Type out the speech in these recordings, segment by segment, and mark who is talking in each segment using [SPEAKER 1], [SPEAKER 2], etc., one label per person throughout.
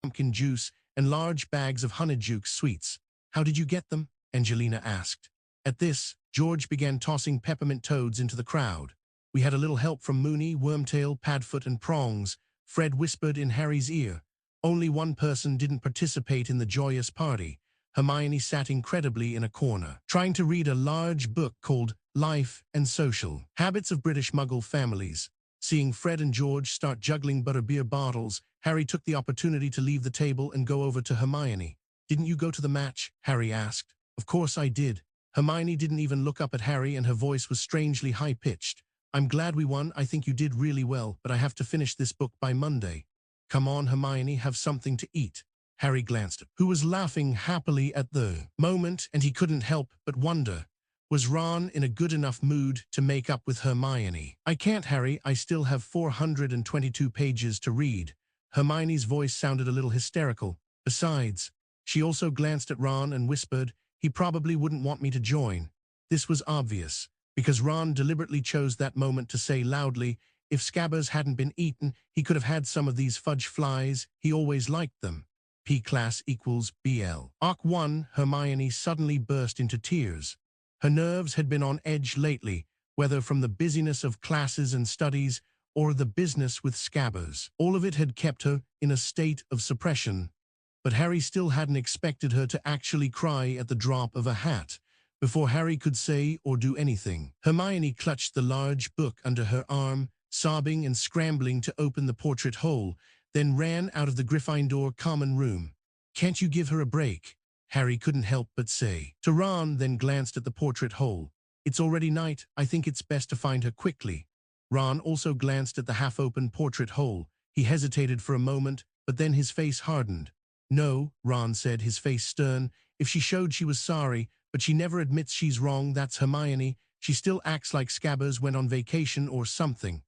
[SPEAKER 1] pumpkin juice and large bags of honeydew sweets. How did you get them? Angelina asked. At this, George began tossing peppermint toads into the crowd. We had a little help from Mooney, Wormtail, Padfoot, and Prongs, Fred whispered in Harry's ear. Only one person didn't participate in the joyous party. Hermione sat incredibly in a corner, trying to read a large book called Life and Social Habits of British Muggle Families. Seeing Fred and George start juggling butterbeer bottles, Harry took the opportunity to leave the table and go over to Hermione. Didn't you go to the match? Harry asked. Of course I did. Hermione didn't even look up at Harry and her voice was strangely high-pitched. I'm glad we won. I think you did really well, but I have to finish this book by Monday. Come on, Hermione, have something to eat. Harry glanced at who was laughing happily at the moment, and he couldn't help but wonder. Was Ron in a good enough mood to make up with Hermione? I can't, Harry. I still have 422 pages to read. Hermione's voice sounded a little hysterical. Besides, she also glanced at Ron and whispered, he probably wouldn't want me to join. This was obvious, because Ron deliberately chose that moment to say loudly, if Scabbers hadn't been eaten, he could have had some of these fudge flies. He always liked them. P-class equals BL. Arc 1, Hermione suddenly burst into tears. Her nerves had been on edge lately, whether from the busyness of classes and studies or the business with Scabbers. All of it had kept her in a state of suppression. But Harry still hadn't expected her to actually cry at the drop of a hat. Before Harry could say or do anything, Hermione clutched the large book under her arm, sobbing and scrambling to open the portrait hole, then ran out of the Gryffindor common room. Can't you give her a break? Harry couldn't help but say. To Ron, then glanced at the portrait hole. It's already night. I think it's best to find her quickly. Ron also glanced at the half-open portrait hole. He hesitated for a moment, but then his face hardened. No, Ron said, his face stern. If she showed she was sorry, but she never admits she's wrong, that's Hermione. She still acts like Scabbers went on vacation or something.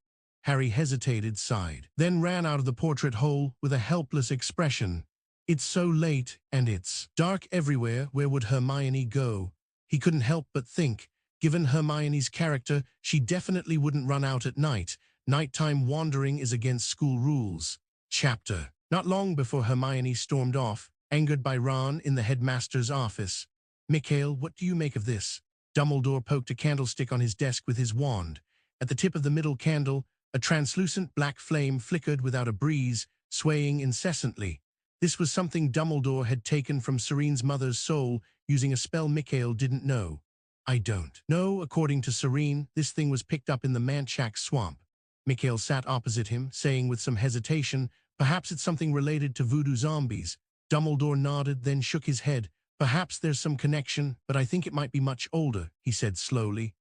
[SPEAKER 1] Harry hesitated, sighed, then ran out of the portrait hole with a helpless expression. It's so late, and it's dark everywhere. Where would Hermione go? He couldn't help but think, given Hermione's character, she definitely wouldn't run out at night. Nighttime wandering is against school rules. Chapter. Not long before Hermione stormed off, angered by Ron in the headmaster's office. Mikhail, what do you make of this? Dumbledore poked a candlestick on his desk with his wand. At the tip of the middle candle, a translucent black flame flickered without a breeze, swaying incessantly. This was something Dumbledore had taken from Serene's mother's soul, using a spell Mikhail didn't know. I don't know. According to Serene, this thing was picked up in the Manchac swamp. Mikhail sat opposite him, saying with some hesitation, perhaps it's something related to voodoo zombies. Dumbledore nodded, then shook his head. Perhaps there's some connection, but I think it might be much older, he said slowly.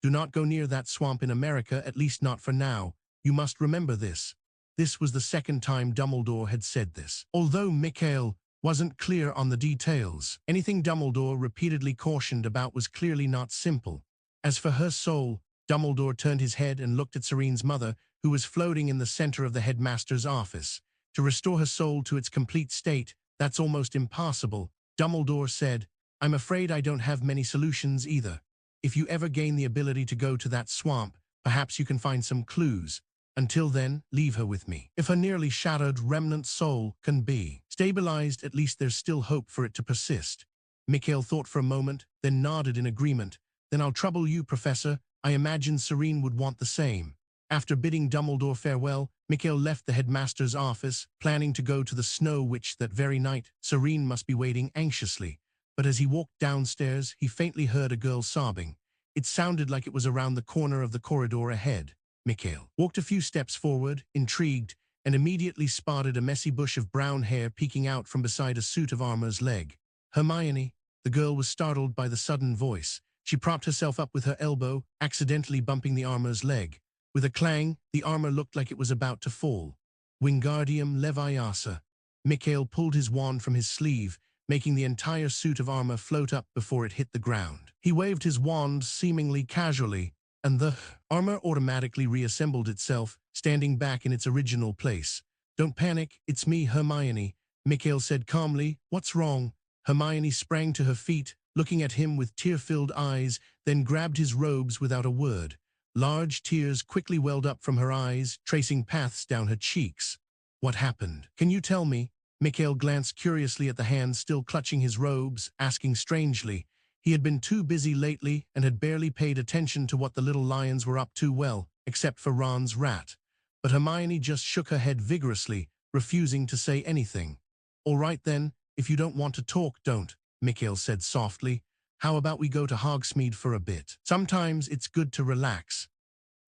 [SPEAKER 1] Do not go near that swamp in America, at least not for now. You must remember this. This was the second time Dumbledore had said this. Although Mikhail wasn't clear on the details, anything Dumbledore repeatedly cautioned about was clearly not simple. As for her soul, Dumbledore turned his head and looked at Serene's mother, who was floating in the center of the headmaster's office. To restore her soul to its complete state, that's almost impossible, Dumbledore said. I'm afraid I don't have many solutions either. If you ever gain the ability to go to that swamp, perhaps you can find some clues. Until then, leave her with me. If her nearly shattered remnant soul can be stabilized, at least there's still hope for it to persist. Mikhail thought for a moment, then nodded in agreement. Then I'll trouble you, Professor. I imagine Serene would want the same. After bidding Dumbledore farewell, Mikhail left the headmaster's office, planning to go to the Snow Witch that very night. Serene must be waiting anxiously. But as he walked downstairs, he faintly heard a girl sobbing. It sounded like it was around the corner of the corridor ahead. Mikhail walked a few steps forward, intrigued, and immediately spotted a messy bush of brown hair peeking out from beside a suit of armor's leg. Hermione. The girl was startled by the sudden voice. She propped herself up with her elbow, accidentally bumping the armor's leg. With a clang, the armor looked like it was about to fall. Wingardium Leviosa. Mikhail pulled his wand from his sleeve, making the entire suit of armor float up before it hit the ground. He waved his wand seemingly casually, and the armor automatically reassembled itself, standing back in its original place. Don't panic, it's me, Hermione, Mikhail said calmly. What's wrong? Hermione sprang to her feet, looking at him with tear-filled eyes, then grabbed his robes without a word. Large tears quickly welled up from her eyes, tracing paths down her cheeks. What happened? Can you tell me? Mikhail glanced curiously at the hand still clutching his robes, asking strangely. He had been too busy lately and had barely paid attention to what the little lions were up to well, except for Ron's rat. But Hermione just shook her head vigorously, refusing to say anything. "All right then, if you don't want to talk, don't," Mikhail said softly. "How about we go to Hogsmeade for a bit? Sometimes it's good to relax."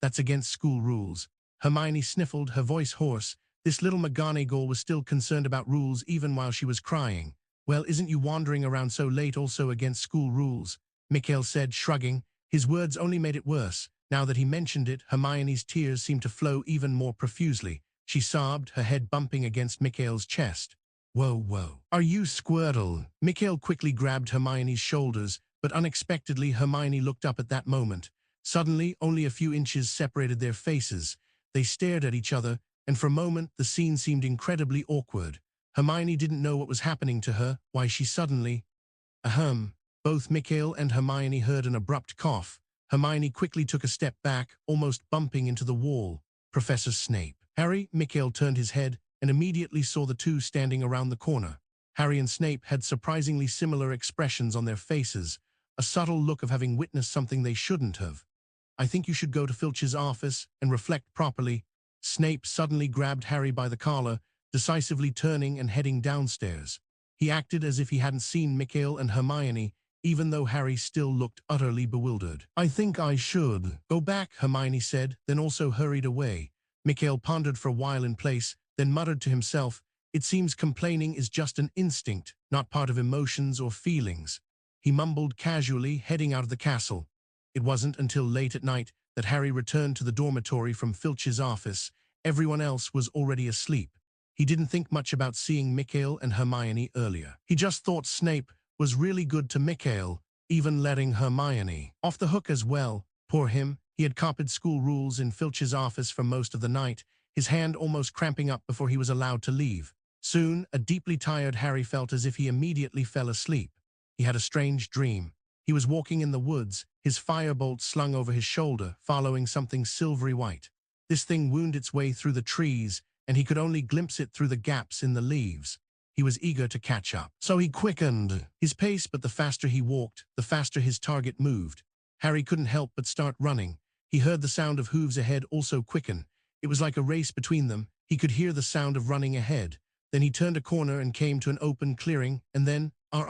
[SPEAKER 1] "That's against school rules." Hermione sniffled, her voice hoarse. This little McGonagall was still concerned about rules even while she was crying. "Well, isn't you wandering around so late also against school rules?" Mikhail said, shrugging. His words only made it worse. Now that he mentioned it, Hermione's tears seemed to flow even more profusely. She sobbed, her head bumping against Mikhail's chest. "Whoa, whoa. Are you Squirtle?" Mikhail quickly grabbed Hermione's shoulders, but unexpectedly Hermione looked up at that moment. Suddenly, only a few inches separated their faces. They stared at each other, and for a moment the scene seemed incredibly awkward. Hermione didn't know what was happening to her, why she suddenly... Ahem. Both Mikhail and Hermione heard an abrupt cough. Hermione quickly took a step back, almost bumping into the wall. "Professor Snape." "Harry?" Mikhail turned his head and immediately saw the two standing around the corner. Harry and Snape had surprisingly similar expressions on their faces, a subtle look of having witnessed something they shouldn't have. "I think you should go to Filch's office and reflect properly." Snape suddenly grabbed Harry by the collar, decisively turning and heading downstairs. He acted as if he hadn't seen Mikhail and Hermione, even though Harry still looked utterly bewildered. "I think I should go back," Hermione said, then also hurried away. Mikhail pondered for a while in place, then muttered to himself, "It seems complaining is just an instinct, not part of emotions or feelings." He mumbled casually, heading out of the castle. It wasn't until late at night that Harry returned to the dormitory from Filch's office. Everyone else was already asleep. He didn't think much about seeing Mikhail and Hermione earlier. He just thought Snape was really good to Mikhail, even letting Hermione off the hook as well. Poor him, he had copied school rules in Filch's office for most of the night, his hand almost cramping up before he was allowed to leave. Soon, a deeply tired Harry felt as if he immediately fell asleep. He had a strange dream. He was walking in the woods, his firebolt slung over his shoulder, following something silvery white. This thing wound its way through the trees, and he could only glimpse it through the gaps in the leaves. He was eager to catch up, so he quickened his pace, but the faster he walked, the faster his target moved. Harry couldn't help but start running. He heard the sound of hooves ahead also quicken. It was like a race between them. He could hear the sound of running ahead. Then he turned a corner and came to an open clearing, and then, no,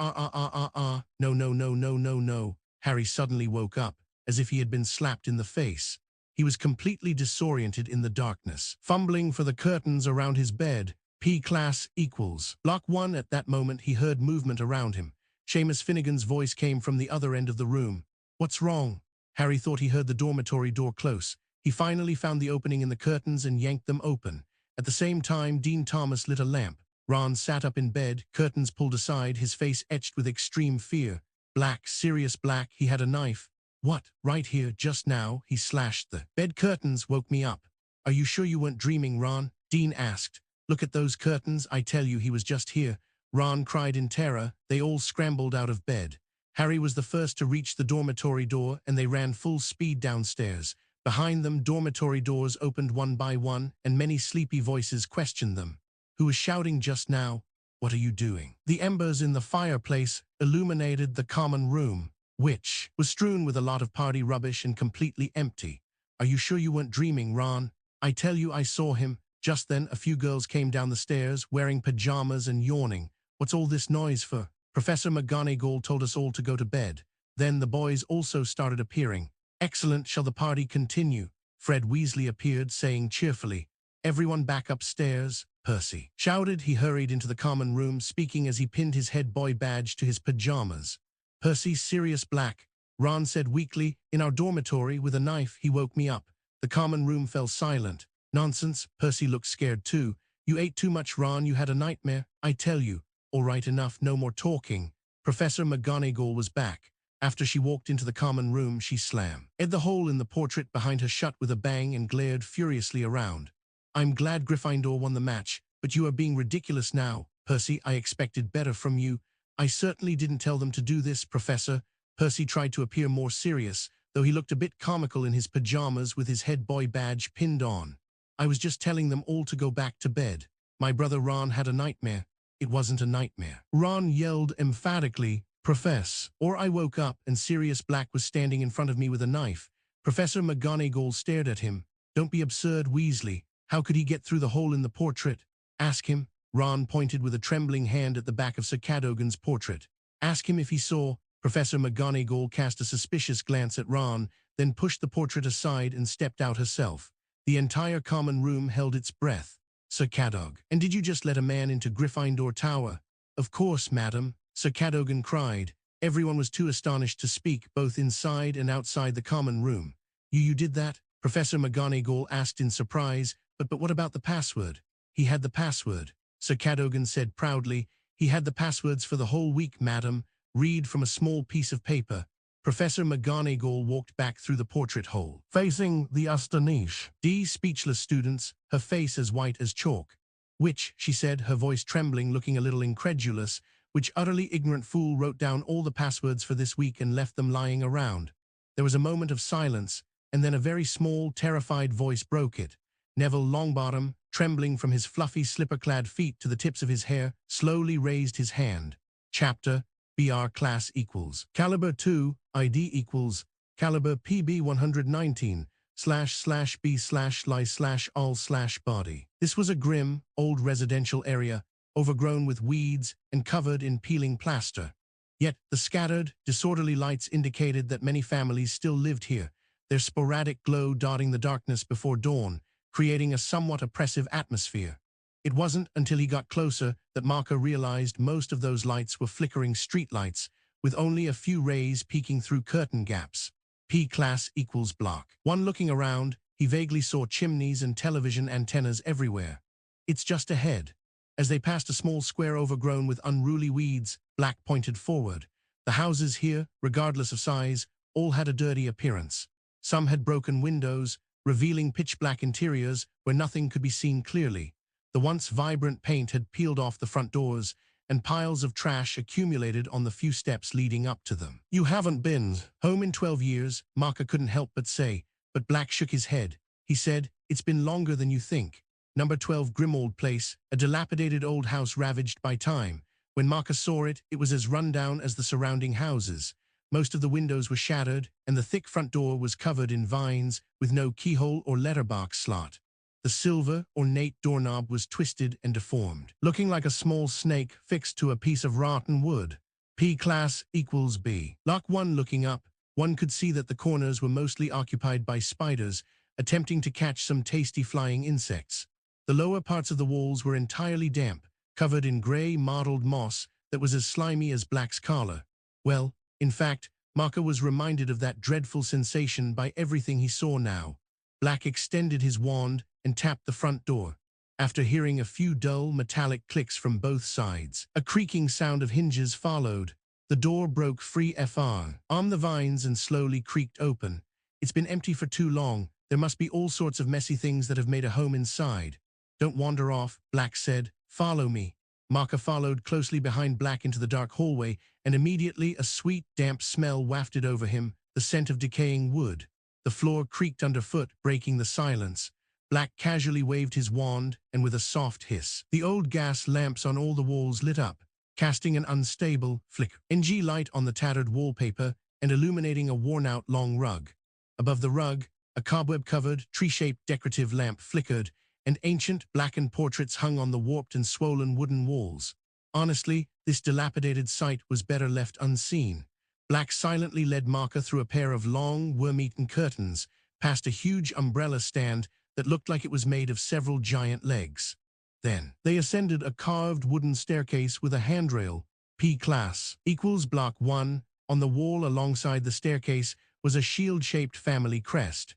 [SPEAKER 1] no, no, no, no, no. Harry suddenly woke up, as if he had been slapped in the face. He was completely disoriented in the darkness, fumbling for the curtains around his bed. P-class equals. Block 1. At that moment he heard movement around him. Seamus Finnegan's voice came from the other end of the room. "What's wrong?" Harry thought he heard the dormitory door close. He finally found the opening in the curtains and yanked them open. At the same time, Dean Thomas lit a lamp. Ron sat up in bed, curtains pulled aside, his face etched with extreme fear. Black, serious black, he had a knife. "What? Right here, just now," he slashed the bed curtains. "Woke me up." "Are you sure you weren't dreaming, Ron?" Dean asked. "Look at those curtains, I tell you he was just here." Ron cried in terror. They all scrambled out of bed. Harry was the first to reach the dormitory door, and they ran full speed downstairs. Behind them, dormitory doors opened one by one, and many sleepy voices questioned them. "Who was shouting just now? What are you doing?" The embers in the fireplace illuminated the common room, which was strewn with a lot of party rubbish and completely empty. "Are you sure you weren't dreaming, Ron?" "I tell you I saw him." Just then, a few girls came down the stairs, wearing pajamas and yawning. "What's all this noise for?" "Professor McGonagall told us all to go to bed." Then the boys also started appearing. "Excellent, shall the party continue?" Fred Weasley appeared, saying cheerfully, "Everyone back upstairs." Percy shouted. He hurried into the common room, speaking as he pinned his head boy badge to his pajamas. "Percy, Sirius Black," Ron said weakly, "in our dormitory with a knife. He woke me up." The common room fell silent. "Nonsense." Percy looked scared too. "You ate too much, Ron. You had a nightmare, I tell you." "All right, enough, no more talking." Professor McGonagall was back. After she walked into the common room, she slammed the hole in the portrait behind her shut with a bang and glared furiously around. "I'm glad Gryffindor won the match, but you are being ridiculous now. Percy, I expected better from you." "I certainly didn't tell them to do this, Professor." Percy tried to appear more serious, though he looked a bit comical in his pajamas with his head boy badge pinned on. "I was just telling them all to go back to bed. My brother Ron had a nightmare. it wasn't a nightmare. Ron yelled emphatically, "Profess!" Or I woke up and Sirius Black was standing in front of me with a knife. Professor McGonagall stared at him. "Don't be absurd, Weasley. How could he get through the hole in the portrait?" "Ask him." Ron pointed with a trembling hand at the back of Sir Cadogan's portrait. "Ask him if he saw." Professor McGonagall cast a suspicious glance at Ron, then pushed the portrait aside and stepped out herself. The entire common room held its breath. "Sir Cadog, and did you just let a man into Gryffindor Tower?" "Of course, madam," Sir Cadogan cried. Everyone was too astonished to speak, both inside and outside the common room. You did that?" Professor McGonagall asked in surprise. But what about the password?" "He had the password," Sir Cadogan said proudly. "He had the passwords for the whole week, madam. Read from a small piece of paper." Professor McGonagall walked back through the portrait hole, facing the astonished, speechless students, her face as white as chalk. "Which," she said, her voice trembling, looking a little incredulous, "which utterly ignorant fool wrote down all the passwords for this week and left them lying around?" There was a moment of silence, and then a very small, terrified voice broke it. Neville Longbottom, trembling from his fluffy, slipper-clad feet to the tips of his hair, slowly raised his hand. Chapter BR Class equals Caliber 2, ID equals Caliber PB 119 //B/Li/All/Body. This was a grim, old residential area, overgrown with weeds and covered in peeling plaster. Yet the scattered, disorderly lights indicated that many families still lived here, their sporadic glow dotting the darkness before dawn, creating a somewhat oppressive atmosphere. It wasn't until he got closer that Marker realized most of those lights were flickering streetlights, with only a few rays peeking through curtain gaps. P-class equals block. One looking around, he vaguely saw chimneys and television antennas everywhere. "It's just ahead." As they passed a small square overgrown with unruly weeds, Black pointed forward. The houses here, regardless of size, all had a dirty appearance. Some had broken windows, revealing pitch-black interiors where nothing could be seen clearly. The once vibrant paint had peeled off the front doors, and piles of trash accumulated on the few steps leading up to them. "You haven't been home in 12 years, Marker couldn't help but say, but Black shook his head. He said, "It's been longer than you think." Number 12 Grimmauld Place, a dilapidated old house ravaged by time. When Marker saw it, it was as run-down as the surrounding houses. Most of the windows were shattered, and the thick front door was covered in vines, with no keyhole or letterbox slot. The silver, ornate doorknob was twisted and deformed, looking like a small snake fixed to a piece of rotten wood. P-class equals B. Lock 1 looking up, one could see that the corners were mostly occupied by spiders, attempting to catch some tasty flying insects. The lower parts of the walls were entirely damp, covered in gray mottled moss that was as slimy as Black's collar. Well, in fact, Marker was reminded of that dreadful sensation by everything he saw now. Black extended his wand and tapped the front door. After hearing a few dull, metallic clicks from both sides, a creaking sound of hinges followed. The door broke free on the vines and slowly creaked open. "It's been empty for too long. There must be all sorts of messy things that have made a home inside." "Don't wander off," Black said. "Follow me." Marker followed closely behind Black into the dark hallway, and immediately a sweet, damp smell wafted over him, the scent of decaying wood. The floor creaked underfoot, breaking the silence. Black casually waved his wand, and with a soft hiss, the old gas lamps on all the walls lit up, casting an unstable flicker light on the tattered wallpaper and illuminating a worn-out long rug. Above the rug, a cobweb-covered, tree-shaped decorative lamp flickered, and ancient, blackened portraits hung on the warped and swollen wooden walls. Honestly, this dilapidated sight was better left unseen. Black silently led Marker through a pair of long, worm-eaten curtains, past a huge umbrella stand that looked like it was made of several giant legs. Then, they ascended a carved wooden staircase with a handrail. P-class equals block 1. On the wall alongside the staircase was a shield-shaped family crest.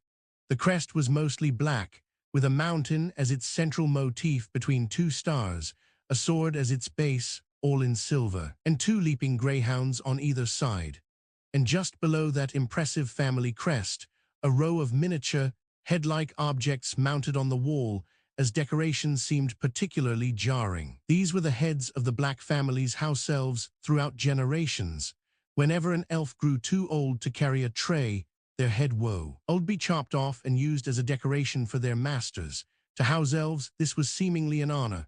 [SPEAKER 1] The crest was mostly black, with a mountain as its central motif between two stars, a sword as its base, all in silver, and two leaping greyhounds on either side. And just below that impressive family crest, a row of miniature, head-like objects mounted on the wall as decorations seemed particularly jarring. These were the heads of the Black family's house elves throughout generations. Whenever an elf grew too old to carry a tray, their head would be chopped off and used as a decoration for their masters. To house elves, this was seemingly an honor.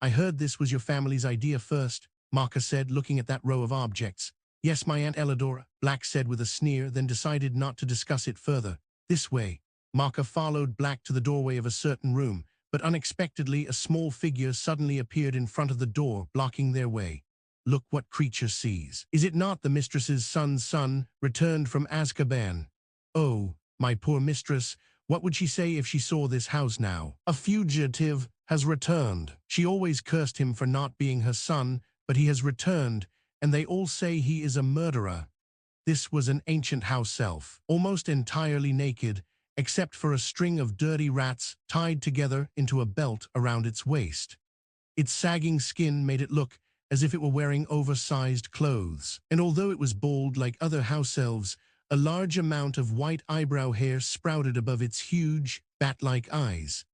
[SPEAKER 1] I heard this was your family's idea first, Marka said, looking at that row of objects. Yes, my Aunt Elidora, Black said with a sneer, then decided not to discuss it further. This way. Marka followed Black to the doorway of a certain room, but unexpectedly a small figure suddenly appeared in front of the door, blocking their way. Look what creature sees. Is it not the mistress's son's son, returned from Azkaban? Oh, my poor mistress, what would she say if she saw this house now? A fugitive has returned. She always cursed him for not being her son, but he has returned, and they all say he is a murderer. This was an ancient house elf, almost entirely naked, except for a string of dirty rats tied together into a belt around its waist. Its sagging skin made it look as if it were wearing oversized clothes, and although it was bald like other house elves, a large amount of white eyebrow hair sprouted above its huge, bat-like eyes.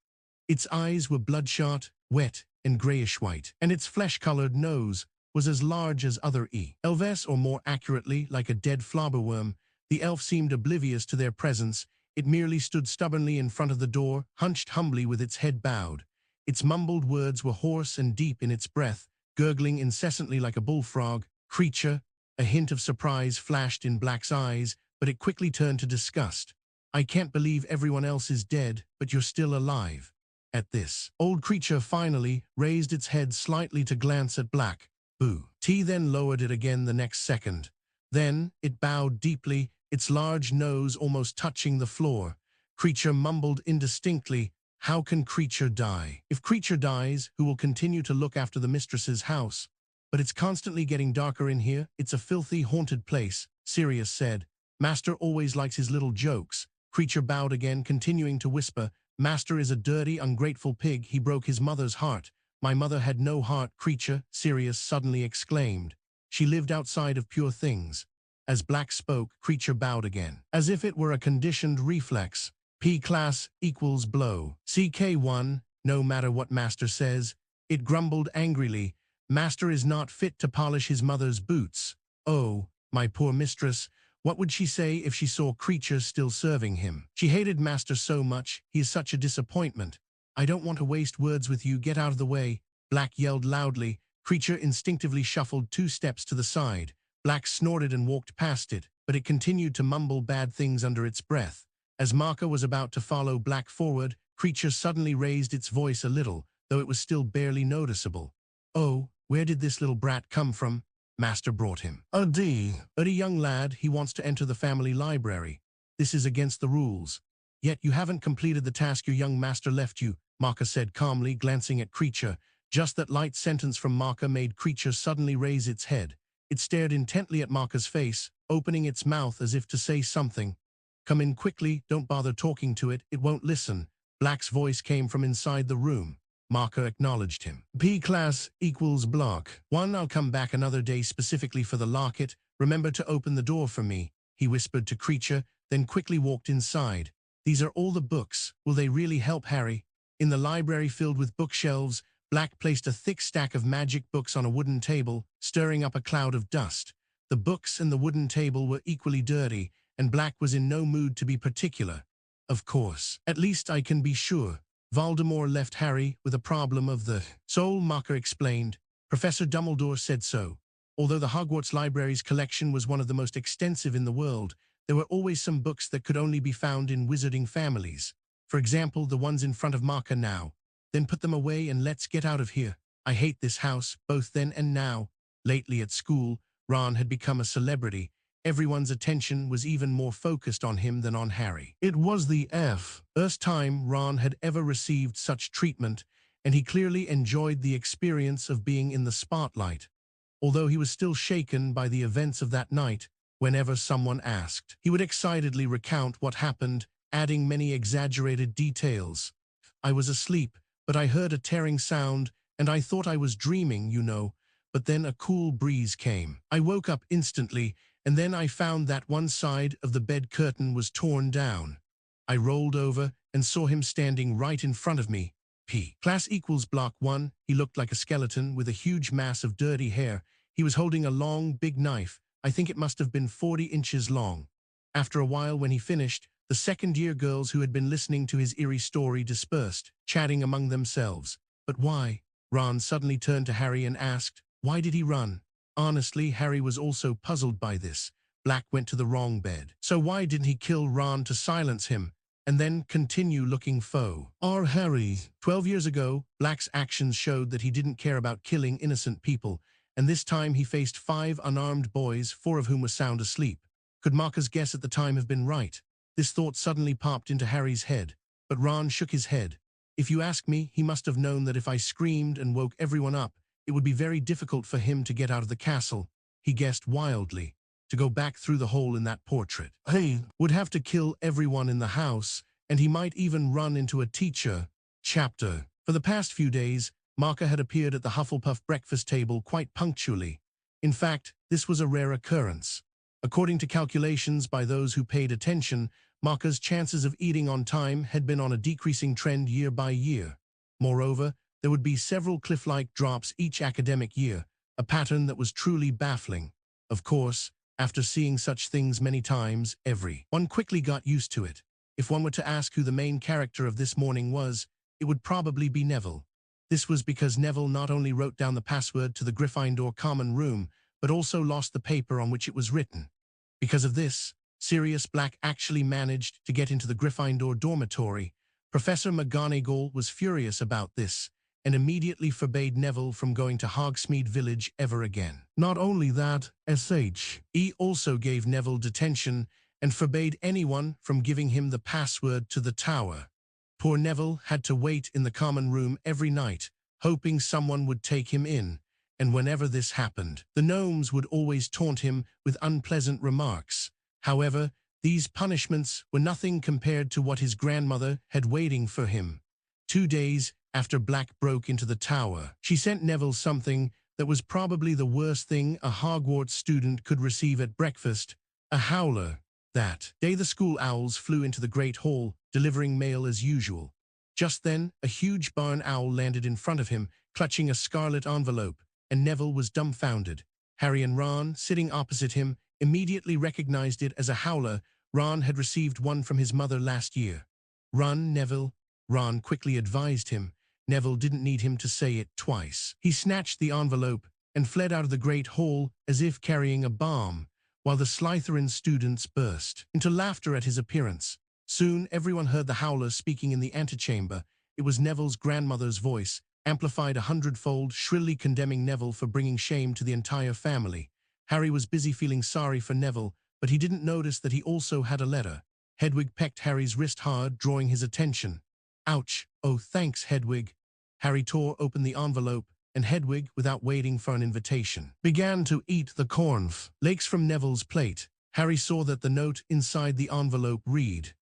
[SPEAKER 1] Its eyes were bloodshot, wet, and grayish-white, and its flesh-colored nose was as large as other elves, or more accurately, like a dead flobberworm. The elf seemed oblivious to their presence. It merely stood stubbornly in front of the door, hunched humbly with its head bowed. Its mumbled words were hoarse and deep in its breath, gurgling incessantly like a bullfrog. Creature, a hint of surprise flashed in Black's eyes, but it quickly turned to disgust. I can't believe everyone else is dead, but you're still alive. At this, old creature finally raised its head slightly to glance at Black. Boo. T then lowered it again the next second. Then it bowed deeply, its large nose almost touching the floor. Creature mumbled indistinctly, "How can Creature die? If Creature dies, who will continue to look after the mistress's house? But it's constantly getting darker in here. It's a filthy, haunted place," Sirius said. "Master always likes his little jokes." Creature bowed again, continuing to whisper, "Master is a dirty, ungrateful pig. He broke his mother's heart." "My mother had no heart, Creature," Sirius suddenly exclaimed. "She lived outside of pure things." As Black spoke, Creature bowed again, as if it were a conditioned reflex. P class equals blow. CK1, no matter what Master says. It grumbled angrily. "Master is not fit to polish his mother's boots." Oh, my poor mistress, what would she say if she saw Creature still serving him? She hated Master so much. He is such a disappointment. "I don't want to waste words with you. Get out of the way," Black yelled loudly. Creature instinctively shuffled 2 steps to the side. Black snorted and walked past it, but it continued to mumble bad things under its breath. As Marka was about to follow Black forward, Creature suddenly raised its voice a little, though it was still barely noticeable. "Oh, where did this little brat come from?" Master brought him. "A young lad. He wants to enter the family library. This is against the rules." "Yet you haven't completed the task your young master left you," Marka said calmly, glancing at Creature. Just that light sentence from Marka made Creature suddenly raise its head. It stared intently at Marka's face, opening its mouth as if to say something. "Come in quickly, don't bother talking to it, it won't listen." Black's voice came from inside the room. Marka acknowledged him. "P class equals block 1. I'll come back another day specifically for the locket. Remember to open the door for me," he whispered to Creature, then quickly walked inside. "These are all the books. Will they really help Harry?" In the library filled with bookshelves, Black placed a thick stack of magic books on a wooden table, stirring up a cloud of dust. The books and the wooden table were equally dirty, and Black was in no mood to be particular. "Of course. At least I can be sure. Voldemort left Harry with a problem of the soul," Marka explained. "Professor Dumbledore said so." Although the Hogwarts library's collection was one of the most extensive in the world, there were always some books that could only be found in wizarding families. For example, the ones in front of Marka now. "Then put them away and let's get out of here. I hate this house, both then and now." Lately at school, Ron had become a celebrity. Everyone's attention was even more focused on him than on Harry. It was the first time Ron had ever received such treatment, and he clearly enjoyed the experience of being in the spotlight. Although he was still shaken by the events of that night, whenever someone asked, he would excitedly recount what happened, adding many exaggerated details. "I was asleep, but I heard a tearing sound, and I thought I was dreaming, you know. But then a cool breeze came. I woke up instantly, and then I found that one side of the bed curtain was torn down. I rolled over and saw him standing right in front of me." P class equals block 1. He looked like a skeleton with a huge mass of dirty hair. He was holding a long, big knife. I think it must have been 40 inches long. After a while, when he finished, the second-year girls who had been listening to his eerie story dispersed, chatting among themselves. "But why? Ron suddenly turned to Harry and asked, "Why did he run?" Honestly, Harry was also puzzled by this. Black went to the wrong bed. So why didn't he kill Ron to silence him, and then continue looking foe? Harry. 12 years ago, Black's actions showed that he didn't care about killing innocent people, and this time he faced 5 unarmed boys, 4 of whom were sound asleep. Could Marker's guess at the time have been right? This thought suddenly popped into Harry's head, but Ron shook his head. If you ask me, he must have known that if I screamed and woke everyone up, it would be very difficult for him to get out of the castle. He guessed wildly. To go back through the hole in that portrait. He would have to kill everyone in the house, and he might even run into a teacher. Chapter. For the past few days, Marker had appeared at the Hufflepuff breakfast table quite punctually. In fact, this was a rare occurrence. According to calculations by those who paid attention, Marker's chances of eating on time had been on a decreasing trend year by year. Moreover, there would be several cliff-like drops each academic year, a pattern that was truly baffling. Of course, after seeing such things many times, everyone quickly got used to it. If one were to ask who the main character of this morning was, it would probably be Neville. This was because Neville not only wrote down the password to the Gryffindor common room, but also lost the paper on which it was written. Because of this, Sirius Black actually managed to get into the Gryffindor dormitory. Professor McGonagall was furious about this, and immediately forbade Neville from going to Hogsmeade Village ever again. Not only that, SHE also gave Neville detention and forbade anyone from giving him the password to the tower. Poor Neville had to wait in the common room every night, hoping someone would take him in, and whenever this happened, the gnomes would always taunt him with unpleasant remarks. However, these punishments were nothing compared to what his grandmother had waiting for him. 2 days after Black broke into the tower, she sent Neville something that was probably the worst thing a Hogwarts student could receive at breakfast, a howler. That day the school owls flew into the Great Hall, delivering mail as usual. Just then, a huge barn owl landed in front of him, clutching a scarlet envelope, and Neville was dumbfounded. Harry and Ron, sitting opposite him, immediately recognized it as a howler. Ron had received one from his mother last year. "Run, Neville," Ron quickly advised him. Neville didn't need him to say it twice. He snatched the envelope and fled out of the Great Hall as if carrying a bomb, while the Slytherin students burst into laughter at his appearance. Soon, everyone heard the howler speaking in the antechamber. It was Neville's grandmother's voice, amplified 100-fold, shrilly condemning Neville for bringing shame to the entire family. Harry was busy feeling sorry for Neville, but he didn't notice that he also had a letter. Hedwig pecked Harry's wrist hard, drawing his attention. "Ouch. Oh, thanks, Hedwig." Harry tore open the envelope, and Hedwig, without waiting for an invitation, began to eat the cornflakes from Neville's plate. Harry saw that the note inside the envelope read,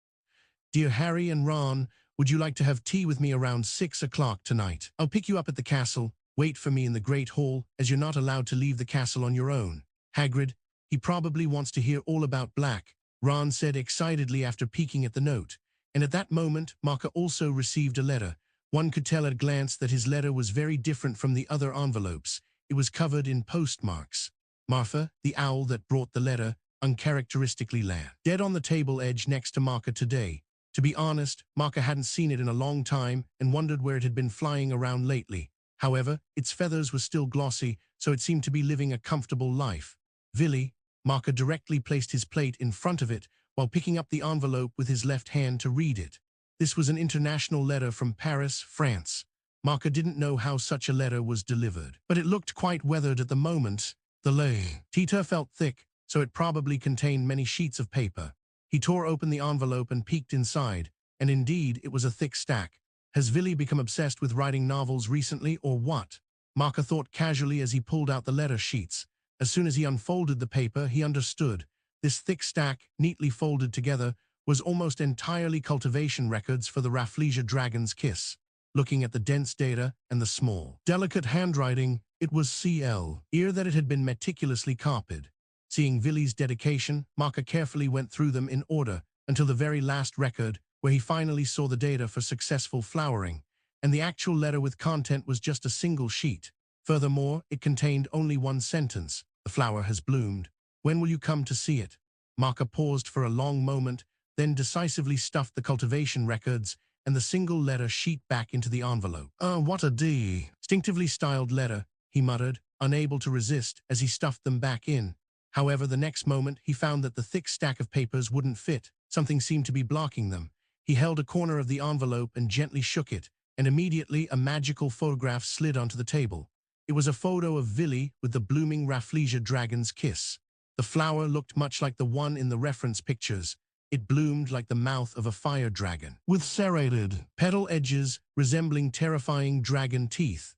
[SPEAKER 1] "Dear Harry and Ron, would you like to have tea with me around 6 o'clock tonight? I'll pick you up at the castle. Wait for me in the Great Hall, as you're not allowed to leave the castle on your own. Hagrid, he probably wants to hear all about Black," Ron said excitedly after peeking at the note. And at that moment, Marker also received a letter. One could tell at a glance that his letter was very different from the other envelopes. It was covered in postmarks. Martha, the owl that brought the letter, uncharacteristically lay dead on the table edge next to Marker today. To be honest, Marker hadn't seen it in a long time and wondered where it had been flying around lately. However, its feathers were still glossy, so it seemed to be living a comfortable life. Villy, Marker directly placed his plate in front of it while picking up the envelope with his left hand to read it. This was an international letter from Paris, France. Marker didn't know how such a letter was delivered, but it looked quite weathered at the moment. The letter felt thick, so it probably contained many sheets of paper. He tore open the envelope and peeked inside, and indeed it was a thick stack. Has Villy become obsessed with writing novels recently, or what? Marker thought casually as he pulled out the letter sheets. As soon as he unfolded the paper, he understood. This thick stack, neatly folded together, was almost entirely cultivation records for the Rafflesia Dragon's Kiss. Looking at the dense data and the small, delicate handwriting, it was clear that it had been meticulously copied. Seeing Villy's dedication, Marker carefully went through them in order until the very last record, where he finally saw the data for successful flowering, and the actual letter with content was just a single sheet. Furthermore, it contained only one sentence: "The flower has bloomed. When will you come to see it?" Marker paused for a long moment, then decisively stuffed the cultivation records and the single letter sheet back into the envelope. What a distinctively styled letter, he muttered, unable to resist as he stuffed them back in. However, the next moment he found that the thick stack of papers wouldn't fit. Something seemed to be blocking them. He held a corner of the envelope and gently shook it, and immediately a magical photograph slid onto the table. It was a photo of Villy with the blooming Rafflesia dragon's kiss. The flower looked much like the one in the reference pictures. It bloomed like the mouth of a fire dragon, with serrated petal edges resembling terrifying dragon teeth.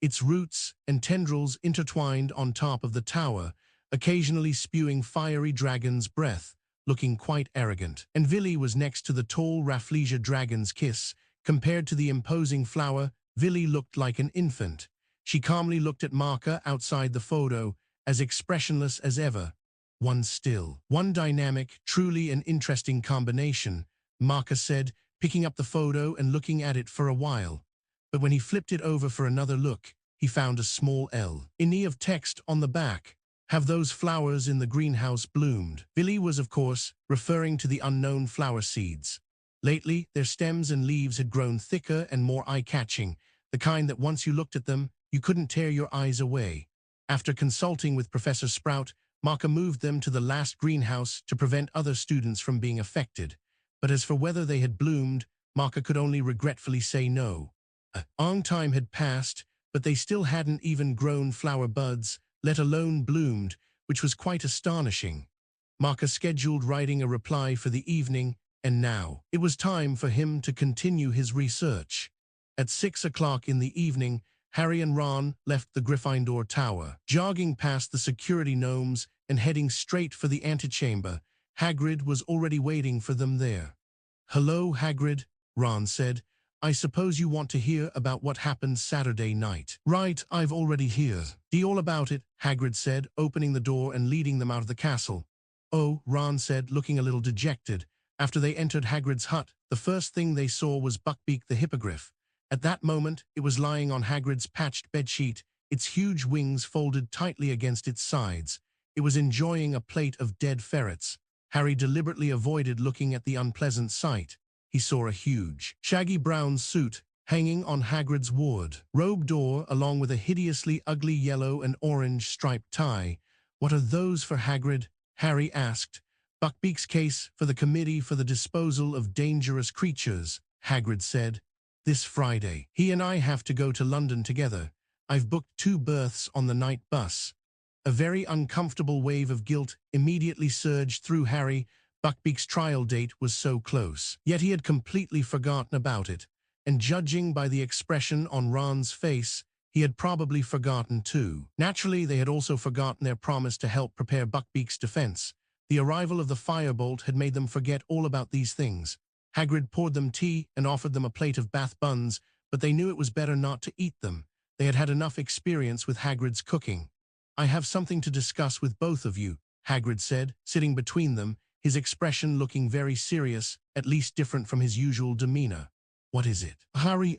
[SPEAKER 1] Its roots and tendrils intertwined on top of the tower, occasionally spewing fiery dragon's breath, looking quite arrogant. And Villy was next to the tall Rafflesia dragon's kiss. Compared to the imposing flower, Villy looked like an infant. She calmly looked at Marka outside the photo, as expressionless as ever. One dynamic, truly an interesting combination, Marka said, picking up the photo and looking at it for a while. But when he flipped it over for another look, he found a small L in of text on the back. Have those flowers in the greenhouse bloomed? Villy was, of course, referring to the unknown flower seeds. Lately, their stems and leaves had grown thicker and more eye-catching, the kind that once you looked at them, you couldn't tear your eyes away. After consulting with Professor Sprout, Marka moved them to the last greenhouse to prevent other students from being affected. But as for whether they had bloomed, Marka could only regretfully say no. A long time had passed, but they still hadn't even grown flower buds, let alone bloomed, which was quite astonishing. Marka scheduled writing a reply for the evening, and now it was time for him to continue his research. At 6 o'clock in the evening, Harry and Ron left the Gryffindor Tower, jogging past the security gnomes and heading straight for the antechamber. Hagrid was already waiting for them there. "Hello, Hagrid," Ron said. "I suppose you want to hear about what happened Saturday night." "Right, I've already heard all about it," Hagrid said, opening the door and leading them out of the castle. "Oh," Ron said, looking a little dejected. After they entered Hagrid's hut, the first thing they saw was Buckbeak the Hippogriff. At that moment, it was lying on Hagrid's patched bedsheet, its huge wings folded tightly against its sides. It was enjoying a plate of dead ferrets. Harry deliberately avoided looking at the unpleasant sight. He saw a huge, shaggy brown suit hanging on Hagrid's wardrobe door, along with a hideously ugly yellow and orange striped tie. "What are those for, Hagrid?" Harry asked. "Buckbeak's case for the Committee for the Disposal of Dangerous Creatures," Hagrid said. "This Friday, he and I have to go to London together. I've booked 2 berths on the night bus." A very uncomfortable wave of guilt immediately surged through Harry. Buckbeak's trial date was so close. Yet he had completely forgotten about it. And judging by the expression on Ron's face, he had probably forgotten too. Naturally, they had also forgotten their promise to help prepare Buckbeak's defense. The arrival of the firebolt had made them forget all about these things. Hagrid poured them tea and offered them a plate of bath buns, but they knew it was better not to eat them. They had had enough experience with Hagrid's cooking. "I have something to discuss with both of you," Hagrid said, sitting between them, his expression looking very serious, at least different from his usual demeanor. "What is it?" "Harry,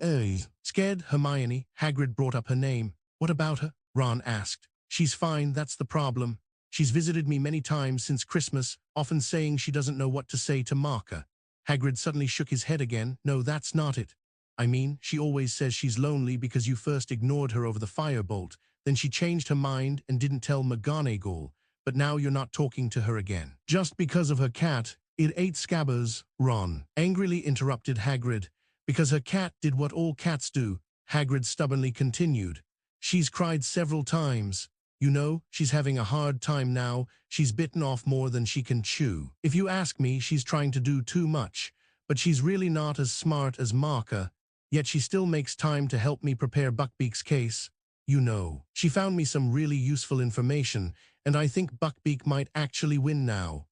[SPEAKER 1] scared Hermione." Hagrid brought up her name. "What about her?" Ron asked. "She's fine, that's the problem. She's visited me many times since Christmas, often saying she doesn't know what to say to Marka." Hagrid suddenly shook his head again. "No, that's not it. I mean, she always says she's lonely because you first ignored her over the firebolt, then she changed her mind and didn't tell McGonagall, but now you're not talking to her again. Just because of her cat, it ate Scabbers," Ron angrily interrupted Hagrid. "Because her cat did what all cats do," Hagrid stubbornly continued. "She's cried several times. You know, she's having a hard time now. She's bitten off more than she can chew. If you ask me, she's trying to do too much. But she's really not as smart as Marka. Yet she still makes time to help me prepare Buckbeak's case. You know, she found me some really useful information, and I think Buckbeak might actually win now."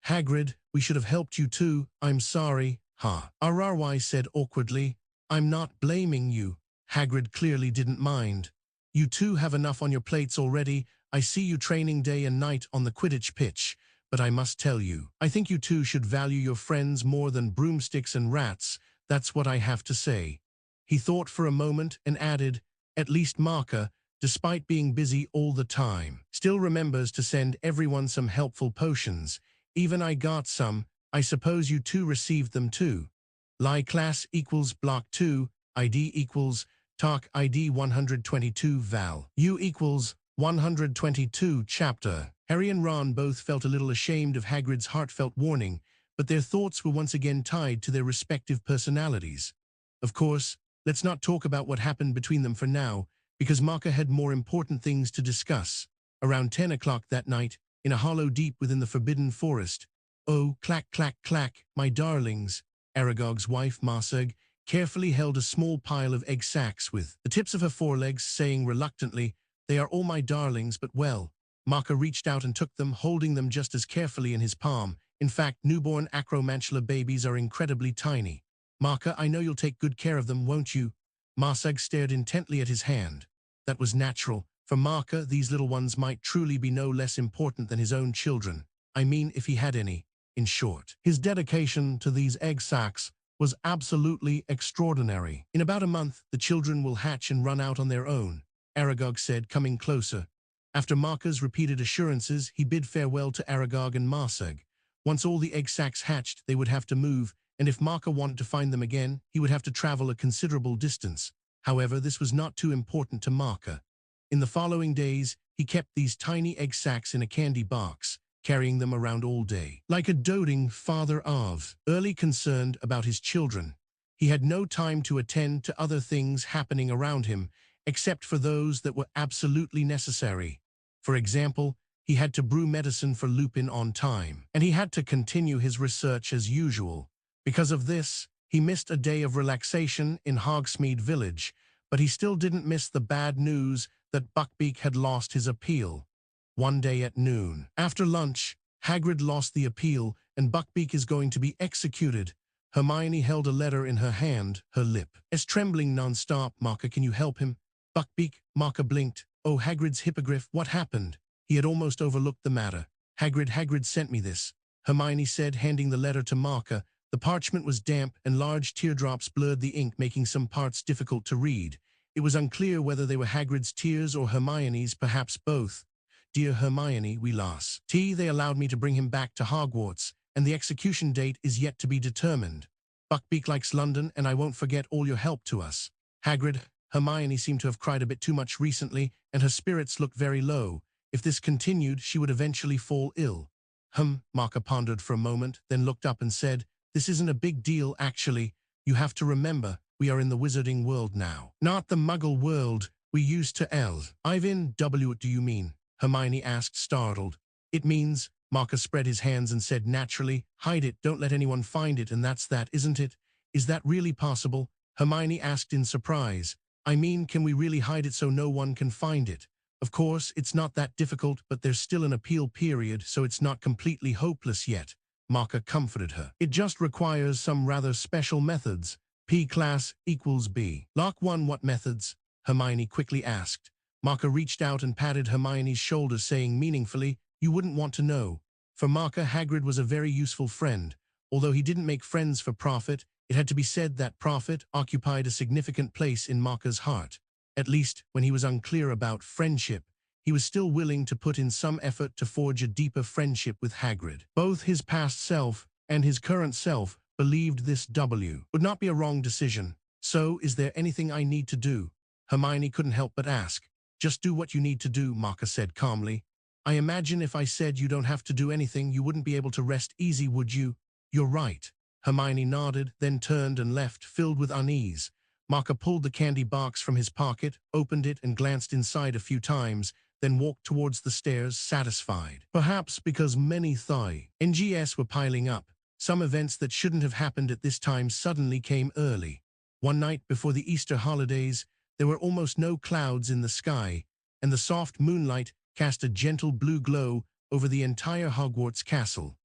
[SPEAKER 1] "Hagrid, we should have helped you too. I'm sorry." Ararwai said awkwardly. "I'm not blaming you." Hagrid clearly didn't mind. "You two have enough on your plates already. I see you training day and night on the Quidditch pitch. But I must tell you, I think you two should value your friends more than broomsticks and rats. That's what I have to say." He thought for a moment and added, "At least Marka, despite being busy all the time, still remembers to send everyone some helpful potions. Even I got some. I suppose you two received them too." Lie class equals block 2, ID equals talk ID 122 val. U equals 122 chapter. Harry and Ron both felt a little ashamed of Hagrid's heartfelt warning, but their thoughts were once again tied to their respective personalities. Of course, let's not talk about what happened between them for now, because Marka had more important things to discuss. Around 10 o'clock that night, in a hollow deep within the Forbidden Forest, "Oh, clack, clack, clack, my darlings," Aragog's wife, Marseg, carefully held a small pile of egg sacs with the tips of her forelegs, saying reluctantly, "They are all my darlings, but well." Marka reached out and took them, holding them just as carefully in his palm. In fact, newborn acromantula babies are incredibly tiny. "Marka, I know you'll take good care of them, won't you?" Marseg stared intently at his hand. That was natural. For Marka, these little ones might truly be no less important than his own children. I mean, if he had any. In short, his dedication to these egg sacs was absolutely extraordinary. "In about a month, the children will hatch and run out on their own," Aragog said, coming closer. After Marka's repeated assurances, he bid farewell to Aragog and Marseg. Once all the egg sacs hatched, they would have to move, and if Marka wanted to find them again, he would have to travel a considerable distance. However, this was not too important to Marka. In the following days, he kept these tiny egg sacs in a candy box, carrying them around all day. Like a doting father of, early concerned about his children, he had no time to attend to other things happening around him, except for those that were absolutely necessary. For example, he had to brew medicine for Lupin on time, and he had to continue his research as usual. Because of this, he missed a day of relaxation in Hogsmeade Village, but he still didn't miss the bad news that Buckbeak had lost his appeal. One day at noon, after lunch, Hagrid lost the appeal and Buckbeak is going to be executed. Hermione held a letter in her hand, her lip is trembling non-stop. "Marka, can you help him?" "Buckbeak," Marka blinked. "Oh, Hagrid's hippogriff, what happened?" He had almost overlooked the matter. Hagrid sent me this," Hermione said, handing the letter to Marka. The parchment was damp and large teardrops blurred the ink, making some parts difficult to read. It was unclear whether they were Hagrid's tears or Hermione's, perhaps both. "Dear Hermione, we lost. They allowed me to bring him back to Hogwarts, and the execution date is yet to be determined. Buckbeak likes London, and I won't forget all your help to us. Hagrid." Hermione seemed to have cried a bit too much recently, and her spirits looked very low. If this continued, she would eventually fall ill. Marka pondered for a moment, then looked up and said, "This isn't a big deal, actually. You have to remember, we are in the wizarding world now. Not the muggle world we used to live in." "What do you mean?" Hermione asked, startled. "It means," Marka spread his hands and said naturally, "hide it, don't let anyone find it, and that's that, isn't it?" "Is that really possible?" Hermione asked in surprise. "I mean, can we really hide it so no one can find it?" "Of course, it's not that difficult, but there's still an appeal period, so it's not completely hopeless yet," Marka comforted her. "It just requires some rather special methods. P class equals B. Lock 1, what methods?" Hermione quickly asked. Marka reached out and patted Hermione's shoulder, saying meaningfully, "You wouldn't want to know." For Marka, Hagrid was a very useful friend. Although he didn't make friends for profit, it had to be said that profit occupied a significant place in Marka's heart. At least, when he was unclear about friendship, he was still willing to put in some effort to forge a deeper friendship with Hagrid. Both his past self and his current self believed this would not be a wrong decision. "So, is there anything I need to do?" Hermione couldn't help but ask. "Just do what you need to do," Marka said calmly. "I imagine if I said you don't have to do anything, you wouldn't be able to rest easy, would you?" "You're right." Hermione nodded, then turned and left, filled with unease. Marka pulled the candy box from his pocket, opened it and glanced inside a few times, then walked towards the stairs, satisfied. Perhaps because many NGS were piling up, some events that shouldn't have happened at this time suddenly came early. One night before the Easter holidays, there were almost no clouds in the sky, and the soft moonlight cast a gentle blue glow over the entire Hogwarts castle.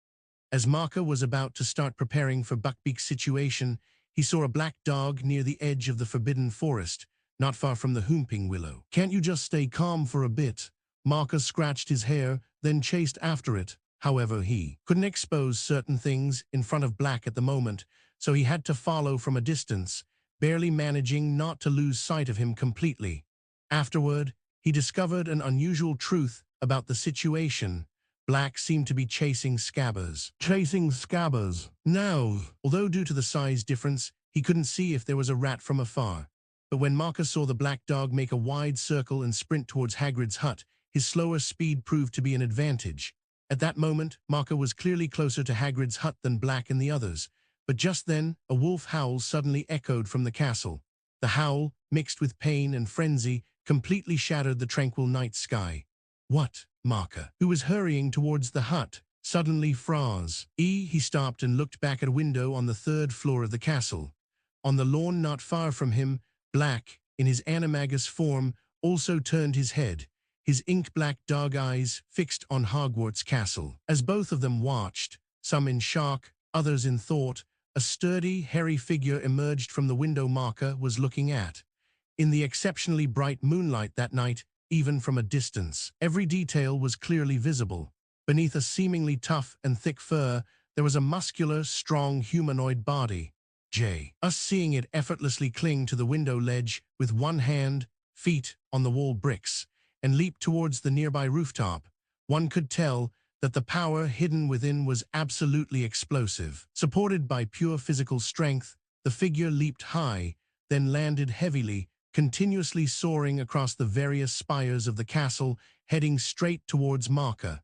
[SPEAKER 1] As Marka was about to start preparing for Buckbeak's situation, he saw a black dog near the edge of the Forbidden Forest, not far from the Whomping Willow. "Can't you just stay calm for a bit?" Marka scratched his hair, then chased after it. However, he couldn't expose certain things in front of Black at the moment, so he had to follow from a distance, barely managing not to lose sight of him completely. Afterward, he discovered an unusual truth about the situation. Black seemed to be chasing Scabbers. No! Although due to the size difference, he couldn't see if there was a rat from afar. But when Marcus saw the black dog make a wide circle and sprint towards Hagrid's hut, his slower speed proved to be an advantage. At that moment, Marcus was clearly closer to Hagrid's hut than Black and the others. But just then, a wolf howl suddenly echoed from the castle. The howl, mixed with pain and frenzy, completely shattered the tranquil night sky. What? Marcus, who was hurrying towards the hut, suddenly froze. He stopped and looked back at a window on the 3rd floor of the castle. On the lawn not far from him, Black, in his animagus form, also turned his head, his ink-black dog eyes fixed on Hogwarts Castle. As both of them watched, some in shock, others in thought, a sturdy, hairy figure emerged from the window Marcus was looking at. In the exceptionally bright moonlight that night, even from a distance, every detail was clearly visible. Beneath a seemingly tough and thick fur, there was a muscular, strong humanoid body. Us seeing it effortlessly cling to the window ledge with one hand, feet on the wall bricks, and leap towards the nearby rooftop, one could tell that the power hidden within was absolutely explosive. Supported by pure physical strength, the figure leaped high, then landed heavily, continuously soaring across the various spires of the castle, heading straight towards Marcus.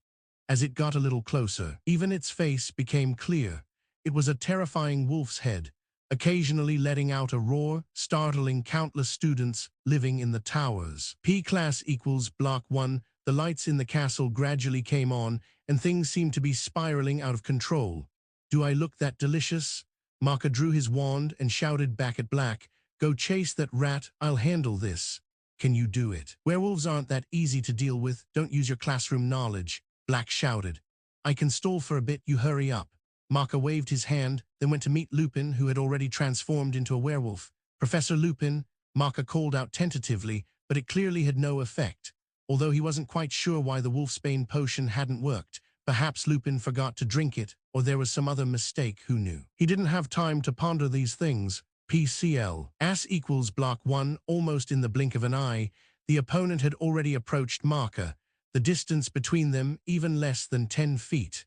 [SPEAKER 1] As it got a little closer, even its face became clear. It was a terrifying wolf's head, occasionally letting out a roar, startling countless students living in the towers. P-class equals block 1, the lights in the castle gradually came on, and things seemed to be spiraling out of control. Do I look that delicious? Marcus drew his wand and shouted back at Black, "Go chase that rat, I'll handle this." "Can you do it?" "Werewolves aren't that easy to deal with, don't use your classroom knowledge," Black shouted. "I can stall for a bit, you hurry up." Marcus waved his hand, then went to meet Lupin, who had already transformed into a werewolf. "Professor Lupin," Marcus called out tentatively, but it clearly had no effect. Although he wasn't quite sure why the wolfsbane potion hadn't worked. Perhaps Lupin forgot to drink it, or there was some other mistake, who knew? He didn't have time to ponder these things. PCL. As equals block 1, almost in the blink of an eye, the opponent had already approached Marcus, the distance between them even less than 10 feet.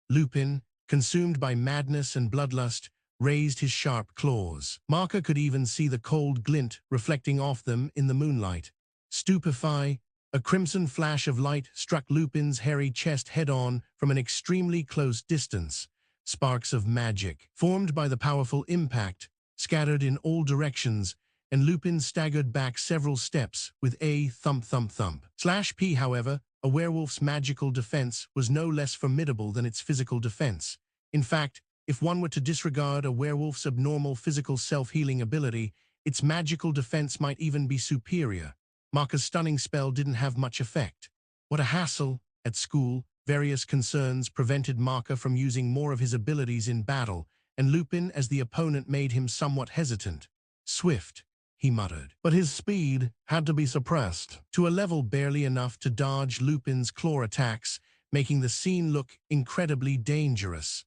[SPEAKER 1] Lupin, consumed by madness and bloodlust, raised his sharp claws. Marcus could even see the cold glint reflecting off them in the moonlight. Stupefy, a crimson flash of light struck Lupin's hairy chest head-on from an extremely close distance. Sparks of magic, formed by the powerful impact, scattered in all directions, and Lupin staggered back several steps with a thump-thump-thump. /P, however, a werewolf's magical defense was no less formidable than its physical defense. In fact, if one were to disregard a werewolf's abnormal physical self-healing ability, its magical defense might even be superior. Marcus' stunning spell didn't have much effect. What a hassle! At school, various concerns prevented Marcus from using more of his abilities in battle, and Lupin as the opponent made him somewhat hesitant. "Swift," he muttered. But his speed had to be suppressed to a level barely enough to dodge Lupin's claw attacks, making the scene look incredibly dangerous.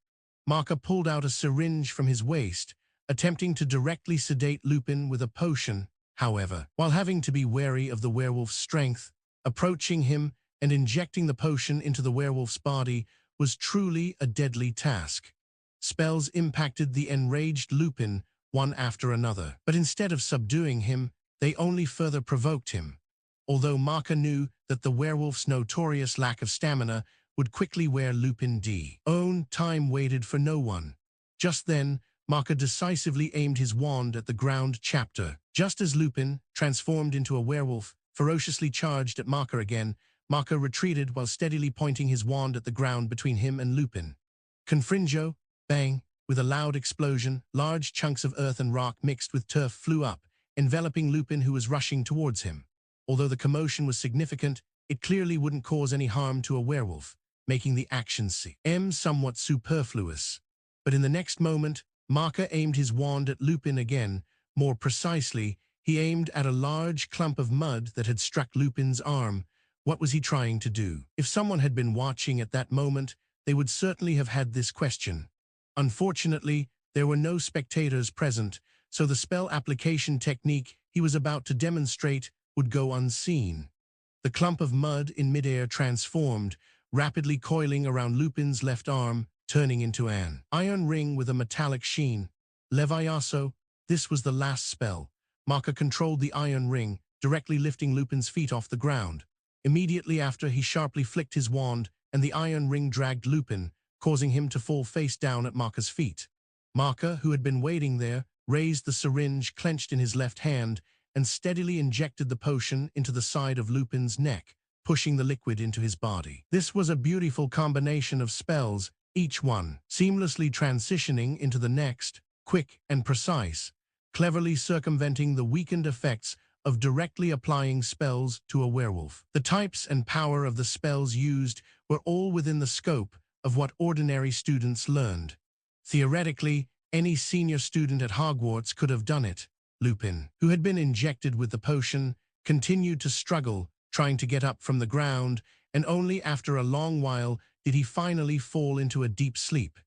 [SPEAKER 1] Marcus pulled out a syringe from his waist, attempting to directly sedate Lupin with a potion. However, while having to be wary of the werewolf's strength, approaching him and injecting the potion into the werewolf's body was truly a deadly task. Spells impacted the enraged Lupin one after another, but instead of subduing him, they only further provoked him. Although Marcus knew that the werewolf's notorious lack of stamina would quickly wear Lupin down, time waited for no one. Just then, Marcus decisively aimed his wand at the ground chapter. Just as Lupin, transformed into a werewolf, ferociously charged at Marcus again, Marcus retreated while steadily pointing his wand at the ground between him and Lupin. Confringo, bang, with a loud explosion, large chunks of earth and rock mixed with turf flew up, enveloping Lupin, who was rushing towards him. Although the commotion was significant, it clearly wouldn't cause any harm to a werewolf, making the action seem somewhat superfluous. But in the next moment, Marcus aimed his wand at Lupin again. More precisely, he aimed at a large clump of mud that had struck Lupin's arm. What was he trying to do? If someone had been watching at that moment, they would certainly have had this question. Unfortunately, there were no spectators present, so the spell application technique he was about to demonstrate would go unseen. The clump of mud in midair transformed, rapidly coiling around Lupin's left arm, turning into an iron ring with a metallic sheen. Leviaso, this was the last spell. Marker controlled the iron ring, directly lifting Lupin's feet off the ground. Immediately after, he sharply flicked his wand, and the iron ring dragged Lupin, causing him to fall face down at Marker's feet. Marker, who had been waiting there, raised the syringe clenched in his left hand and steadily injected the potion into the side of Lupin's neck, pushing the liquid into his body. This was a beautiful combination of spells, each one seamlessly transitioning into the next, quick and precise, cleverly circumventing the weakened effects of directly applying spells to a werewolf. The types and power of the spells used were all within the scope of what ordinary students learned. Theoretically, any senior student at Hogwarts could have done it. Lupin, who had been injected with the potion, continued to struggle, trying to get up from the ground, and only after a long while did he finally fall into a deep sleep.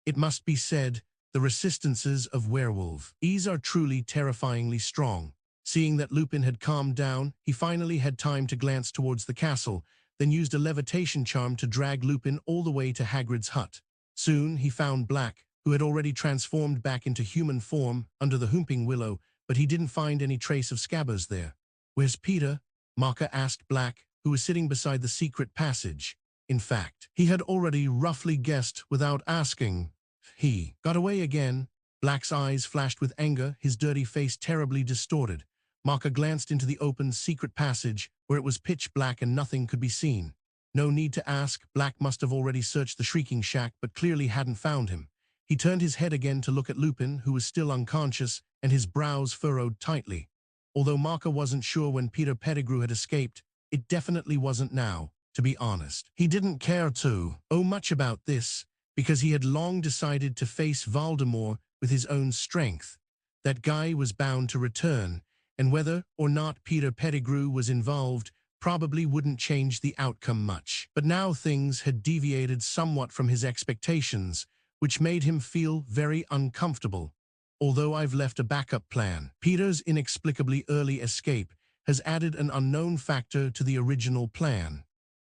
[SPEAKER 1] It must be said, the resistances of werewolves are truly terrifyingly strong. Seeing that Lupin had calmed down, he finally had time to glance towards the castle, then used a levitation charm to drag Lupin all the way to Hagrid's hut. Soon he found Black, who had already transformed back into human form under the Whomping Willow, but he didn't find any trace of Scabbers there. "Where's Peter?" Marker asked Black, who was sitting beside the secret passage. In fact, he had already roughly guessed without asking. He got away again. Black's eyes flashed with anger, his dirty face terribly distorted. Marker glanced into the open secret passage, where it was pitch black and nothing could be seen. No need to ask, Black must have already searched the Shrieking Shack but clearly hadn't found him. He turned his head again to look at Lupin, who was still unconscious, and his brows furrowed tightly. Although Marker wasn't sure when Peter Pettigrew had escaped, it definitely wasn't now, to be honest. He didn't care to much about this, because he had long decided to face Voldemort with his own strength. That guy was bound to return, and whether or not Peter Pettigrew was involved probably wouldn't change the outcome much. But now things had deviated somewhat from his expectations, which made him feel very uncomfortable. Although I've left a backup plan, Peter's inexplicably early escape has added an unknown factor to the original plan.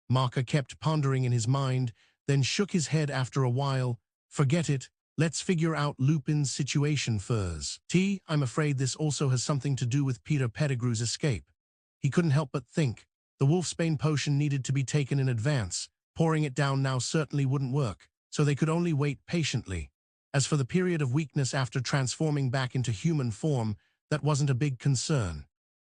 [SPEAKER 1] Marker kept pondering in his mind, then shook his head after a while. "Forget it. Let's figure out Lupin's situation first. I'm afraid this also has something to do with Peter Pettigrew's escape." He couldn't help but think. The wolfsbane potion needed to be taken in advance. Pouring it down now certainly wouldn't work, so they could only wait patiently. As for the period of weakness after transforming back into human form, that wasn't a big concern.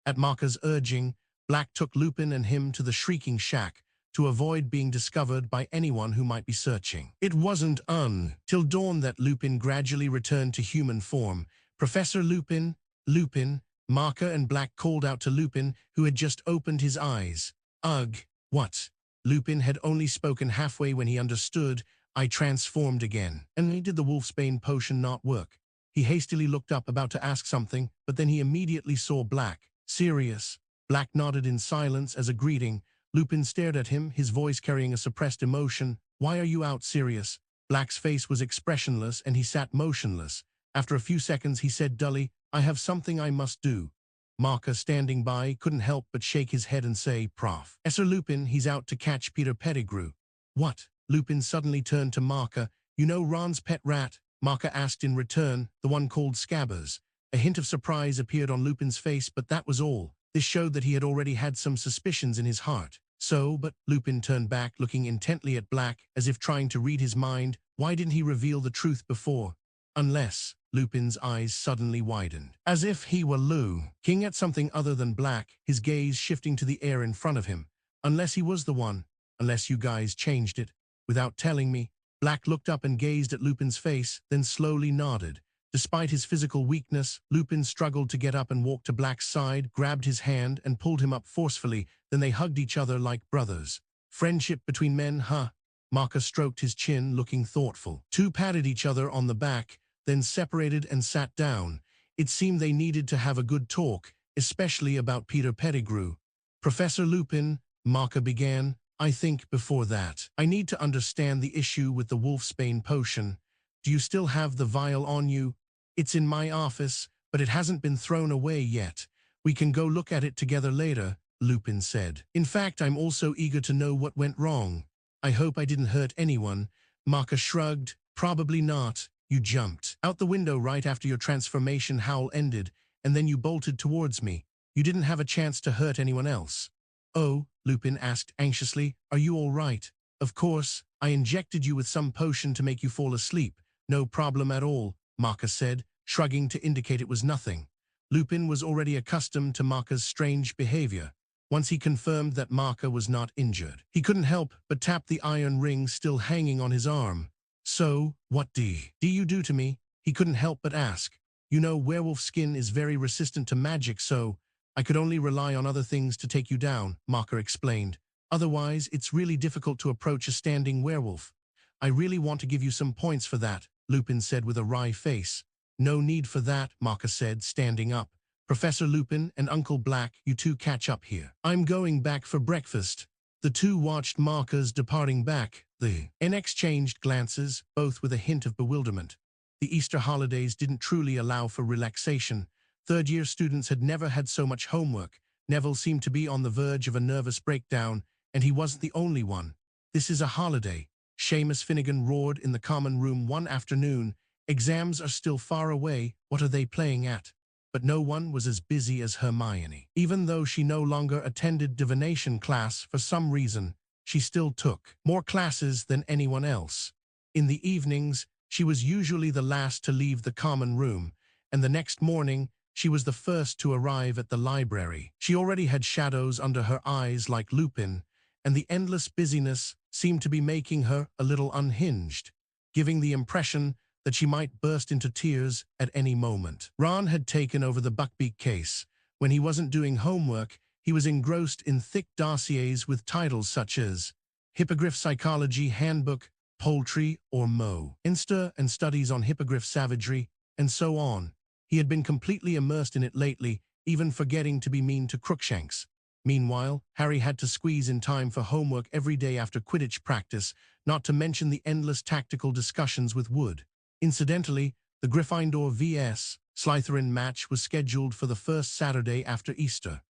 [SPEAKER 1] At Marker's urging, Black took Lupin and him to the Shrieking Shack, to avoid being discovered by anyone who might be searching. It wasn't until dawn that Lupin gradually returned to human form. "Professor Lupin, Lupin," Marker and Black called out to Lupin, who had just opened his eyes. "Ugh, what?" Lupin had only spoken halfway when he understood. "I transformed again." "And did the wolfsbane potion not work?" He hastily looked up, about to ask something, but then he immediately saw Black. "Serious?" Black nodded in silence as a greeting. Lupin stared at him, his voice carrying a suppressed emotion. "Why are you out, Sirius?" Black's face was expressionless and he sat motionless. After a few seconds he said dully, "I have something I must do." Marker, standing by, couldn't help but shake his head and say, "Professor Lupin, he's out to catch Peter Pettigrew." "What?" Lupin suddenly turned to Marker. "You know Ron's pet rat?" Marker asked in return, "The one called Scabbers." A hint of surprise appeared on Lupin's face, but that was all. This showed that he had already had some suspicions in his heart. But Lupin turned back, looking intently at Black, as if trying to read his mind. Why didn't he reveal the truth before? Unless, Lupin's eyes suddenly widened, as if he were looking at something other than Black, his gaze shifting to the air in front of him. "Unless he was the one. Unless you guys changed it. Without telling me." Black looked up and gazed at Lupin's face, then slowly nodded. Despite his physical weakness, Lupin struggled to get up and walk to Black's side, grabbed his hand, and pulled him up forcefully. Then they hugged each other like brothers. "Friendship between men, huh?" Marker stroked his chin, looking thoughtful. Two patted each other on the back, then separated and sat down. It seemed they needed to have a good talk, especially about Peter Pettigrew. "Professor Lupin," Marker began, "I think before that, I need to understand the issue with the wolfsbane potion. Do you still have the vial on you?" "It's in my office, but it hasn't been thrown away yet. We can go look at it together later," Lupin said. "In fact, I'm also eager to know what went wrong." I hope I didn't hurt anyone. Marka shrugged. Probably not. You jumped out the window right after your transformation howl ended, and then you bolted towards me. You didn't have a chance to hurt anyone else. Oh, Lupin asked anxiously, are you all right? Of course, I injected you with some potion to make you fall asleep. No problem at all, Marka said, shrugging to indicate it was nothing. Lupin was already accustomed to Marka's strange behavior. Once he confirmed that Marka was not injured, he couldn't help but tap the iron ring still hanging on his arm. So, what do you do to me? He couldn't help but ask. You know, werewolf skin is very resistant to magic, so I could only rely on other things to take you down, Marka explained. Otherwise, it's really difficult to approach a standing werewolf. I really want to give you some points for that, Lupin said with a wry face. No need for that, Marka said, standing up. Professor Lupin and Uncle Black, you two catch up here. I'm going back for breakfast. The two watched Marka's departing back. They exchanged glances, both with a hint of bewilderment. The Easter holidays didn't truly allow for relaxation. Third-year students had never had so much homework. Neville seemed to be on the verge of a nervous breakdown, and he wasn't the only one. This is a holiday, Seamus Finnegan roared in the common room one afternoon. Exams are still far away, what are they playing at? But no one was as busy as Hermione. Even though she no longer attended divination class for some reason, she still took more classes than anyone else. In the evenings, she was usually the last to leave the common room, and the next morning, she was the first to arrive at the library. She already had shadows under her eyes like Lupin, and the endless busyness seemed to be making her a little unhinged, giving the impression that she might burst into tears at any moment. Ron had taken over the Buckbeak case. When he wasn't doing homework, he was engrossed in thick dossiers with titles such as Hippogriff Psychology Handbook, Poultry, or Moe, Insta and Studies on Hippogriff Savagery, and so on. He had been completely immersed in it lately, even forgetting to be mean to Crookshanks. Meanwhile, Harry had to squeeze in time for homework every day after Quidditch practice, not to mention the endless tactical discussions with Wood. Incidentally, the Gryffindor vs. Slytherin match was scheduled for the first Saturday after Easter.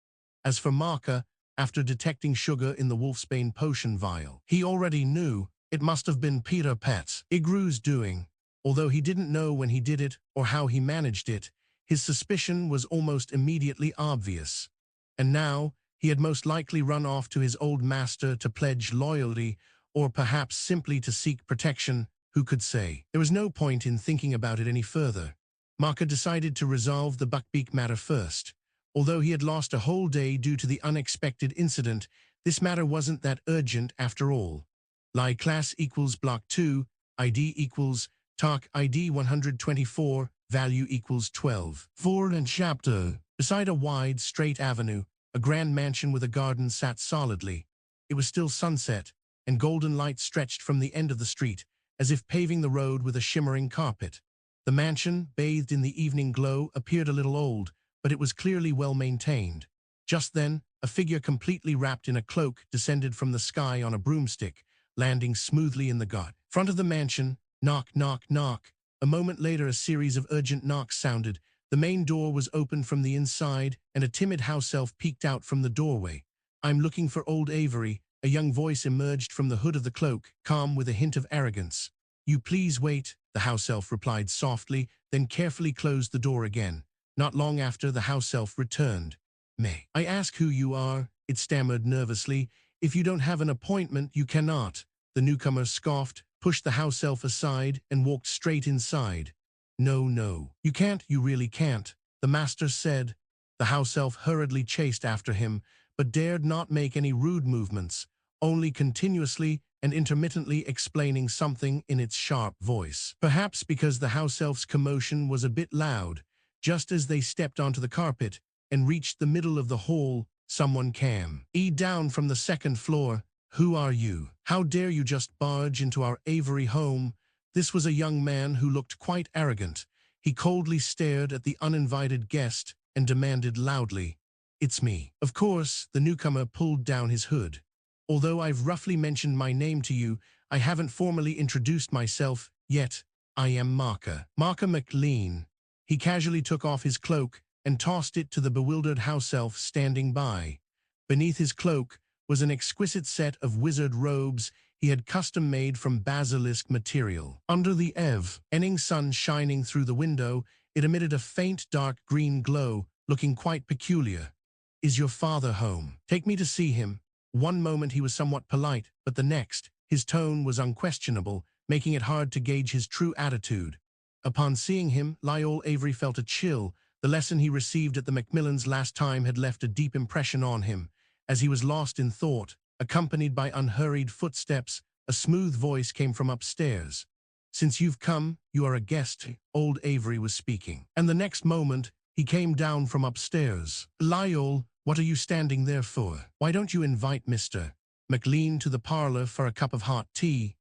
[SPEAKER 1] As for Marka, after detecting sugar in the Wolfsbane potion vial, he already knew it must have been Peter Pettigrew's doing. Although he didn't know when he did it or how he managed it, his suspicion was almost immediately obvious. And now, he had most likely run off to his old master to pledge loyalty, or perhaps simply to seek protection. Who could say? There was no point in thinking about it any further. Marka decided to resolve the Buckbeak matter first. Although he had lost a whole day due to the unexpected incident, this matter wasn't that urgent after all. Lie class equals block 2, ID equals TARC ID 124, value equals 12. 4 and chapter. Beside a wide, straight avenue, a grand mansion with a garden sat solidly. It was still sunset, and golden light stretched from the end of the street, as if paving the road with a shimmering carpet. The mansion, bathed in the evening glow, appeared a little old, but it was clearly well maintained. Just then, a figure completely wrapped in a cloak descended from the sky on a broomstick, landing smoothly in the front of the mansion. Knock, knock, knock. A moment later, a series of urgent knocks sounded. The main door was opened from the inside, and a timid house elf peeked out from the doorway. I'm looking for old Avery. A young voice emerged from the hood of the cloak, calm with a hint of arrogance. You please wait, the house elf replied softly, then carefully closed the door again. Not long after, the house elf returned. May I ask who you are? It stammered nervously. If you don't have an appointment, you cannot. The newcomer scoffed, pushed the house elf aside, and walked straight inside. No, you can't, you really can't, the master said. The house elf hurriedly chased after him, but dared not make any rude movements, only continuously and intermittently explaining something in its sharp voice. Perhaps because the house elf's commotion was a bit loud, just as they stepped onto the carpet and reached the middle of the hall, someone came down from the second floor. Who are you? How dare you just barge into our Avery home? This was a young man who looked quite arrogant. He coldly stared at the uninvited guest and demanded loudly, It's me. Of course, the newcomer pulled down his hood. Although I've roughly mentioned my name to you, I haven't formally introduced myself yet. I am Marka McLean. He casually took off his cloak and tossed it to the bewildered house elf standing by. Beneath his cloak was an exquisite set of wizard robes, he had custom-made from basilisk material. Under the evening sun shining through the window, it emitted a faint dark green glow, looking quite peculiar. "Is your father home? Take me to see him." One moment he was somewhat polite, but the next, his tone was unquestionable, making it hard to gauge his true attitude. Upon seeing him, Lyle Avery felt a chill. The lesson he received at the Macmillans last time had left a deep impression on him. As he was lost in thought, accompanied by unhurried footsteps, a smooth voice came from upstairs. "Since you've come, you are a guest," old Avery was speaking. And the next moment, he came down from upstairs. "Lyle, what are you standing there for? Why don't you invite Mr. McLean to the parlor for a cup of hot tea?"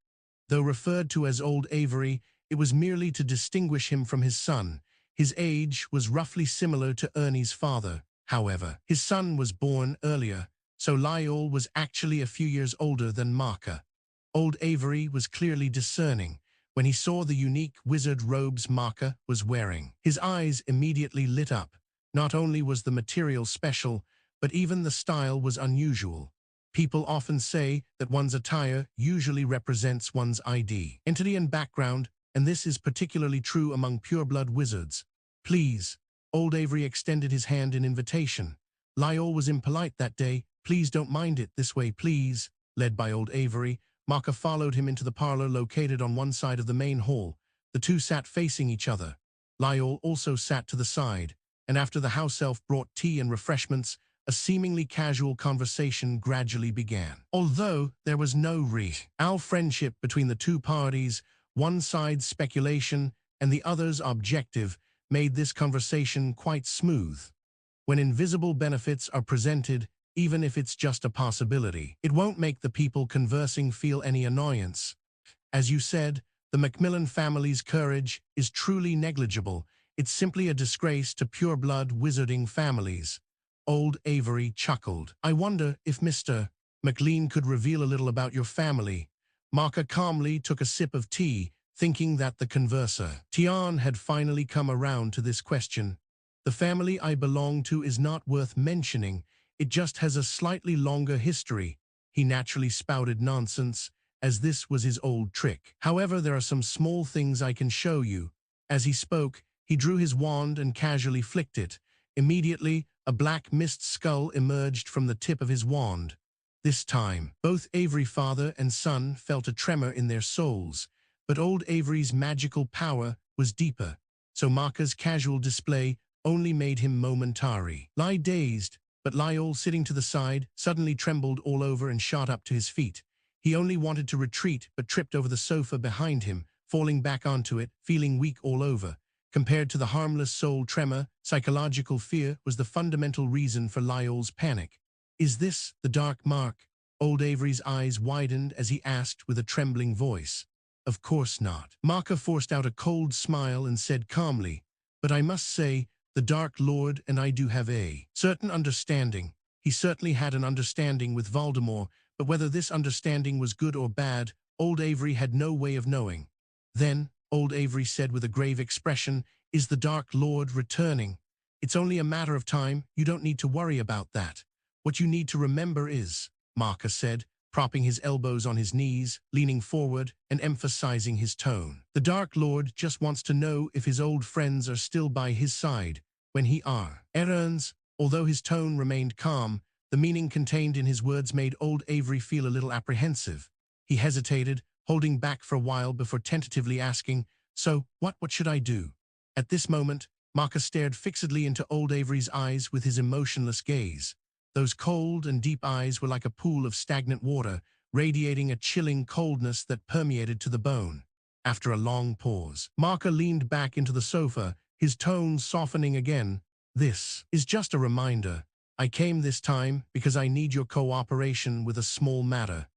[SPEAKER 1] Though referred to as old Avery, it was merely to distinguish him from his son. His age was roughly similar to Ernie's father. However, his son was born earlier, so Lyle was actually a few years older than Marka. Old Avery was clearly discerning when he saw the unique wizard robes Marka was wearing. His eyes immediately lit up. Not only was the material special, but even the style was unusual. People often say that one's attire usually represents one's identity and background, and this is particularly true among pureblood wizards. "Please." Old Avery extended his hand in invitation. Lyle was impolite that day. "Please don't mind it this way, please." Led by old Avery, Marka followed him into the parlor located on one side of the main hall. The two sat facing each other. Lyle also sat to the side, and after the house elf brought tea and refreshments, a seemingly casual conversation gradually began. Although there was no real friendship between the two parties, one side's speculation and the other's objective made this conversation quite smooth. When invisible benefits are presented, even if it's just a possibility, it won't make the people conversing feel any annoyance. As you said, the Macmillan family's courage is truly negligible. It's simply a disgrace to pure-blood wizarding families. Old Avery chuckled. "I wonder if Mr. McLean could reveal a little about your family." Marka calmly took a sip of tea, thinking that the conversation had finally come around to this question. "The family I belong to is not worth mentioning. It just has a slightly longer history." He naturally spouted nonsense, as this was his old trick. "However, there are some small things I can show you." As he spoke, he drew his wand and casually flicked it. Immediately, a black mist skull emerged from the tip of his wand. This time, both Avery father and son felt a tremor in their souls, but old Avery's magical power was deeper, so Marka's casual display only made him momentarily dazed. But Lyle, sitting to the side, suddenly trembled all over and shot up to his feet. He only wanted to retreat, but tripped over the sofa behind him, falling back onto it, feeling weak all over. Compared to the harmless soul tremor, psychological fear was the fundamental reason for Lyle's panic. "Is this the dark mark?" Old Avery's eyes widened as he asked with a trembling voice. "Of course not." Marka forced out a cold smile and said calmly, "But I must say, the Dark Lord and I do have a certain understanding." He certainly had an understanding with Voldemort, but whether this understanding was good or bad, old Avery had no way of knowing. Then, old Avery said with a grave expression, "Is the Dark Lord returning? It's only a matter of time. You don't need to worry about that. What you need to remember is," Marka said, propping his elbows on his knees, leaning forward and emphasizing his tone. "The Dark Lord just wants to know if his old friends are still by his side when he returns." Although his tone remained calm, the meaning contained in his words made old Avery feel a little apprehensive. He hesitated, holding back for a while before tentatively asking, "So, what should I do?" At this moment, Marka stared fixedly into old Avery's eyes with his emotionless gaze. Those cold and deep eyes were like a pool of stagnant water, radiating a chilling coldness that permeated to the bone. After a long pause, Marka leaned back into the sofa, his tone softening again. "This is just a reminder. I came this time because I need your cooperation with a small matter."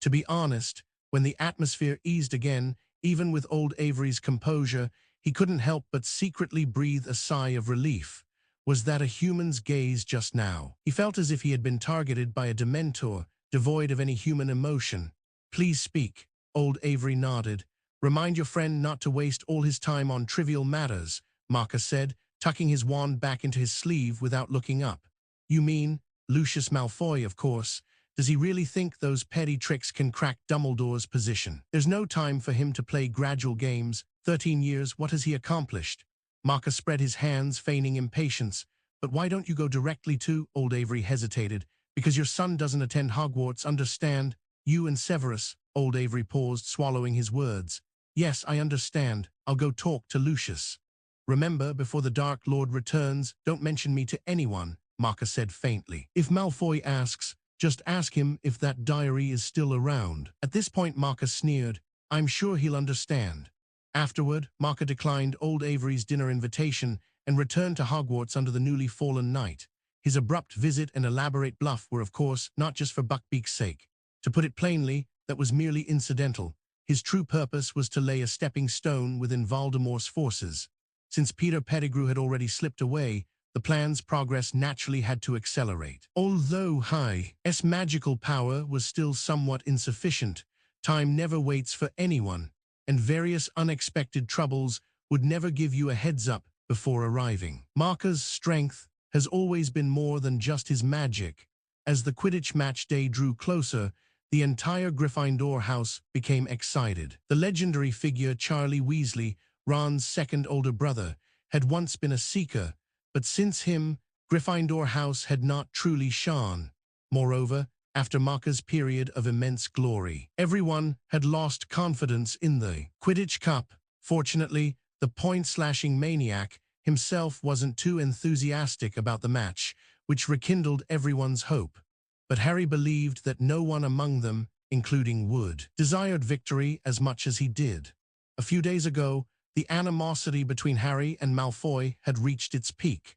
[SPEAKER 1] To be honest, when the atmosphere eased again, even with old Avery's composure, he couldn't help but secretly breathe a sigh of relief. Was that a human's gaze just now? He felt as if he had been targeted by a Dementor, devoid of any human emotion. "Please speak." Old Avery nodded. "Remind your friend not to waste all his time on trivial matters," Marka said, tucking his wand back into his sleeve without looking up. "You mean Lucius Malfoy, of course." Does he really think those petty tricks can crack Dumbledore's position? There's no time for him to play gradual games. 13 years, what has he accomplished? Marcus spread his hands, feigning impatience. But why don't you go directly to? Old Avery hesitated. Because your son doesn't attend Hogwarts, understand? You and Severus. Old Avery paused, swallowing his words. Yes, I understand. I'll go talk to Lucius. Remember, before the Dark Lord returns, don't mention me to anyone, Marcus said faintly. If Malfoy asks, just ask him if that diary is still around. At this point, Marcus sneered. I'm sure he'll understand. Afterward, Marcus declined old Avery's dinner invitation and returned to Hogwarts under the newly fallen night. His abrupt visit and elaborate bluff were, of course, not just for Buckbeak's sake. To put it plainly, that was merely incidental. His true purpose was to lay a stepping stone within Voldemort's forces. Since Peter Pettigrew had already slipped away, the plan's progress naturally had to accelerate. Although High's magical power was still somewhat insufficient, time never waits for anyone, and various unexpected troubles would never give you a heads-up before arriving. Marcus' strength has always been more than just his magic. As the Quidditch match day drew closer, the entire Gryffindor house became excited. The legendary figure Charlie Weasley, Ron's second older brother, had once been a seeker, but since him, Gryffindor House had not truly shone. Moreover, after Marcus' period of immense glory, everyone had lost confidence in the Quidditch Cup. Fortunately, the point-slashing maniac himself wasn't too enthusiastic about the match, which rekindled everyone's hope. But Harry believed that no one among them, including Wood, desired victory as much as he did. A few days ago, the animosity between Harry and Malfoy had reached its peak.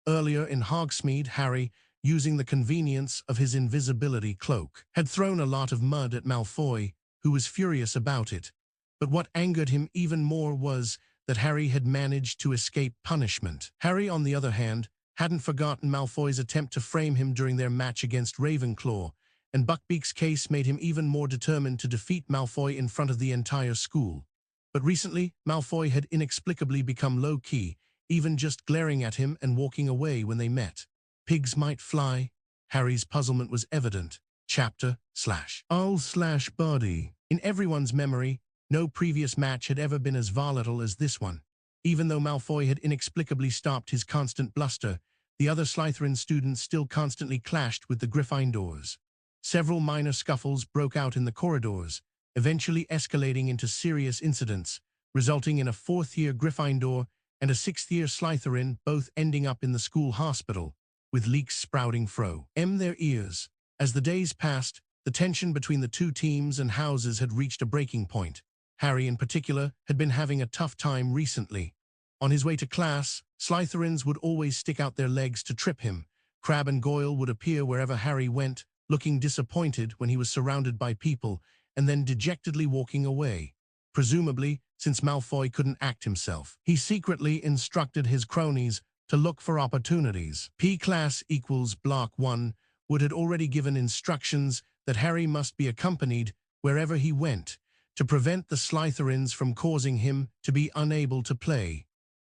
[SPEAKER 1] Earlier in Hogsmeade, Harry, using the convenience of his invisibility cloak, had thrown a lot of mud at Malfoy, who was furious about it. But what angered him even more was that Harry had managed to escape punishment. Harry, on the other hand, hadn't forgotten Malfoy's attempt to frame him during their match against Ravenclaw, and Buckbeak's case made him even more determined to defeat Malfoy in front of the entire school. But recently, Malfoy had inexplicably become low-key, even just glaring at him and walking away when they met. Pigs might fly. Harry's puzzlement was evident. Chapter/I'll/body. In everyone's memory, no previous match had ever been as volatile as this one. Even though Malfoy had inexplicably stopped his constant bluster, the other Slytherin students still constantly clashed with the Gryffindors. Several minor scuffles broke out in the corridors, eventually escalating into serious incidents, resulting in a fourth-year Gryffindor and a sixth-year Slytherin both ending up in the school hospital, with leaks sprouting from their ears. As the days passed, the tension between the two teams and houses had reached a breaking point. Harry, in particular, had been having a tough time recently. On his way to class, Slytherins would always stick out their legs to trip him. Crabbe and Goyle would appear wherever Harry went, looking disappointed when he was surrounded by people, and then dejectedly walking away. Presumably, since Malfoy couldn't act himself, he secretly instructed his cronies to look for opportunities. P-Class equals Block 1 Wood had already given instructions that Harry must be accompanied wherever he went, to prevent the Slytherins from causing him to be unable to play.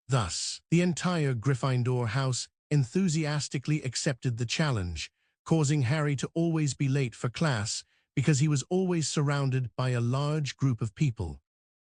[SPEAKER 1] Thus, the entire Gryffindor house enthusiastically accepted the challenge, causing Harry to always be late for class because he was always surrounded by a large group of people.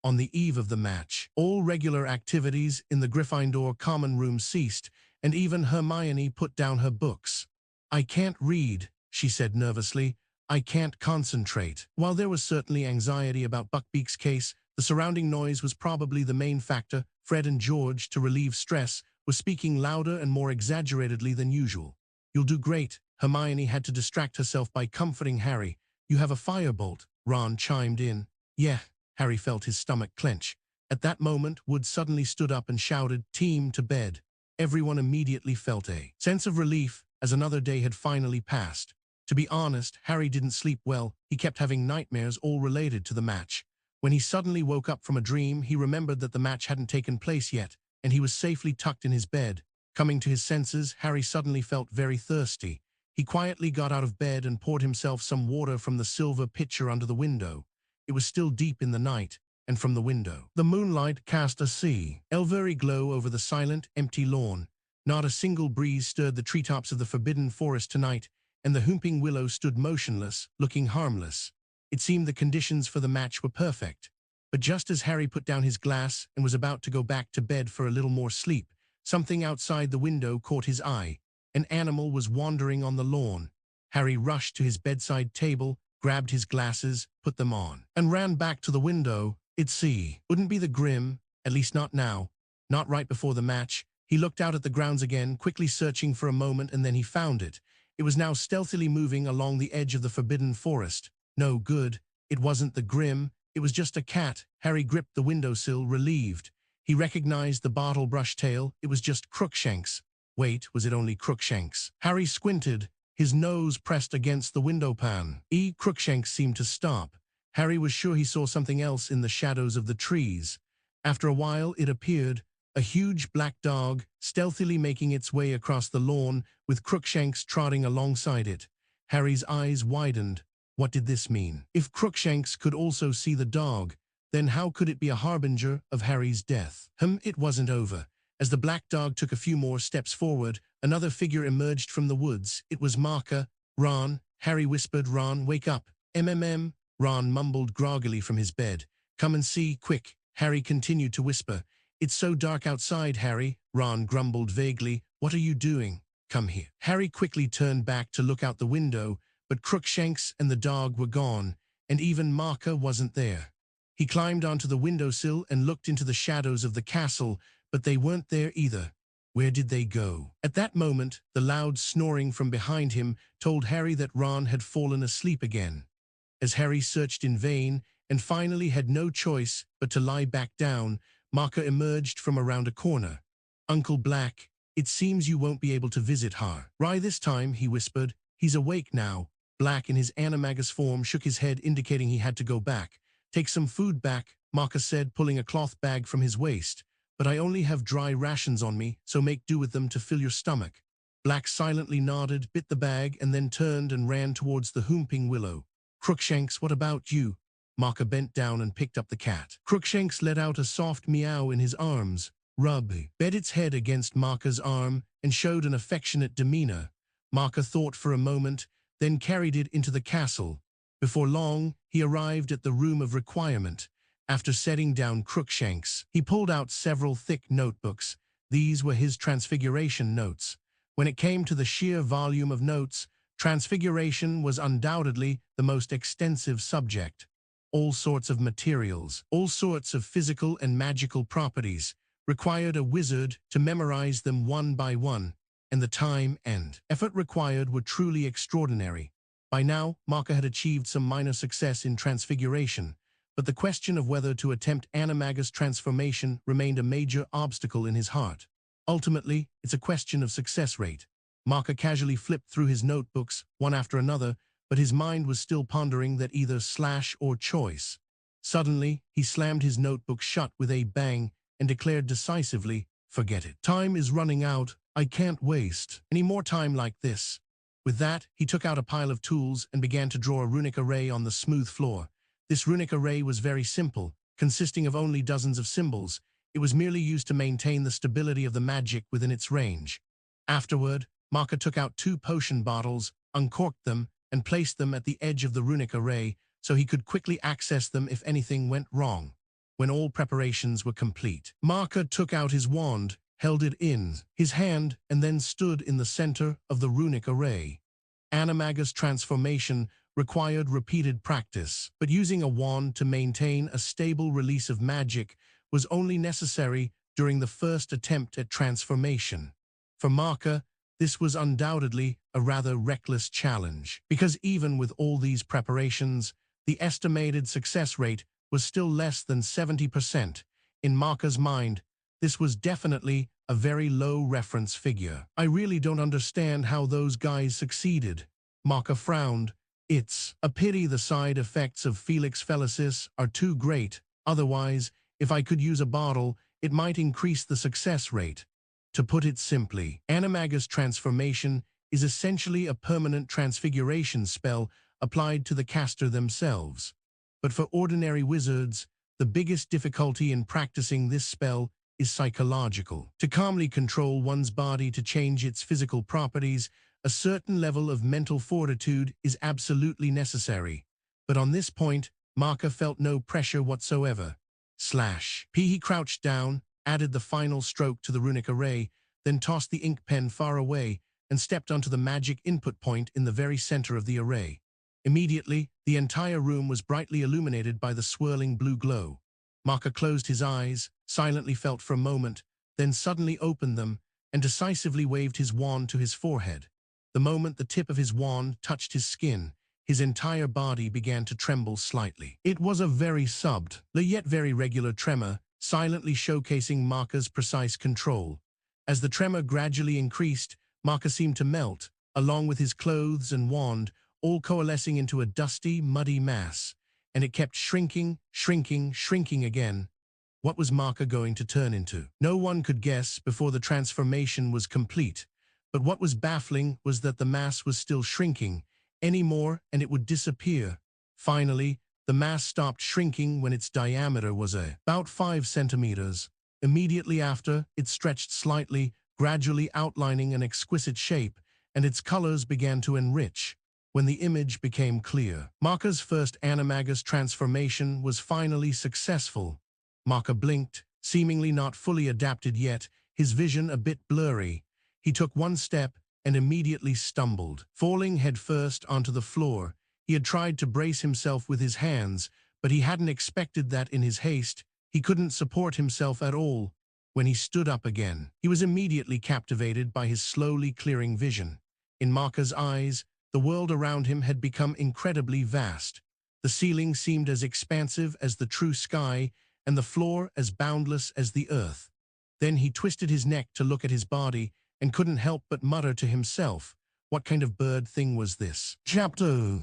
[SPEAKER 1] On the eve of the match, all regular activities in the Gryffindor common room ceased, and even Hermione put down her books. "I can't read," she said nervously. "I can't concentrate." While there was certainly anxiety about Buckbeak's case, the surrounding noise was probably the main factor. Fred and George, to relieve stress, were speaking louder and more exaggeratedly than usual. "You'll do great." Hermione had to distract herself by comforting Harry. "You have a firebolt," Ron chimed in. "Yeah." Harry felt his stomach clench. At that moment, Wood suddenly stood up and shouted, "Team to bed." Everyone immediately felt a sense of relief, as another day had finally passed. To be honest, Harry didn't sleep well. He kept having nightmares all related to the match. When he suddenly woke up from a dream, he remembered that the match hadn't taken place yet, and he was safely tucked in his bed. Coming to his senses, Harry suddenly felt very thirsty. He quietly got out of bed and poured himself some water from the silver pitcher under the window. It was still deep in the night, and from the window, the moonlight cast a silvery glow over the silent, empty lawn. Not a single breeze stirred the treetops of the forbidden forest tonight, and the Whomping Willow stood motionless, looking harmless. It seemed the conditions for the match were perfect. But just as Harry put down his glass and was about to go back to bed for a little more sleep, something outside the window caught his eye. An animal was wandering on the lawn. Harry rushed to his bedside table, grabbed his glasses, put them on, and ran back to the window. Wouldn't be the Grim, at least not now, not right before the match. He looked out at the grounds again, quickly searching for a moment, and then he found it. It was now stealthily moving along the edge of the forbidden forest. No good. It wasn't the Grim. It was just a cat. Harry gripped the windowsill, relieved. He recognized the bottle brush tail. It was just Crookshanks. Wait, was it only Crookshanks? Harry squinted, his nose pressed against the window pane. Crookshanks seemed to stop. Harry was sure he saw something else in the shadows of the trees. After a while, it appeared, a huge black dog, stealthily making its way across the lawn, with Crookshanks trotting alongside it. Harry's eyes widened. What did this mean? If Crookshanks could also see the dog, then how could it be a harbinger of Harry's death? It wasn't over. As the black dog took a few more steps forward, another figure emerged from the woods. It was Marker. Ron. Harry whispered, "Ron, wake up." "MMM." Ron mumbled groggily from his bed. "Come and see, quick." Harry continued to whisper. "It's so dark outside, Harry." Ron grumbled vaguely. "What are you doing?" "Come here." Harry quickly turned back to look out the window, but Crookshanks and the dog were gone, and even Marker wasn't there. He climbed onto the windowsill and looked into the shadows of the castle, but they weren't there either. Where did they go? At that moment, the loud snoring from behind him told Harry that Ron had fallen asleep again. As Harry searched in vain and finally had no choice but to lie back down, Marker emerged from around a corner. "Uncle Black, it seems you won't be able to visit Har. This time," he whispered. "He's awake now." Black, in his animagus form, shook his head, indicating he had to go back. "Take some food back," Marker said, pulling a cloth bag from his waist. "But I only have dry rations on me, so make do with them to fill your stomach." Black silently nodded, bit the bag, and then turned and ran towards the Whomping Willow. "Crookshanks, what about you?" Marker bent down and picked up the cat. Crookshanks let out a soft meow in his arms, bed its head against Marker's arm, and showed an affectionate demeanor. Marker thought for a moment, then carried it into the castle. Before long, he arrived at the room of requirement. After setting down Crookshanks, he pulled out several thick notebooks. These were his transfiguration notes. When it came to the sheer volume of notes, transfiguration was undoubtedly the most extensive subject. All sorts of materials, all sorts of physical and magical properties, required a wizard to memorize them one by one, and the time and effort required were truly extraordinary. By now, Marker had achieved some minor success in transfiguration, but the question of whether to attempt animagus transformation remained a major obstacle in his heart. Ultimately, it's a question of success rate. Marker casually flipped through his notebooks, one after another, but his mind was still pondering that either slash or choice. Suddenly, he slammed his notebook shut with a bang and declared decisively, "Forget it. Time is running out. I can't waste any more time like this." With that, he took out a pile of tools and began to draw a runic array on the smooth floor. This runic array was very simple, consisting of only dozens of symbols. It was merely used to maintain the stability of the magic within its range. Afterward, Marker took out 2 potion bottles, uncorked them, and placed them at the edge of the runic array so he could quickly access them if anything went wrong. When all preparations were complete, Marker took out his wand, held it in his hand, and then stood in the center of the runic array. Animagus transformation required repeated practice, but using a wand to maintain a stable release of magic was only necessary during the first attempt at transformation. For Marker, this was undoubtedly a rather reckless challenge, because even with all these preparations, the estimated success rate was still less than 70%. In Marker's mind, this was definitely a very low reference figure. "I really don't understand how those guys succeeded." Marker frowned. "It's a pity the side effects of Felix Felicis are too great. Otherwise, if I could use a bottle, it might increase the success rate." To put it simply, animagus transformation is essentially a permanent transfiguration spell applied to the caster themselves. But for ordinary wizards, the biggest difficulty in practicing this spell is psychological. To calmly control one's body to change its physical properties a certain level of mental fortitude is absolutely necessary. But on this point, Marker felt no pressure whatsoever. He crouched down, added the final stroke to the runic array, then tossed the ink pen far away and stepped onto the magic input point in the very center of the array. Immediately, the entire room was brightly illuminated by the swirling blue glow. Marker closed his eyes, silently felt for a moment, then suddenly opened them and decisively waved his wand to his forehead. The moment the tip of his wand touched his skin, his entire body began to tremble slightly. It was a very subtle, yet very regular tremor, silently showcasing Marker's precise control. As the tremor gradually increased, Marker seemed to melt, along with his clothes and wand, all coalescing into a dusty, muddy mass. And it kept shrinking, shrinking, shrinking again. What was Marker going to turn into? No one could guess before the transformation was complete. But what was baffling was that the mass was still shrinking, any more and it would disappear. Finally, the mass stopped shrinking when its diameter was about 5 centimeters. Immediately after, it stretched slightly, gradually outlining an exquisite shape, and its colors began to enrich. When the image became clear, Marker's first animagus transformation was finally successful. Marker blinked, seemingly not fully adapted yet, his vision a bit blurry. He took one step and immediately stumbled, falling headfirst onto the floor. He had tried to brace himself with his hands, but he hadn't expected that in his haste. He couldn't support himself at all. When he stood up again, he was immediately captivated by his slowly clearing vision. In Marker's eyes, the world around him had become incredibly vast. The ceiling seemed as expansive as the true sky, and the floor as boundless as the earth. Then he twisted his neck to look at his body, and couldn't help but mutter to himself, what kind of bird thing was this? Chapter.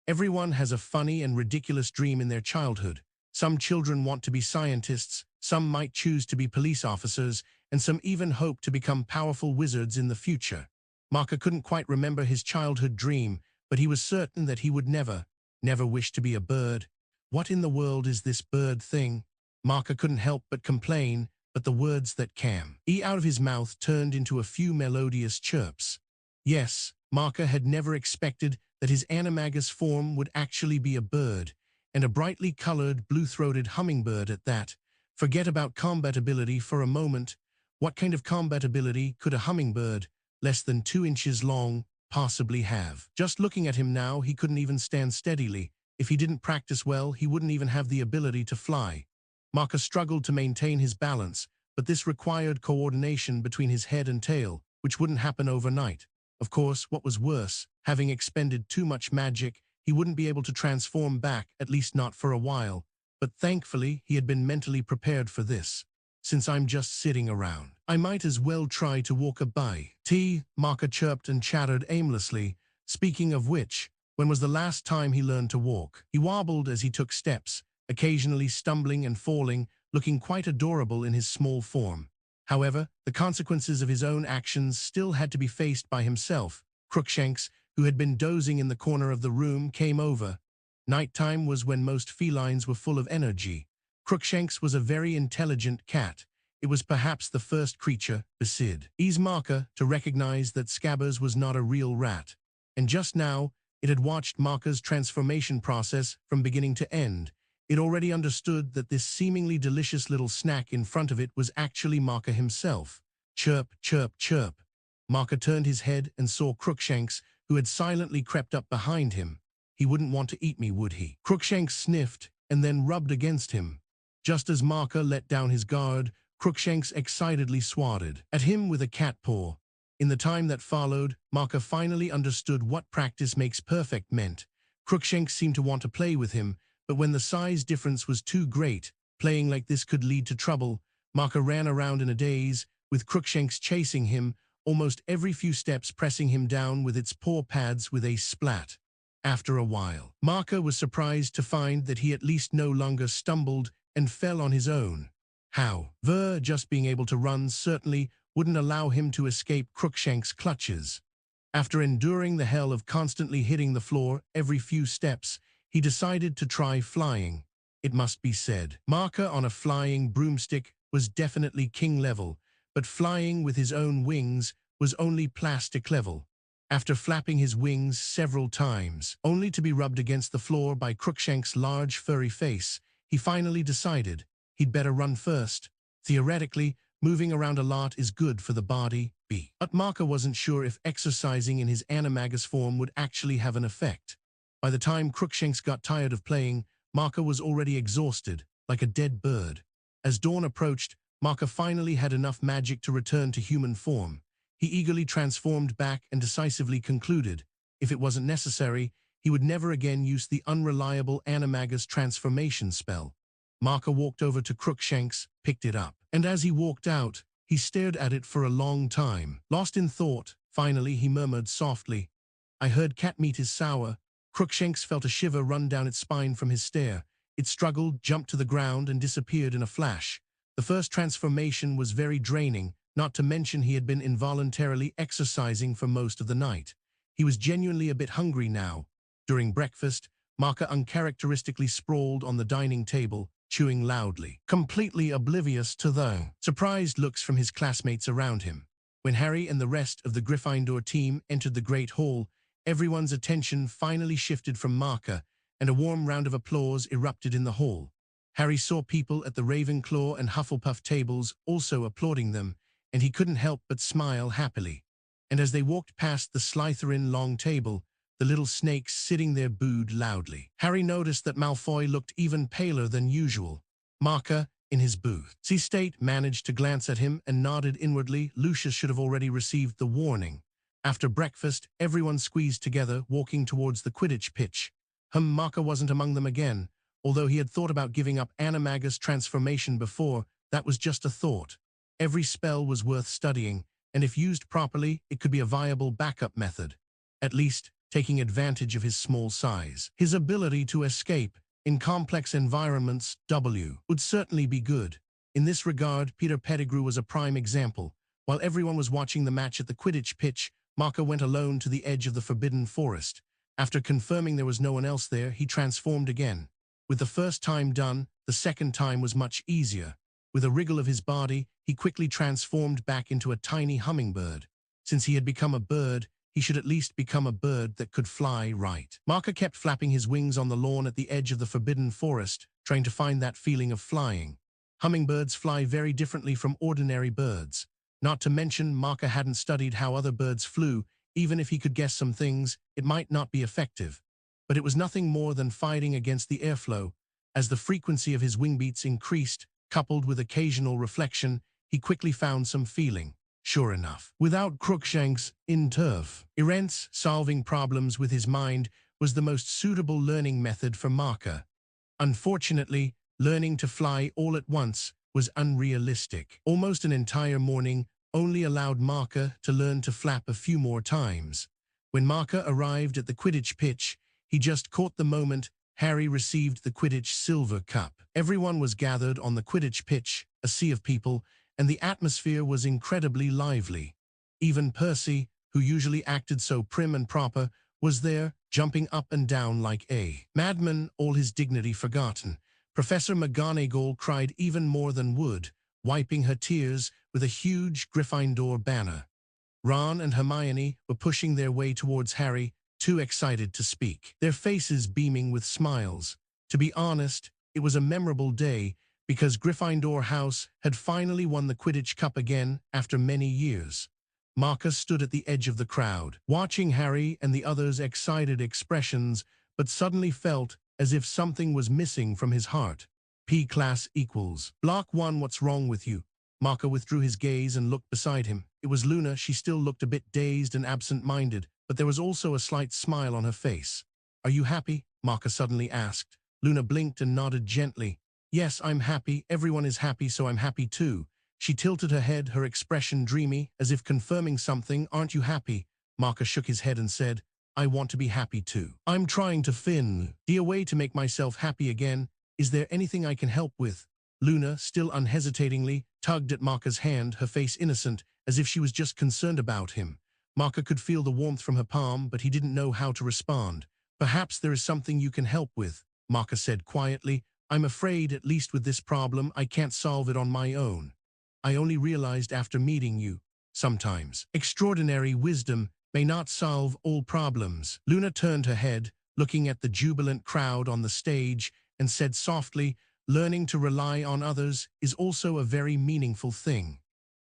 [SPEAKER 1] Everyone has a funny and ridiculous dream in their childhood. Some children want to be scientists, some might choose to be police officers, and some even hope to become powerful wizards in the future. Marker couldn't quite remember his childhood dream, but he was certain that he would never wish to be a bird. What in the world is this bird thing? Marker couldn't help but complain, but the words that came out of his mouth turned into a few melodious chirps. Yes, Marker had never expected that his animagus form would actually be a bird, and a brightly colored, blue-throated hummingbird at that. Forget about combat ability for a moment. What kind of combat ability could a hummingbird, less than 2 inches long, possibly have? Just looking at him now, he couldn't even stand steadily. If he didn't practice well, he wouldn't even have the ability to fly. Marker struggled to maintain his balance, but this required coordination between his head and tail, which wouldn't happen overnight. Of course, what was worse, having expended too much magic, he wouldn't be able to transform back, at least not for a while. But thankfully, he had been mentally prepared for this. Since I'm just sitting around, I might as well try to walk a by. Marker chirped and chattered aimlessly. Speaking of which, when was the last time he learned to walk? He wobbled as he took steps, occasionally stumbling and falling, looking quite adorable in his small form. However, the consequences of his own actions still had to be faced by himself. Crookshanks, who had been dozing in the corner of the room, came over. Nighttime was when most felines were full of energy. Crookshanks was a very intelligent cat. It was perhaps the first creature, besides Marker, to recognize that Scabbers was not a real rat. And just now, it had watched Marker's transformation process from beginning to end. It already understood that this seemingly delicious little snack in front of it was actually Marker himself. Chirp, chirp, chirp. Marker turned his head and saw Crookshanks, who had silently crept up behind him. He wouldn't want to eat me, would he? Crookshanks sniffed and then rubbed against him. Just as Marker let down his guard, Crookshanks excitedly swatted at him with a cat paw. In the time that followed, Marker finally understood what practice makes perfect meant. Crookshanks seemed to want to play with him, but when the size difference was too great, playing like this could lead to trouble. Marker ran around in a daze, with Crookshanks chasing him, almost every few steps pressing him down with its paw pads with a splat. After a while, Marker was surprised to find that he at least no longer stumbled and fell on his own. Just being able to run certainly wouldn't allow him to escape Crookshanks' clutches. After enduring the hell of constantly hitting the floor every few steps, he decided to try flying. It must be said, Marker on a flying broomstick was definitely king level, but flying with his own wings was only plastic level. After flapping his wings several times, only to be rubbed against the floor by Crookshank's large furry face, he finally decided he'd better run first. Theoretically, moving around a lot is good for the body, but Marker wasn't sure if exercising in his animagus form would actually have an effect. By the time Crookshanks got tired of playing, Marker was already exhausted, like a dead bird. As dawn approached, Marker finally had enough magic to return to human form. He eagerly transformed back and decisively concluded, if it wasn't necessary, he would never again use the unreliable animagus transformation spell. Marker walked over to Crookshanks, picked it up, and as he walked out, he stared at it for a long time. Lost in thought, finally he murmured softly, "I heard cat meat is sour." Crookshanks felt a shiver run down its spine from his stare. It struggled, jumped to the ground, and disappeared in a flash. The first transformation was very draining, not to mention he had been involuntarily exercising for most of the night. He was genuinely a bit hungry now. During breakfast, Marker uncharacteristically sprawled on the dining table, chewing loudly, completely oblivious to the surprised looks from his classmates around him. When Harry and the rest of the Gryffindor team entered the Great Hall, everyone's attention finally shifted from Marker, and a warm round of applause erupted in the hall. Harry saw people at the Ravenclaw and Hufflepuff tables also applauding them, and he couldn't help but smile happily. And as they walked past the Slytherin long table, the little snakes sitting there booed loudly. Harry noticed that Malfoy looked even paler than usual. Marker, in his booth, State managed to glance at him and nodded inwardly. Lucius should have already received the warning. After breakfast, everyone squeezed together, walking towards the Quidditch pitch. Marker wasn't among them again. Although he had thought about giving up animagus transformation before, that was just a thought. Every spell was worth studying, and if used properly, it could be a viable backup method. At least, taking advantage of his small size. His ability to escape in complex environments, would certainly be good. In this regard, Peter Pettigrew was a prime example. While everyone was watching the match at the Quidditch pitch, Marker went alone to the edge of the Forbidden Forest. After confirming there was no one else there, he transformed again. With the first time done, the second time was much easier. With a wriggle of his body, he quickly transformed back into a tiny hummingbird. Since he had become a bird, he should at least become a bird that could fly right. Marker kept flapping his wings on the lawn at the edge of the Forbidden Forest, trying to find that feeling of flying. Hummingbirds fly very differently from ordinary birds. Not to mention, Marker hadn't studied how other birds flew. Even if he could guess some things, it might not be effective. But it was nothing more than fighting against the airflow. As the frequency of his wingbeats increased, coupled with occasional reflection, he quickly found some feeling. Sure enough, without Crookshanks in turf, Irent's solving problems with his mind was the most suitable learning method for Marker. Unfortunately, learning to fly all at once was unrealistic. Almost an entire morning only allowed Marker to learn to flap a few more times. When Marker arrived at the Quidditch pitch, he just caught the moment Harry received the Quidditch silver cup. Everyone was gathered on the Quidditch pitch, a sea of people, and the atmosphere was incredibly lively. Even Percy, who usually acted so prim and proper, was there, jumping up and down like a madman, all his dignity forgotten. Professor McGonagall cried even more than Wood, wiping her tears with a huge Gryffindor banner. Ron and Hermione were pushing their way towards Harry, too excited to speak, their faces beaming with smiles. To be honest, it was a memorable day, because Gryffindor House had finally won the Quidditch Cup again after many years. Marcus stood at the edge of the crowd, watching Harry and the others' excited expressions, but suddenly felt as if something was missing from his heart. P-class equals. Block 1, what's wrong with you? Marker withdrew his gaze and looked beside him. It was Luna. She still looked a bit dazed and absent-minded, but there was also a slight smile on her face. Are you happy? Marker suddenly asked. Luna blinked and nodded gently. Yes, I'm happy. Everyone is happy, so I'm happy too. She tilted her head, her expression dreamy, as if confirming something. Aren't you happy? Marker shook his head and said, I want to be happy too. I'm trying to find a way to make myself happy again. Is there anything I can help with? Luna, still unhesitatingly, tugged at Marker's hand, her face innocent, as if she was just concerned about him. Marker could feel the warmth from her palm, but he didn't know how to respond. Perhaps there is something you can help with, Marker said quietly. I'm afraid, at least with this problem, I can't solve it on my own. I only realized after meeting you. Sometimes extraordinary wisdom may not solve all problems. Luna turned her head, looking at the jubilant crowd on the stage, and said softly, learning to rely on others is also a very meaningful thing.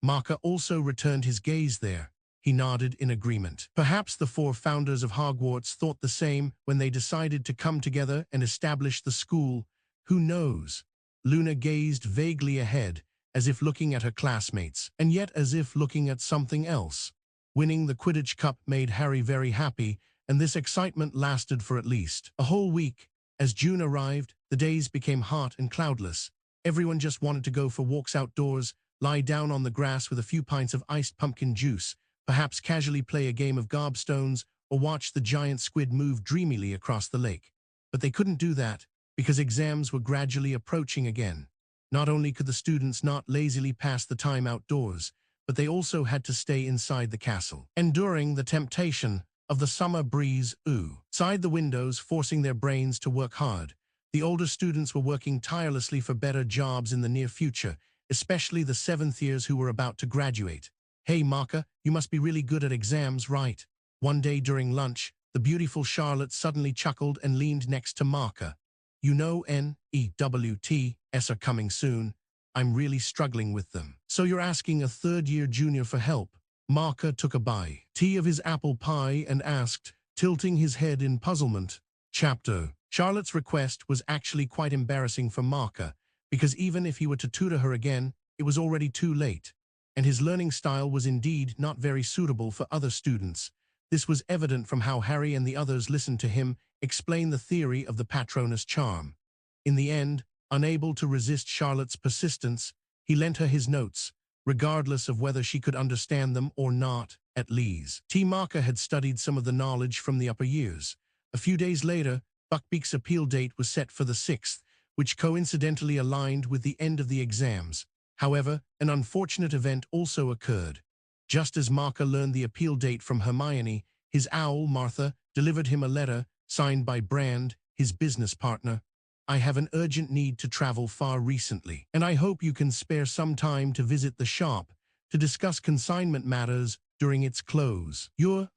[SPEAKER 1] Marker also returned his gaze there. He nodded in agreement. Perhaps the four founders of Hogwarts thought the same when they decided to come together and establish the school. Who knows? Luna gazed vaguely ahead, as if looking at her classmates, and yet as if looking at something else. Winning the Quidditch Cup made Harry very happy, and this excitement lasted for at least a whole week. As June arrived, the days became hot and cloudless. Everyone just wanted to go for walks outdoors, lie down on the grass with a few pints of iced pumpkin juice, perhaps casually play a game of gobstones, or watch the giant squid move dreamily across the lake. But they couldn't do that, because exams were gradually approaching again. Not only could the students not lazily pass the time outdoors, but they also had to stay inside the castle, enduring the temptation of the summer breeze outside the windows, forcing their brains to work hard. The older students were working tirelessly for better jobs in the near future, especially the seventh years who were about to graduate. Hey, Marker, you must be really good at exams, right? One day during lunch, the beautiful Charlotte suddenly chuckled and leaned next to Marker. You know NEWTs are coming soon. I'm really struggling with them. So you're asking a third-year junior for help? Marker took a bite of his apple pie and asked, tilting his head in puzzlement. Chapter. Charlotte's request was actually quite embarrassing for Marker, because even if he were to tutor her again, it was already too late, and his learning style was indeed not very suitable for other students. This was evident from how Harry and the others listened to him explain the theory of the Patronus charm. In the end, unable to resist Charlotte's persistence, he lent her his notes, regardless of whether she could understand them or not. At least, Marker had studied some of the knowledge from the upper years. A few days later, Buckbeak's appeal date was set for the 6th, which coincidentally aligned with the end of the exams. However, an unfortunate event also occurred. Just as Marker learned the appeal date from Hermione, his owl, Martha, delivered him a letter signed by Brand, his business partner. I have an urgent need to travel far recently, and I hope you can spare some time to visit the shop to discuss consignment matters during its close.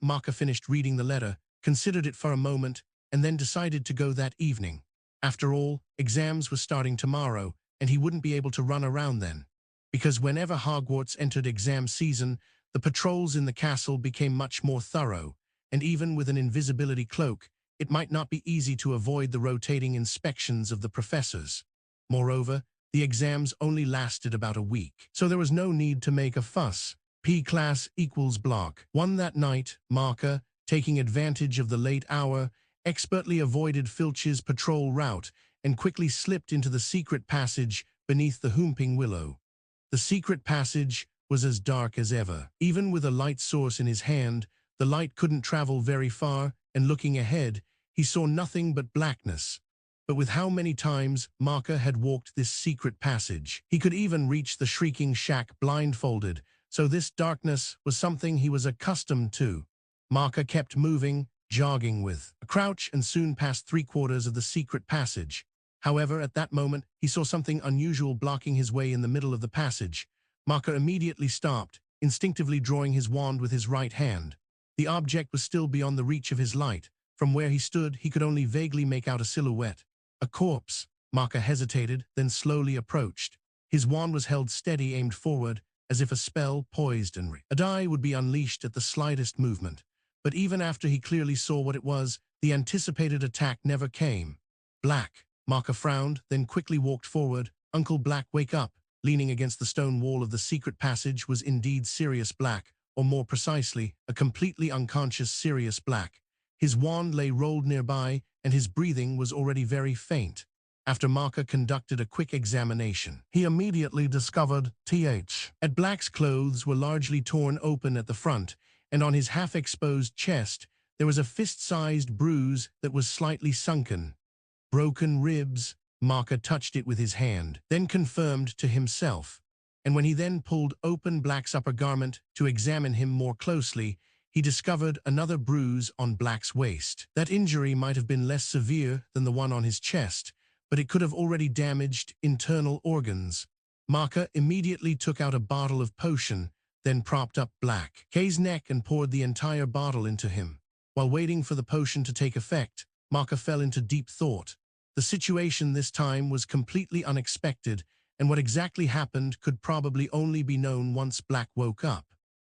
[SPEAKER 1] Marker finished reading the letter, considered it for a moment, and then decided to go that evening. After all, exams were starting tomorrow, and he wouldn't be able to run around then. Because whenever Hogwarts entered exam season, the patrols in the castle became much more thorough, and even with an invisibility cloak, it might not be easy to avoid the rotating inspections of the professors. Moreover, the exams only lasted about a week, so there was no need to make a fuss. P-class equals block. One that night, Marker, taking advantage of the late hour, expertly avoided Filch's patrol route and quickly slipped into the secret passage beneath the Whomping Willow. The secret passage was as dark as ever. Even with a light source in his hand, the light couldn't travel very far, and looking ahead, he saw nothing but blackness. But with how many times Marker had walked this secret passage, he could even reach the shrieking shack blindfolded, so this darkness was something he was accustomed to. Marker kept moving, jogging with a crouch, and soon passed 3/4 of the secret passage. However, at that moment, he saw something unusual blocking his way in the middle of the passage. Marker immediately stopped, instinctively drawing his wand with his right hand. The object was still beyond the reach of his light. From where he stood, he could only vaguely make out a silhouette. A corpse. Marker hesitated, then slowly approached. His wand was held steady, aimed forward, as if a spell poised and a die would be unleashed at the slightest movement. But even after he clearly saw what it was, the anticipated attack never came. Black. Marker frowned, then quickly walked forward. Uncle Black, wake up. Leaning against the stone wall of the secret passage was indeed Sirius Black, or more precisely, a completely unconscious Sirius Black. His wand lay rolled nearby, and his breathing was already very faint. After Marker conducted a quick examination, he immediately discovered at Black's clothes were largely torn open at the front, and on his half-exposed chest there was a fist-sized bruise that was slightly sunken. Broken ribs. Marker touched it with his hand, then confirmed to himself. And when he then pulled open Black's upper garment to examine him more closely, he discovered another bruise on Black's waist. That injury might have been less severe than the one on his chest, but it could have already damaged internal organs. Marker immediately took out a bottle of potion, then propped up Black K's neck and poured the entire bottle into him. While waiting for the potion to take effect, Maka fell into deep thought. The situation this time was completely unexpected, and what exactly happened could probably only be known once Black woke up.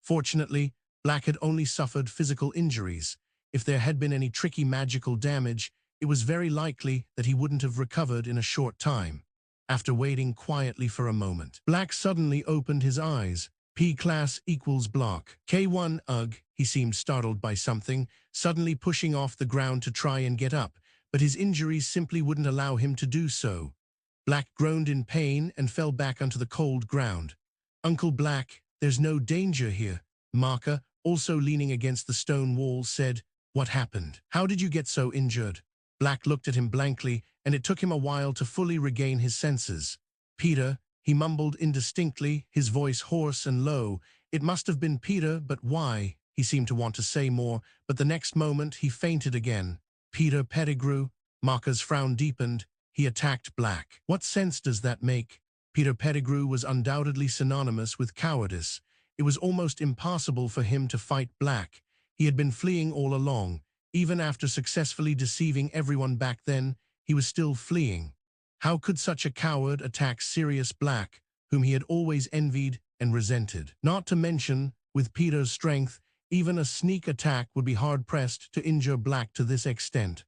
[SPEAKER 1] Fortunately, Black had only suffered physical injuries. If there had been any tricky magical damage, it was very likely that he wouldn't have recovered in a short time. After waiting quietly for a moment, Black suddenly opened his eyes. P-class equals block. K1 ugh, he seemed startled by something, suddenly pushing off the ground to try and get up, but his injuries simply wouldn't allow him to do so. Black groaned in pain and fell back onto the cold ground. Uncle Black, there's no danger here. Maka, also leaning against the stone wall, said, "What happened? How did you get so injured?" Black looked at him blankly, and it took him a while to fully regain his senses. "Peter," he mumbled indistinctly, his voice hoarse and low. It must have been Peter, but why? He seemed to want to say more, but the next moment he fainted again. "Peter Pettigrew." Maka's frown deepened. He attacked Black. What sense does that make? Peter Pettigrew was undoubtedly synonymous with cowardice. It was almost impossible for him to fight Black. He had been fleeing all along. Even after successfully deceiving everyone back then, he was still fleeing. How could such a coward attack Sirius Black, whom he had always envied and resented? Not to mention, with Peter's strength, even a sneak attack would be hard-pressed to injure Black to this extent.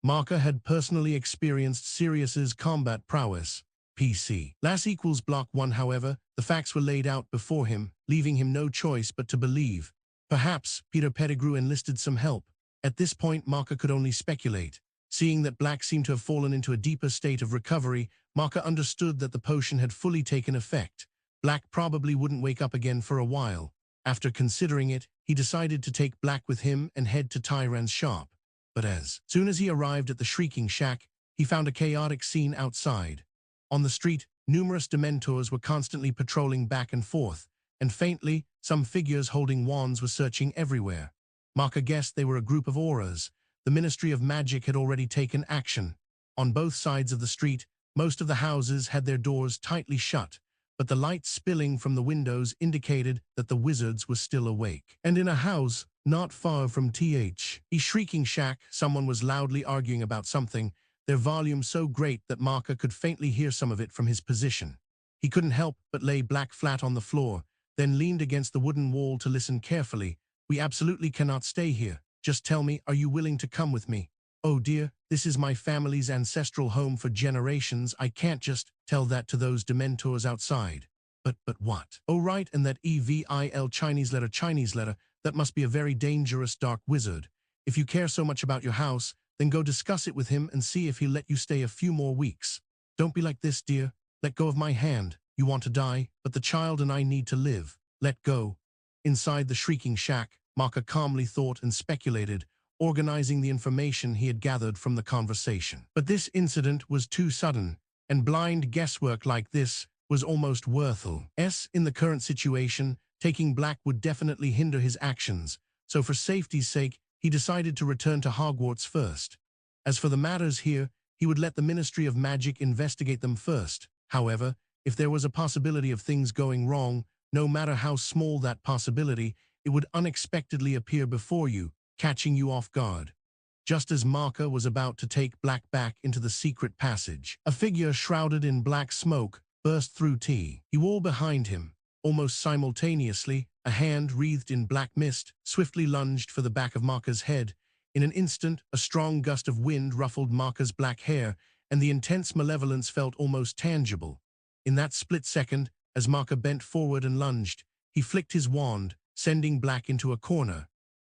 [SPEAKER 1] Maka had personally experienced Sirius's combat prowess. PC. Las equals block 1, however, the facts were laid out before him, leaving him no choice but to believe. Perhaps Peter Pettigrew enlisted some help. At this point, Maka could only speculate. Seeing that Black seemed to have fallen into a deeper state of recovery, Maka understood that the potion had fully taken effect. Black probably wouldn't wake up again for a while. After considering it, he decided to take Black with him and head to Tyran's shop. But as soon as he arrived at the Shrieking Shack, he found a chaotic scene outside. On the street, numerous Dementors were constantly patrolling back and forth, and faintly, some figures holding wands were searching everywhere. Maka guessed they were a group of auras. The Ministry of Magic had already taken action. On both sides of the street, most of the houses had their doors tightly shut, but the light spilling from the windows indicated that the wizards were still awake. And in a house not far from TH's Shrieking Shack, someone was loudly arguing about something, their volume so great that Maka could faintly hear some of it from his position. He couldn't help but lay Black flat on the floor, then leaned against the wooden wall to listen carefully. "We absolutely cannot stay here. Just tell me, are you willing to come with me?" "Oh dear, this is my family's ancestral home for generations. I can't just tell that to those Dementors outside." But what? "Oh right, and that EVIL Chinese letter, that must be a very dangerous dark wizard. If you care so much about your house, then go discuss it with him and see if he'll let you stay a few more weeks. Don't be like this, dear. Let go of my hand. You want to die, but the child and I need to live. Let go." Inside the Shrieking Shack, Maka calmly thought and speculated, organizing the information he had gathered from the conversation. But this incident was too sudden, and blind guesswork like this was almost worthless. In the current situation, taking Black would definitely hinder his actions, so for safety's sake, he decided to return to Hogwarts first. As for the matters here, he would let the Ministry of Magic investigate them first. However, if there was a possibility of things going wrong, no matter how small that possibility, it would unexpectedly appear before you, catching you off guard. Just as Maka was about to take Black back into the secret passage, a figure shrouded in black smoke burst through the wall behind him. Almost simultaneously, a hand wreathed in black mist swiftly lunged for the back of Maka's head. In an instant, a strong gust of wind ruffled Maka's black hair, and the intense malevolence felt almost tangible. In that split second, as Maka bent forward and lunged, he flicked his wand, sending Black into a corner.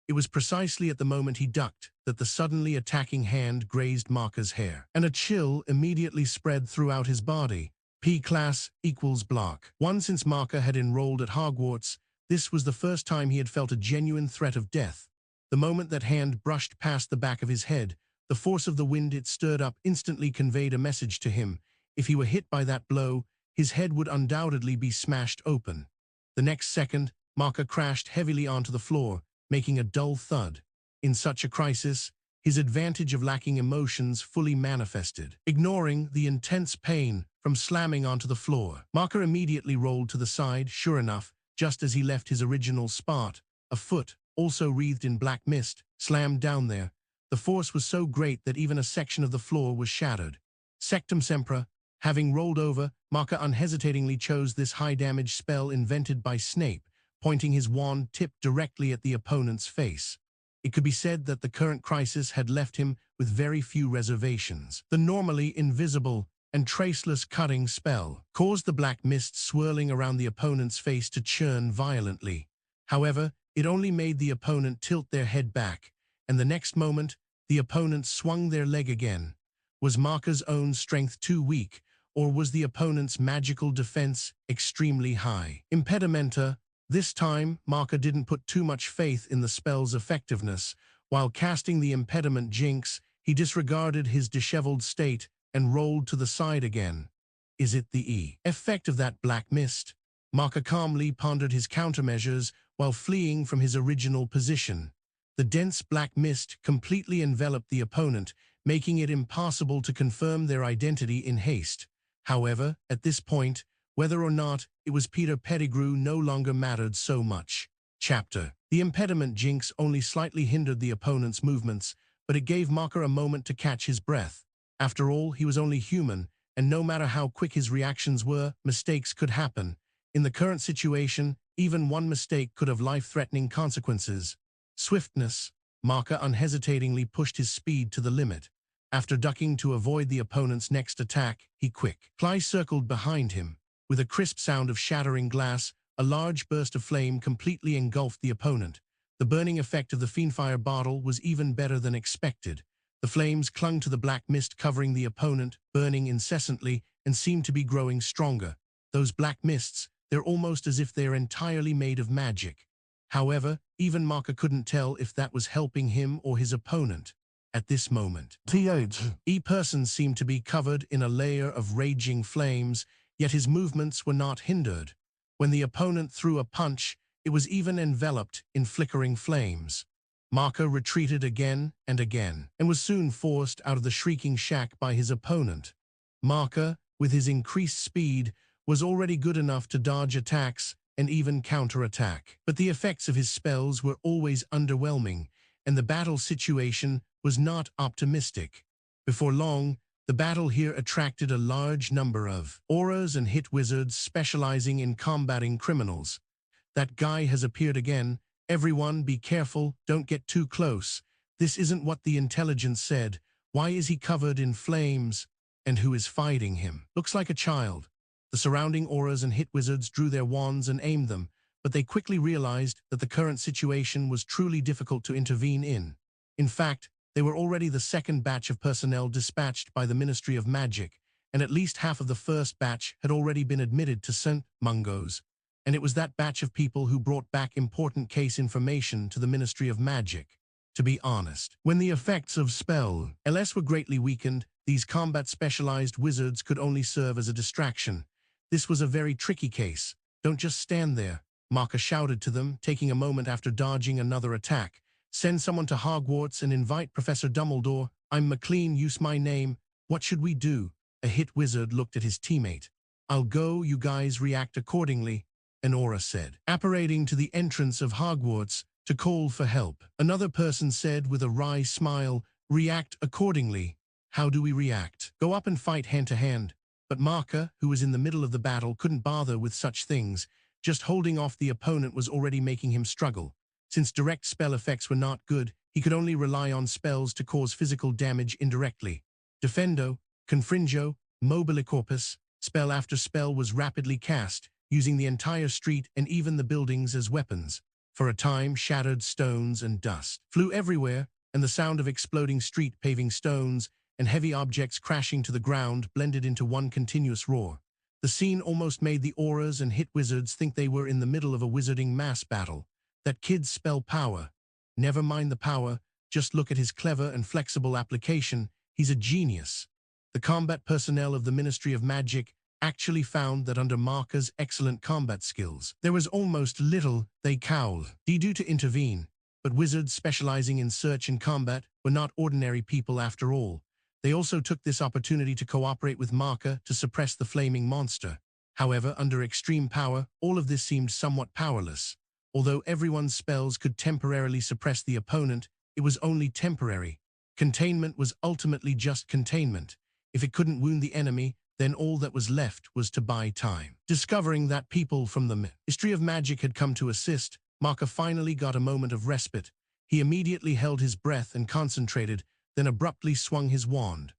[SPEAKER 1] It was precisely at the moment he ducked that the suddenly attacking hand grazed Maka's hair, and a chill immediately spread throughout his body. P-class equals block 1. Since Maka had enrolled at Hogwarts, this was the first time he had felt a genuine threat of death. The moment that hand brushed past the back of his head, the force of the wind it stirred up instantly conveyed a message to him. If he were hit by that blow, his head would undoubtedly be smashed open. The next second, Maka crashed heavily onto the floor, making a dull thud. In such a crisis, his advantage of lacking emotions fully manifested. Ignoring the intense pain from slamming onto the floor, Maka immediately rolled to the side. Sure enough, just as he left his original spot. A foot, also wreathed in black mist, slammed down there. The force was so great that even a section of the floor was shattered. Sectum Sempra, having rolled over, Marker unhesitatingly chose this high-damage spell invented by Snape, pointing his wand tipped directly at the opponent's face. It could be said that the current crisis had left him with very few reservations. The normally invisible and traceless cutting spell caused the black mist swirling around the opponent's face to churn violently. However, it only made the opponent tilt their head back, and the next moment, the opponent swung their leg again. Was Marker's own strength too weak, or was the opponent's magical defense extremely high? Impedimenta. This time, Marker didn't put too much faith in the spell's effectiveness. While casting the impediment jinx, he disregarded his disheveled state and rolled to the side again. Is it the effect of that black mist? Marker calmly pondered his countermeasures while fleeing from his original position. The dense black mist completely enveloped the opponent, making it impossible to confirm their identity in haste. However, at this point, whether or not it was Peter Pettigrew no longer mattered so much. Chapter. The impediment jinx only slightly hindered the opponent's movements, but it gave Marker a moment to catch his breath. After all, he was only human, and no matter how quick his reactions were, mistakes could happen. In the current situation, even one mistake could have life-threatening consequences. Swiftness. Marker unhesitatingly pushed his speed to the limit. After ducking to avoid the opponent's next attack, he quickly circled behind him. With a crisp sound of shattering glass, a large burst of flame completely engulfed the opponent. The burning effect of the Fiendfire bottle was even better than expected. The flames clung to the black mist covering the opponent, burning incessantly, and seemed to be growing stronger. Those black mists, they're almost as if they're entirely made of magic. However, even Marker couldn't tell if that was helping him or his opponent. At this moment, person seemed to be covered in a layer of raging flames, yet his movements were not hindered. When the opponent threw a punch, it was even enveloped in flickering flames. Marker retreated again and again, and was soon forced out of the shrieking shack by his opponent. Marker, with his increased speed, was already good enough to dodge attacks and even counterattack. But the effects of his spells were always underwhelming, and the battle situation was not optimistic. Before long, the battle here attracted a large number of auras and hit wizards specializing in combating criminals. That guy has appeared again. Everyone be careful, don't get too close. This isn't what the intelligence said. Why is he covered in flames? And who is fighting him? Looks like a child. The surrounding auras and hit wizards drew their wands and aimed them, but they quickly realized that the current situation was truly difficult to intervene in. In fact, they were already the second batch of personnel dispatched by the Ministry of Magic, and at least half of the first batch had already been admitted to St. Mungo's. And it was that batch of people who brought back important case information to the Ministry of Magic. To be honest, when the effects of spell LS were greatly weakened, these combat-specialized wizards could only serve as a distraction. This was a very tricky case. Don't just stand there, Marker shouted to them, taking a moment after dodging another attack. Send someone to Hogwarts and invite Professor Dumbledore. I'm McLean, use my name. What should we do? A hit wizard looked at his teammate. I'll go, you guys react accordingly, an aura said, apparating to the entrance of Hogwarts to call for help. Another person said with a wry smile, react accordingly. How do we react? Go up and fight hand-to-hand. But Marker, who was in the middle of the battle, couldn't bother with such things. Just holding off the opponent was already making him struggle. Since direct spell effects were not good, he could only rely on spells to cause physical damage indirectly. Defendo, Confringo, Mobilicorpus, spell after spell was rapidly cast, using the entire street and even the buildings as weapons. For a time, shattered stones and dust flew everywhere, and the sound of exploding street paving stones and heavy objects crashing to the ground blended into one continuous roar. The scene almost made the auras and hit wizards think they were in the middle of a wizarding mass battle. That kid's spell power. Never mind the power, just look at his clever and flexible application. He's a genius. The combat personnel of the Ministry of Magic actually found that under Marker's excellent combat skills, there was almost little they could do to intervene. But wizards specializing in search and combat were not ordinary people after all. They also took this opportunity to cooperate with Marker to suppress the flaming monster. However, under extreme power, all of this seemed somewhat powerless. Although everyone's spells could temporarily suppress the opponent, it was only temporary. Containment was ultimately just containment. If it couldn't wound the enemy, then all that was left was to buy time. Discovering that people from the Ministry of Magic had come to assist, Marker finally got a moment of respite. He immediately held his breath and concentrated, then abruptly swung his wand.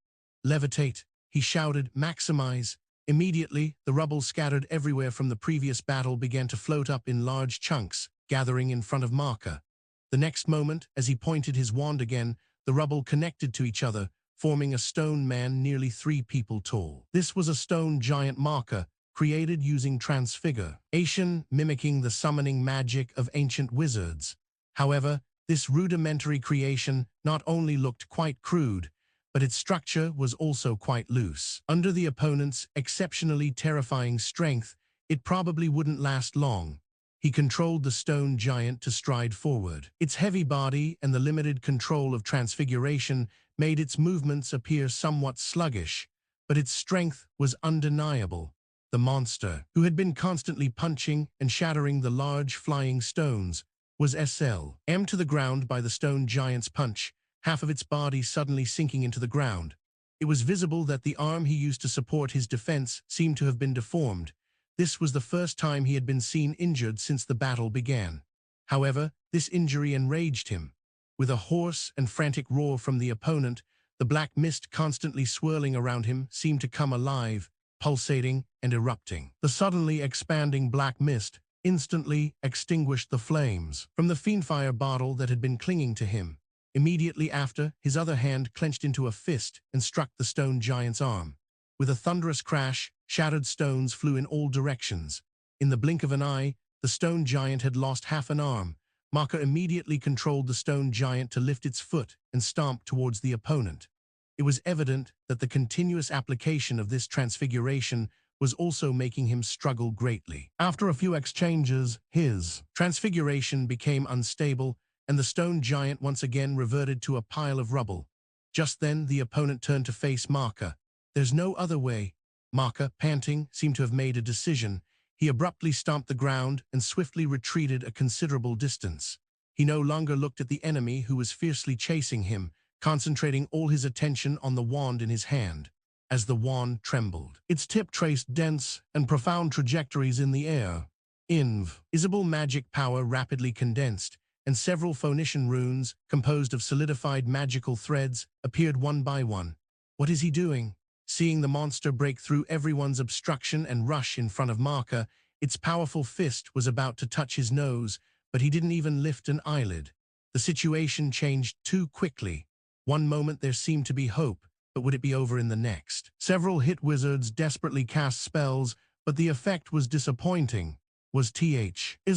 [SPEAKER 1] "Levitate," he shouted, "maximize." Immediately, the rubble scattered everywhere from the previous battle began to float up in large chunks, gathering in front of Marker. The next moment, as he pointed his wand again, the rubble connected to each other, forming a stone man nearly 3 people tall. This was a stone giant Marker, created using transfiguration, mimicking the summoning magic of ancient wizards. However, this rudimentary creation not only looked quite crude, but its structure was also quite loose. Under the opponent's exceptionally terrifying strength, it probably wouldn't last long. He controlled the stone giant to stride forward. Its heavy body and the limited control of transfiguration made its movements appear somewhat sluggish, but its strength was undeniable. The monster, who had been constantly punching and shattering the large flying stones, was slammed to the ground by the stone giant's punch, half of its body suddenly sinking into the ground. It was visible that the arm he used to support his defense seemed to have been deformed. This was the first time he had been seen injured since the battle began. However, this injury enraged him. With a hoarse and frantic roar from the opponent, the black mist constantly swirling around him seemed to come alive, pulsating and erupting. The suddenly expanding black mist instantly extinguished the flames from the fiendfire bottle that had been clinging to him. Immediately after, his other hand clenched into a fist and struck the stone giant's arm. With a thunderous crash, shattered stones flew in all directions. In the blink of an eye, the stone giant had lost half an arm. Marker immediately controlled the stone giant to lift its foot and stomp towards the opponent. It was evident that the continuous application of this transfiguration was also making him struggle greatly. After a few exchanges, his transfiguration became unstable, and the stone giant once again reverted to a pile of rubble. Just then, the opponent turned to face Marker. "There's no other way." Marker, panting, seemed to have made a decision. He abruptly stomped the ground and swiftly retreated a considerable distance. He no longer looked at the enemy who was fiercely chasing him, concentrating all his attention on the wand in his hand. As the wand trembled, its tip traced dense and profound trajectories in the air. Invisible magic power rapidly condensed, and several Phoenician runes, composed of solidified magical threads, appeared one by one. "What is he doing?" Seeing the monster break through everyone's obstruction and rush in front of Marker, its powerful fist was about to touch his nose, but he didn't even lift an eyelid. The situation changed too quickly. One moment there seemed to be hope, but would it be over in the next? Several hit wizards desperately cast spells, but the effect was disappointing. Was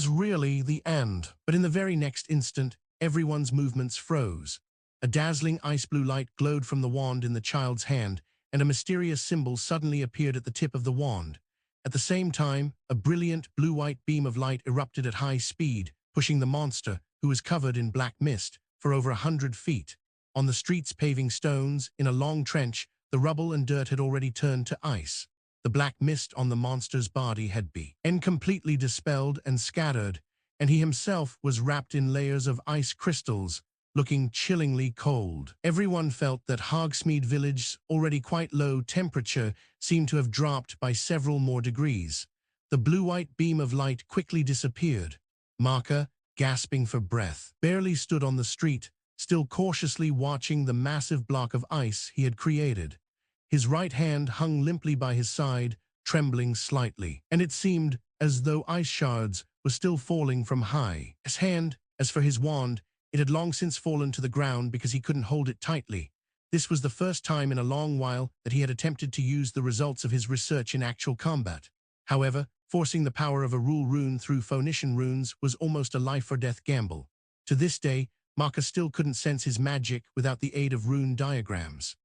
[SPEAKER 1] really the end? But in the very next instant, everyone's movements froze. A dazzling ice blue light glowed from the wand in the child's hand, and a mysterious symbol suddenly appeared at the tip of the wand. At the same time, a brilliant blue-white beam of light erupted at high speed, pushing the monster, who was covered in black mist, for over 100 feet. On the streets paving stones, in a long trench, the rubble and dirt had already turned to ice. The black mist on the monster's body had been completely dispelled and scattered, and he himself was wrapped in layers of ice crystals, looking chillingly cold. Everyone felt that Hogsmeade Village's already quite low temperature seemed to have dropped by several more degrees. The blue-white beam of light quickly disappeared. Marker, gasping for breath, barely stood on the street, still cautiously watching the massive block of ice he had created. His right hand hung limply by his side, trembling slightly, and it seemed as though ice shards were still falling from high. His hand, as for his wand, it had long since fallen to the ground because he couldn't hold it tightly. This was the first time in a long while that he had attempted to use the results of his research in actual combat. However, forcing the power of a rule rune through Phoenician runes was almost a life-or-death gamble. To this day, Marker still couldn't sense his magic without the aid of rune diagrams.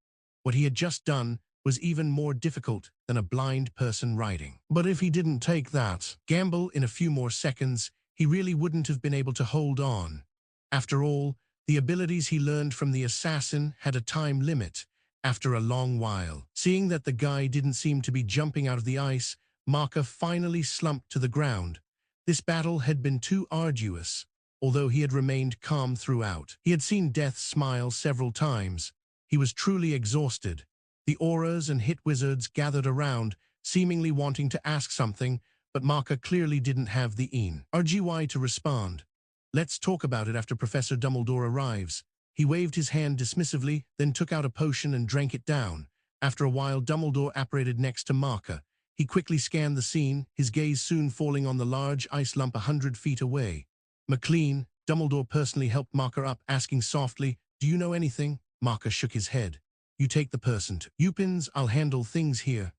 [SPEAKER 1] What he had just done was even more difficult than a blind person writing. But if he didn't take that gamble in a few more seconds, he really wouldn't have been able to hold on. After all, the abilities he learned from the assassin had a time limit. After a long while, seeing that the guy didn't seem to be jumping out of the ice, Marker finally slumped to the ground. This battle had been too arduous, although he had remained calm throughout. He had seen death smile several times. He was truly exhausted. The auras and hit wizards gathered around, seemingly wanting to ask something, but Marker clearly didn't have the RGY to respond. Let's talk about it after Professor Dumbledore arrives. He waved his hand dismissively, then took out a potion and drank it down. After a while, Dumbledore apparated next to Marker. He quickly scanned the scene, his gaze soon falling on the large ice lump 100 feet away. McLean, Dumbledore personally helped Marker up, asking softly, "Do you know anything?" Marker shook his head. "You take the person to Lupin's, I'll handle things here."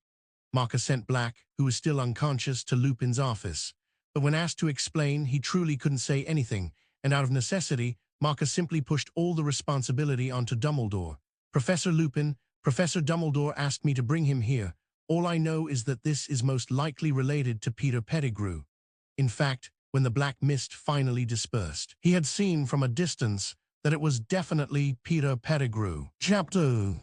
[SPEAKER 1] Marker sent Black, who was still unconscious, to Lupin's office. But when asked to explain, he truly couldn't say anything, and out of necessity, Marker simply pushed all the responsibility onto Dumbledore. "Professor Lupin, Professor Dumbledore asked me to bring him here. All I know is that this is most likely related to Peter Pettigrew." In fact, when the black mist finally dispersed, he had seen from a distance that it was definitely Peter Pettigrew. Chapter.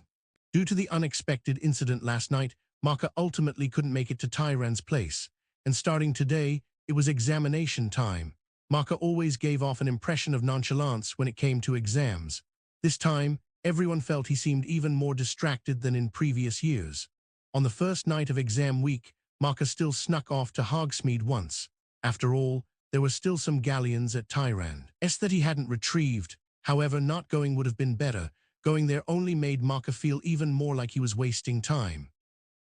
[SPEAKER 1] Due to the unexpected incident last night, Marker ultimately couldn't make it to Tyrann's place, and starting today, it was examination time. Marker always gave off an impression of nonchalance when it came to exams. This time, everyone felt he seemed even more distracted than in previous years. On the first night of exam week, Marker still snuck off to Hogsmeade once. After all, there were still some galleons at Tyrand. That he hadn't retrieved. However, not going would have been better. Going there only made Marker feel even more like he was wasting time.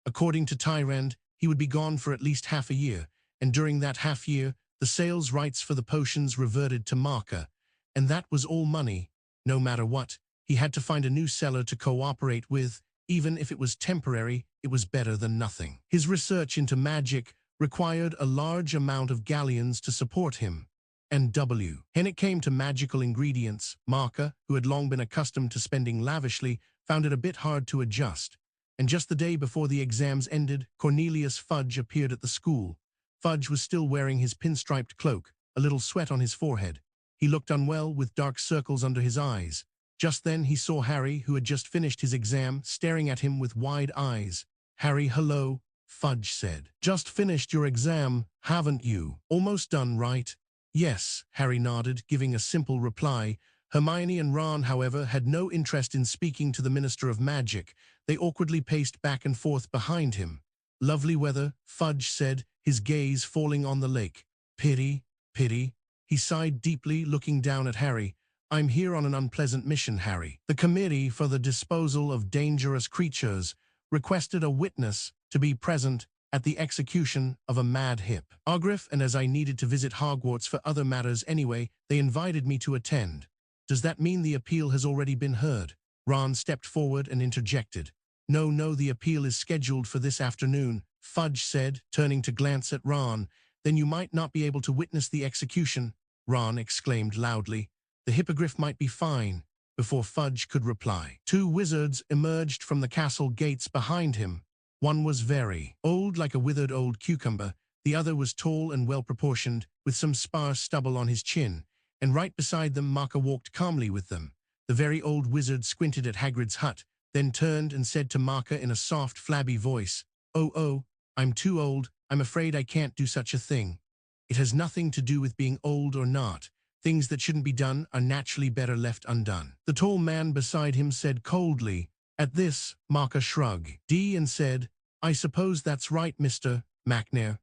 [SPEAKER 1] According to Tyrand, he would be gone for at least half a year, and during that half year, the sales rights for the potions reverted to Marker. And that was all money. No matter what, he had to find a new seller to cooperate with. Even if it was temporary, it was better than nothing. His research into magic required a large amount of galleons to support him. And when it came to magical ingredients, Marker, who had long been accustomed to spending lavishly, found it a bit hard to adjust. And just the day before the exams ended, Cornelius Fudge appeared at the school. Fudge was still wearing his pinstriped cloak, a little sweat on his forehead. He looked unwell, with dark circles under his eyes. Just then he saw Harry, who had just finished his exam, staring at him with wide eyes. "Harry, hello," Fudge said. "Just finished your exam, haven't you? Almost done, right?" "Yes," Harry nodded, giving a simple reply. Hermione and Ron, however, had no interest in speaking to the Minister of Magic. They awkwardly paced back and forth behind him. "Lovely weather," Fudge said, his gaze falling on the lake. "Pity, pity." He sighed deeply, looking down at Harry. "I'm here on an unpleasant mission, Harry. The Committee for the Disposal of Dangerous Creatures requested a witness to be present at the execution of a mad hip. Ogriff, and as I needed to visit Hogwarts for other matters anyway, they invited me to attend." "Does that mean the appeal has already been heard?" Ron stepped forward and interjected. No, the appeal is scheduled for this afternoon," Fudge said, turning to glance at Ron. "Then you might not be able to witness the execution," Ron exclaimed loudly. "The hippogriff might be fine." Before Fudge could reply, two wizards emerged from the castle gates behind him. One was very old, like a withered old cucumber. The other was tall and well-proportioned, with some sparse stubble on his chin. And right beside them, Marker walked calmly with them. The very old wizard squinted at Hagrid's hut, then turned and said to Marker in a soft, flabby voice, Oh, I'm too old. I'm afraid I can't do such a thing." "It has nothing to do with being old or not. Things that shouldn't be done are naturally better left undone," the tall man beside him said coldly. At this, Marker shrugged and said, "I suppose that's right, Mr. McNair."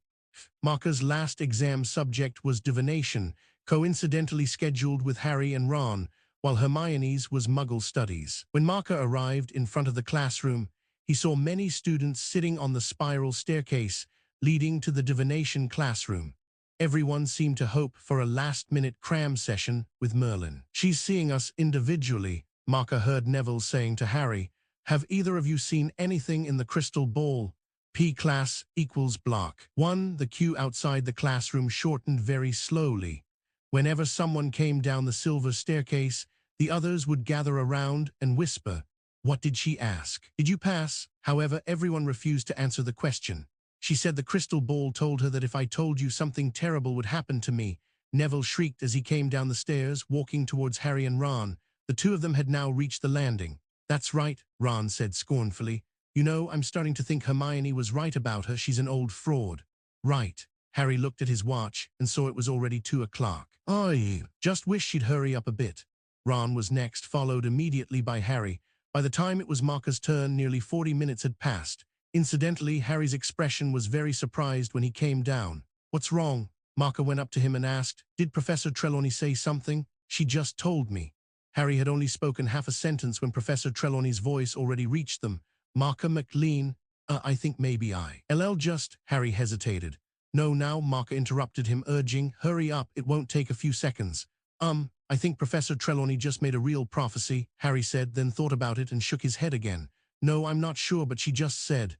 [SPEAKER 1] Marker's last exam subject was divination, coincidentally scheduled with Harry and Ron, while Hermione's was Muggle studies. When Marker arrived in front of the classroom, he saw many students sitting on the spiral staircase leading to the divination classroom. Everyone seemed to hope for a last-minute cram session with Merlin. "She's seeing us individually," Marker heard Neville saying to Harry. "Have either of you seen anything in the crystal ball?" P class equals block 1. The queue outside the classroom shortened very slowly. Whenever someone came down the silver staircase, the others would gather around and whisper, "What did she ask? Did you pass?" However, everyone refused to answer the question. "She said the crystal ball told her that if I told you something terrible would happen to me," Neville shrieked as he came down the stairs, walking towards Harry and Ron. The two of them had now reached the landing. "That's right," Ron said scornfully. "You know, I'm starting to think Hermione was right about her. She's an old fraud." Right. Harry looked at his watch and saw it was already 2 o'clock. I just wish she'd hurry up a bit. Ron was next, followed immediately by Harry. By the time it was Marca's turn, nearly 40 minutes had passed. Incidentally, Harry's expression was very surprised when he came down. What's wrong? Marca went up to him and asked, Did Professor Trelawney say something? She just told me. Harry had only spoken half a sentence when Professor Trelawney's voice already reached them. Marca McLean, I think maybe LL just, Harry hesitated. No, now, Marca interrupted him, urging, hurry up, it won't take a few seconds. I think Professor Trelawney just made a real prophecy, Harry said, then thought about it and shook his head again. No, I'm not sure, but she just said.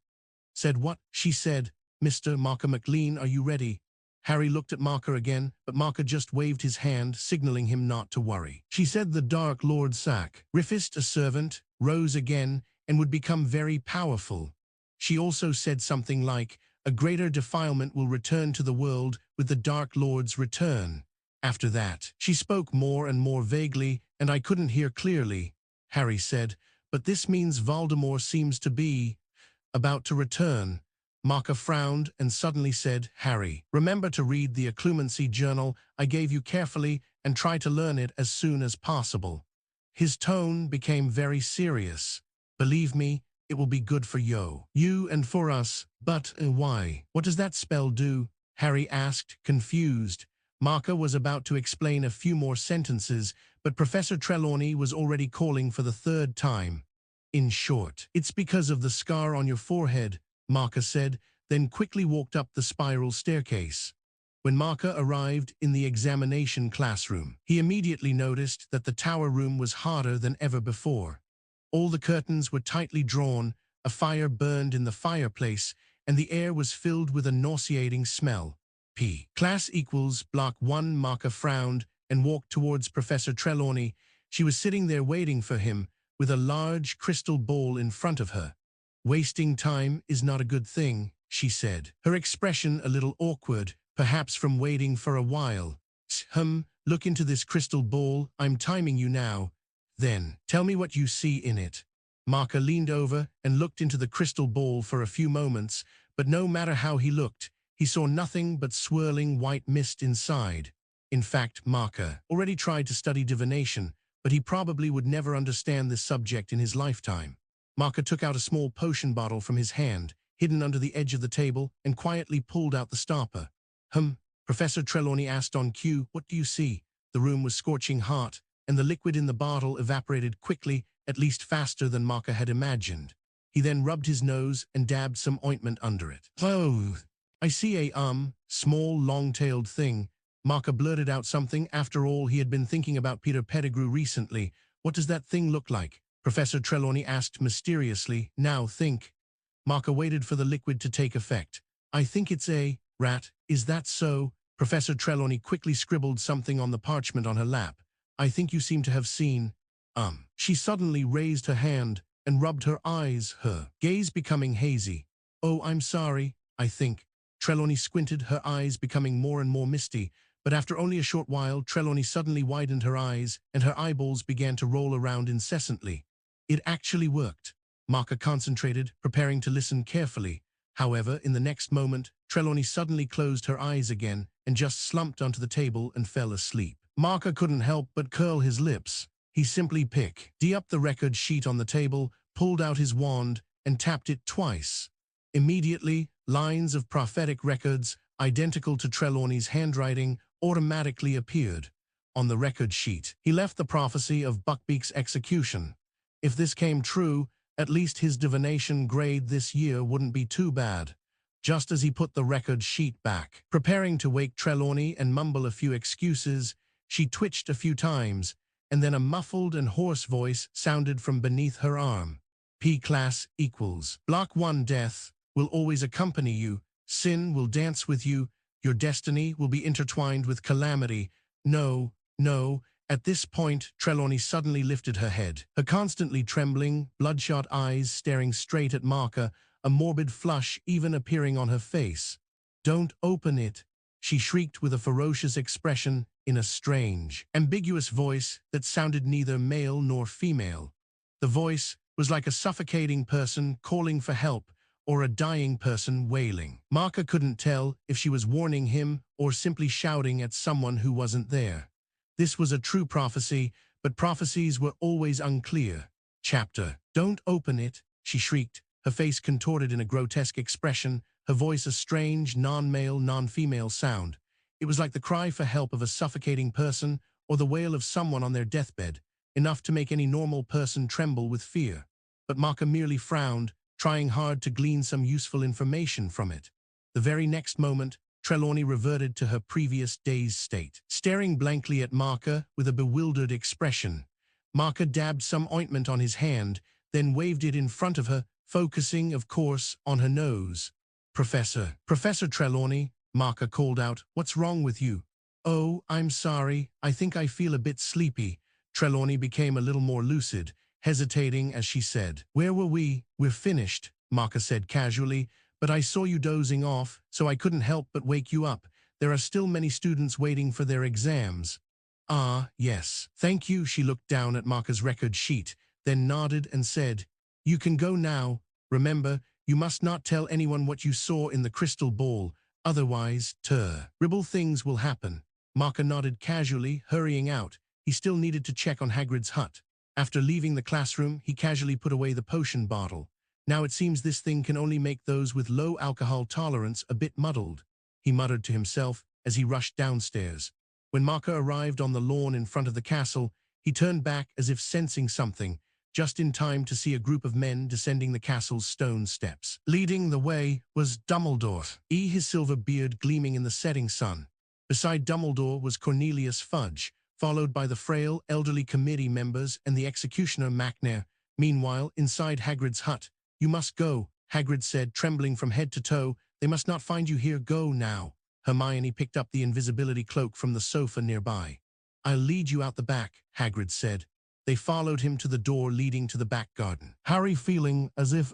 [SPEAKER 1] Said what? She said, Mr. Marca McLean, are you ready? Harry looked at Marca again, but Marca just waved his hand, signaling him not to worry. She said the Dark Lord sacrificed a servant, rose again, and would become very powerful. She also said something like, a greater defilement will return to the world with the Dark Lord's return. After that, she spoke more and more vaguely, and I couldn't hear clearly, Harry said, but this means Voldemort seems to be about to return. Marca frowned and suddenly said, Harry, remember to read the occlumency journal I gave you carefully and try to learn it as soon as possible. His tone became very serious. Believe me, it will be good for you and for us. But why? What does that spell do? Harry asked, confused. Marca was about to explain a few more sentences, but Professor Trelawney was already calling for the third time. In short, it's because of the scar on your forehead, Marca said, then quickly walked up the spiral staircase. When Marca arrived in the examination classroom, he immediately noticed that the tower room was hotter than ever before. All the curtains were tightly drawn, a fire burned in the fireplace, and the air was filled with a nauseating smell. Class equals block 1. Marca frowned and walked towards Professor Trelawney. She was sitting there waiting for him, with a large crystal ball in front of her. Wasting time is not a good thing, she said, her expression a little awkward, perhaps from waiting for a while. Look into this crystal ball, I'm timing you now. Then, tell me what you see in it. Marca leaned over and looked into the crystal ball for a few moments, but no matter how he looked, he saw nothing but swirling white mist inside. In fact, Marca already tried to study divination, but he probably would never understand this subject in his lifetime. Marca took out a small potion bottle from his hand, hidden under the edge of the table, and quietly pulled out the stopper. Professor Trelawney asked on cue, what do you see? The room was scorching hot, and the liquid in the bottle evaporated quickly, at least faster than Marca had imagined. He then rubbed his nose and dabbed some ointment under it. Oh, I see a, small, long-tailed thing. Marca blurted out something. After all, he had been thinking about Peter Pettigrew recently. What does that thing look like? Professor Trelawney asked mysteriously. Now think. Marca waited for the liquid to take effect. I think it's a rat. Is that so? Professor Trelawney quickly scribbled something on the parchment on her lap. I think you seem to have seen. She suddenly raised her hand and rubbed her eyes, her gaze becoming hazy. Oh, I'm sorry, I think. Trelawney squinted, her eyes becoming more and more misty, but after only a short while, Trelawney suddenly widened her eyes, and her eyeballs began to roll around incessantly. It actually worked. Marca concentrated, preparing to listen carefully. However, in the next moment, Trelawney suddenly closed her eyes again and just slumped onto the table and fell asleep. Marca couldn't help but curl his lips. He simply picked up the record sheet on the table, pulled out his wand, and tapped it twice. Immediately, lines of prophetic records, identical to Trelawney's handwriting, automatically appeared. On the record sheet, he left the prophecy of Buckbeak's execution. If this came true, at least his divination grade this year wouldn't be too bad. Just as he put the record sheet back, preparing to wake Trelawney and mumble a few excuses, she twitched a few times, and then a muffled and hoarse voice sounded from beneath her arm. P-class equals. Block 1 death will always accompany you. Sin will dance with you. Your destiny will be intertwined with calamity. No. At this point, Trelawney suddenly lifted her head, her constantly trembling, bloodshot eyes staring straight at Marca, a morbid flush even appearing on her face. Don't open it, she shrieked with a ferocious expression in a strange, ambiguous voice that sounded neither male nor female. The voice was like a suffocating person calling for help, or a dying person wailing. Marka couldn't tell if she was warning him or simply shouting at someone who wasn't there. This was a true prophecy, but prophecies were always unclear. Chapter. Don't open it, she shrieked, her face contorted in a grotesque expression, her voice a strange, non-male, non-female sound. It was like the cry for help of a suffocating person or the wail of someone on their deathbed, enough to make any normal person tremble with fear. But Marka merely frowned, trying hard to glean some useful information from it. The very next moment, Trelawney reverted to her previous dazed state, staring blankly at Marka with a bewildered expression. Marka dabbed some ointment on his hand, then waved it in front of her, focusing, of course, on her nose. Professor Trelawney, Marka called out, what's wrong with you? Oh, I'm sorry, I think I feel a bit sleepy. Trelawney became a little more lucid, hesitating as she said, where were we? We're finished, Marka said casually, but I saw you dozing off, so I couldn't help but wake you up. There are still many students waiting for their exams. Ah, yes. Thank you. She looked down at Marka's record sheet, then nodded and said, you can go now. Remember, you must not tell anyone what you saw in the crystal ball, otherwise, terrible things will happen. Marka nodded casually, hurrying out. He still needed to check on Hagrid's hut. After leaving the classroom, he casually put away the potion bottle. Now it seems this thing can only make those with low alcohol tolerance a bit muddled, he muttered to himself as he rushed downstairs. When Marka arrived on the lawn in front of the castle, he turned back as if sensing something, just in time to see a group of men descending the castle's stone steps. Leading the way was Dumbledore, his silver beard gleaming in the setting sun. Beside Dumbledore was Cornelius Fudge, followed by the frail, elderly committee members and the executioner McNair. Meanwhile, inside Hagrid's hut, you must go, Hagrid said, trembling from head to toe. They must not find you here. Go now. Hermione picked up the invisibility cloak from the sofa nearby. I'll lead you out the back, Hagrid said. They followed him to the door leading to the back garden. Harry feeling as if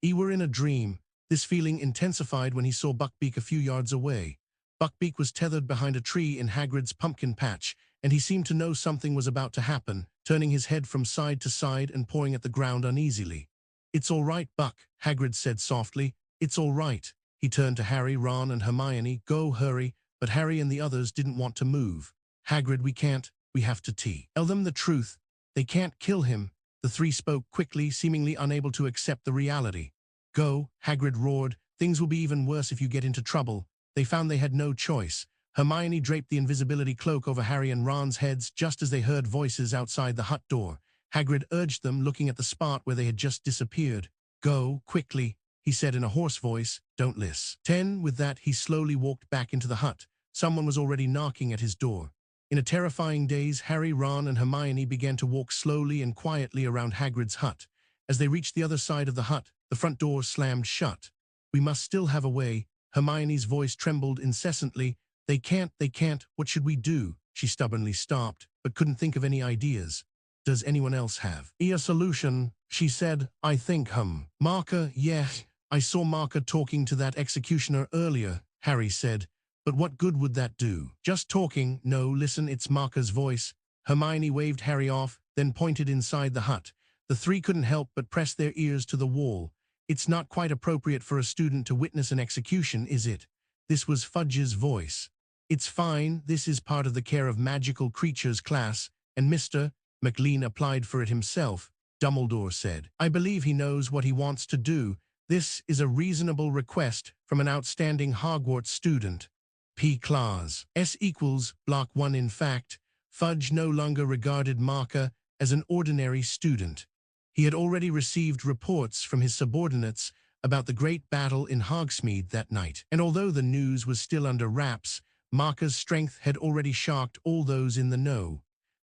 [SPEAKER 1] he were in a dream. This feeling intensified when he saw Buckbeak a few yards away. Buckbeak was tethered behind a tree in Hagrid's pumpkin patch, and he seemed to know something was about to happen, turning his head from side to side and pawing at the ground uneasily. It's all right, Buck, Hagrid said softly. It's all right. He turned to Harry, Ron, and Hermione. Go, hurry. But Harry and the others didn't want to move. Hagrid, we have to tell them the truth. They can't kill him. The three spoke quickly, seemingly unable to accept the reality. Go, Hagrid roared. Things will be even worse if you get into trouble. They found they had no choice. Hermione draped the invisibility cloak over Harry and Ron's heads just as they heard voices outside the hut door. Hagrid urged them, looking at the spot where they had just disappeared. Go, quickly, he said in a hoarse voice. Don't listen. With that, he slowly walked back into the hut. Someone was already knocking at his door. In a terrifying daze, Harry, Ron, and Hermione began to walk slowly and quietly around Hagrid's hut. As they reached the other side of the hut, the front door slammed shut. We must still have a way. Hermione's voice trembled incessantly. They can't. What should we do? She stubbornly stopped, but couldn't think of any ideas. Does anyone else have a solution? She said. I think, Marka, yeah. I saw Marka talking to that executioner earlier, Harry said. But what good would that do? Just talking. No, listen, it's Marka's voice. Hermione waved Harry off, then pointed inside the hut. The three couldn't help but press their ears to the wall. It's not quite appropriate for a student to witness an execution, is it? This was Fudge's voice. It's fine, this is part of the care of magical creatures class, and Mr. McLean applied for it himself, Dumbledore said. I believe he knows what he wants to do. This is a reasonable request from an outstanding Hogwarts student. P. Claus. S equals block 1. In fact, Fudge no longer regarded Marka as an ordinary student. He had already received reports from his subordinates about the great battle in Hogsmeade that night, and although the news was still under wraps, Marka's strength had already shocked all those in the know.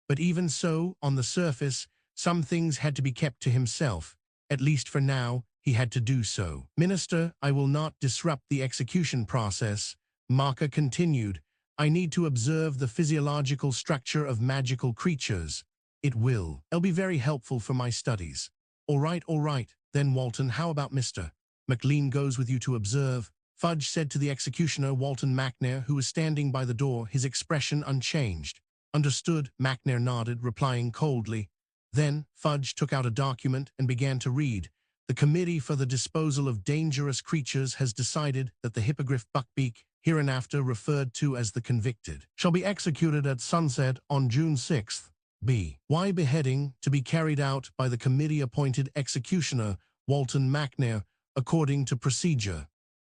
[SPEAKER 1] But even so, on the surface, some things had to be kept to himself. At least for now, he had to do so. Minister, I will not disrupt the execution process, Marka continued. I need to observe the physiological structure of magical creatures. It'll be very helpful for my studies. All right. Then Walton, how about Mr. McLean goes with you to observe? Fudge said to the executioner, Walton McNair, who was standing by the door, his expression unchanged. Understood, McNair nodded, replying coldly. Then, Fudge took out a document and began to read. The Committee for the Disposal of Dangerous Creatures has decided that the hippogriff Buckbeak, hereinafter referred to as the convicted, shall be executed at sunset on June 6th. Why beheading to be carried out by the committee-appointed executioner, Walton McNair, according to procedure.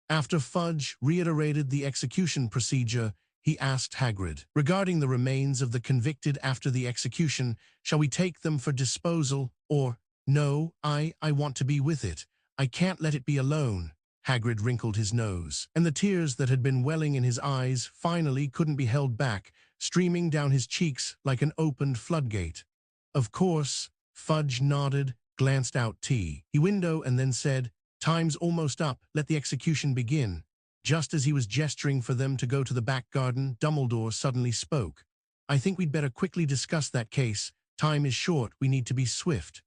[SPEAKER 1] After Fudge reiterated the execution procedure, he asked Hagrid, regarding the remains of the convicted after the execution, shall we take them for disposal, or, no, I want to be with it. I can't let it be alone. Hagrid wrinkled his nose, and the tears that had been welling in his eyes finally couldn't be held back, streaming down his cheeks like an opened floodgate. Of course, Fudge nodded, glanced out the window, and then said, time's almost up, let the execution begin. Just as he was gesturing for them to go to the back garden, Dumbledore suddenly spoke. I think we'd better quickly discuss that case. Time is short, we need to be swift.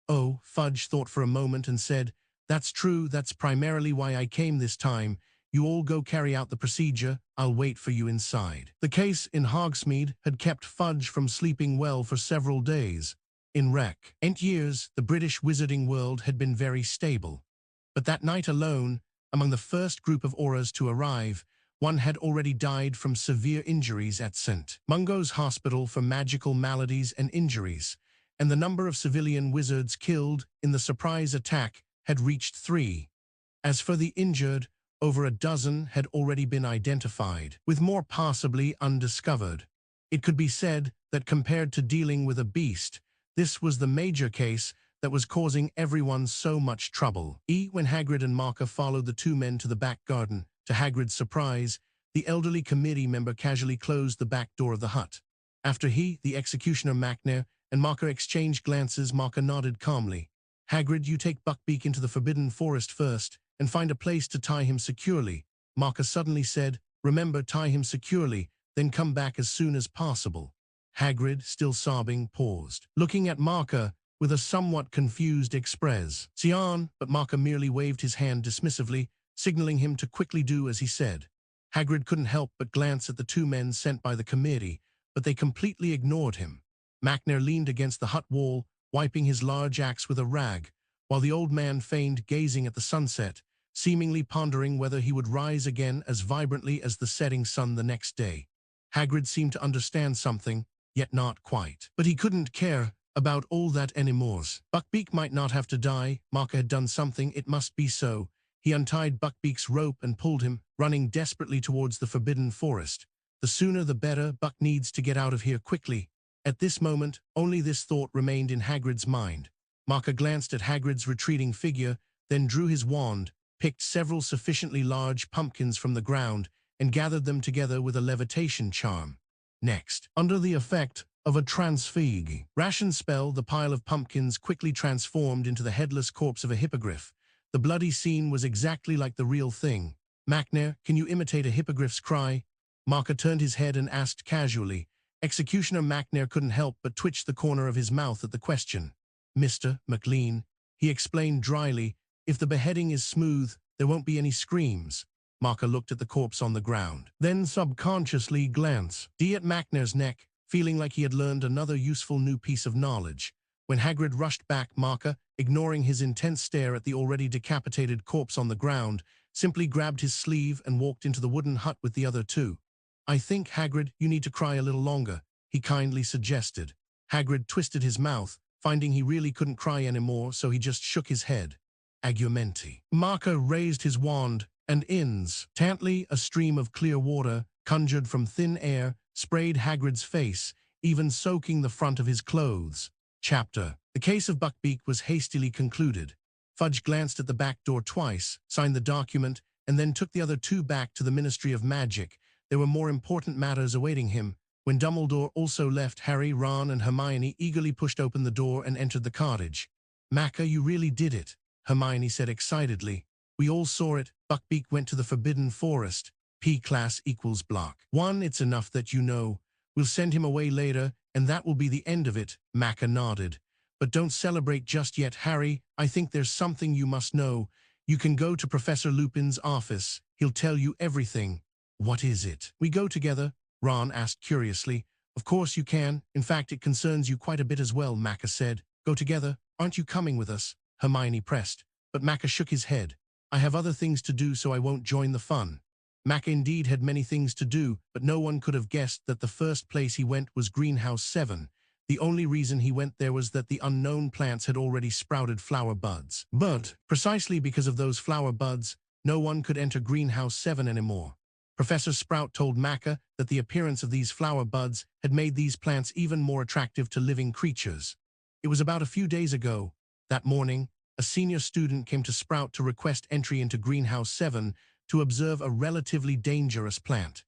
[SPEAKER 1] Oh, Fudge thought for a moment and said, that's true, that's primarily why I came this time. You all go carry out the procedure, I'll wait for you inside. The case in Hogsmeade had kept Fudge from sleeping well for several days. In recent years, the British wizarding world had been very stable. But that night alone, among the first group of Aurors to arrive, one had already died from severe injuries at St. Mungo's Hospital for Magical Maladies and Injuries, and the number of civilian wizards killed in the surprise attack had reached 3. As for the injured, over a dozen had already been identified, with more possibly undiscovered. It could be said that compared to dealing with a beast, this was the major case that was causing everyone so much trouble. When Hagrid and Marker followed the two men to the back garden, to Hagrid's surprise, the elderly committee member casually closed the back door of the hut. After the executioner McNair, and Marker exchanged glances, Marker nodded calmly. Hagrid, you take Buckbeak into the Forbidden Forest first, and find a place to tie him securely. Marker suddenly said, remember, tie him securely, then come back as soon as possible. Hagrid, still sobbing, paused, looking at Marker with a somewhat confused expression, but Marker merely waved his hand dismissively, signaling him to quickly do as he said. Hagrid couldn't help but glance at the two men sent by the committee, but they completely ignored him. McNair leaned against the hut wall, wiping his large axe with a rag, while the old man feigned gazing at the sunset, seemingly pondering whether he would rise again as vibrantly as the setting sun the next day. Hagrid seemed to understand something, yet not quite. But he couldn't care about all that anymore. Buckbeak might not have to die. Marker had done something, it must be so. He untied Buckbeak's rope and pulled him, running desperately towards the Forbidden Forest. The sooner the better, Buck needs to get out of here quickly. At this moment, only this thought remained in Hagrid's mind. Marker glanced at Hagrid's retreating figure, then drew his wand, picked several sufficiently large pumpkins from the ground, and gathered them together with a levitation charm. Next, under the effect of a transfiguration spell, the pile of pumpkins quickly transformed into the headless corpse of a hippogriff. The bloody scene was exactly like the real thing. McNair, can you imitate a hippogriff's cry? Marker turned his head and asked casually. Executioner McNair couldn't help but twitch the corner of his mouth at the question. Mr. McLean, he explained dryly, if the beheading is smooth, there won't be any screams. Marker looked at the corpse on the ground, then subconsciously glanced at McNair's neck, feeling like he had learned another useful new piece of knowledge. When Hagrid rushed back, Marker, ignoring his intense stare at the already decapitated corpse on the ground, simply grabbed his sleeve and walked into the wooden hut with the other two. I think, Hagrid, you need to cry a little longer, he kindly suggested. Hagrid twisted his mouth, finding he really couldn't cry anymore, so he just shook his head. Agumenti. Marker raised his wand, and instantly a stream of clear water, conjured from thin air, sprayed Hagrid's face, even soaking the front of his clothes. Chapter. The case of Buckbeak was hastily concluded. Fudge glanced at the back door twice, signed the document, and then took the other two back to the Ministry of Magic. There were more important matters awaiting him. When Dumbledore also left, Harry, Ron, and Hermione eagerly pushed open the door and entered the cottage. Macca, you really did it, Hermione said excitedly. We all saw it. Buckbeak went to the Forbidden Forest. P-class equals block 1. It's enough that you know. We'll send him away later, and that will be the end of it, Macca nodded. But don't celebrate just yet, Harry. I think there's something you must know. You can go to Professor Lupin's office. He'll tell you everything. What is it? We go together? Ron asked curiously. Of course you can. In fact, it concerns you quite a bit as well, Macca said. Go together? Aren't you coming with us? Hermione pressed. but Macca shook his head. I have other things to do, so I won't join the fun. Macca indeed had many things to do, but no one could have guessed that the first place he went was Greenhouse 7. The only reason he went there was that the unknown plants had already sprouted flower buds. But, precisely because of those flower buds, no one could enter Greenhouse 7 anymore. Professor Sprout told Macca that the appearance of these flower buds had made these plants even more attractive to living creatures. It was about a few days ago. That morning, a senior student came to Sprout to request entry into Greenhouse 7 to observe a relatively dangerous plant.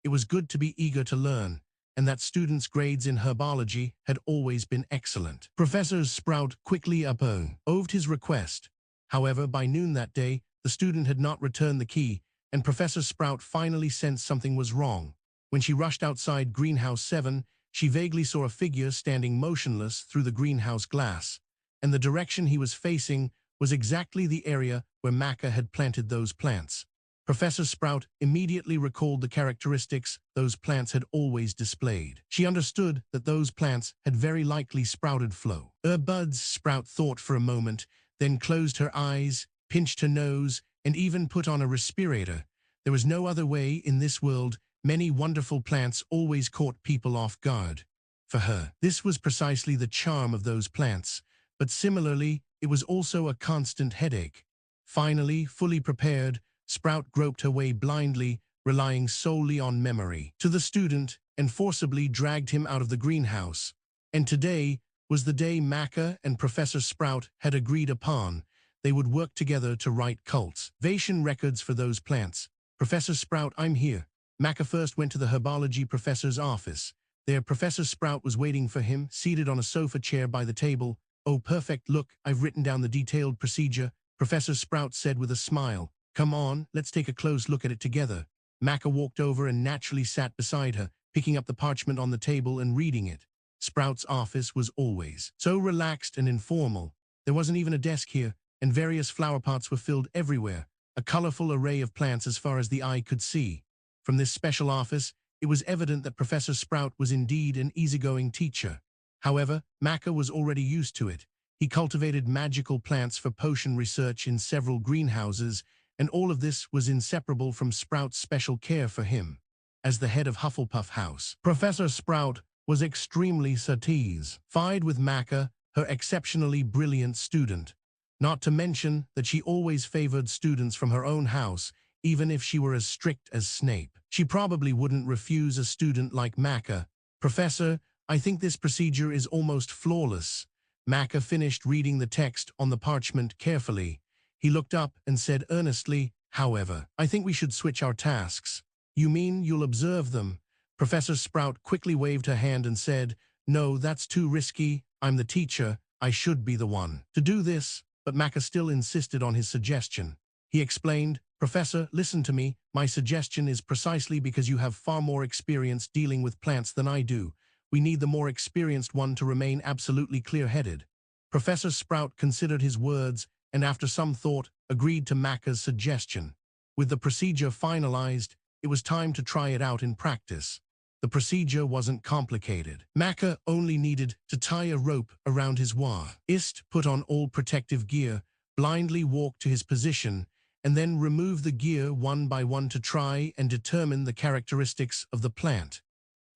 [SPEAKER 1] It was good to be eager to learn, and that student's grades in herbology had always been excellent. Professor Sprout quickly approved his request. However, by noon that day, the student had not returned the key, and Professor Sprout finally sensed something was wrong. When she rushed outside Greenhouse 7, she vaguely saw a figure standing motionless through the greenhouse glass, and the direction he was facing was exactly the area where Macca had planted those plants. Professor Sprout immediately recalled the characteristics those plants had always displayed. She understood that those plants had very likely sprouted Flo. Buds. Sprout thought for a moment, then closed her eyes, pinched her nose, and even put on a respirator. There was no other way in this world. Many wonderful plants always caught people off guard. For her, this was precisely the charm of those plants, but similarly, it was also a constant headache. Finally, fully prepared, Sprout groped her way blindly, relying solely on memory, to the student and forcibly dragged him out of the greenhouse. And today was the day Macca and Professor Sprout had agreed upon. They would work together to write cultivation records for those plants. Professor Sprout, I'm here. Macca first went to the herbology professor's office. There, Professor Sprout was waiting for him, seated on a sofa chair by the table. Oh, perfect. Look, I've written down the detailed procedure, Professor Sprout said with a smile. Come on, let's take a close look at it together. Macca walked over and naturally sat beside her, picking up the parchment on the table and reading it. Sprout's office was always so relaxed and informal. There wasn't even a desk here, and various flower pots were filled everywhere, a colorful array of plants as far as the eye could see. From this special office, it was evident that Professor Sprout was indeed an easygoing teacher. However, Macca was already used to it. He cultivated magical plants for potion research in several greenhouses, and all of this was inseparable from Sprout's special care for him. As the head of Hufflepuff House, Professor Sprout was extremely satisfied with Macca, her exceptionally brilliant student. Not to mention that she always favored students from her own house, even if she were as strict as Snape. She probably wouldn't refuse a student like Macca. Professor, I think this procedure is almost flawless. Macca finished reading the text on the parchment carefully. He looked up and said earnestly, however, I think we should switch our tasks. You mean you'll observe them? Professor Sprout quickly waved her hand and said, no, that's too risky. I'm the teacher. I should be the one to do this. But Macca still insisted on his suggestion. He explained, Professor, listen to me. My suggestion is precisely because you have far more experience dealing with plants than I do. We need the more experienced one to remain absolutely clear-headed. Professor Sprout considered his words and after some thought, agreed to Macca's suggestion. With the procedure finalized, it was time to try it out in practice. The procedure wasn't complicated. Macca only needed to tie a rope around his waist, put on all protective gear, blindly walk to his position, and then remove the gear one by one to try and determine the characteristics of the plant.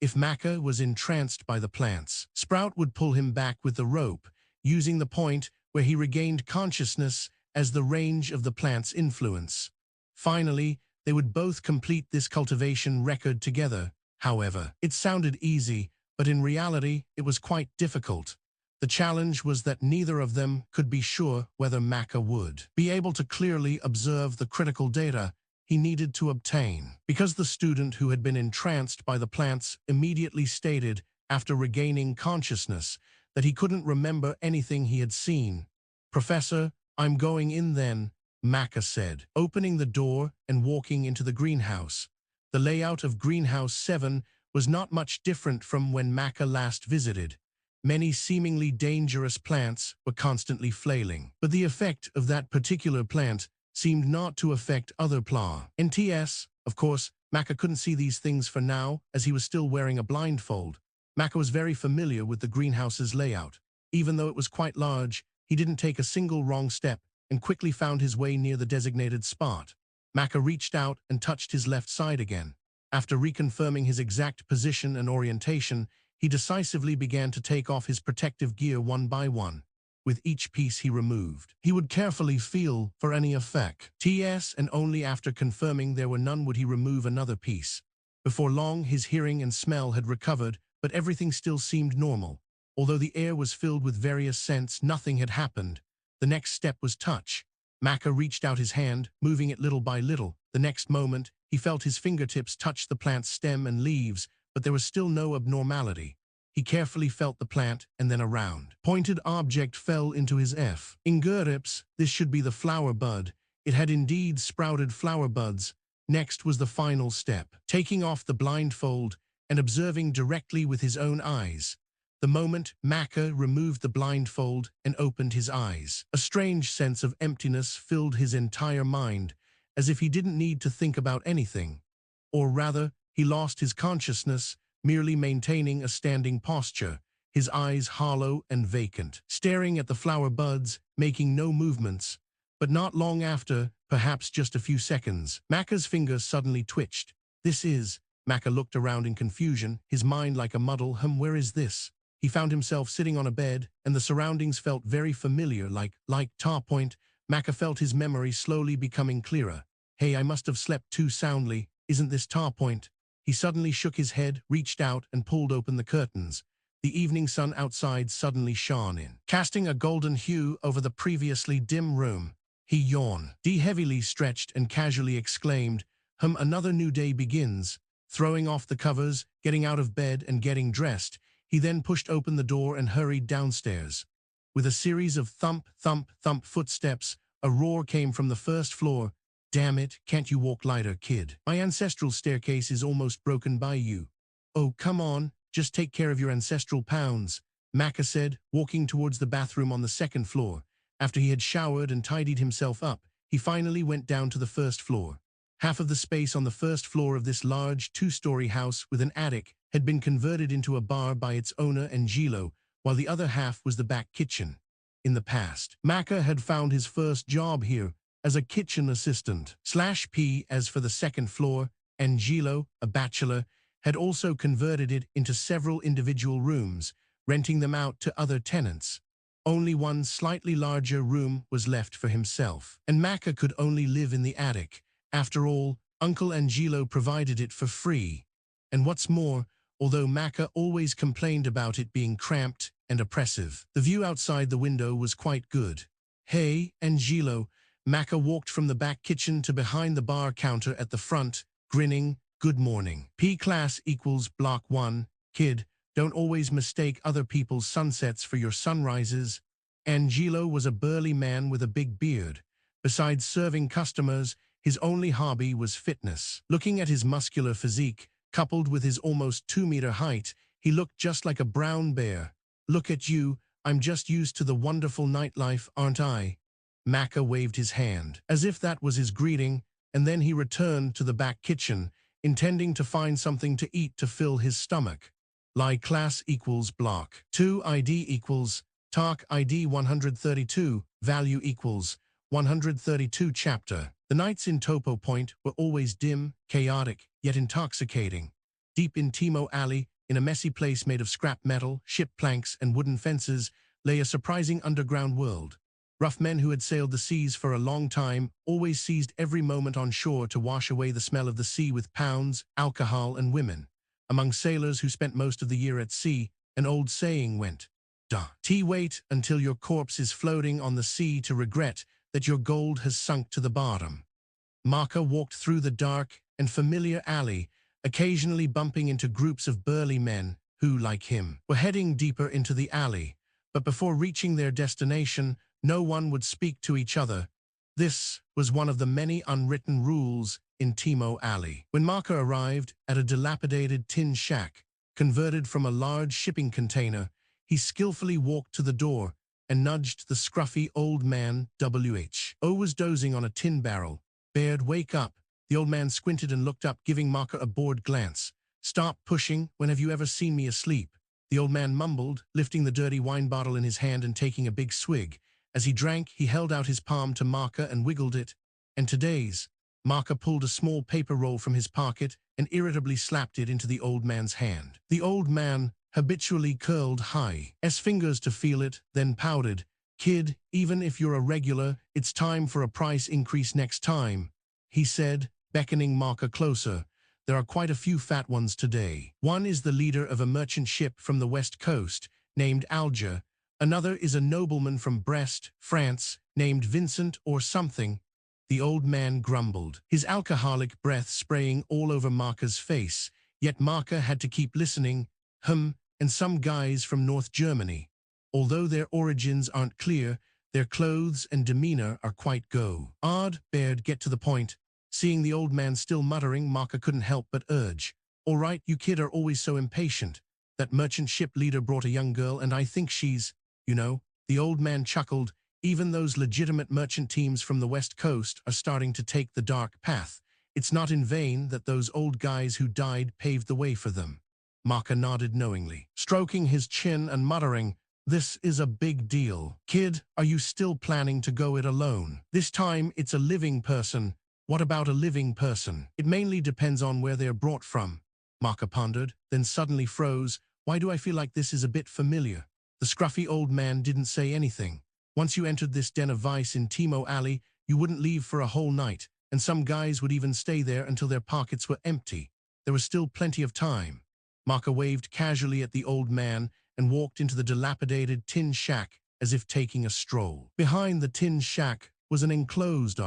[SPEAKER 1] If Macca was entranced by the plants, Sprout would pull him back with the rope, using the point where he regained consciousness as the range of the plant's influence. Finally, they would both complete this cultivation record together. However, it sounded easy, but in reality, it was quite difficult. The challenge was that neither of them could be sure whether Macca would be able to clearly observe the critical data he needed to obtain. Because the student who had been entranced by the plants immediately stated, after regaining consciousness, that he couldn't remember anything he had seen. Professor, I'm going in then, Macca said, opening the door and walking into the greenhouse. The layout of Greenhouse 7 was not much different from when Macca last visited. Many seemingly dangerous plants were constantly flailing, but the effect of that particular plant seemed not to affect other plants. Of course, Macca couldn't see these things for now, as he was still wearing a blindfold. Macca was very familiar with the greenhouse's layout. Even though it was quite large, he didn't take a single wrong step, and quickly found his way near the designated spot. Maka reached out and touched his left side again. After reconfirming his exact position and orientation, he decisively began to take off his protective gear one by one. With each piece he removed, he would carefully feel for any effects, and only after confirming there were none would he remove another piece. Before long, his hearing and smell had recovered, but everything still seemed normal. Although the air was filled with various scents, nothing had happened. The next step was touch. Maka reached out his hand, moving it little by little. The next moment, he felt his fingertips touch the plant's stem and leaves, but there was still no abnormality. He carefully felt the plant, and then a round, pointed object fell into his fingertips. This should be the flower bud. It had indeed sprouted flower buds. Next was the final step, taking off the blindfold and observing directly with his own eyes. The moment Maka removed the blindfold and opened his eyes, a strange sense of emptiness filled his entire mind, as if he didn't need to think about anything. Or rather, he lost his consciousness, merely maintaining a standing posture, his eyes hollow and vacant, staring at the flower buds, making no movements. But not long after, perhaps just a few seconds, Maka's fingers suddenly twitched. Maka looked around in confusion, his mind like a muddle. Where is this? He found himself sitting on a bed, and the surroundings felt very familiar, like Tar Point. Maka felt his memory slowly becoming clearer. Hey, I must have slept too soundly. Isn't this Tar Point? He suddenly shook his head, reached out, and pulled open the curtains. The evening sun outside suddenly shone in, casting a golden hue over the previously dim room. He yawned, heavily stretched, and casually exclaimed, another new day begins. Throwing off the covers, getting out of bed, and getting dressed, he then pushed open the door and hurried downstairs. With a series of thump, thump, thump footsteps, a roar came from the first floor. Damn it, can't you walk lighter, kid? My ancestral staircase is almost broken by you. Oh, come on, just take care of your ancestral pounds, Maka said, walking towards the bathroom on the second floor. After he had showered and tidied himself up, he finally went down to the first floor. Half of the space on the first floor of this large two-story house with an attic had been converted into a bar by its owner Angelo, while the other half was the back kitchen. In the past, Maka had found his first job here as a kitchen assistant. /P. As for the second floor, Angelo, a bachelor, had also converted it into several individual rooms, renting them out to other tenants. Only one slightly larger room was left for himself, and Maka could only live in the attic. After all, Uncle Angelo provided it for free. And what's more, although Maka always complained about it being cramped and oppressive, the view outside the window was quite good. Hey, Angelo, Maka walked from the back kitchen to behind the bar counter at the front, grinning. Good morning. P-class equals block 1. Kid, don't always mistake other people's sunsets for your sunrises. Angelo was a burly man with a big beard. Besides serving customers, his only hobby was fitness. Looking at his muscular physique, coupled with his almost 2-meter height, he looked just like a brown bear. Look at you, I'm just used to the wonderful nightlife, aren't I? Maka waved his hand, as if that was his greeting, and then he returned to the back kitchen, intending to find something to eat to fill his stomach. Class equals block 2 ID equals TARC ID 132, value equals 132 chapter. The nights in Topo Point were always dim, chaotic, yet intoxicating. Deep in Timo Alley, in a messy place made of scrap metal, ship planks, and wooden fences, lay a surprising underground world. Rough men who had sailed the seas for a long time always seized every moment on shore to wash away the smell of the sea with pounds, alcohol, and women. Among sailors who spent most of the year at sea, an old saying went, wait until your corpse is floating on the sea to regret that your gold has sunk to the bottom. Maka walked through the dark and familiar alley, occasionally bumping into groups of burly men who, like him, were heading deeper into the alley. But before reaching their destination, no one would speak to each other. This was one of the many unwritten rules in Timo Alley. When Maka arrived at a dilapidated tin shack, converted from a large shipping container, he skillfully walked to the door and nudged the scruffy old man. W.H.O. was dozing on a tin barrel. Baird, wake up. The old man squinted and looked up, giving Maka a bored glance. Stop pushing. When have you ever seen me asleep? The old man mumbled, lifting the dirty wine bottle in his hand and taking a big swig. As he drank, he held out his palm to Marker and wiggled it. And today's. Marker pulled a small paper roll from his pocket and irritably slapped it into the old man's hand. The old man habitually curled his fingers to feel it, then pouted. "Kid, even if you're a regular, it's time for a price increase next time," he said, beckoning Marker closer. "There are quite a few fat ones today. One is the leader of a merchant ship from the west coast, named Alger. Another is a nobleman from Brest, France, named Vincent or something." The old man grumbled, his alcoholic breath spraying all over Marker's face, yet Marker had to keep listening. And some guys from North Germany. Although their origins aren't clear, their clothes and demeanor are quite odd. Baird, get to the point. Seeing the old man still muttering, Marker couldn't help but urge. "All right, you kid are always so impatient. That merchant ship leader brought a young girl, and I think she's, you know." The old man chuckled. "Even those legitimate merchant teams from the West Coast are starting to take the dark path. It's not in vain that those old guys who died paved the way for them." Marker nodded knowingly, stroking his chin and muttering, "This is a big deal. Kid, are you still planning to go it alone? This time it's a living person." "What about a living person?" "It mainly depends on where they're brought from," Marker pondered, then suddenly froze. "Why do I feel like this is a bit familiar?" The scruffy old man didn't say anything. "Once you entered this den of vice in Timo Alley, you wouldn't leave for a whole night, and some guys would even stay there until their pockets were empty. There was still plenty of time." Marker waved casually at the old man and walked into the dilapidated tin shack as if taking a stroll. Behind the tin shack was an enclosed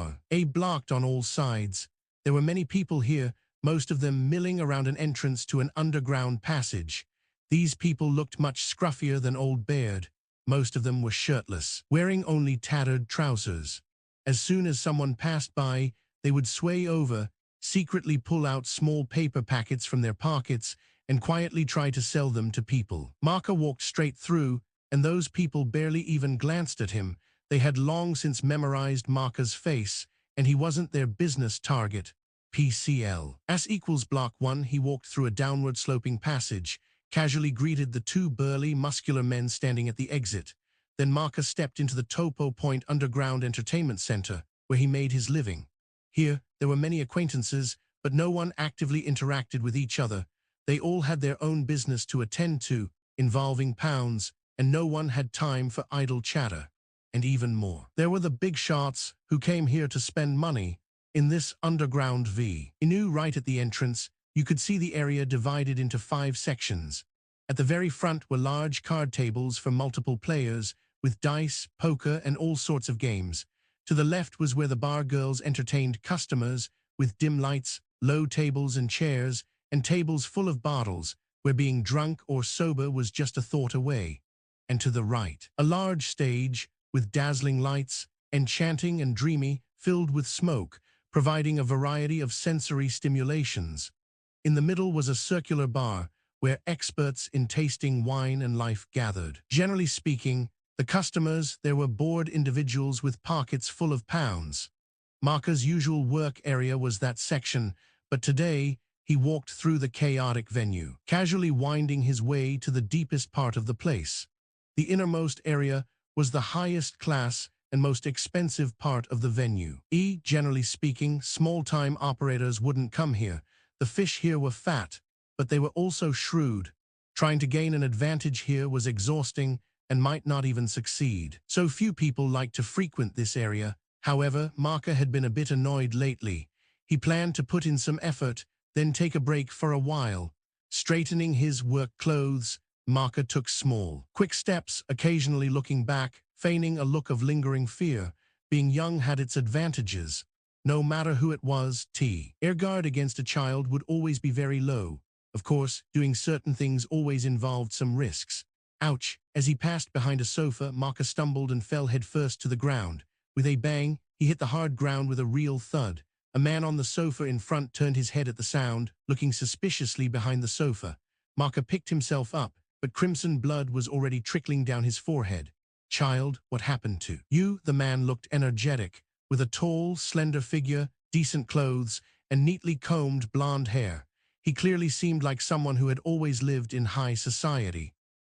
[SPEAKER 1] blocked on all sides. There were many people here, most of them milling around an entrance to an underground passage. These people looked much scruffier than old Baird. Most of them were shirtless, wearing only tattered trousers. As soon as someone passed by, they would sway over, secretly pull out small paper packets from their pockets, and quietly try to sell them to people. Marker walked straight through, and those people barely even glanced at him. They had long since memorized Marker's face, and he wasn't their business target. PCL. As equals block 1, he walked through a downward-sloping passage, casually greeted the two burly, muscular men standing at the exit. Then Marker stepped into the Topo Point Underground Entertainment Center, where he made his living. Here, there were many acquaintances, but no one actively interacted with each other. They all had their own business to attend to, involving pounds, and no one had time for idle chatter. And even more, there were the big shots who came here to spend money. In this underground He knew right at the entrance, you could see the area divided into 5 sections. At the very front were large card tables for multiple players, with dice, poker, and all sorts of games. To the left was where the bar girls entertained customers, with dim lights, low tables and chairs, and tables full of bottles, where being drunk or sober was just a thought away. And to the right, a large stage, with dazzling lights, enchanting and dreamy, filled with smoke, providing a variety of sensory stimulations. In the middle was a circular bar, where experts in tasting wine and life gathered. Generally speaking, the customers there were bored individuals with pockets full of pounds. Marker's usual work area was that section, but today, he walked through the chaotic venue, casually winding his way to the deepest part of the place. The innermost area was the highest class and most expensive part of the venue. Generally speaking, small-time operators wouldn't come here. The fish here were fat, but they were also shrewd. Trying to gain an advantage here was exhausting and might not even succeed. So few people liked to frequent this area. However, Marker had been a bit annoyed lately. He planned to put in some effort, then take a break for a while. Straightening his work clothes, Marker took small, quick steps, occasionally looking back, feigning a look of lingering fear. Being young had its advantages. No matter who it was, air guard against a child would always be very low. Of course, doing certain things always involved some risks. Ouch! As he passed behind a sofa, Marker stumbled and fell headfirst to the ground. With a bang, he hit the hard ground with a real thud. A man on the sofa in front turned his head at the sound, looking suspiciously behind the sofa. Marker picked himself up, but crimson blood was already trickling down his forehead. "Child, what happened to you?" The man looked energetic, with a tall, slender figure, decent clothes, and neatly combed blonde hair. He clearly seemed like someone who had always lived in high society.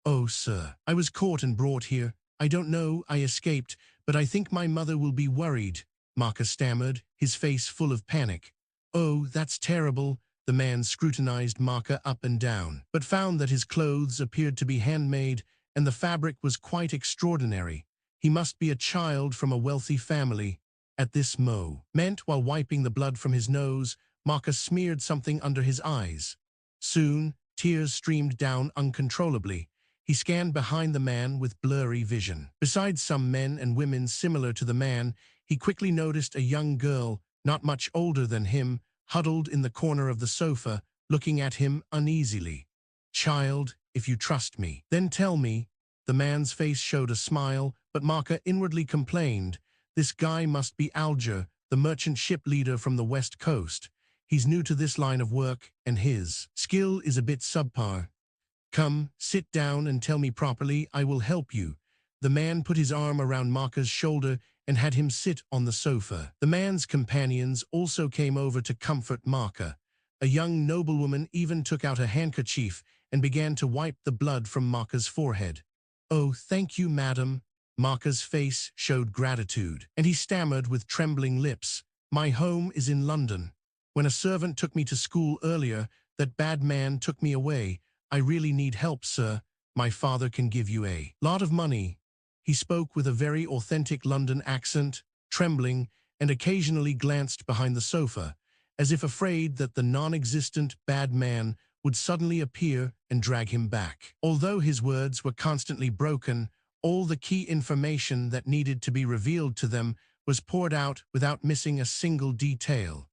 [SPEAKER 1] "Oh, sir, I was caught and brought here. I don't know, I escaped, but I think my mother will be worried, Marcus stammered, his face full of panic. Oh, that's terrible. The man scrutinized Marca up and down, but found that his clothes appeared to be handmade and the fabric was quite extraordinary. He must be a child from a wealthy family. At this meant while wiping the blood from his nose, Marca smeared something under his eyes. Soon, tears streamed down uncontrollably. He scanned behind the man with blurry vision. Besides some men and women similar to the man, he quickly noticed a young girl, not much older than him, huddled in the corner of the sofa, looking at him uneasily. Child, if you trust me, then tell me. The man's face showed a smile, but Marca inwardly complained. This guy must be Alger, the merchant ship leader from the West Coast. He's new to this line of work, and his skill is a bit subpar. Come, sit down and tell me properly, I will help you. The man put his arm around Marca's shoulder and had him sit on the sofa. The man's companions also came over to comfort Marca. A young noblewoman even took out a handkerchief and began to wipe the blood from Marca's forehead. Oh, thank you, madam. Marca's face showed gratitude, and he stammered with trembling lips. My home is in London. When a servant took me to school earlier, that bad man took me away. I really need help, sir. My father can give you a lot of money. He spoke with a very authentic London accent, trembling, and occasionally glanced behind the sofa, as if afraid that the non-existent bad man would suddenly appear and drag him back. Although his words were constantly broken, all the key information that needed to be revealed to them was poured out without missing a single detail.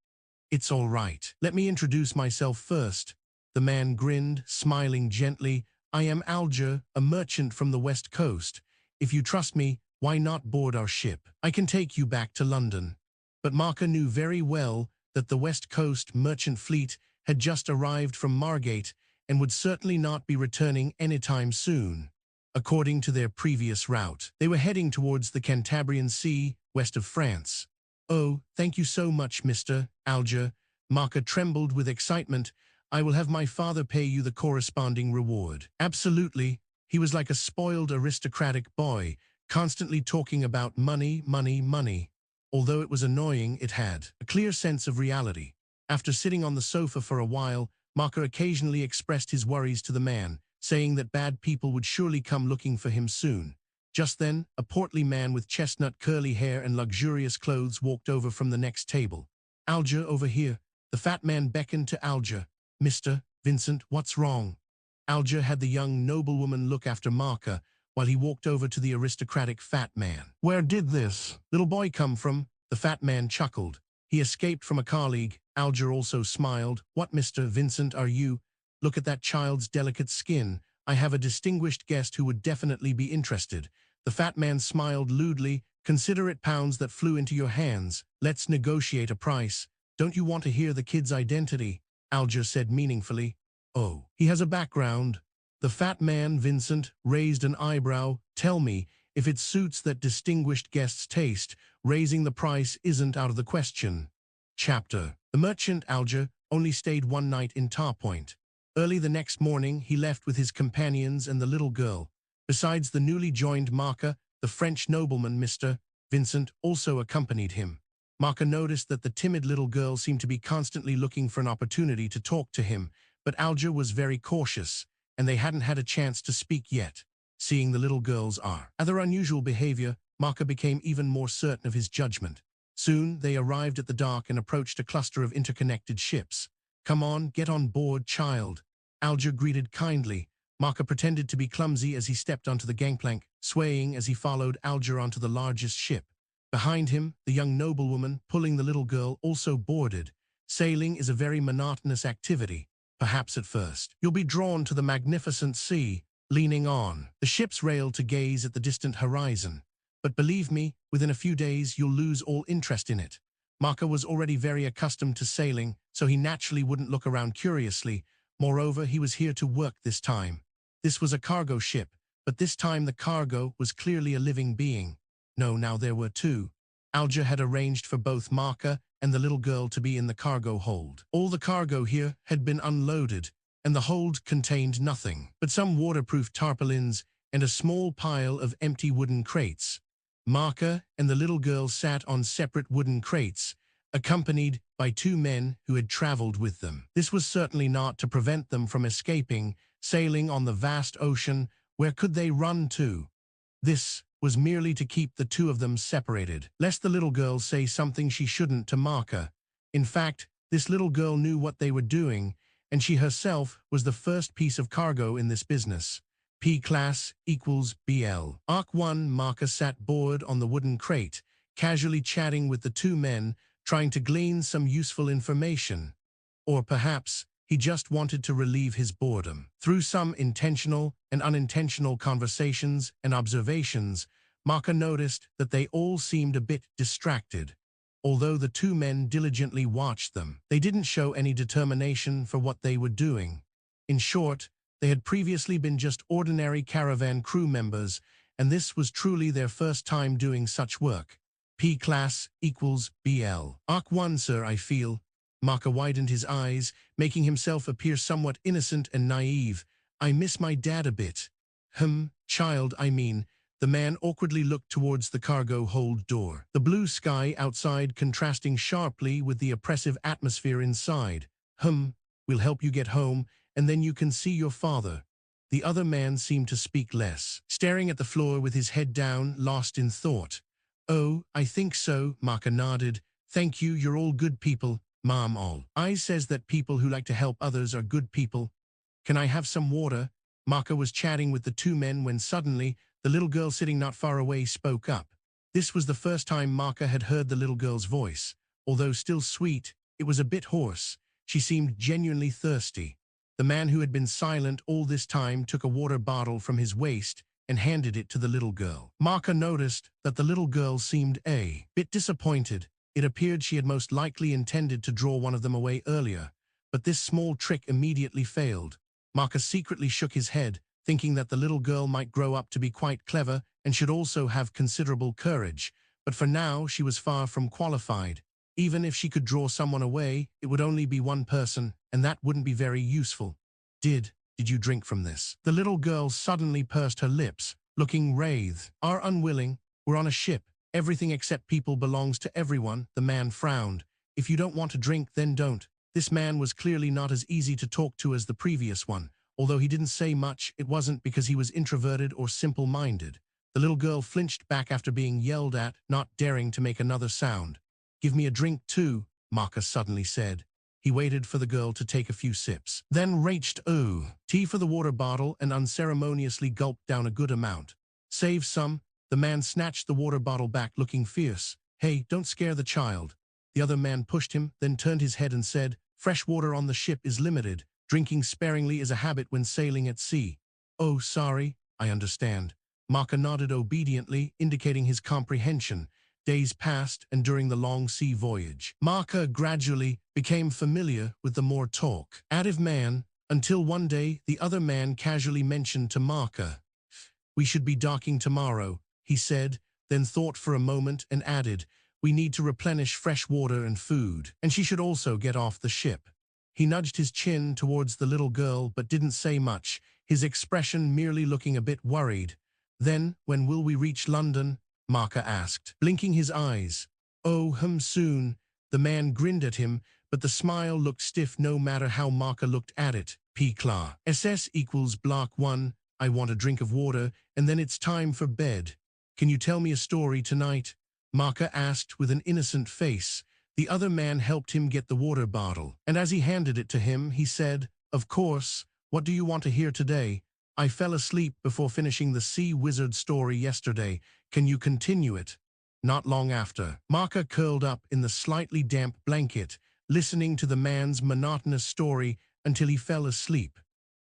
[SPEAKER 1] It's all right. Let me introduce myself first. The man grinned, smiling gently. I am Alger, a merchant from the West Coast. If you trust me, why not board our ship? I can take you back to London. But Marca knew very well that the West Coast merchant fleet had just arrived from Margate and would certainly not be returning anytime soon. According to their previous route, they were heading towards the Cantabrian Sea, west of France. Oh, thank you so much, Mr. Alger. Marca trembled with excitement. I will have my father pay you the corresponding reward. Absolutely. He was like a spoiled aristocratic boy, constantly talking about money, money, money. Although it was annoying, it had a clear sense of reality. After sitting on the sofa for a while, Marca occasionally expressed his worries to the man, saying that bad people would surely come looking for him soon. Just then, a portly man with chestnut curly hair and luxurious clothes walked over from the next table. Alger, over here. The fat man beckoned to Alger. Mr. Vincent, what's wrong? Alger had the young noblewoman look after Marca while he walked over to the aristocratic fat man. Where did this little boy come from? The fat man chuckled. He escaped from a colleague. Alger also smiled. What, Mr. Vincent, are you? Look at that child's delicate skin. I have a distinguished guest who would definitely be interested. The fat man smiled lewdly. Consider it pounds that flew into your hands. Let's negotiate a price. Don't you want to hear the kid's identity? Alger said meaningfully. Oh, he has a background. The fat man, Vincent, raised an eyebrow. Tell me, if it suits that distinguished guest's taste, raising the price isn't out of the question. Chapter. The merchant, Alger, only stayed one night in Tarpoint. Early the next morning, he left with his companions and the little girl. Besides the newly joined Marca, the French nobleman, Mr. Vincent, also accompanied him. Marca noticed that the timid little girl seemed to be constantly looking for an opportunity to talk to him, but Alger was very cautious, and they hadn't had a chance to speak yet. Seeing the little girl's rather unusual behavior, Marca became even more certain of his judgment. Soon, they arrived at the dock and approached a cluster of interconnected ships. Come on, get on board, child. Alger greeted kindly. Marca pretended to be clumsy as he stepped onto the gangplank, swaying as he followed Alger onto the largest ship. Behind him, the young noblewoman, pulling the little girl, also boarded. Sailing is a very monotonous activity. Perhaps at first, you'll be drawn to the magnificent sea, leaning on the ship's rail to gaze at the distant horizon. But believe me, within a few days you'll lose all interest in it. Marca was already very accustomed to sailing, so he naturally wouldn't look around curiously. Moreover, he was here to work this time. This was a cargo ship, but this time the cargo was clearly a living being. No, now there were two. Alger had arranged for both Marca and the little girl to be in the cargo hold. All the cargo here had been unloaded, and the hold contained nothing but some waterproof tarpaulins and a small pile of empty wooden crates. Marka and the little girl sat on separate wooden crates, accompanied by two men who had traveled with them. This was certainly not to prevent them from escaping, sailing on the vast ocean. Where could they run to? This was merely to keep the two of them separated, lest the little girl say something she shouldn't to Marka. In fact, this little girl knew what they were doing, and she herself was the first piece of cargo in this business. P-class equals BL. Arc 1. Marka sat bored on the wooden crate, casually chatting with the two men, trying to glean some useful information. Or perhaps he just wanted to relieve his boredom. Through some intentional and unintentional conversations and observations, Marka noticed that they all seemed a bit distracted. Although the two men diligently watched them, they didn't show any determination for what they were doing. In short, they had previously been just ordinary caravan crew members, and this was truly their first time doing such work. P-class equals BL. Arc 1, sir, I feel. Marka widened his eyes, making himself appear somewhat innocent and naive. I miss my dad a bit. Child, I mean. The man awkwardly looked towards the cargo hold door. The blue sky outside contrasting sharply with the oppressive atmosphere inside. We'll help you get home, and then you can see your father. The other man seemed to speak less, staring at the floor with his head down, lost in thought. Oh, I think so, Marka nodded. Thank you, you're all good people, Mom all. I says that people who like to help others are good people. Can I have some water? Marka was chatting with the two men when suddenly, the little girl sitting not far away spoke up. This was the first time Marka had heard the little girl's voice. Although still sweet, it was a bit hoarse. She seemed genuinely thirsty. The man who had been silent all this time took a water bottle from his waist and handed it to the little girl. Marka noticed that the little girl seemed a bit disappointed. It appeared she had most likely intended to draw one of them away earlier, but this small trick immediately failed. Marka secretly shook his head, thinking that the little girl might grow up to be quite clever and should also have considerable courage, but for now she was far from qualified. Even if she could draw someone away, it would only be one person, and that wouldn't be very useful. Did you drink from this? The little girl suddenly pursed her lips, looking wraith. Are unwilling. We're on a ship. Everything except people belongs to everyone. The man frowned. If you don't want to drink, then don't. This man was clearly not as easy to talk to as the previous one. Although he didn't say much, it wasn't because he was introverted or simple-minded. The little girl flinched back after being yelled at, not daring to make another sound. Give me a drink too, Marka suddenly said. He waited for the girl to take a few sips, then reached tea for the water bottle and unceremoniously gulped down a good amount. Save some. The man snatched the water bottle back, looking fierce. Hey, don't scare the child. The other man pushed him, then turned his head and said, fresh water on the ship is limited. Drinking sparingly is a habit when sailing at sea. Oh, sorry, I understand. Marka nodded obediently, indicating his comprehension. Days passed, and during the long sea voyage, Marka gradually became familiar with the more talkative man, until one day the other man casually mentioned to Marka. We should be docking tomorrow, he said, then thought for a moment and added, we need to replenish fresh water and food, and she should also get off the ship. He nudged his chin towards the little girl but didn't say much, his expression merely looking a bit worried. Then, when will we reach London? Marka asked, blinking his eyes. Oh, soon. The man grinned at him, but the smile looked stiff no matter how Marka looked at it. P-Cla. SS equals block 1. I want a drink of water, and then it's time for bed. Can you tell me a story tonight? Marka asked with an innocent face. The other man helped him get the water bottle, and as he handed it to him, he said, of course, what do you want to hear today? I fell asleep before finishing the sea wizard story yesterday. Can you continue it? Not long after, Marka curled up in the slightly damp blanket, listening to the man's monotonous story until he fell asleep.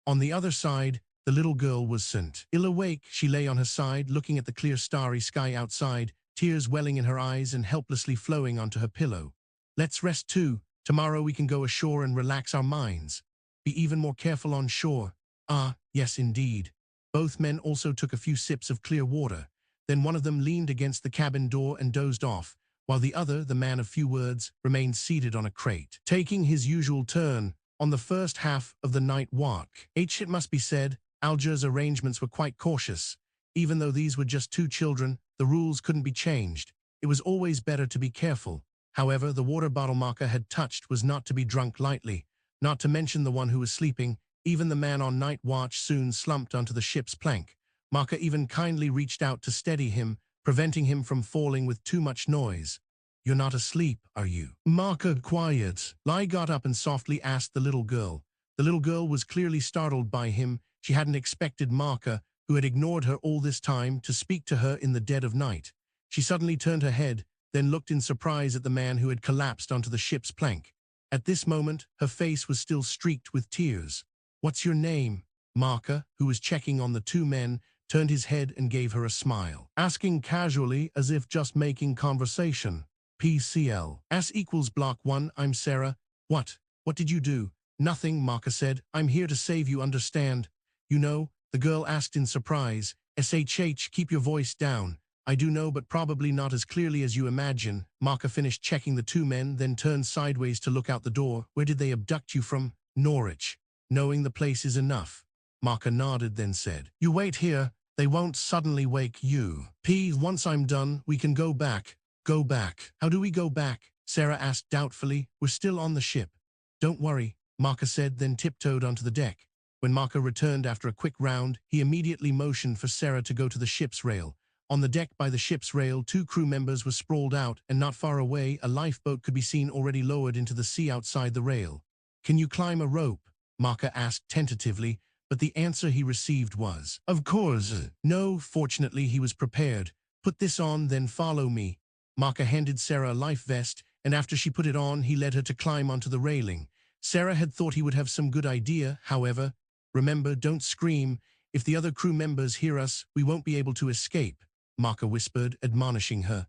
[SPEAKER 1] On the other side, the little girl was ill awake. She lay on her side, looking at the clear starry sky outside, tears welling in her eyes and helplessly flowing onto her pillow. Let's rest too. Tomorrow we can go ashore and relax our minds. Be even more careful on shore. Ah, yes indeed. Both men also took a few sips of clear water. Then one of them leaned against the cabin door and dozed off, while the other, the man of few words, remained seated on a crate, taking his usual turn on the first half of the night watch. It must be said Alger's arrangements were quite cautious. Even though these were just 2 children, the rules couldn't be changed. It was always better to be careful. However, the water bottle Marka had touched was not to be drunk lightly, not to mention the one who was sleeping. Even the man on night watch soon slumped onto the ship's plank. Marka even kindly reached out to steady him, preventing him from falling with too much noise. "You're not asleep, are you?" "Marka, quiet." Lai got up and softly asked the little girl. The little girl was clearly startled by him. She hadn't expected Marka, who had ignored her all this time, to speak to her in the dead of night. She suddenly turned her head, then looked in surprise at the man who had collapsed onto the ship's plank. At this moment, her face was still streaked with tears. "What's your name?" Marka, who was checking on the 2 men, turned his head and gave her a smile, asking casually as if just making conversation. "PCL. S equals block 1, I'm Sarah." What did you do?" "Nothing," Marka said. "I'm here to save you, understand?" "You know?" the girl asked in surprise. "SHH, keep your voice down." "I do know, but probably not as clearly as you imagine." Marka finished checking the 2 men, then turned sideways to look out the door. "Where did they abduct you from?" "Norwich." "Knowing the place is enough." Marka nodded, then said, "You wait here. They won't suddenly wake you. Once I'm done, we can go back." "Go back? How do we go back?" Sarah asked doubtfully. "We're still on the ship." "Don't worry," Marka said, then tiptoed onto the deck. When Marka returned after a quick round, he immediately motioned for Sarah to go to the ship's rail. On the deck by the ship's rail, 2 crew members were sprawled out, and not far away, a lifeboat could be seen already lowered into the sea outside the rail. "Can you climb a rope?" Marka asked tentatively, but the answer he received was, "Of course." No, fortunately he was prepared. "Put this on, then follow me." Marka handed Sarah a life vest, and after she put it on, he led her to climb onto the railing. Sarah had thought he would have some good idea, however. "Remember, don't scream. If the other crew members hear us, we won't be able to escape," Marka whispered, admonishing her.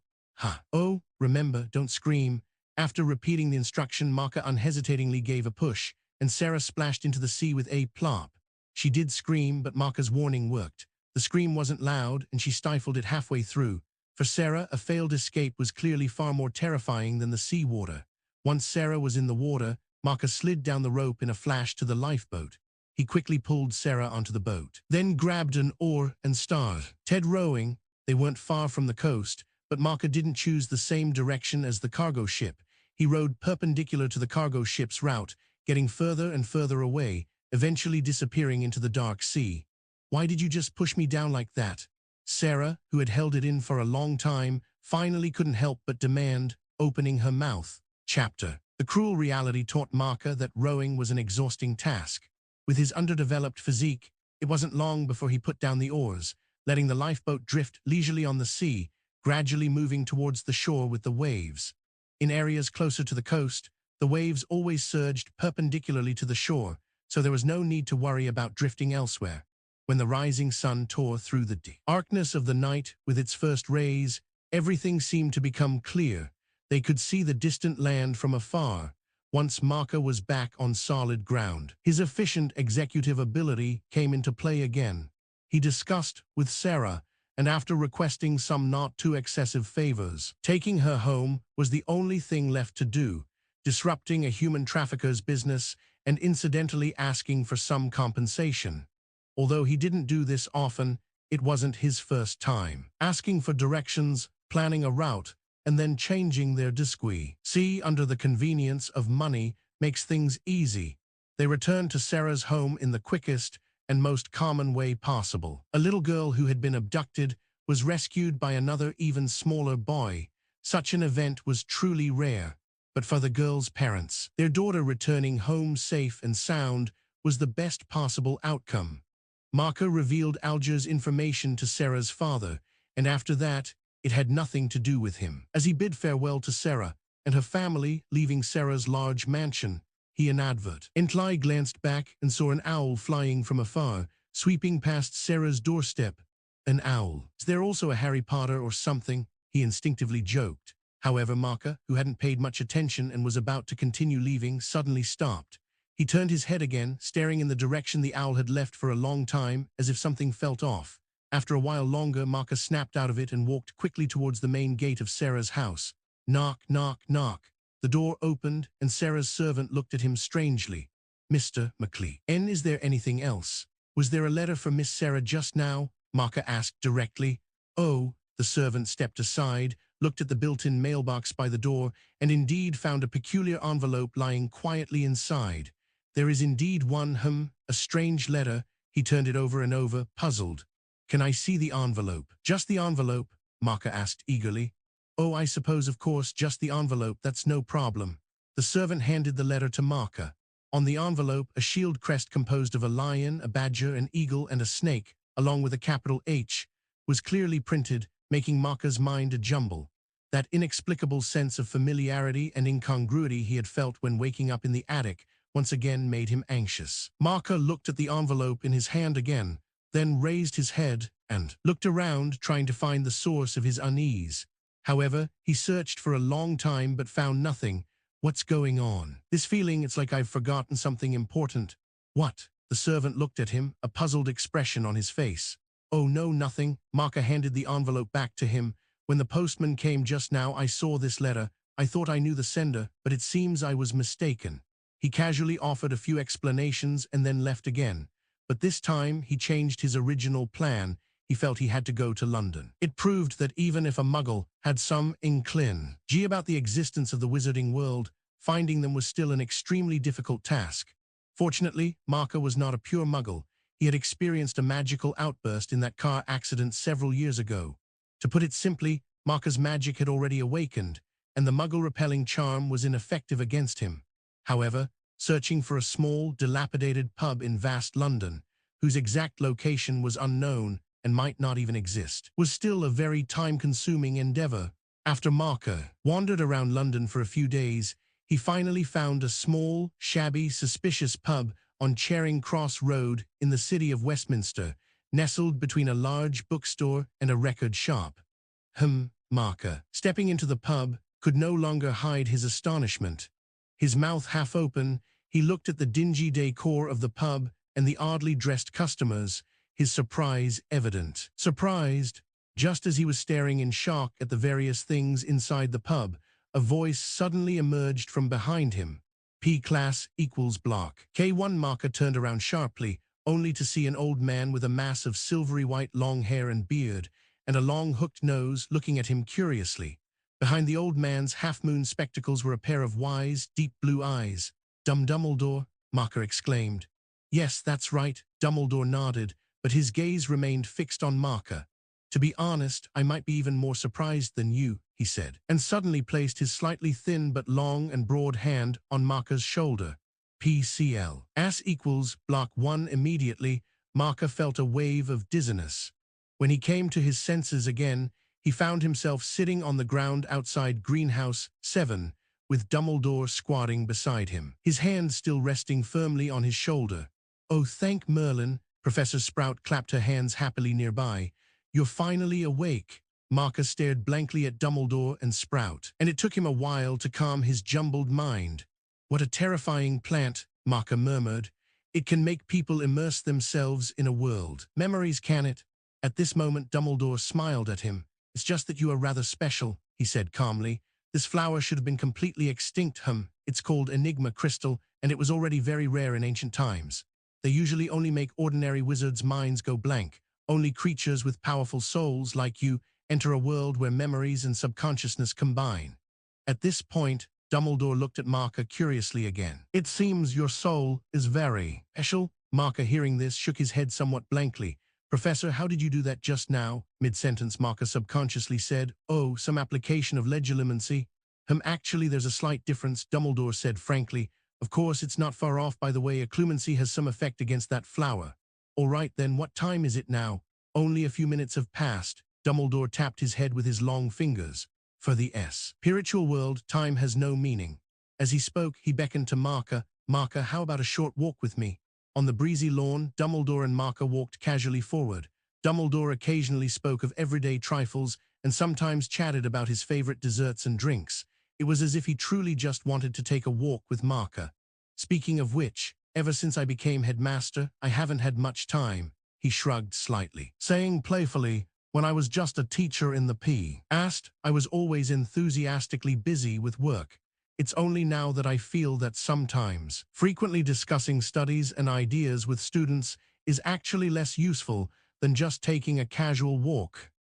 [SPEAKER 1] "Oh, remember, don't scream." After repeating the instruction, Marka unhesitatingly gave a push, and Sarah splashed into the sea with a plop. She did scream, but Marka's warning worked. The scream wasn't loud, and she stifled it halfway through. For Sarah, a failed escape was clearly far more terrifying than the sea water. Once Sarah was in the water, Marka slid down the rope in a flash to the lifeboat. He quickly pulled Sarah onto the boat, then grabbed an oar and started rowing. They weren't far from the coast, but Marka didn't choose the same direction as the cargo ship. He rowed perpendicular to the cargo ship's route, getting further and further away, eventually disappearing into the dark sea. "Why did you just push me down like that?" Sarah, who had held it in for a long time, finally couldn't help but demand, opening her mouth. Chapter. The cruel reality taught Marka that rowing was an exhausting task. With his underdeveloped physique, it wasn't long before he put down the oars, letting the lifeboat drift leisurely on the sea, gradually moving towards the shore with the waves. In areas closer to the coast, the waves always surged perpendicularly to the shore, so there was no need to worry about drifting elsewhere. When the rising sun tore through the darkness of the night with its first rays, everything seemed to become clear. They could see the distant land from afar. Once Marka was back on solid ground, his efficient executive ability came into play again. He discussed with Sarah, and after requesting some not too excessive favors, taking her home was the only thing left to do, disrupting a human trafficker's business and incidentally asking for some compensation. Although he didn't do this often, it wasn't his first time. Asking for directions, planning a route, and then changing their disque. See, under the convenience of money makes things easy. They returned to Sarah's home in the quickest and most common way possible. A little girl who had been abducted was rescued by another even smaller boy. Such an event was truly rare. But for the girl's parents, their daughter returning home safe and sound was the best possible outcome. Marka revealed Alger's information to Sarah's father, and after that, it had nothing to do with him. As he bid farewell to Sarah and her family, leaving Sarah's large mansion, he inadvertently glanced back and saw an owl flying from afar, sweeping past Sarah's doorstep. An owl. Is there also a Harry Potter or something? He instinctively joked. However, Marka, who hadn't paid much attention and was about to continue leaving, suddenly stopped. He turned his head again, staring in the direction the owl had left for a long time, as if something felt off. After a while longer, Marka snapped out of it and walked quickly towards the main gate of Sarah's house. Knock, knock, knock. The door opened, and Sarah's servant looked at him strangely. "Mr. McLean, is there anything else?" Was there a letter for Miss Sarah just now? Marker asked directly. Oh, the servant stepped aside, looked at the built-in mailbox by the door, and indeed found a peculiar envelope lying quietly inside. There is indeed one, a strange letter. He turned it over and over, puzzled. Can I see the envelope? Just the envelope? Marker asked eagerly. Oh, I suppose, of course, just the envelope, that's no problem. The servant handed the letter to Marker. On the envelope, a shield crest composed of a lion, a badger, an eagle, and a snake, along with a capital H, was clearly printed, making Marker's mind a jumble. That inexplicable sense of familiarity and incongruity he had felt when waking up in the attic once again made him anxious. Marker looked at the envelope in his hand again, then raised his head and looked around, trying to find the source of his unease. However, he searched for a long time but found nothing. What's going on? This feeling, it's like I've forgotten something important. What? The servant looked at him, a puzzled expression on his face. Oh no, nothing. Marker handed the envelope back to him. When the postman came just now, I saw this letter. I thought I knew the sender, but it seems I was mistaken. He casually offered a few explanations and then left again. But this time, he changed his original plan. He felt he had to go to London. It proved that even if a muggle had some inkling about the existence of the wizarding world, finding them was still an extremely difficult task. Fortunately, Marker was not a pure muggle. He had experienced a magical outburst in that car accident several years ago. To put it simply, Marker's magic had already awakened, and the muggle-repelling charm was ineffective against him. However, searching for a small, dilapidated pub in vast London, whose exact location was unknown and might not even exist, was still a very time-consuming endeavor. After Marker wandered around London for a few days, he finally found a small, shabby, suspicious pub on Charing Cross Road in the city of Westminster, nestled between a large bookstore and a record shop. Marker, stepping into the pub, could no longer hide his astonishment. His mouth half open, he looked at the dingy decor of the pub and the oddly dressed customers, his surprise evident. Surprised, just as he was staring in shock at the various things inside the pub, a voice suddenly emerged from behind him. P-class equals block. K1 Marker turned around sharply, only to see an old man with a mass of silvery white long hair and beard, and a long hooked nose looking at him curiously. Behind the old man's half-moon spectacles were a pair of wise, deep blue eyes. Dumbledore, Marker exclaimed. Yes, that's right, Dumbledore nodded, but his gaze remained fixed on Marker. To be honest, I might be even more surprised than you, he said, and suddenly placed his slightly thin but long and broad hand on Marker's shoulder. PCL. As equals block 1 immediately, Marker felt a wave of dizziness. When he came to his senses again, he found himself sitting on the ground outside Greenhouse 7, with Dumbledore squatting beside him, his hand still resting firmly on his shoulder. Oh, thank Merlin, Professor Sprout clapped her hands happily nearby. You're finally awake. Marker stared blankly at Dumbledore and Sprout, and it took him a while to calm his jumbled mind. What a terrifying plant, Marker murmured. It can make people immerse themselves in a world. Memories, can it? At this moment, Dumbledore smiled at him. It's just that you are rather special, he said calmly. This flower should have been completely extinct, It's called Enigma Crystal, and it was already very rare in ancient times. They usually only make ordinary wizards' minds go blank. Only creatures with powerful souls like you enter a world where memories and subconsciousness combine. At this point, Dumbledore looked at Marker curiously again. It seems your soul is very special. Marker, hearing this, shook his head somewhat blankly. Professor, how did you do that just now? Mid-sentence, Marker subconsciously said. Oh, some application of legilimency. Actually, there's a slight difference, Dumbledore said frankly. Of course, it's not far off. By the way, occlumency has some effect against that flower. All right, then, what time is it now? Only a few minutes have passed. Dumbledore tapped his head with his long fingers. For the spiritual world, time has no meaning. As he spoke, he beckoned to Marker. Marker, how about a short walk with me? On the breezy lawn, Dumbledore and Marker walked casually forward. Dumbledore occasionally spoke of everyday trifles and sometimes chatted about his favorite desserts and drinks. It was as if he truly just wanted to take a walk with Marker. Speaking of which, ever since I became headmaster, I haven't had much time, he shrugged slightly, saying playfully, when I was just a teacher in the past, I was always enthusiastically busy with work. It's only now that I feel that sometimes, frequently discussing studies and ideas with students is actually less useful than just taking a casual walk.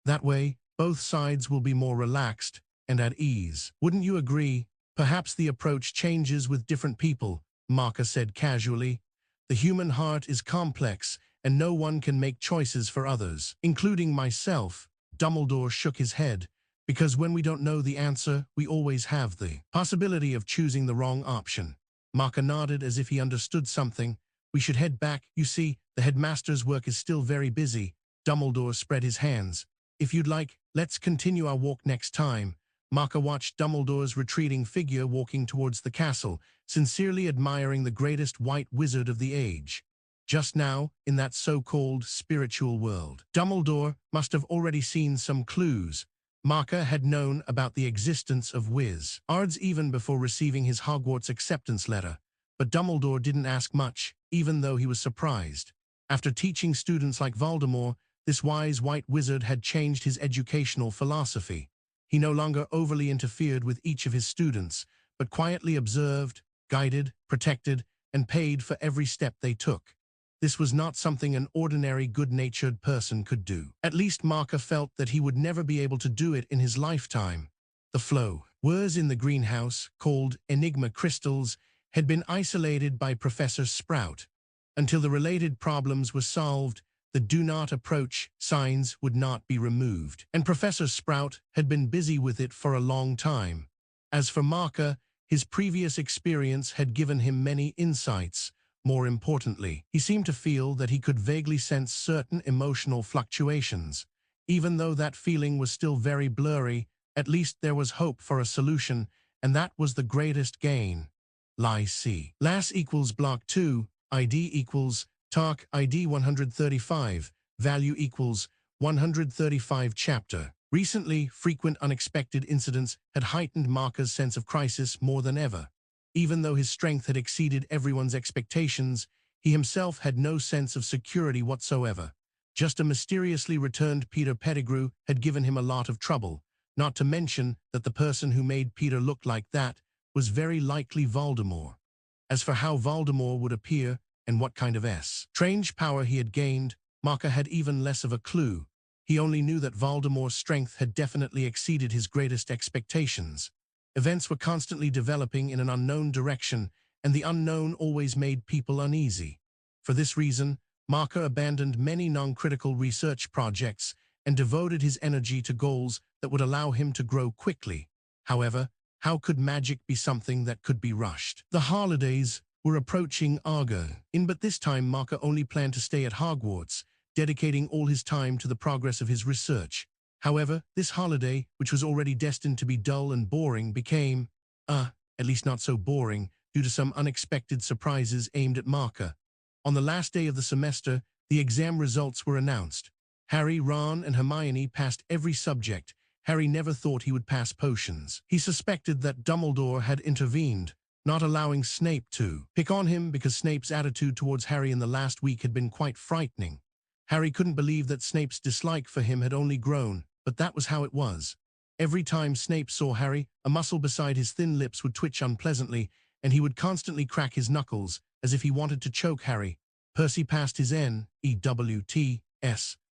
[SPEAKER 1] That way, both sides will be more relaxed and at ease. Wouldn't you agree? Perhaps the approach changes with different people, Marker said casually. The human heart is complex, and no one can make choices for others, including myself. Dumbledore shook his head, because when we don't know the answer, we always have the possibility of choosing the wrong option. Marker nodded as if he understood something. We should head back. You see, the headmaster's work is still very busy. Dumbledore spread his hands. If you'd like, let's continue our walk next time. Marker watched Dumbledore's retreating figure walking towards the castle, sincerely admiring the greatest white wizard of the age. Just now, in that so-called spiritual world, Dumbledore must have already seen some clues. Marker had known about the existence of wizards even before receiving his Hogwarts acceptance letter, but Dumbledore didn't ask much, even though he was surprised. After teaching students like Voldemort, this wise white wizard had changed his educational philosophy. He no longer overly interfered with each of his students, but quietly observed, guided, protected, and paid for every step they took. This was not something an ordinary good-natured person could do. At least Marker felt that he would never be able to do it in his lifetime. The Flo Uncle in the greenhouse, called Enigma crystals, had been isolated by Professor Sprout. Until the related problems were solved, the do not approach signs would not be removed, and Professor Sprout had been busy with it for a long time. As for Marker, his previous experience had given him many insights. More importantly, he seemed to feel that he could vaguely sense certain emotional fluctuations. Even though that feeling was still very blurry, at least there was hope for a solution, and that was the greatest gain. Las equals block 2, ID equals Talk ID 135, value equals 135 chapter. Recently, frequent unexpected incidents had heightened Marker's sense of crisis more than ever. Even though his strength had exceeded everyone's expectations, he himself had no sense of security whatsoever. Just a mysteriously returned Peter Pettigrew had given him a lot of trouble, not to mention that the person who made Peter look like that was very likely Voldemort. As for how Voldemort would appear, and what kind of strange power he had gained, Marker had even less of a clue. He only knew that Voldemort's strength had definitely exceeded his greatest expectations. Events were constantly developing in an unknown direction, and the unknown always made people uneasy. For this reason, Marker abandoned many non-critical research projects and devoted his energy to goals that would allow him to grow quickly. However, how could magic be something that could be rushed? The holidays were approaching but this time Marker only planned to stay at Hogwarts, dedicating all his time to the progress of his research. However, this holiday, which was already destined to be dull and boring, became, at least not so boring, due to some unexpected surprises aimed at Marker. On the last day of the semester, the exam results were announced. Harry, Ron, and Hermione passed every subject. Harry never thought he would pass potions. He suspected that Dumbledore had intervened, not allowing Snape to pick on him because Snape's attitude towards Harry in the last week had been quite frightening. Harry couldn't believe that Snape's dislike for him had only grown, but that was how it was. Every time Snape saw Harry, a muscle beside his thin lips would twitch unpleasantly, and he would constantly crack his knuckles, as if he wanted to choke Harry. Percy passed his NEWTs.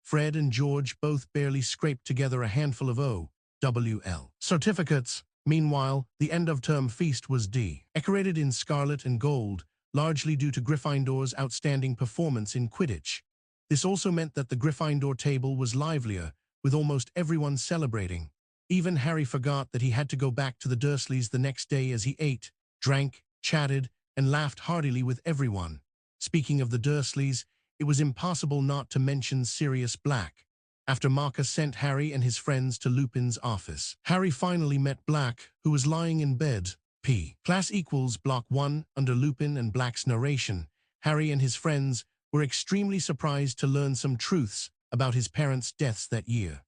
[SPEAKER 1] Fred and George both barely scraped together a handful of OWL certificates. Meanwhile, the end-of-term feast was decorated in scarlet and gold, largely due to Gryffindor's outstanding performance in Quidditch. This also meant that the Gryffindor table was livelier, with almost everyone celebrating. Even Harry forgot that he had to go back to the Dursleys the next day as he ate, drank, chatted, and laughed heartily with everyone. Speaking of the Dursleys, it was impossible not to mention Sirius Black. After Marker sent Harry and his friends to Lupin's office, Harry finally met Black, who was lying in bed. Class equals block 1 under Lupin and Black's narration. Harry and his friends were extremely surprised to learn some truths about his parents' deaths that year.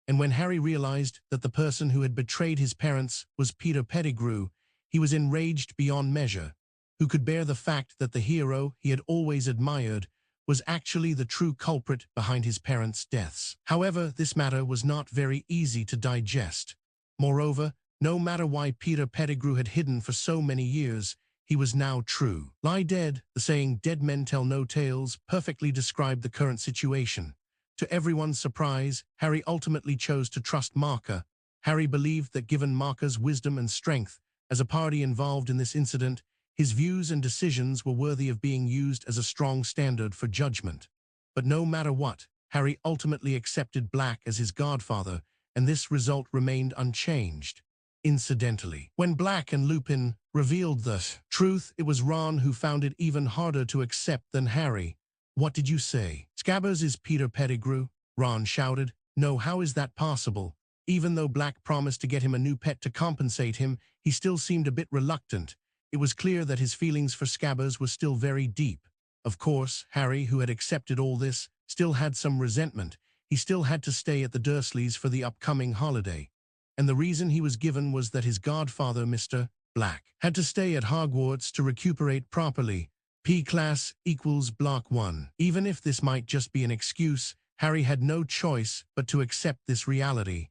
[SPEAKER 1] And when Harry realized that the person who had betrayed his parents was Peter Pettigrew, he was enraged beyond measure. Who could bear the fact that the hero he had always admired was actually the true culprit behind his parents' deaths? However, this matter was not very easy to digest. Moreover, no matter why Peter Pettigrew had hidden for so many years, he was now true. Lie dead, the saying "dead men tell no tales" perfectly described the current situation. To everyone's surprise, Harry ultimately chose to trust Marker. Harry believed that given Marker's wisdom and strength, as a party involved in this incident, his views and decisions were worthy of being used as a strong standard for judgment. But no matter what, Harry ultimately accepted Black as his godfather, and this result remained unchanged. Incidentally, when Black and Lupin revealed the truth, it was Ron who found it even harder to accept than Harry. "What did you say? Scabbers is Peter Pettigrew?" Ron shouted. "No, how is that possible?" Even though Black promised to get him a new pet to compensate him, he still seemed a bit reluctant. It was clear that his feelings for Scabbers were still very deep. Of course, Harry, who had accepted all this, still had some resentment. He still had to stay at the Dursleys for the upcoming holiday. And the reason he was given was that his godfather, Mr. Black, had to stay at Hogwarts to recuperate properly. P-class equals block 1. Even if this might just be an excuse, Harry had no choice but to accept this reality.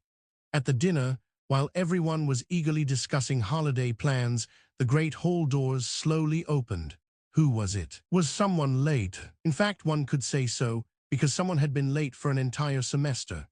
[SPEAKER 1] At the dinner, while everyone was eagerly discussing holiday plans, the great hall doors slowly opened. Who was it? Was someone late? In fact, one could say so, because someone had been late for an entire semester.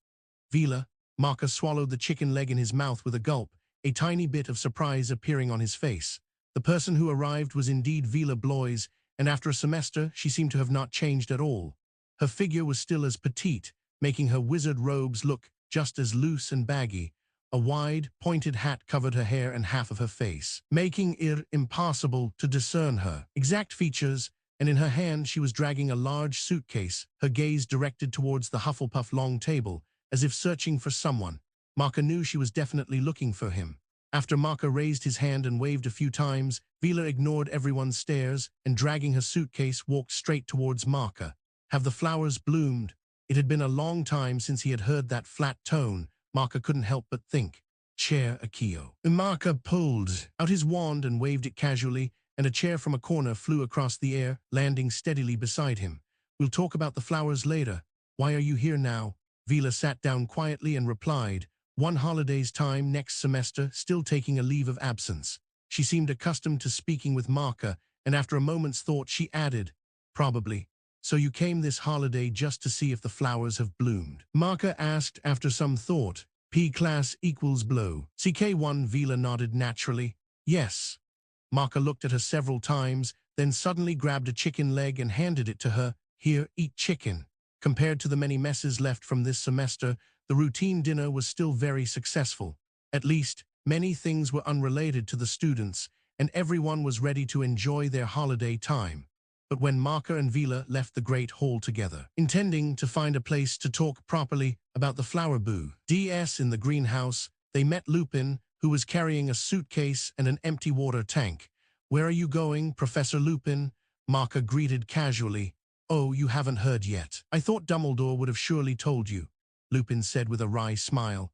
[SPEAKER 1] Vila. Marker swallowed the chicken leg in his mouth with a gulp, a tiny bit of surprise appearing on his face. The person who arrived was indeed Vila Blois, and after a semester, she seemed to have not changed at all. Her figure was still as petite, making her wizard robes look just as loose and baggy. A wide, pointed hat covered her hair and half of her face, making it impossible to discern her exact features, and in her hand she was dragging a large suitcase, her gaze directed towards the Hufflepuff long table, as if searching for someone. Marker knew she was definitely looking for him. After Marker raised his hand and waved a few times, Vila ignored everyone's stares and, dragging her suitcase, walked straight towards Marker. Have the flowers bloomed? It had been a long time since he had heard that flat tone. Marker couldn't help but think. Chair Akio. Marker pulled out his wand and waved it casually, and a chair from a corner flew across the air, landing steadily beside him. We'll talk about the flowers later. Why are you here now? Vila sat down quietly and replied, "One holiday's time next semester, still taking a leave of absence." She seemed accustomed to speaking with Marker, and after a moment's thought she added, "Probably. So you came this holiday just to see if the flowers have bloomed?" Marker asked after some thought. P-class equals blow. CK1. Vila nodded naturally. "Yes." Marker looked at her several times, then suddenly grabbed a chicken leg and handed it to her. "Here, eat chicken." Compared to the many messes left from this semester, the routine dinner was still very successful. At least, many things were unrelated to the students, and everyone was ready to enjoy their holiday time. But when Marker and Vila left the Great Hall together, intending to find a place to talk properly about the flower DS in the greenhouse, they met Lupin, who was carrying a suitcase and an empty water tank. "Where are you going, Professor Lupin?" Marker greeted casually. "Oh, you haven't heard yet. I thought Dumbledore would have surely told you," Lupin said with a wry smile.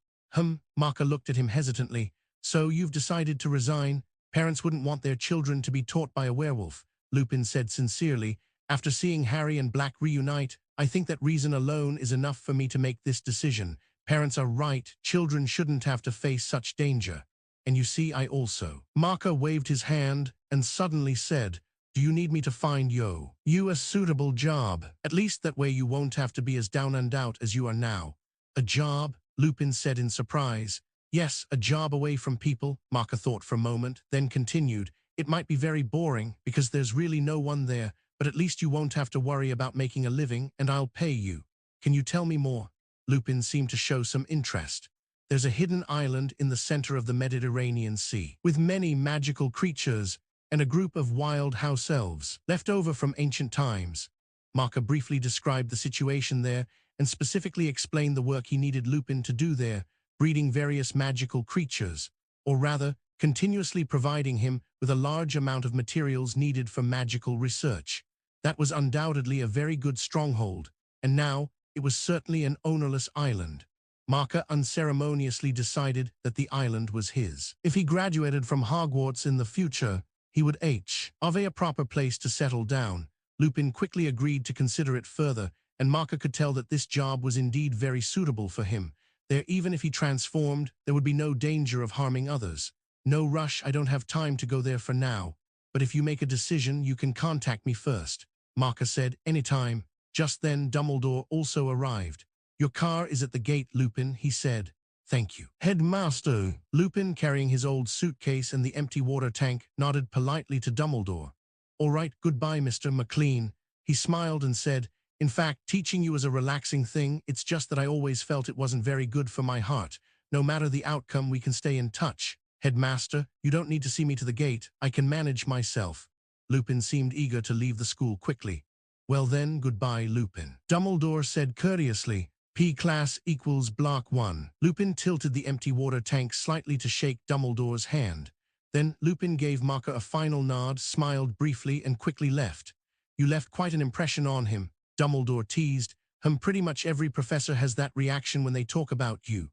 [SPEAKER 1] Marker looked at him hesitantly. "So you've decided to resign? Parents wouldn't want their children to be taught by a werewolf," Lupin said sincerely. "After seeing Harry and Black reunite, I think that reason alone is enough for me to make this decision. Parents are right, children shouldn't have to face such danger. And you see, I also." Marker waved his hand and suddenly said, "Do you need me to find you a suitable job? At least that way you won't have to be as down and out as you are now." "A job?" Lupin said in surprise. "Yes, a job away from people," Marker thought for a moment, then continued. "It might be very boring, because there's really no one there, but at least you won't have to worry about making a living, and I'll pay you. Can you tell me more?" Lupin seemed to show some interest. "There's a hidden island in the center of the Mediterranean Sea, with many magical creatures, and a group of wild house elves, left over from ancient times." Marker briefly described the situation there, and specifically explained the work he needed Lupin to do there, breeding various magical creatures, or rather, continuously providing him with a large amount of materials needed for magical research. That was undoubtedly a very good stronghold, and now it was certainly an ownerless island. Marker unceremoniously decided that the island was his. If he graduated from Hogwarts in the future, he would have a proper place to settle down. Lupin quickly agreed to consider it further, and Marker could tell that this job was indeed very suitable for him. There, even if he transformed, there would be no danger of harming others. "No rush, I don't have time to go there for now." but if you make a decision, you can contact me first. Marker said, anytime. Just then, Dumbledore also arrived. Your car is at the gate, Lupin, he said. Thank you. Headmaster. Lupin, carrying his old suitcase and the empty water tank, nodded politely to Dumbledore. All right, goodbye, Mr. McLean. He smiled and said, in fact, teaching you is a relaxing thing. It's just that I always felt it wasn't very good for my heart. No matter the outcome, we can stay in touch. Headmaster, you don't need to see me to the gate. I can manage myself. Lupin seemed eager to leave the school quickly. Well then, goodbye, Lupin. Dumbledore said courteously, P-class equals block 1. Lupin tilted the empty water tank slightly to shake Dumbledore's hand. Then Lupin gave Marker a final nod, smiled briefly, and quickly left. You left quite an impression on him, Dumbledore teased. Pretty much every professor has that reaction when they talk about you.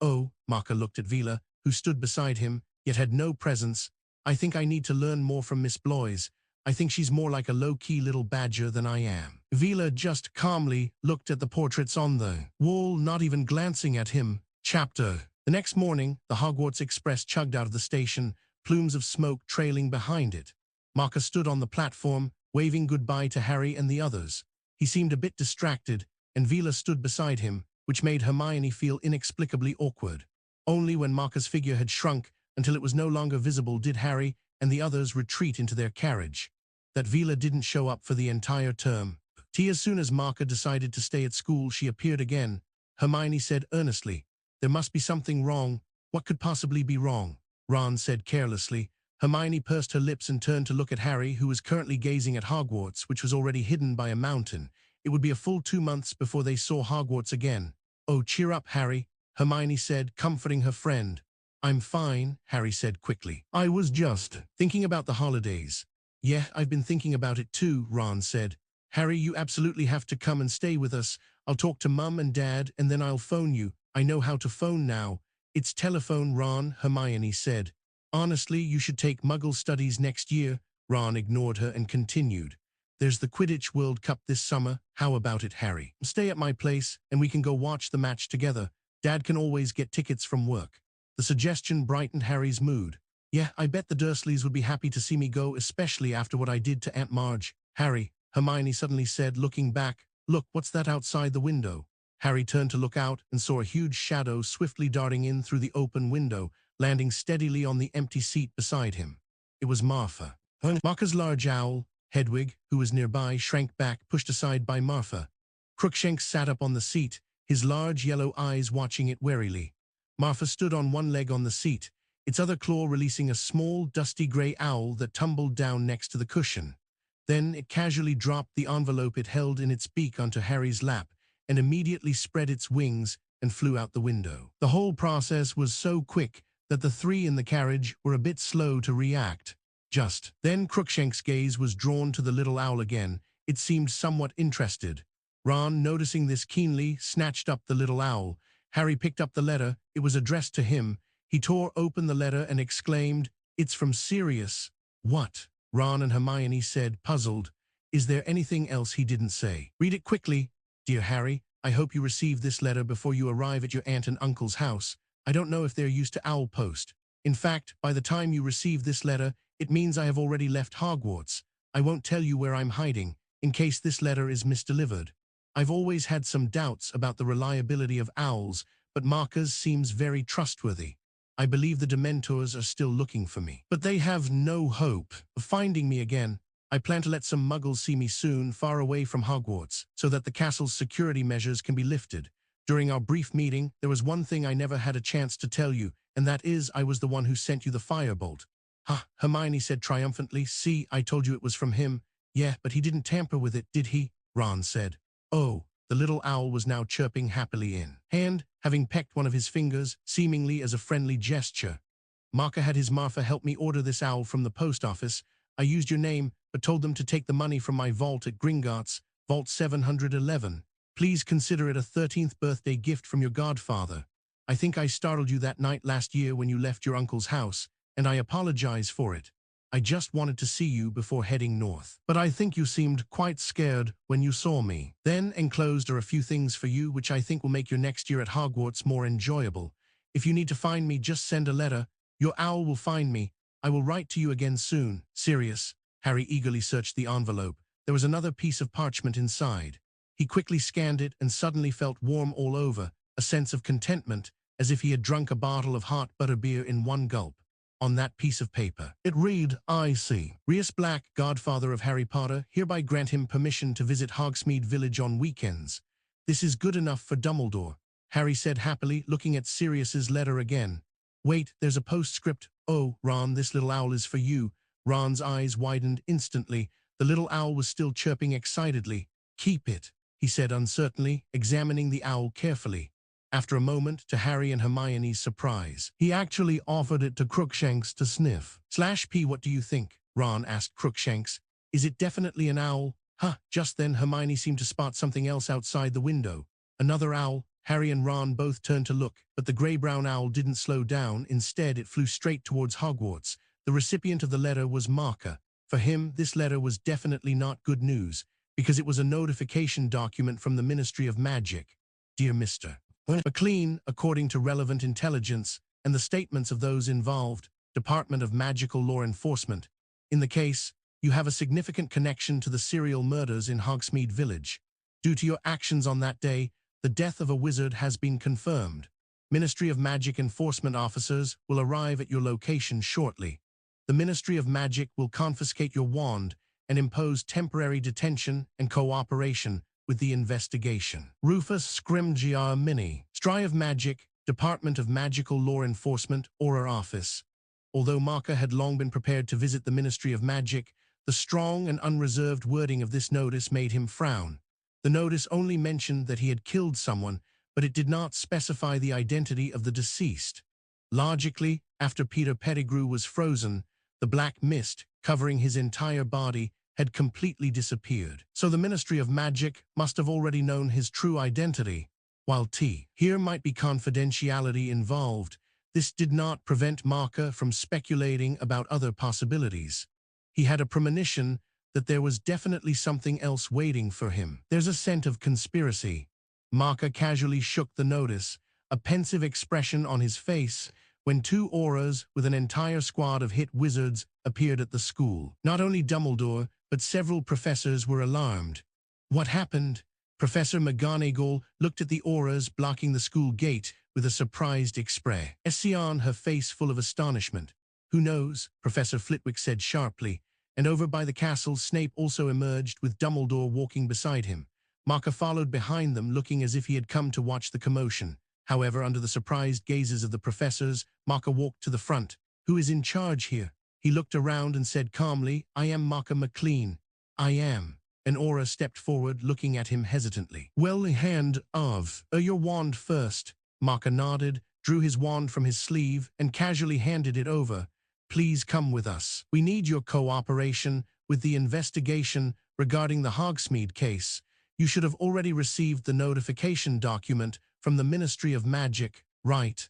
[SPEAKER 1] Oh, Marker looked at Vila, who stood beside him, yet had no presence. I think I need to learn more from Miss Blois. I think she's more like a low-key little badger than I am. Vila just calmly looked at the portraits on the wall, not even glancing at him. Chapter. The next morning, the Hogwarts Express chugged out of the station, plumes of smoke trailing behind it. Marker stood on the platform, waving goodbye to Harry and the others. He seemed a bit distracted, and Vila stood beside him, which made Hermione feel inexplicably awkward. Only when Marker's figure had shrunk until it was no longer visible did Harry and the others retreat into their carriage. That Vila didn't show up for the entire term. As soon as Marker decided to stay at school, she appeared again. Hermione said earnestly, there must be something wrong. What could possibly be wrong? Ron said carelessly. Hermione pursed her lips and turned to look at Harry, who was currently gazing at Hogwarts, which was already hidden by a mountain. It would be a full 2 months before they saw Hogwarts again. Oh, cheer up, Harry, Hermione said, comforting her friend. I'm fine, Harry said quickly. I was just thinking about the holidays. Yeah, I've been thinking about it too, Ron said. Harry, you absolutely have to come and stay with us. I'll talk to Mum and Dad, and then I'll phone you. I know how to phone now. It's telephone, Ron, Hermione said. Honestly, you should take Muggle studies next year. Ron ignored her and continued. There's the Quidditch World Cup this summer. How about it, Harry? Stay at my place, and we can go watch the match together. Dad can always get tickets from work. The suggestion brightened Harry's mood. Yeah, I bet the Dursleys would be happy to see me go, especially after what I did to Aunt Marge. Harry, Hermione suddenly said, looking back. Look, what's that outside the window? Harry turned to look out and saw a huge shadow swiftly darting in through the open window, landing steadily on the empty seat beside him. It was Martha. Martha's large owl, Hedwig, who was nearby, shrank back, pushed aside by Martha. Crookshanks sat up on the seat, his large yellow eyes watching it warily. Martha stood on one leg on the seat, its other claw releasing a small, dusty gray owl that tumbled down next to the cushion. Then it casually dropped the envelope it held in its beak onto Harry's lap and immediately spread its wings and flew out the window. The whole process was so quick that the three in the carriage were a bit slow to react. Just then Crookshank's gaze was drawn to the little owl again. It seemed somewhat interested. Ron, noticing this keenly, snatched up the little owl. Harry picked up the letter. It was addressed to him. He tore open the letter and exclaimed, "It's from Sirius." "What?" Ron and Hermione said, puzzled. "Is there anything else he didn't say?" "Read it quickly. Dear Harry, I hope you receive this letter before you arrive at your aunt and uncle's house. I don't know if they're used to owl post. In fact, by the time you receive this letter, it means I have already left Hogwarts. I won't tell you where I'm hiding, in case this letter is misdelivered. I've always had some doubts about the reliability of owls, but Markers seems very trustworthy. I believe the Dementors are still looking for me, but they have no hope of finding me again. I plan to let some Muggles see me soon, far away from Hogwarts, so that the castle's security measures can be lifted. During our brief meeting, there was one thing I never had a chance to tell you, and that is I was the one who sent you the firebolt." "Ha," Hermione said triumphantly. "See, I told you it was from him." "Yeah, but he didn't tamper with it, did he?" Ron said. "Oh." The little owl was now chirping happily in hand, having pecked one of his fingers, seemingly as a friendly gesture. "Marker had his Martha help me order this owl from the post office. I used your name, but told them to take the money from my vault at Gringotts, Vault 711. Please consider it a 13th birthday gift from your godfather. I think I startled you that night last year when you left your uncle's house, and I apologize for it. I just wanted to see you before heading north. But I think you seemed quite scared when you saw me. Then enclosed are a few things for you which I think will make your next year at Hogwarts more enjoyable. If you need to find me, just send a letter. Your owl will find me. I will write to you again soon. Sirius. Harry eagerly searched the envelope. There was another piece of parchment inside. He quickly scanned it and suddenly felt warm all over, a sense of contentment, as if he had drunk a bottle of hot butterbeer in one gulp. On that piece of paper, it read, I see. Sirius Black, godfather of Harry Potter, hereby grant him permission to visit Hogsmeade Village on weekends. This is good enough for Dumbledore, Harry said happily, looking at Sirius's letter again. Wait, there's a postscript. Oh, Ron, this little owl is for you. Ron's eyes widened instantly. The little owl was still chirping excitedly. Keep it, he said uncertainly, examining the owl carefully. After a moment, to Harry and Hermione's surprise, he actually offered it to Crookshanks to sniff. /P, what do you think? Ron asked Crookshanks. Is it definitely an owl? Huh, just then Hermione seemed to spot something else outside the window. Another owl. Harry and Ron both turned to look, but the grey-brown owl didn't slow down. Instead, it flew straight towards Hogwarts. The recipient of the letter was Marker. For him, this letter was definitely not good news, because it was a notification document from the Ministry of Magic. Dear Mr. McLean, according to relevant intelligence and the statements of those involved, Department of Magical Law Enforcement. In the case, you have a significant connection to the serial murders in Hogsmeade Village. Due to your actions on that day, the death of a wizard has been confirmed. Ministry of Magic enforcement officers will arrive at your location shortly. The Ministry of Magic will confiscate your wand and impose temporary detention and cooperation with the investigation. Rufus Scrimgeour Mini, Stry of Magic, Department of Magical Law Enforcement, Auror Office. Although Marker had long been prepared to visit the Ministry of Magic, the strong and unreserved wording of this notice made him frown. The notice only mentioned that he had killed someone, but it did not specify the identity of the deceased. Logically, after Peter Pettigrew was frozen, the black mist, covering his entire body, had completely disappeared. So the Ministry of Magic must have already known his true identity. While here might be confidentiality involved, this did not prevent Marker from speculating about other possibilities. He had a premonition that there was definitely something else waiting for him. There's a scent of conspiracy. Marker casually shook the notice, a pensive expression on his face, when two auras with an entire squad of hit wizards appeared at the school. Not only Dumbledore, but several professors were alarmed. What happened? Professor McGonagall looked at the auras blocking the school gate with a surprised expression, her face full of astonishment. Who knows? Professor Flitwick said sharply, and over by the castle Snape also emerged with Dumbledore walking beside him. Marker followed behind them, looking as if he had come to watch the commotion. However, under the surprised gazes of the professors, Marker walked to the front. Who is in charge here? He looked around and said calmly, I am Marker McLean. I am. An aura stepped forward, looking at him hesitantly. Well, hand of your wand first. Marker nodded, drew his wand from his sleeve, and casually handed it over. Please come with us. We need your cooperation with the investigation regarding the Hogsmeade case. You should have already received the notification document from the Ministry of Magic, right?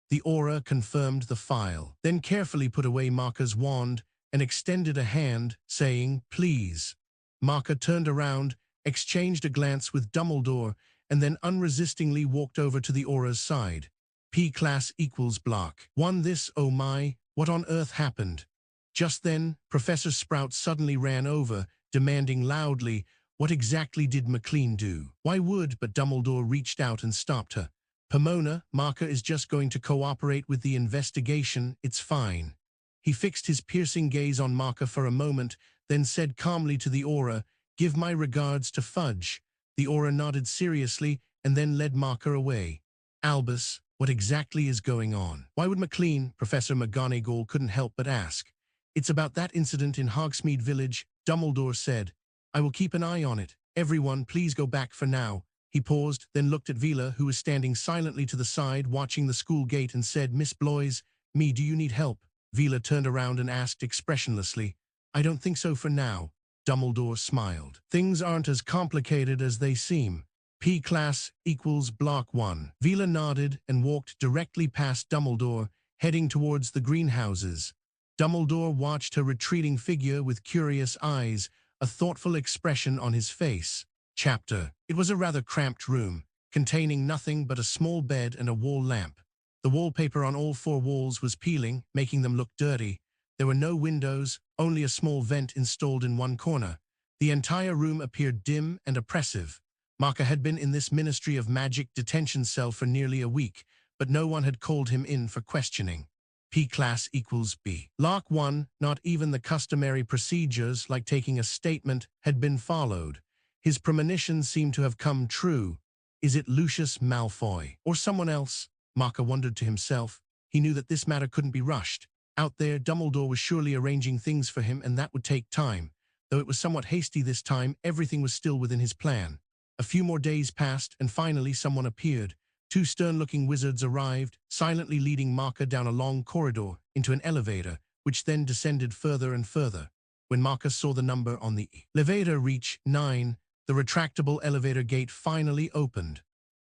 [SPEAKER 1] The aura confirmed the file, then carefully put away Marker's wand and extended a hand, saying, Please. Marker turned around, exchanged a glance with Dumbledore, and then unresistingly walked over to the aura's side. P-class equals block. Won this, oh my, what on earth happened? Just then, Professor Sprout suddenly ran over, demanding loudly, what exactly did McLean do? Why would, but Dumbledore reached out and stopped her. Pomona, Marker is just going to cooperate with the investigation, it's fine. He fixed his piercing gaze on Marker for a moment, then said calmly to the aura, Give my regards to Fudge. The aura nodded seriously and then led Marker away. Albus, what exactly is going on? Why would McLean? Professor McGonagall couldn't help but ask. It's about that incident in Hogsmeade Village, Dumbledore said. I will keep an eye on it. Everyone, please go back for now. He paused, then looked at Vila, who was standing silently to the side watching the school gate, and said, Miss Blois, do you need help? Vila turned around and asked expressionlessly. I don't think so for now. Dumbledore smiled. Things aren't as complicated as they seem. P-class equals block 1. Vila nodded and walked directly past Dumbledore, heading towards the greenhouses. Dumbledore watched her retreating figure with curious eyes, a thoughtful expression on his face. Chapter. It was a rather cramped room, containing nothing but a small bed and a wall lamp. The wallpaper on all 4 walls was peeling, making them look dirty. There were no windows, only a small vent installed in one corner. The entire room appeared dim and oppressive. Marker had been in this Ministry of Magic detention cell for nearly a week, but no one had called him in for questioning. P class equals B. Lock 1, not even the customary procedures like taking a statement had been followed. His premonitions seemed to have come true. Is it Lucius Malfoy or someone else? Marker wondered to himself. He knew that this matter couldn't be rushed. Out there, Dumbledore was surely arranging things for him, and that would take time. Though it was somewhat hasty this time, everything was still within his plan. A few more days passed, and finally someone appeared. Two stern-looking wizards arrived, silently leading Marker down a long corridor into an elevator, which then descended further and further. When Marker saw the number on the elevator reach 9, the retractable elevator gate finally opened.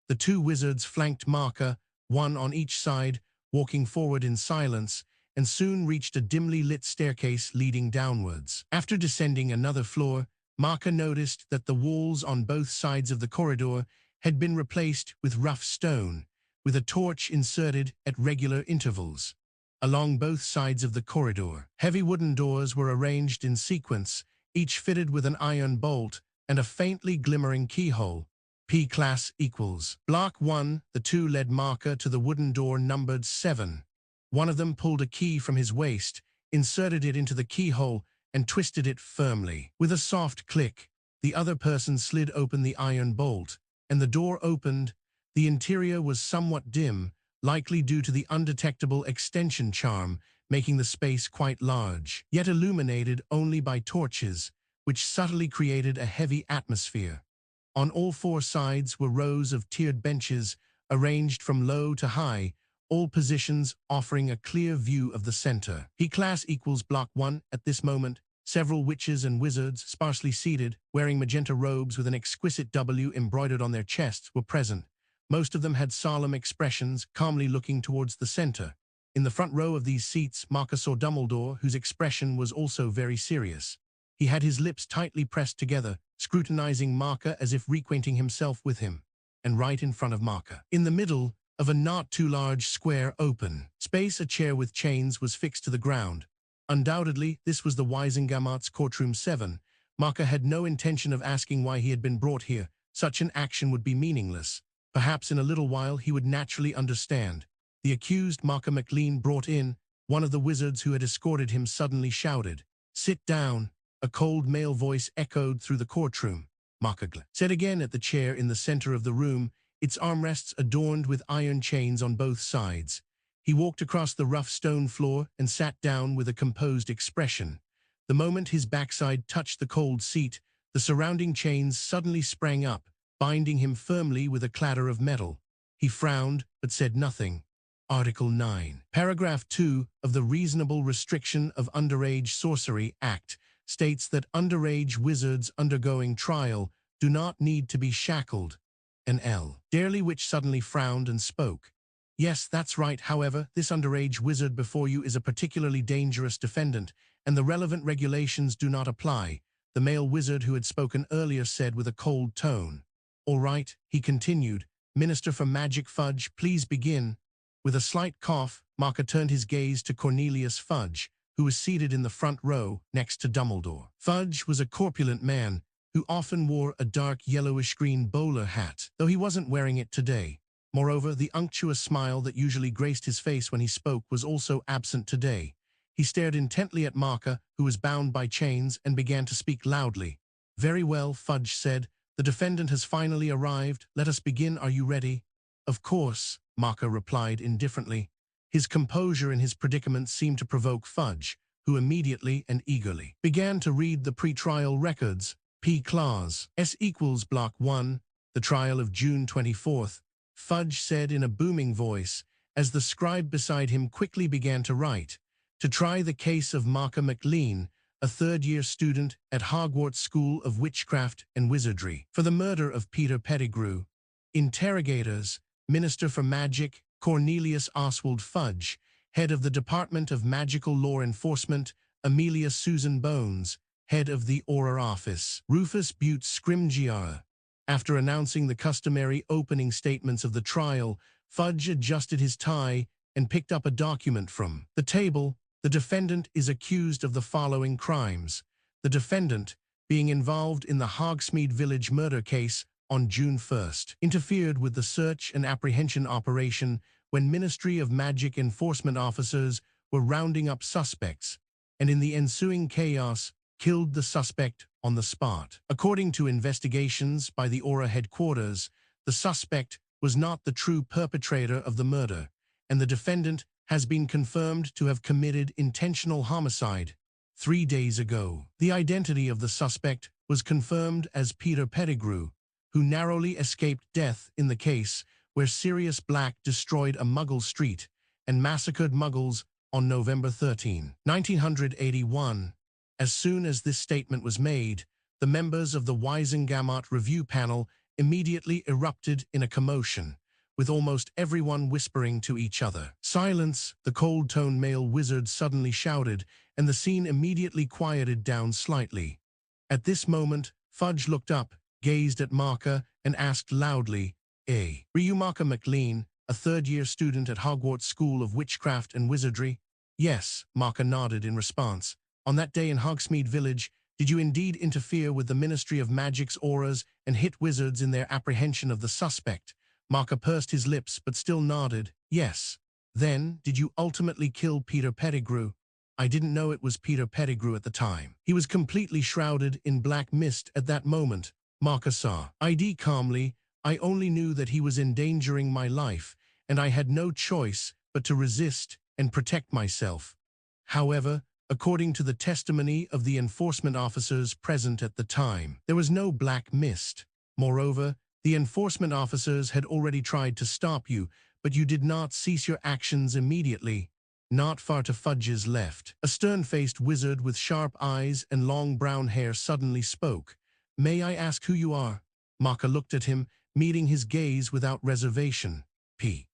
[SPEAKER 1] The two wizards flanked Marker, one on each side, walking forward in silence, and soon reached a dimly lit staircase leading downwards. After descending another floor, Marker noticed that the walls on both sides of the corridor had been replaced with rough stone, with a torch inserted at regular intervals. Along both sides of the corridor, heavy wooden doors were arranged in sequence, each fitted with an iron bolt and a faintly glimmering keyhole. P class equals. Block 1, the two led Marker to the wooden door numbered 7. One of them pulled a key from his waist, inserted it into the keyhole, and twisted it firmly. With a soft click, the other person slid open the iron bolt, and the door opened. The interior was somewhat dim, likely due to the undetectable extension charm, making the space quite large, yet illuminated only by torches, which subtly created a heavy atmosphere. On all 4 sides were rows of tiered benches, arranged from low to high, all positions offering a clear view of the center. P class equals block 1. At this moment, several witches and wizards, sparsely seated, wearing magenta robes with an exquisite W embroidered on their chests, were present. Most of them had solemn expressions, calmly looking towards the center. In the front row of these seats, Marker saw Dumbledore, whose expression was also very serious. He had his lips tightly pressed together, scrutinizing Marker as if reacquainting himself with him. And right in front of Marker, in the middle of a not too large square open space, a chair with chains was fixed to the ground. Undoubtedly, this was the Wisengamot's courtroom 7. Marker had no intention of asking why he had been brought here. Such an action would be meaningless. Perhaps in a little while he would naturally understand. The accused Marker McLean brought in, one of the wizards who had escorted him suddenly shouted, "Sit down." A cold male voice echoed through the courtroom. Marker sat again at the chair in the center of the room, its armrests adorned with iron chains on both sides. He walked across the rough stone floor and sat down with a composed expression. The moment his backside touched the cold seat, the surrounding chains suddenly sprang up, binding him firmly with a clatter of metal. He frowned, but said nothing. Article 9. Paragraph 2 of the Reasonable Restriction of Underage Sorcery Act states that underage wizards undergoing trial do not need to be shackled. An L. Darely Witch suddenly frowned and spoke. Yes, that's right. However, this underage wizard before you is a particularly dangerous defendant, and the relevant regulations do not apply, the male wizard who had spoken earlier said with a cold tone. All right, he continued. Minister for Magic Fudge, please begin. With a slight cough, Marker turned his gaze to Cornelius Fudge, who was seated in the front row next to Dumbledore. Fudge was a corpulent man who often wore a dark yellowish-green bowler hat, though he wasn't wearing it today. Moreover, the unctuous smile that usually graced his face when he spoke was also absent today. He stared intently at Marker, who was bound by chains, and began to speak loudly. Very well, Fudge said. The defendant has finally arrived. Let us begin. Are you ready? Of course, Marker replied indifferently. His composure in his predicament seemed to provoke Fudge, who immediately and eagerly began to read the pre-trial records. P. Clause. S equals Block 1, the trial of June 24th, Fudge said in a booming voice, as the scribe beside him quickly began to write. To try the case of Marker McLean, a third-year student at Hogwarts School of Witchcraft and Wizardry, for the murder of Peter Pettigrew. Interrogators, Minister for Magic, Cornelius Oswald Fudge, Head of the Department of Magical Law Enforcement, Amelia Susan Bones, Head of the Auror Office, Rufus Butte Scrimgeour. After announcing the customary opening statements of the trial, Fudge adjusted his tie and picked up a document from the table. The defendant is accused of the following crimes. The defendant, being involved in the Hogsmeade Village murder case on June 1st, interfered with the search and apprehension operation when Ministry of Magic enforcement officers were rounding up suspects, and in the ensuing chaos, killed the suspect on the spot. According to investigations by the Aura headquarters, the suspect was not the true perpetrator of the murder, and the defendant has been confirmed to have committed intentional homicide 3 days ago. The identity of the suspect was confirmed as Peter Pettigrew, who narrowly escaped death in the case where Sirius Black destroyed a Muggle street and massacred Muggles on November 13, 1981. As soon as this statement was made, the members of the Wisengamot review panel immediately erupted in a commotion, with almost everyone whispering to each other. "Silence!" the cold-toned male wizard suddenly shouted, and the scene immediately quieted down slightly. At this moment, Fudge looked up, gazed at Marker, and asked loudly, "Were you Marker McLean, a third-year student at Hogwarts School of Witchcraft and Wizardry?" "Yes," Marker nodded in response. "On that day in Hogsmeade Village, did you indeed interfere with the Ministry of Magic's auras and hit wizards in their apprehension of the suspect?" Marker pursed his lips but still nodded. "Yes." "Then, did you ultimately kill Peter Pettigrew?" "I didn't know it was Peter Pettigrew at the time. He was completely shrouded in black mist at that moment," Marker saw. "ID calmly, I only knew that he was endangering my life, and I had no choice but to resist and protect myself." However, according to the testimony of the enforcement officers present at the time, there was no black mist. Moreover, the enforcement officers had already tried to stop you, but you did not cease your actions immediately. Not far to Fudge's left, a stern-faced wizard with sharp eyes and long brown hair suddenly spoke. "May I ask who you are?" Marker looked at him, meeting his gaze without reservation.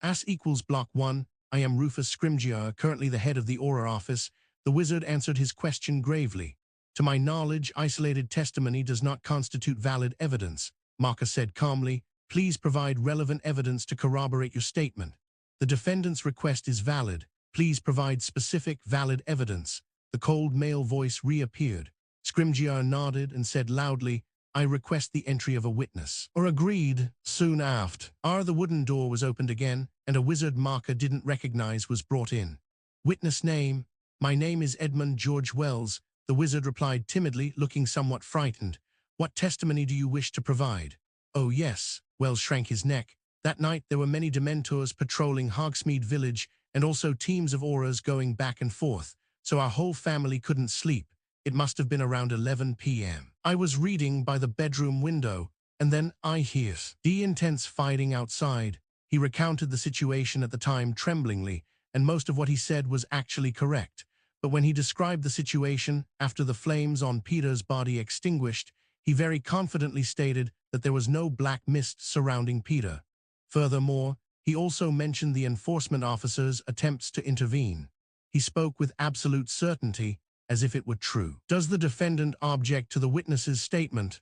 [SPEAKER 1] "As equals block 1, I am Rufus Scrimgeour, currently the head of the Aura office." The wizard answered his question gravely. "To my knowledge, isolated testimony does not constitute valid evidence," Marker said calmly. "Please provide relevant evidence to corroborate your statement." "The defendant's request is valid. Please provide specific, valid evidence." The cold male voice reappeared. Scrimgeour nodded and said loudly, "I request the entry of a witness." Or agreed. Soon after, the wooden door was opened again, and a wizard Marker didn't recognize was brought in. "Witness name?" "My name is Edmund George Wells," the wizard replied timidly, looking somewhat frightened. "What testimony do you wish to provide?" "Oh yes," Wells shrank his neck. "That night there were many Dementors patrolling Hogsmeade Village, and also teams of auras going back and forth, so our whole family couldn't sleep. It must have been around 11 p.m. I was reading by the bedroom window, and then I hear the intense fighting outside." He recounted the situation at the time tremblingly, and most of what he said was actually correct. But when he described the situation after the flames on Peter's body extinguished, he very confidently stated that there was no black mist surrounding Peter. Furthermore, he also mentioned the enforcement officers' attempts to intervene. He spoke with absolute certainty, as if it were true. "Does the defendant object to the witness's statement?"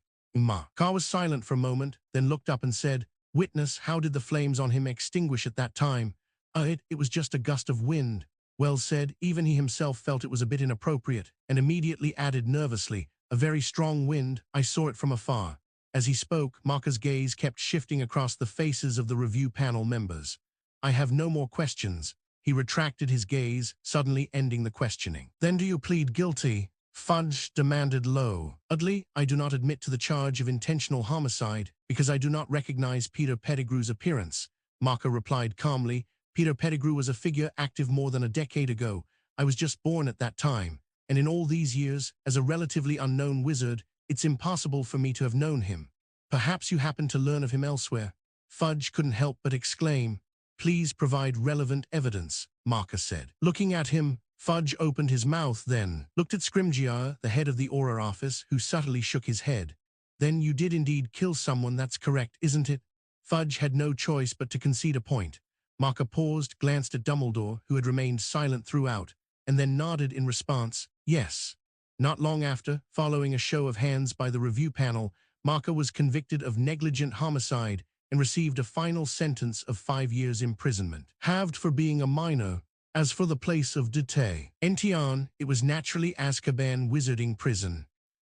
[SPEAKER 1] Carr was silent for a moment, then looked up and said, "Witness, how did the flames on him extinguish at that time?" It was just a gust of wind," Wells said. Even he himself felt it was a bit inappropriate, and immediately added nervously, "A very strong wind, I saw it from afar." As he spoke, Marker's gaze kept shifting across the faces of the review panel members. "I have no more questions." He retracted his gaze, suddenly ending the questioning. "Then do you plead guilty?" Fudge demanded low. "Udly, I do not admit to the charge of intentional homicide, because I do not recognize Peter Pettigrew's appearance," Marker replied calmly. "Peter Pettigrew was a figure active more than a decade ago. I was just born at that time, and in all these years, as a relatively unknown wizard, it's impossible for me to have known him. Perhaps you happened to learn of him elsewhere." Fudge couldn't help but exclaim. "Please provide relevant evidence," Marker said. Looking at him, Fudge opened his mouth, then looked at Scrimgeour, the head of the Aura office, who subtly shook his head. "Then you did indeed kill someone, that's correct, isn't it?" Fudge had no choice but to concede a point. Marker paused, glanced at Dumbledore, who had remained silent throughout, and then nodded in response, "Yes." Not long after, following a show of hands by the review panel, Marker was convicted of negligent homicide and received a final sentence of 5 years imprisonment, halved for being a minor. As for the place of Dete, Entian, it was naturally Azkaban wizarding prison.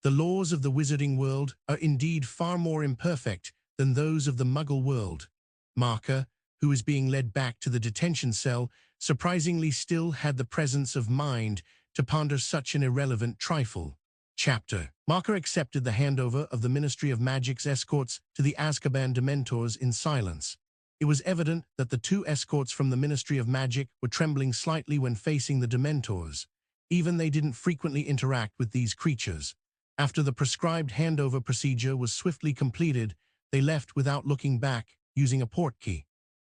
[SPEAKER 1] The laws of the wizarding world are indeed far more imperfect than those of the Muggle world. Marker, who was being led back to the detention cell, surprisingly still had the presence of mind to ponder such an irrelevant trifle. Chapter. Marker accepted the handover of the Ministry of Magic's escorts to the Azkaban Dementors in silence. It was evident that the two escorts from the Ministry of Magic were trembling slightly when facing the Dementors. Even they didn't frequently interact with these creatures. After the prescribed handover procedure was swiftly completed, they left without looking back, using a portkey.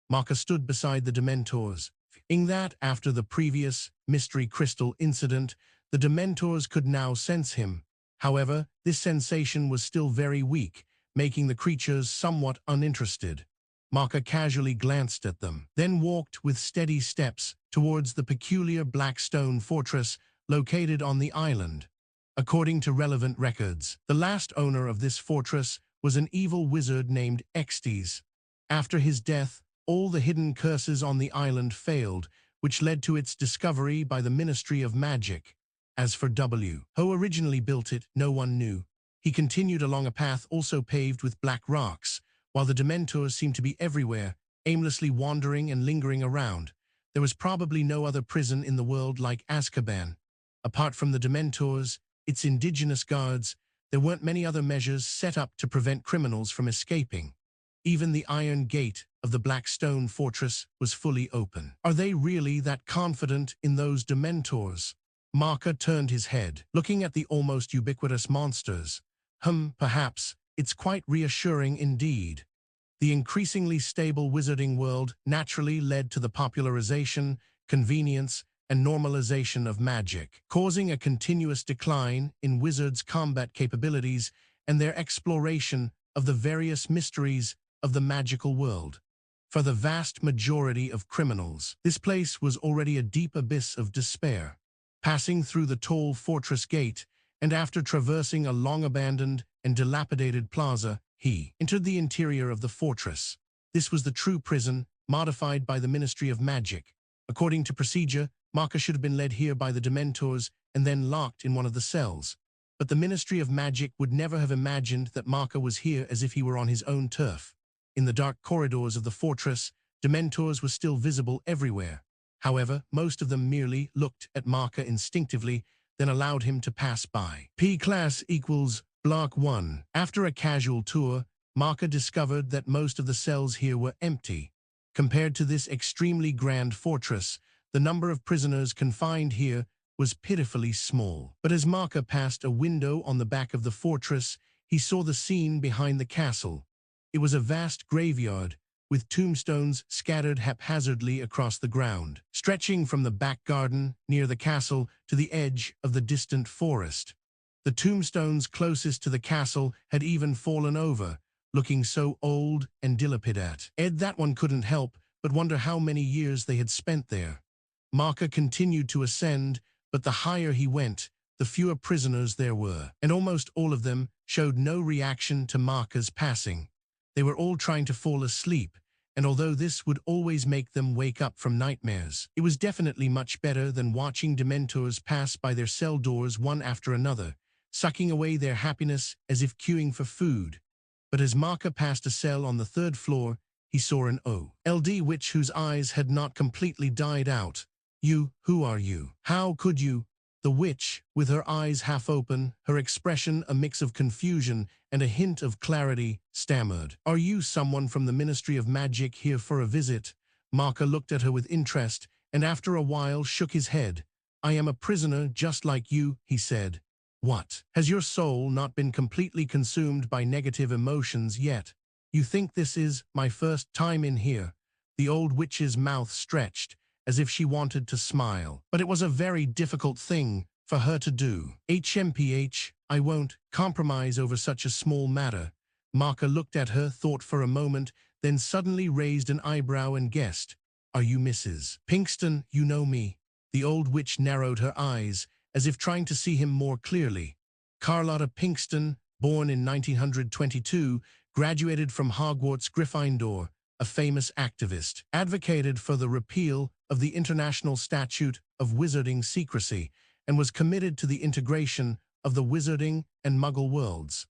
[SPEAKER 1] Marker stood beside the Dementors. In that, after the previous Mystery Crystal incident, the Dementors could now sense him. However, this sensation was still very weak, making the creatures somewhat uninterested. Marker casually glanced at them, then walked with steady steps towards the peculiar black stone fortress located on the island. According to relevant records, the last owner of this fortress was an evil wizard named Extes. After his death, all the hidden curses on the island failed, which led to its discovery by the Ministry of Magic. As for who originally built it, no one knew. He continued along a path also paved with black rocks, while the Dementors seemed to be everywhere, aimlessly wandering and lingering around. There was probably no other prison in the world like Azkaban. Apart from the Dementors, its indigenous guards, there weren't many other measures set up to prevent criminals from escaping. Even the iron gate of the black stone fortress was fully open. Are they really that confident in those Dementors? Marker turned his head, looking at the almost ubiquitous monsters. Perhaps. It's quite reassuring indeed. The increasingly stable wizarding world naturally led to the popularization, convenience, and normalization of magic, causing a continuous decline in wizards' combat capabilities and their exploration of the various mysteries of the magical world. For the vast majority of criminals, this place was already a deep abyss of despair. Passing through the tall fortress gate, and after traversing a long-abandoned and dilapidated plaza, he entered the interior of the fortress. This was the true prison, modified by the Ministry of Magic. According to procedure, Marker should have been led here by the Dementors and then locked in one of the cells. But the Ministry of Magic would never have imagined that Marker was here as if he were on his own turf. In the dark corridors of the fortress, Dementors were still visible everywhere. However, most of them merely looked at Marker instinctively, then allowed him to pass by. P-Class equals Block 1. After a casual tour, Marker discovered that most of the cells here were empty. Compared to this extremely grand fortress, the number of prisoners confined here was pitifully small. But as Marker passed a window on the back of the fortress, he saw the scene behind the castle. It was a vast graveyard, with tombstones scattered haphazardly across the ground, stretching from the back garden near the castle to the edge of the distant forest. The tombstones closest to the castle had even fallen over, looking so old and dilapidated. That one couldn't help but wonder how many years they had spent there. Marker continued to ascend, but the higher he went, the fewer prisoners there were, and almost all of them showed no reaction to Marker's passing. They were all trying to fall asleep, and although this would always make them wake up from nightmares, it was definitely much better than watching Dementors pass by their cell doors one after another, sucking away their happiness as if queuing for food. But as Marker passed a cell on the third floor, he saw an old witch whose eyes had not completely died out. Who are you? How could you? The witch, with her eyes half open, her expression a mix of confusion and a hint of clarity, stammered. Are you someone from the Ministry of Magic here for a visit? Marker looked at her with interest, and after a while shook his head. I am a prisoner just like you, he said. What? Has your soul not been completely consumed by negative emotions yet? You think this is my first time in here? The old witch's mouth stretched, as if she wanted to smile. But it was a very difficult thing for her to do. I won't compromise over such a small matter. Marker looked at her, thought for a moment, then suddenly raised an eyebrow and guessed. Are you Mrs. Pinkston? You know me. The old witch narrowed her eyes, as if trying to see him more clearly. Carlotta Pinkston, born in 1922, graduated from Hogwarts Gryffindor, a famous activist, advocated for the repeal of the International Statute of Wizarding Secrecy and was committed to the integration of the wizarding and muggle worlds.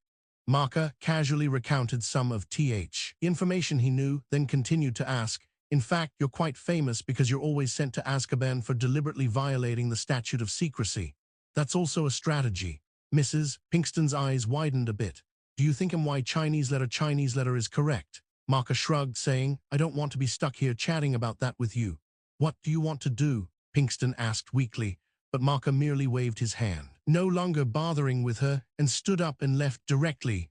[SPEAKER 1] Marker casually recounted some of the information he knew, then continued to ask, "In fact, you're quite famous because you're always sent to Azkaban for deliberately violating the statute of secrecy. That's also a strategy." Mrs. Pinkston's eyes widened a bit. "Do you think why Chinese letter is correct?" Marker shrugged, saying, "I don't want to be stuck here chatting about that with you." "What do you want to do?" Pinkston asked weakly, but Marker merely waved his hand, no longer bothering with her, and stood up and left directly.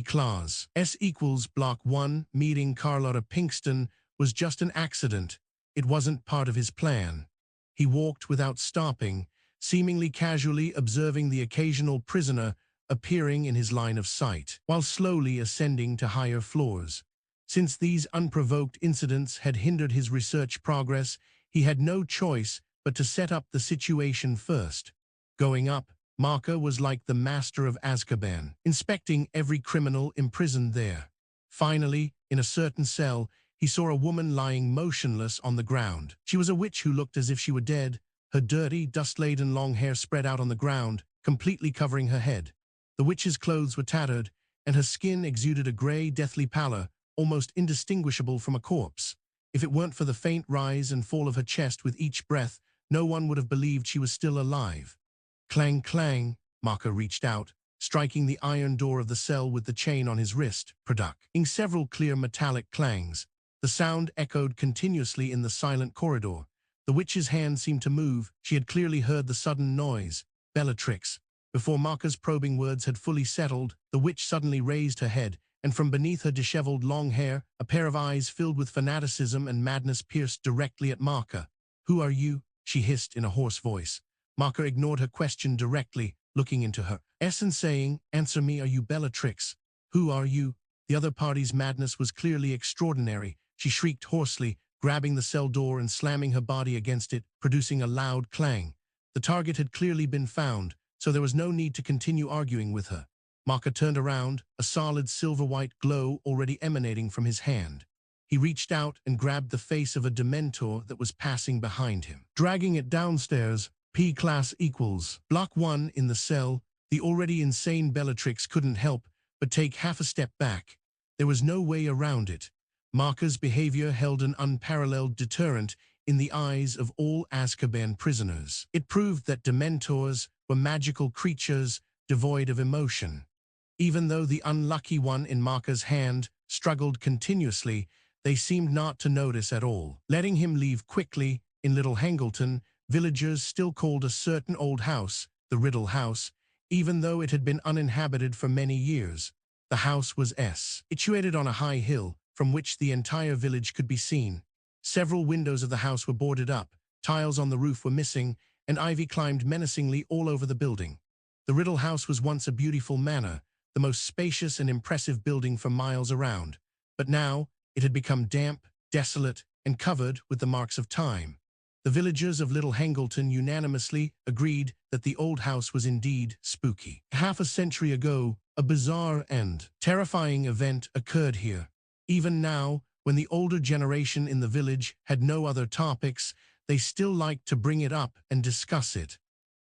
[SPEAKER 1] Clause S = Block 1, meeting Carlotta Pinkston was just an accident. It wasn't part of his plan. He walked without stopping, seemingly casually observing the occasional prisoner appearing in his line of sight, while slowly ascending to higher floors. Since these unprovoked incidents had hindered his research progress, he had no choice but to set up the situation first. Going up, Marker was like the master of Azkaban, inspecting every criminal imprisoned there. Finally, in a certain cell, he saw a woman lying motionless on the ground. She was a witch who looked as if she were dead, her dirty, dust-laden long hair spread out on the ground, completely covering her head. The witch's clothes were tattered, and her skin exuded a gray, deathly pallor, almost indistinguishable from a corpse. If it weren't for the faint rise and fall of her chest with each breath, no one would have believed she was still alive. Clang, clang, Marker reached out, striking the iron door of the cell with the chain on his wrist, producing several clear metallic clangs. The sound echoed continuously in the silent corridor. The witch's hand seemed to move. She had clearly heard the sudden noise. Bellatrix. Before Marker's probing words had fully settled, the witch suddenly raised her head, and from beneath her disheveled long hair, a pair of eyes filled with fanaticism and madness pierced directly at Marker. "Who are you?" she hissed in a hoarse voice. Marker ignored her question directly, looking into her eyes and saying, "Answer me, are you Bellatrix? Who are you?" The other party's madness was clearly extraordinary. She shrieked hoarsely, grabbing the cell door and slamming her body against it, producing a loud clang. The target had clearly been found, so there was no need to continue arguing with her. Marker turned around, a solid silver-white glow already emanating from his hand. He reached out and grabbed the face of a Dementor that was passing behind him, dragging it downstairs. Class = Block 1 in the cell. The already insane Bellatrix couldn't help but take half a step back. There was no way around it. Marker's behavior held an unparalleled deterrent in the eyes of all Azkaban prisoners. It proved that Dementors were magical creatures devoid of emotion. Even though the unlucky one in Marker's hand struggled continuously, they seemed not to notice at all. Letting him leave quickly, in Little Hangleton, villagers still called a certain old house the Riddle House, even though it had been uninhabited for many years. The house was situated on a high hill, from which the entire village could be seen. Several windows of the house were boarded up, tiles on the roof were missing, and ivy climbed menacingly all over the building. The Riddle House was once a beautiful manor, the most spacious and impressive building for miles around, but now it had become damp, desolate, and covered with the marks of time. The villagers of Little Hangleton unanimously agreed that the old house was indeed spooky. Half a century ago, a bizarre and terrifying event occurred here. Even now, when the older generation in the village had no other topics, they still liked to bring it up and discuss it.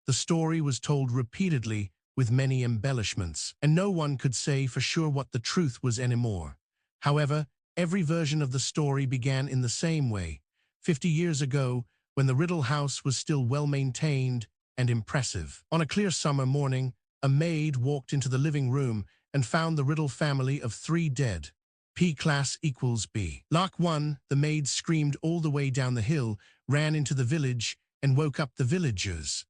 [SPEAKER 1] The story was told repeatedly, with many embellishments, and no one could say for sure what the truth was anymore. However, every version of the story began in the same way. 50 years ago, when the Riddle House was still well-maintained and impressive. On a clear summer morning, a maid walked into the living room and found the Riddle family of 3 dead. Class = B. Lock 1, the maid screamed all the way down the hill, ran into the village, and woke up the villagers.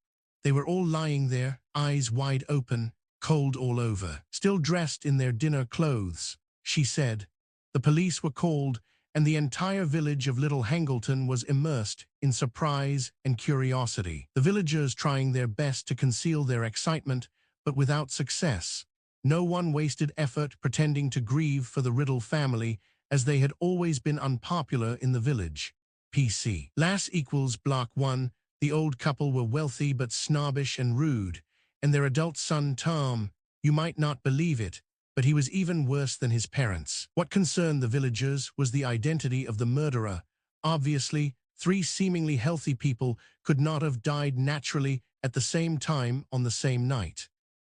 [SPEAKER 1] They were all lying there, eyes wide open, cold all over, still dressed in their dinner clothes, she said. The police were called, and the entire village of Little Hangleton was immersed in surprise and curiosity. The villagers trying their best to conceal their excitement, but without success. No one wasted effort pretending to grieve for the Riddle family, as they had always been unpopular in the village. Class = Block 1. The old couple were wealthy but snobbish and rude, and their adult son Tom, you might not believe it, but he was even worse than his parents. What concerned the villagers was the identity of the murderer. Obviously, Three seemingly healthy people could not have died naturally at the same time on the same night.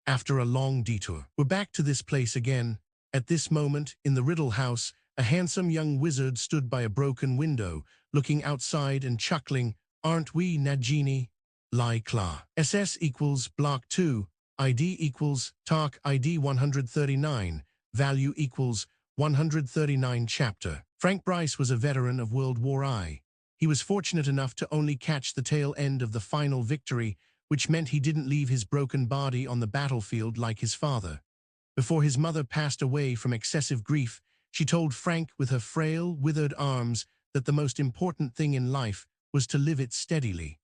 [SPEAKER 1] After a long detour, we're back to this place again. At this moment, in the Riddle house, a handsome young wizard stood by a broken window, looking outside and chuckling, "Aren't we, Nagini? Lai Kla. SS equals block 2, ID equals TARC ID 139, value equals 139 chapter." Frank Bryce was a veteran of World War I. He was fortunate enough to only catch the tail end of the final victory, which meant he didn't leave his broken body on the battlefield like his father. Before his mother passed away from excessive grief, she told Frank with her frail, withered arms that the most important thing in life was to live it steadily.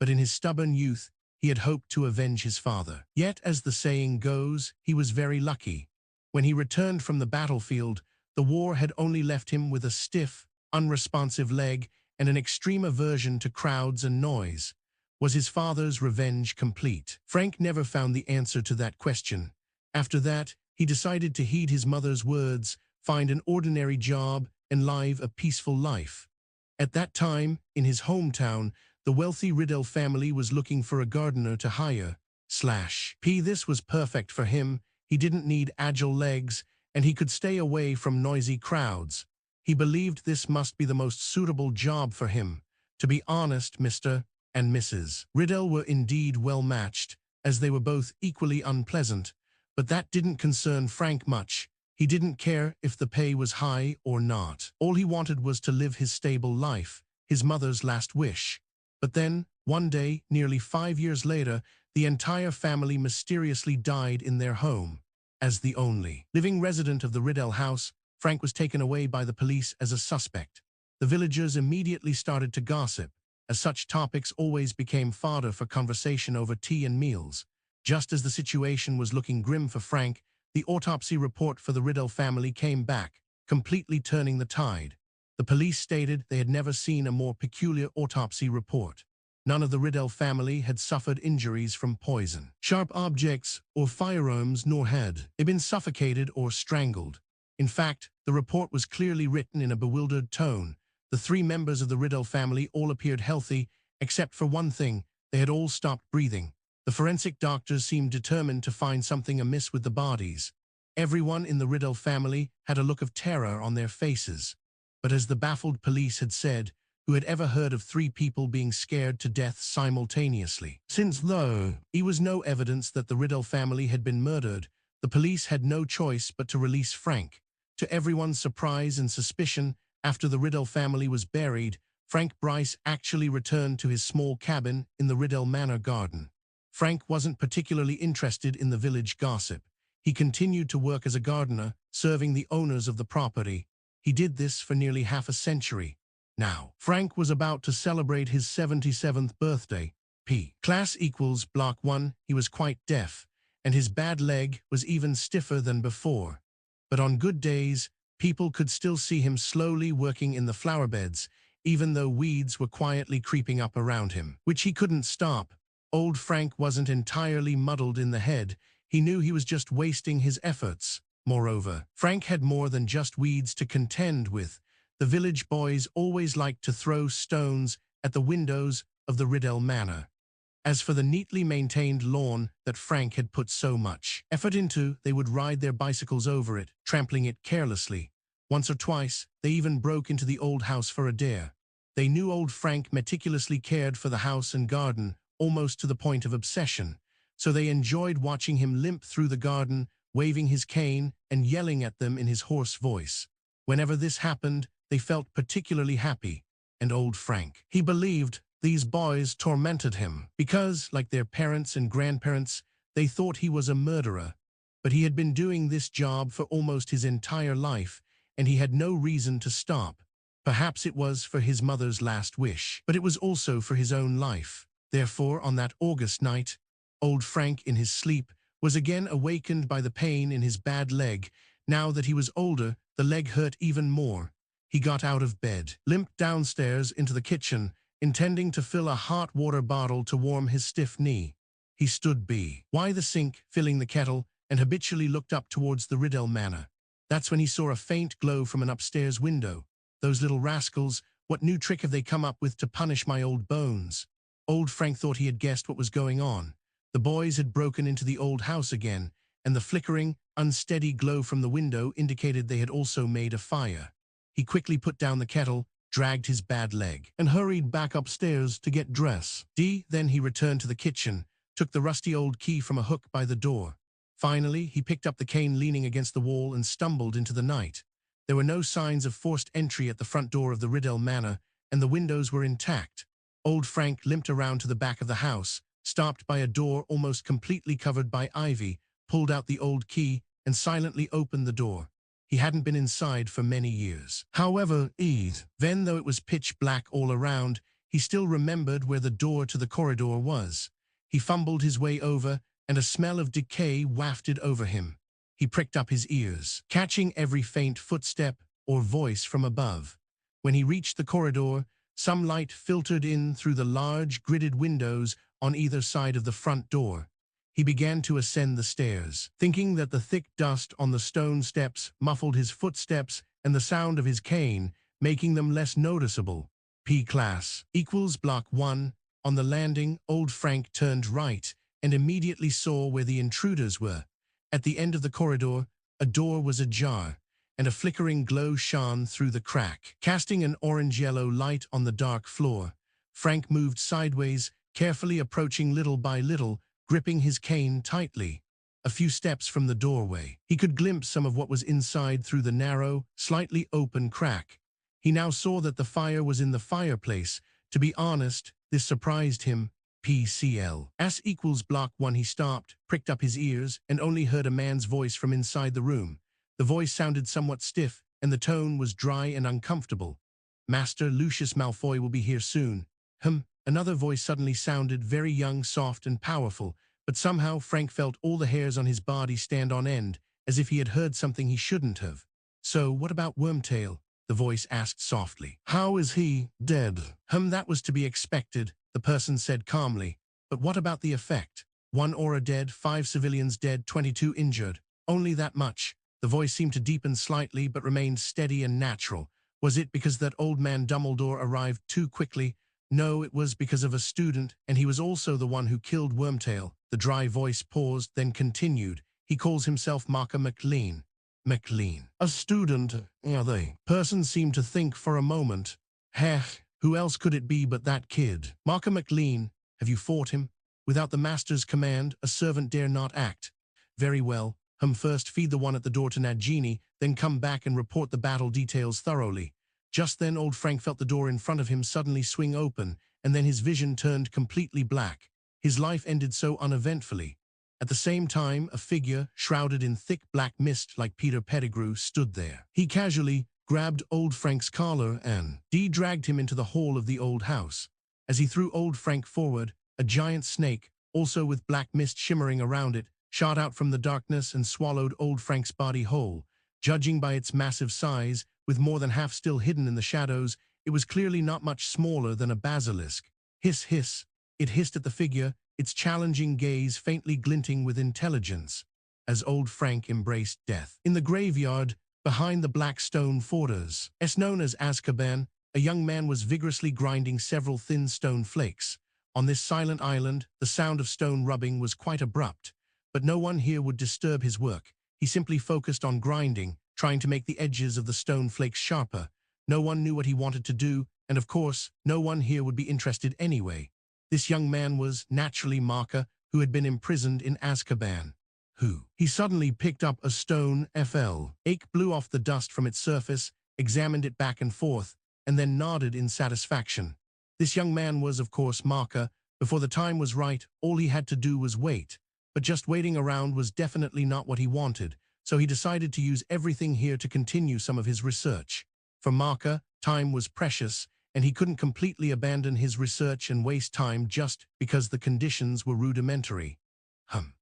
[SPEAKER 1] But in his stubborn youth, he had hoped to avenge his father. Yet, as the saying goes, he was very lucky. When he returned from the battlefield, the war had only left him with a stiff, unresponsive leg and an extreme aversion to crowds and noise. Was his father's revenge complete? Frank never found the answer to that question. After that, he decided to heed his mother's words, find an ordinary job, and live a peaceful life. At that time, in his hometown, the wealthy Riddle family was looking for a gardener to hire. This was perfect for him. He didn't need agile legs, and he could stay away from noisy crowds. He believed this must be the most suitable job for him. To be honest, Mr. and Mrs. Riddle were indeed well matched, as they were both equally unpleasant. But that didn't concern Frank much. He didn't care if the pay was high or not. All he wanted was to live his stable life, his mother's last wish. But then, one day, nearly 5 years later, the entire family mysteriously died in their home. As the only living resident of the Riddle house, Frank was taken away by the police as a suspect. The villagers immediately started to gossip, as such topics always became fodder for conversation over tea and meals. Just as the situation was looking grim for Frank, the autopsy report for the Riddle family came back, completely turning the tide. The police stated they had never seen a more peculiar autopsy report. None of the Riddle family had suffered injuries from poison, sharp objects, or firearms, nor had they been suffocated or strangled. In fact, the report was clearly written in a bewildered tone. The 3 members of the Riddle family all appeared healthy, except for one thing: they had all stopped breathing. The forensic doctors seemed determined to find something amiss with the bodies. Everyone in the Riddle family had a look of terror on their faces. But as the baffled police had said, who had ever heard of 3 people being scared to death simultaneously? Since there was no evidence that the Riddle family had been murdered, the police had no choice but to release Frank. To everyone's surprise and suspicion, after the Riddle family was buried, Frank Bryce actually returned to his small cabin in the Riddle Manor garden. Frank wasn't particularly interested in the village gossip. He continued to work as a gardener, serving the owners of the property. He did this for nearly half a century. Now, Frank was about to celebrate his 77th birthday. Class equals block 1, he was quite deaf, and his bad leg was even stiffer than before. But on good days, people could still see him slowly working in the flower beds, even though weeds were quietly creeping up around him, which he couldn't stop. Old Frank wasn't entirely muddled in the head. He knew he was just wasting his efforts. Moreover, Frank had more than just weeds to contend with. The village boys always liked to throw stones at the windows of the Riddle Manor. As for the neatly maintained lawn that Frank had put so much effort into, they would ride their bicycles over it, trampling it carelessly. Once or twice, they even broke into the old house for a dare. They knew old Frank meticulously cared for the house and garden, almost to the point of obsession, so they enjoyed watching him limp through the garden, waving his cane and yelling at them in his hoarse voice. Whenever this happened, they felt particularly happy. And old Frank, he believed, these boys tormented him because, like their parents and grandparents, they thought he was a murderer. But he had been doing this job for almost his entire life, and he had no reason to stop. Perhaps it was for his mother's last wish, but it was also for his own life. Therefore, on that August night, old Frank, in his sleep, was again awakened by the pain in his bad leg. Now that he was older, the leg hurt even more. He got out of bed, limped downstairs into the kitchen, intending to fill a hot water bottle to warm his stiff knee. He stood by the sink, filling the kettle, and habitually looked up towards the Riddle Manor. That's when he saw a faint glow from an upstairs window. Those little rascals What new trick have they come up with to punish my old bones? Old Frank thought he had guessed what was going on. The boys had broken into the old house again, and the flickering, unsteady glow from the window indicated they had also made a fire. He quickly put down the kettle, dragged his bad leg, and hurried back upstairs to get dressed. Then he returned to the kitchen, took the rusty old key from a hook by the door. Finally, he picked up the cane leaning against the wall and stumbled into the night. There were no signs of forced entry at the front door of the Riddell Manor, and the windows were intact. Old Frank limped around to the back of the house, stopped by a door almost completely covered by ivy, pulled out the old key, and silently opened the door. He hadn't been inside for many years. However, then though it was pitch black all around, he still remembered where the door to the corridor was. He fumbled his way over, and a smell of decay wafted over him. He pricked up his ears, catching every faint footstep or voice from above. When he reached the corridor, some light filtered in through the large, gridded windows on either side of the front door. He began to ascend the stairs, thinking that the thick dust on the stone steps muffled his footsteps and the sound of his cane, making them less noticeable. P-Class equals Block 1. On the landing, Old Frank turned right and immediately saw where the intruders were. At the end of the corridor, a door was ajar, and a flickering glow shone through the crack, casting an orange-yellow light on the dark floor. Frank moved sideways, carefully approaching little by little, gripping his cane tightly. A few steps from the doorway, he could glimpse some of what was inside through the narrow, slightly open crack. He now saw that the fire was in the fireplace. To be honest, this surprised him. PCL. S equals Block 1. He stopped, pricked up his ears, and only heard a man's voice from inside the room. The voice sounded somewhat stiff, and the tone was dry and uncomfortable. Master Lucius Malfoy will be here soon. Another voice suddenly sounded very young, soft, and powerful, but somehow Frank felt all the hairs on his body stand on end, as if he had heard something he shouldn't have. So, what about Wormtail? The voice asked softly. How is he? Dead. That was to be expected, the person said calmly. But what about the effect? 1 aura dead, 5 civilians dead, 22 injured. Only that much. The voice seemed to deepen slightly, but remained steady and natural. Was it because that old man Dumbledore arrived too quickly? No, it was because of a student, and he was also the one who killed Wormtail. The dry voice paused, then continued. He calls himself Marker McLean. McLean. A student, are they? Person seemed to think for a moment. Heh, who else could it be but that kid? Marker McLean, have you fought him? Without the master's command, a servant dare not act. Very well. First feed the one at the door to Nagini, then come back and report the battle details thoroughly. Just then old Frank felt the door in front of him suddenly swing open, and then his vision turned completely black. His life ended so uneventfully. At the same time, a figure, shrouded in thick black mist like Peter Pettigrew, stood there. He casually grabbed old Frank's collar and dragged him into the hall of the old house. As he threw old Frank forward, a giant snake, also with black mist shimmering around it, shot out from the darkness and swallowed old Frank's body whole. Judging by its massive size, with more than half still hidden in the shadows, it was clearly not much smaller than a basilisk. Hiss, hiss. It hissed at the figure, its challenging gaze faintly glinting with intelligence, as old Frank embraced death. In the graveyard, behind the black stone fortress, known as Azkaban, a young man was vigorously grinding several thin stone flakes. On this silent island, the sound of stone rubbing was quite abrupt, but no one here would disturb his work. He simply focused on grinding, trying to make the edges of the stone flakes sharper. No one knew what he wanted to do, and of course, no one here would be interested anyway. This young man was, naturally, Marker, who had been imprisoned in Azkaban. He suddenly picked up a stone FL. Ake blew off the dust from its surface, examined it back and forth, and then nodded in satisfaction. This young man was, of course, Marker. Before the time was right, all he had to do was wait. But just waiting around was definitely not what he wanted, so he decided to use everything here to continue some of his research. For Marker, time was precious, and he couldn't completely abandon his research and waste time just because the conditions were rudimentary.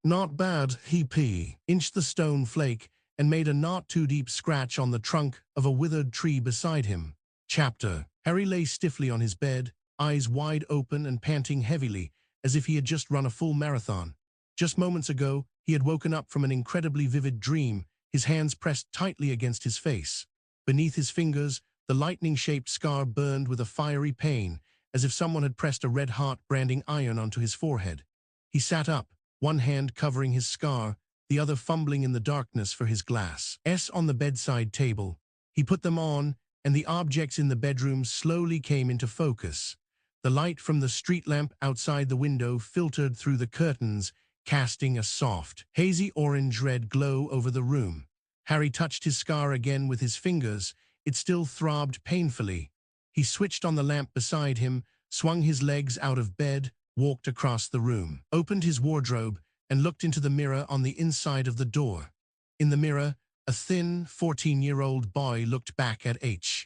[SPEAKER 1] Not bad, he inched the stone flake and made a not too deep scratch on the trunk of a withered tree beside him. Chapter. Harry lay stiffly on his bed, eyes wide open and panting heavily, as if he had just run a full marathon. Just moments ago, he had woken up from an incredibly vivid dream, his hands pressed tightly against his face. Beneath his fingers The lightning-shaped scar burned with a fiery pain, as if someone had pressed a red-hot branding iron onto his forehead. He sat up, one hand covering his scar, the other fumbling in the darkness for his glass. On the bedside table. He put them on, and the objects in the bedroom slowly came into focus. The light from the street lamp outside the window filtered through the curtains, casting a soft, hazy orange-red glow over the room. Harry touched his scar again with his fingers. It still throbbed painfully. He switched on the lamp beside him, swung his legs out of bed, walked across the room, opened his wardrobe, and looked into the mirror on the inside of the door. In the mirror, a thin, 14-year-old boy looked back at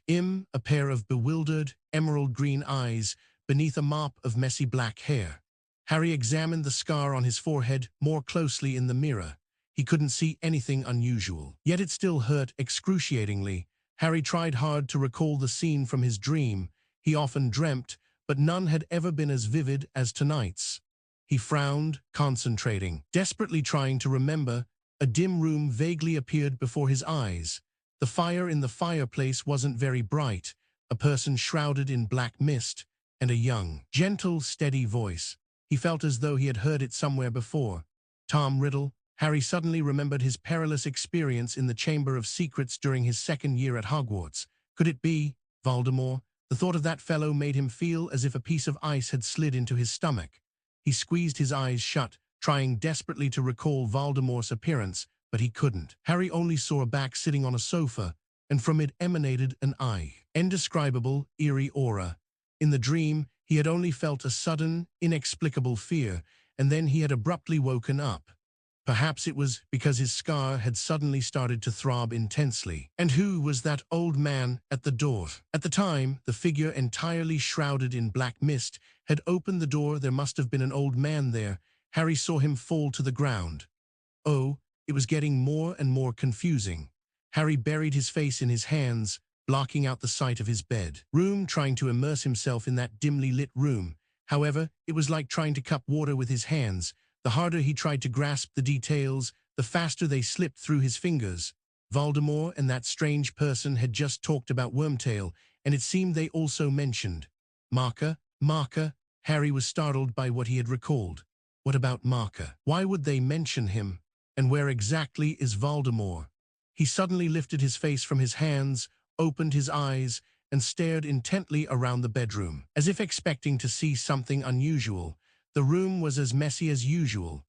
[SPEAKER 1] him, a pair of bewildered, emerald-green eyes beneath a mop of messy black hair. Harry examined the scar on his forehead more closely in the mirror. He couldn't see anything unusual, yet it still hurt excruciatingly. Harry tried hard to recall the scene from his dream. He often dreamt, but none had ever been as vivid as tonight's. He frowned, concentrating, desperately trying to remember. A dim room vaguely appeared before his eyes. The fire in the fireplace wasn't very bright, a person shrouded in black mist, and a young, gentle, steady voice. He felt as though he had heard it somewhere before. Tom Riddle. Harry suddenly remembered his perilous experience in the Chamber of Secrets during his second year at Hogwarts. Could it be Voldemort? The thought of that fellow made him feel as if a piece of ice had slid into his stomach. He squeezed his eyes shut, trying desperately to recall Voldemort's appearance, but he couldn't. Harry only saw a back sitting on a sofa, and from it emanated an indescribable, eerie aura. In the dream, he had only felt a sudden, inexplicable fear, and then he had abruptly woken up. Perhaps it was because his scar had suddenly started to throb intensely. And who was that old man at the door? At the time, the figure entirely shrouded in black mist had opened the door. There must have been an old man there. Harry saw him fall to the ground. Oh, it was getting more and more confusing. Harry buried his face in his hands, blocking out the sight of his bedroom, trying to immerse himself in that dimly lit room. However, it was like trying to cup water with his hands. The harder he tried to grasp the details, the faster they slipped through his fingers. Voldemort and that strange person had just talked about Wormtail, and it seemed they also mentioned Marker. Harry was startled by what he had recalled. What about Marker? Why would they mention him? And where exactly is Voldemort? He suddenly lifted his face from his hands, opened his eyes, and stared intently around the bedroom, as if expecting to see something unusual. The room was as messy as usual.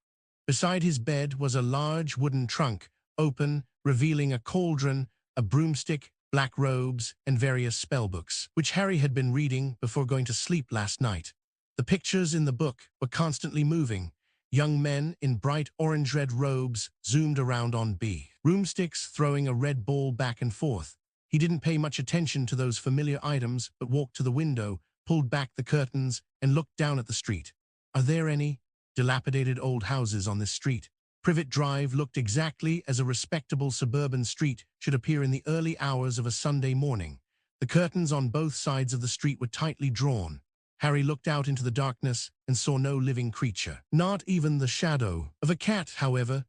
[SPEAKER 1] Beside his bed was a large wooden trunk, open, revealing a cauldron, a broomstick, black robes, and various spellbooks, which Harry had been reading before going to sleep last night. The pictures in the book were constantly moving. Young men in bright orange-red robes zoomed around on broomsticks, throwing a red ball back and forth. He didn't pay much attention to those familiar items, but walked to the window, pulled back the curtains, and looked down at the street. Are there any dilapidated old houses on this street? Privet Drive looked exactly as a respectable suburban street should appear in the early hours of a Sunday morning. The curtains on both sides of the street were tightly drawn. Harry looked out into the darkness and saw no living creature. Not even the shadow of a cat, however.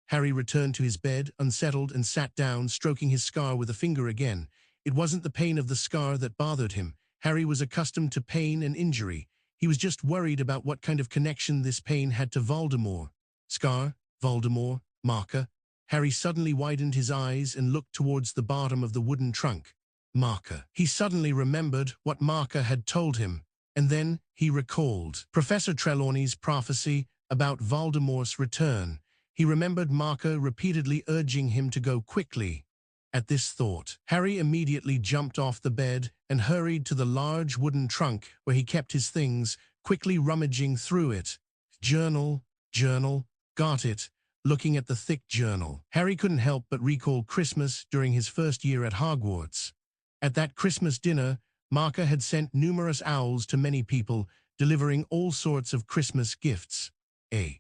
[SPEAKER 1] Harry returned to his bed, unsettled, and sat down, stroking his scar with a finger again. It wasn't the pain of the scar that bothered him. Harry was accustomed to pain and injury. He was just worried about what kind of connection this pain had to Voldemort. Scar, Voldemort, Marker. Harry suddenly widened his eyes and looked towards the bottom of the wooden trunk. Marker. He suddenly remembered what Marker had told him, and then he recalled Professor Trelawney's prophecy about Voldemort's return. He remembered Marker repeatedly urging him to go quickly. At this thought, Harry immediately jumped off the bed and hurried to the large wooden trunk where he kept his things, quickly rummaging through it. Journal, got it. Looking at the thick journal, Harry couldn't help but recall Christmas during his first year at Hogwarts. At that Christmas dinner, Marker had sent numerous owls to many people, delivering all sorts of Christmas gifts.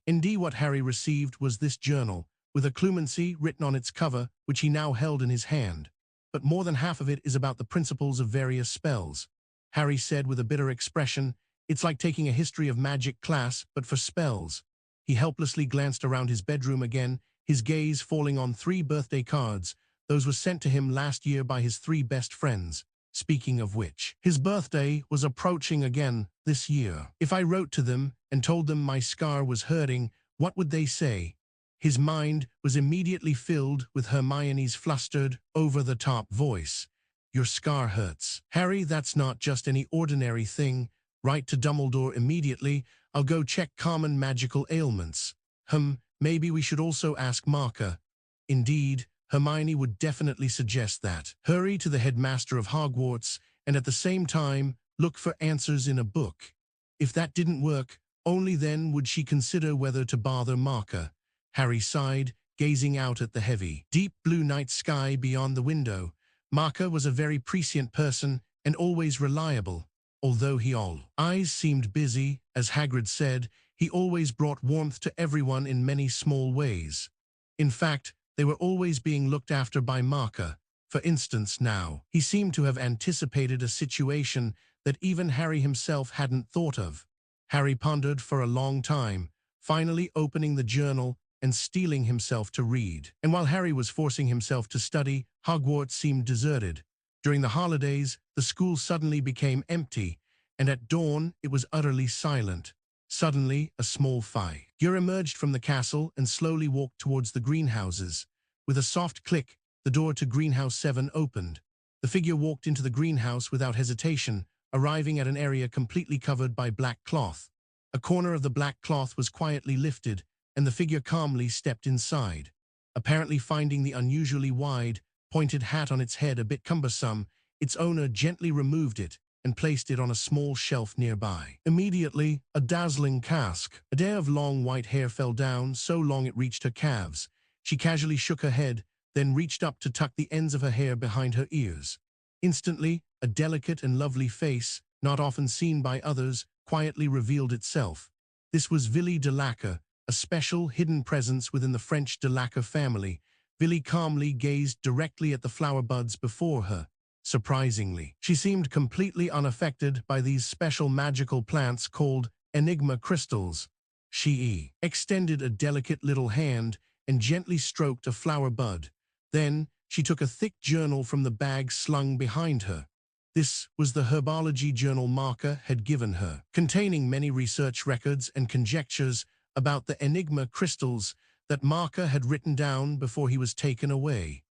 [SPEAKER 1] Indeed, what Harry received was this journal, with a clumency written on its cover, which he now held in his hand. But more than half of it is about the principles of various spells. Harry said with a bitter expression, "It's like taking a history of magic class, but for spells." He helplessly glanced around his bedroom again, his gaze falling on 3 birthday cards, Those were sent to him last year by his 3 best friends. Speaking of which, his birthday was approaching again this year. If I wrote to them and told them my scar was hurting, what would they say? His mind was immediately filled with Hermione's flustered, over-the-top voice. Your scar hurts. Harry, that's not just any ordinary thing. Write to Dumbledore immediately. I'll go check common magical ailments. Maybe we should also ask Marker. Indeed, Hermione would definitely suggest that. Hurry to the headmaster of Hogwarts, and at the same time, look for answers in a book. If that didn't work, only then would she consider whether to bother Marker. Harry sighed, gazing out at the heavy, deep blue night sky beyond the window. Marker was a very prescient person and always reliable. Although he always seemed busy, as Hagrid said, he always brought warmth to everyone in many small ways. In fact, they were always being looked after by Marker. For instance, now, he seemed to have anticipated a situation that even Harry himself hadn't thought of. Harry pondered for a long time, finally opening the journal and steeling himself to read. And while Harry was forcing himself to study, Hogwarts seemed deserted. During the holidays, the school suddenly became empty, and at dawn it was utterly silent. Suddenly, a small figure emerged from the castle and slowly walked towards the greenhouses. With a soft click, the door to Greenhouse 7 opened. The figure walked into the greenhouse without hesitation, arriving at an area completely covered by black cloth. A corner of the black cloth was quietly lifted, and the figure calmly stepped inside. Apparently finding the unusually wide, pointed hat on its head a bit cumbersome, its owner gently removed it and placed it on a small shelf nearby. Immediately, a dazzling casque. A day of long white hair fell down, so long it reached her calves. She casually shook her head, then reached up to tuck the ends of her hair behind her ears. Instantly, a delicate and lovely face, not often seen by others, quietly revealed itself. This was Villy de Lacquer, a special, hidden presence within the French de Lacquer family. Villy calmly gazed directly at the flower buds before her. Surprisingly, she seemed completely unaffected by these special magical plants called enigma crystals. She extended a delicate little hand and gently stroked a flower bud. Then, she took a thick journal from the bag slung behind her. This was the herbology journal Marker had given her, containing many research records and conjectures about the enigma crystals that Marker had written down before he was taken away.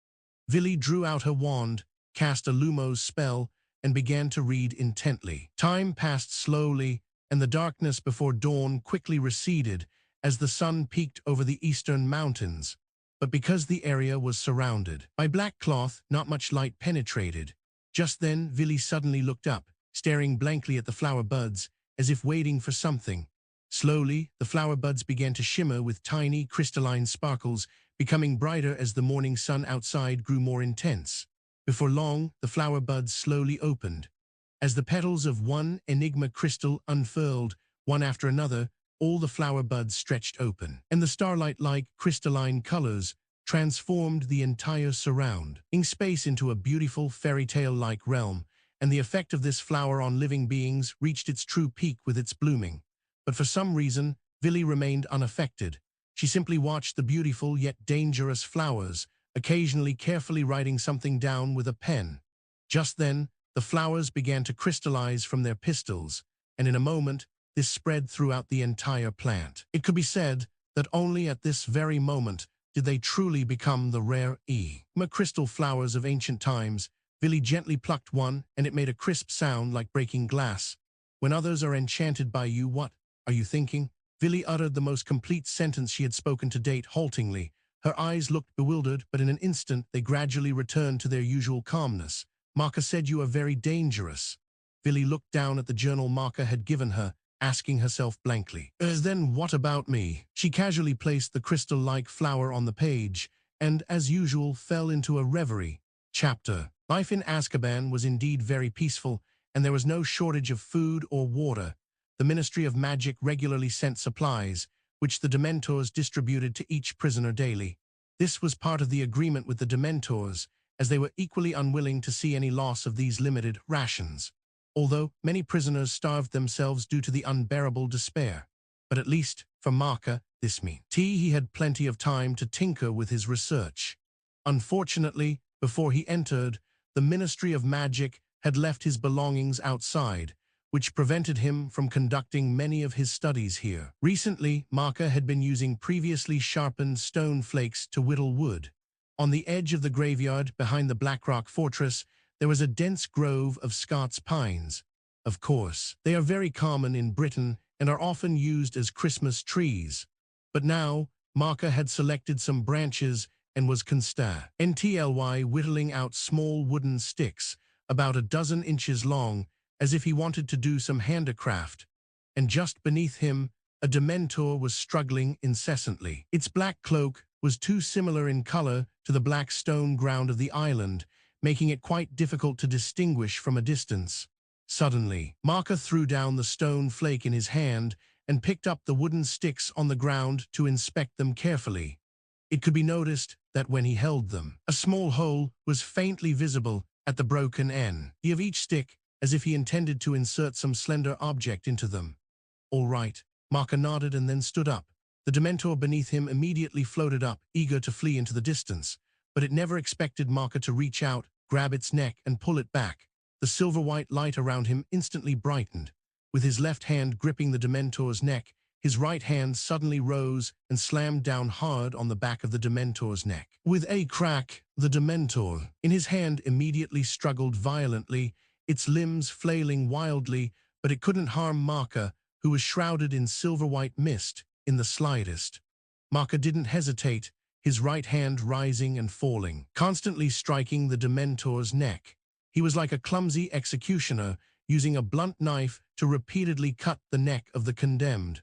[SPEAKER 1] Villy drew out her wand, cast a Lumos spell, and began to read intently. Time passed slowly, and the darkness before dawn quickly receded as the sun peeked over the eastern mountains. But because the area was surrounded by black cloth, not much light penetrated. Just then, Villy suddenly looked up, staring blankly at the flower buds, as if waiting for something. Slowly, the flower buds began to shimmer with tiny, crystalline sparkles, becoming brighter as the morning sun outside grew more intense. Before long, the flower buds slowly opened. As the petals of one enigma crystal unfurled, one after another, all the flower buds stretched open, and the starlight-like crystalline colors transformed the entire surrounding space into a beautiful fairy tale-like realm, and the effect of this flower on living beings reached its true peak with its blooming. But for some reason, Villy remained unaffected. She simply watched the beautiful yet dangerous flowers, occasionally carefully writing something down with a pen. Just then, the flowers began to crystallize from their pistils, and in a moment, this spread throughout the entire plant. It could be said that only at this very moment did they truly become the rare enigma crystal flowers of ancient times. Villy gently plucked one, and it made a crisp sound like breaking glass. When others are enchanted by you, what are you thinking? Villy uttered the most complete sentence she had spoken to date haltingly. Her eyes looked bewildered, but in an instant they gradually returned to their usual calmness. Marker said you are very dangerous. Villy looked down at the journal Marker had given her, asking herself blankly, then what about me? She casually placed the crystal-like flower on the page, and, as usual, fell into a reverie. Chapter. Life in Azkaban was indeed very peaceful, and there was no shortage of food or water. The Ministry of Magic regularly sent supplies, which the Dementors distributed to each prisoner daily. This was part of the agreement with the Dementors, as they were equally unwilling to see any loss of these limited rations. Although many prisoners starved themselves due to the unbearable despair. But at least, for Marker, this meant he had plenty of time to tinker with his research. Unfortunately, before he entered, the Ministry of Magic had left his belongings outside, which prevented him from conducting many of his studies here. Recently, Marker had been using previously sharpened stone flakes to whittle wood. On the edge of the graveyard behind the Blackrock Fortress, there was a dense grove of Scots pines. Of course, they are very common in Britain and are often used as Christmas trees. But now, Marker had selected some branches and was ntly whittling out small wooden sticks, about a dozen inches long, as if he wanted to do some handicraft. And just beneath him, a Dementor was struggling incessantly. Its black cloak was too similar in color to the black stone ground of the island, making it quite difficult to distinguish from a distance. Suddenly, Marker threw down the stone flake in his hand and picked up the wooden sticks on the ground to inspect them carefully. It could be noticed that when he held them, a small hole was faintly visible at the broken end of each stick, as if he intended to insert some slender object into them. "All right," Marker nodded and then stood up. The Dementor beneath him immediately floated up, eager to flee into the distance, but it never expected Marker to reach out, grab its neck, and pull it back. The silver-white light around him instantly brightened. With his left hand gripping the Dementor's neck, his right hand suddenly rose and slammed down hard on the back of the Dementor's neck. With a crack, the Dementor, in his hand, immediately struggled violently, its limbs flailing wildly, but it couldn't harm Marker, who was shrouded in silver-white mist, in the slightest. Marker didn't hesitate, his right hand rising and falling, constantly striking the Dementor's neck. He was like a clumsy executioner, using a blunt knife to repeatedly cut the neck of the condemned.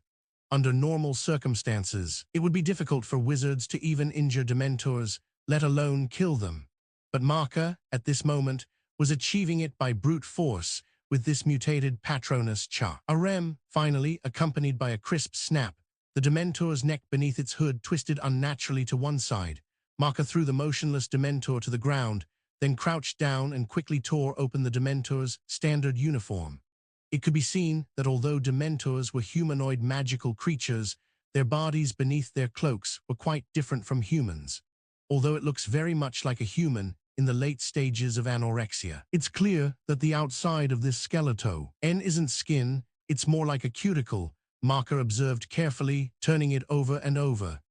[SPEAKER 1] Under normal circumstances, it would be difficult for wizards to even injure Dementors, let alone kill them. But Marker, at this moment, was achieving it by brute force with this mutated Patronus Cha. A rem, finally, accompanied by a crisp snap. The Dementor's neck beneath its hood twisted unnaturally to one side. Marker threw the motionless Dementor to the ground, then crouched down and quickly tore open the Dementor's standard uniform. It could be seen that although Dementors were humanoid magical creatures, their bodies beneath their cloaks were quite different from humans. Although it looks very much like a human in the late stages of anorexia, it's clear that the outside of this skeleto isn't skin, it's more like a cuticle, Marker observed carefully, turning it over and over.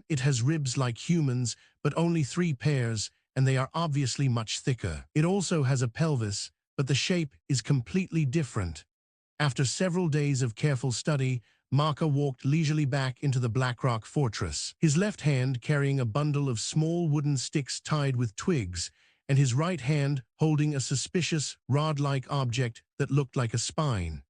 [SPEAKER 1] It has ribs like humans, but only 3 pairs, and they are obviously much thicker. It also has a pelvis, but the shape is completely different. After several days of careful study, Marker walked leisurely back into the Blackrock Fortress, his left hand carrying a bundle of small wooden sticks tied with twigs, and his right hand holding a suspicious, rod-like object that looked like a spine.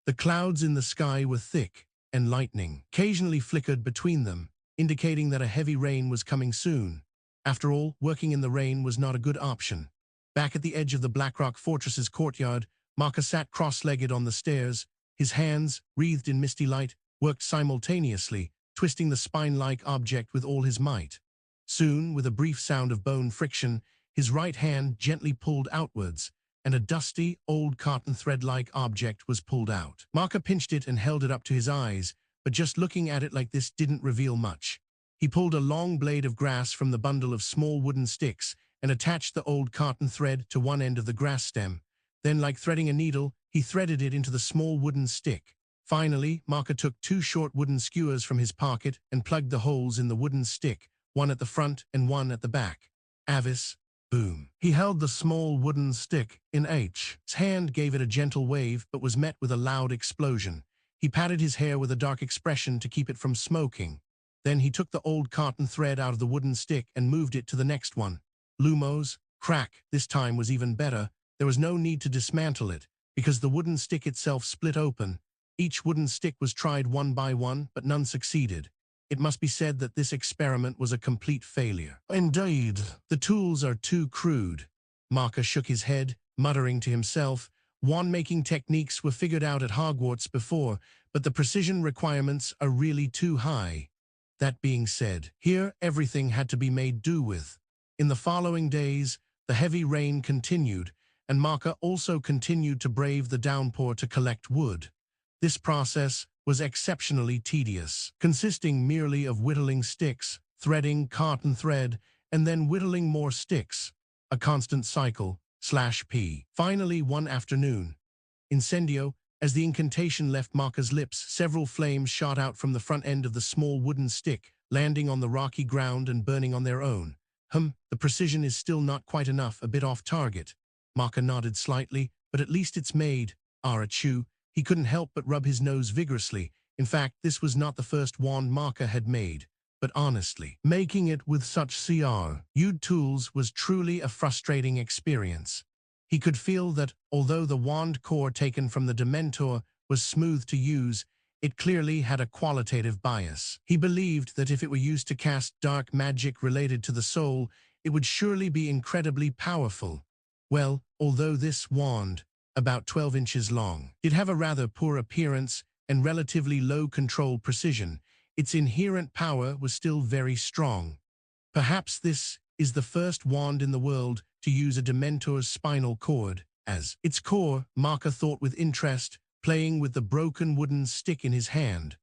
[SPEAKER 1] The clouds in the sky were thick, and lightning occasionally flickered between them, indicating that a heavy rain was coming soon. After all, working in the rain was not a good option. Back at the edge of the Blackrock Fortress's courtyard, Marker sat cross-legged on the stairs. His hands, wreathed in misty light, worked simultaneously, twisting the spine-like object with all his might. Soon, with a brief sound of bone friction, his right hand gently pulled outwards, and a dusty, old cotton thread-like object was pulled out. Marker pinched it and held it up to his eyes, but just looking at it like this didn't reveal much. He pulled a long blade of grass from the bundle of small wooden sticks and attached the old cotton thread to one end of the grass stem. Then, like threading a needle, he threaded it into the small wooden stick. Finally, Marker took 2 short wooden skewers from his pocket and plugged the holes in the wooden stick, one at the front and one at the back. Avis, boom. He held the small wooden stick in H. His hand gave it a gentle wave, but was met with a loud explosion. He patted his hair with a dark expression to keep it from smoking. Then he took the old cotton thread out of the wooden stick and moved it to the next one. Lumos, crack, this time was even better. There was no need to dismantle it, because the wooden stick itself split open. Each wooden stick was tried one by one, but none succeeded. It must be said that this experiment was a complete failure. Indeed, the tools are too crude. Marker shook his head, muttering to himself. Wand-making techniques were figured out at Hogwarts before, but the precision requirements are really too high. That being said, here everything had to be made do with. In the following days, the heavy rain continued, and Marker also continued to brave the downpour to collect wood. This process was exceptionally tedious, consisting merely of whittling sticks, threading cotton thread, and then whittling more sticks. A constant cycle, /P. Finally, one afternoon. Incendio, as the incantation left Maka's lips, several flames shot out from the front end of the small wooden stick, landing on the rocky ground and burning on their own. The precision is still not quite enough, a bit off target. Maka nodded slightly, but at least it's made. Arachu. He couldn't help but rub his nose vigorously. In fact, this was not the first wand Maka had made. But honestly, making it with such CR-used tools was truly a frustrating experience. He could feel that, although the wand core taken from the Dementor was smooth to use, it clearly had a qualitative bias. He believed that if it were used to cast dark magic related to the soul, it would surely be incredibly powerful. Well, although this wand, about 12 inches long, did have a rather poor appearance and relatively low control precision, its inherent power was still very strong. Perhaps this is the first wand in the world to use a Dementor's spinal cord as its core, Maka thought with interest, playing with the broken wooden stick in his hand.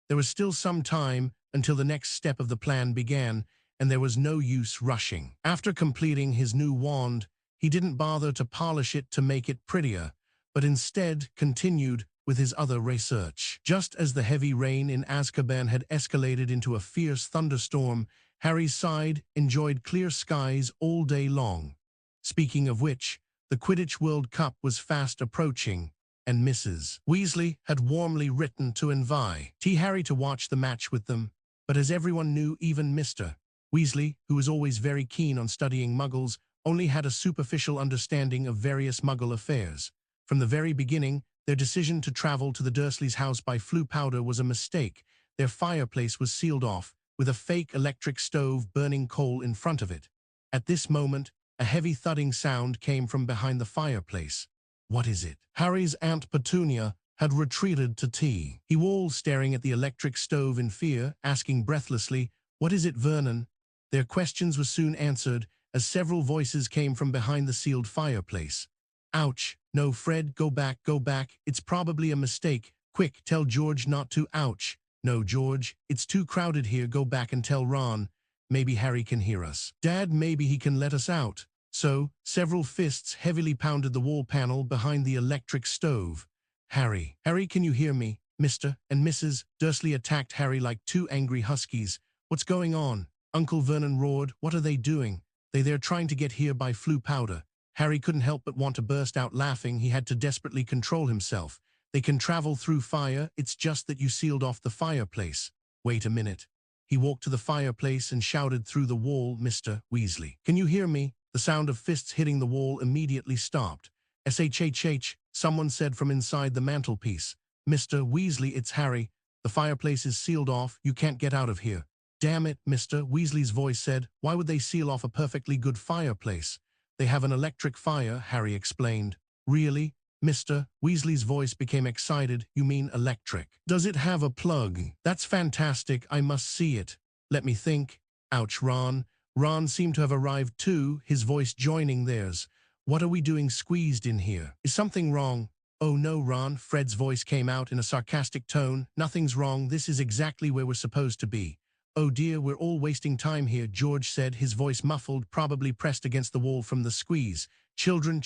[SPEAKER 1] There was still some time until the next step of the plan began, and there was no use rushing. After completing his new wand, he didn't bother to polish it to make it prettier, but instead continued with his other research. Just as the heavy rain in Azkaban had escalated into a fierce thunderstorm, Harry's side enjoyed clear skies all day long. Speaking of which, the Quidditch World Cup was fast approaching, and Mrs. Weasley had warmly written to invite Harry to watch the match with them, but as everyone knew, even Mr. Weasley, who was always very keen on studying Muggles, only had a superficial understanding of various Muggle affairs. From the very beginning, their decision to travel to the Dursleys' house by Flo powder was a mistake. Their fireplace was sealed off, with a fake electric stove burning coal in front of it. At this moment, a heavy thudding sound came from behind the fireplace. What is it? Harry's Aunt Petunia had retreated to tea. He was staring at the electric stove in fear, asking breathlessly, "What is it, Vernon?" Their questions were soon answered, as several voices came from behind the sealed fireplace. "Ouch! No, Fred, go back, go back. It's probably a mistake. Quick, tell George not to. Ouch! No, George, it's too crowded here. Go back and tell Ron. Maybe Harry can hear us. Dad, maybe he can let us out." So, several fists heavily pounded the wall panel behind the electric stove. Harry, can you hear me? Mr. and Mrs. Dursley attacked Harry like two angry huskies. "What's going on?" Uncle Vernon roared. "What are they doing?" "They're trying to get here by Flo powder." Harry couldn't help but want to burst out laughing. He had to desperately control himself. "They can travel through fire, it's just that you sealed off the fireplace." "Wait a minute." He walked to the fireplace and shouted through the wall, "Mr. Weasley, can you hear me?" The sound of fists hitting the wall immediately stopped. "SHHH," someone said from inside the mantelpiece. "Mr. Weasley, it's Harry. The fireplace is sealed off. You can't get out of here." "Damn it," Mr. Weasley's voice said. "Why would they seal off a perfectly good fireplace?" "They have an electric fire," Harry explained. "Really?" Mr. Weasley's voice became excited. "You mean electric? Does it have a plug?" "That's fantastic. I must see it. Let me think." "Ouch, Ron." Ron seemed to have arrived too, his voice joining theirs. "What are we doing squeezed in here? Is something wrong?" "Oh no, Ron," Fred's voice came out in a sarcastic tone. "Nothing's wrong. This is exactly where we're supposed to be." "Oh dear, we're all wasting time here," George said, his voice muffled, probably pressed against the wall from the squeeze. Children,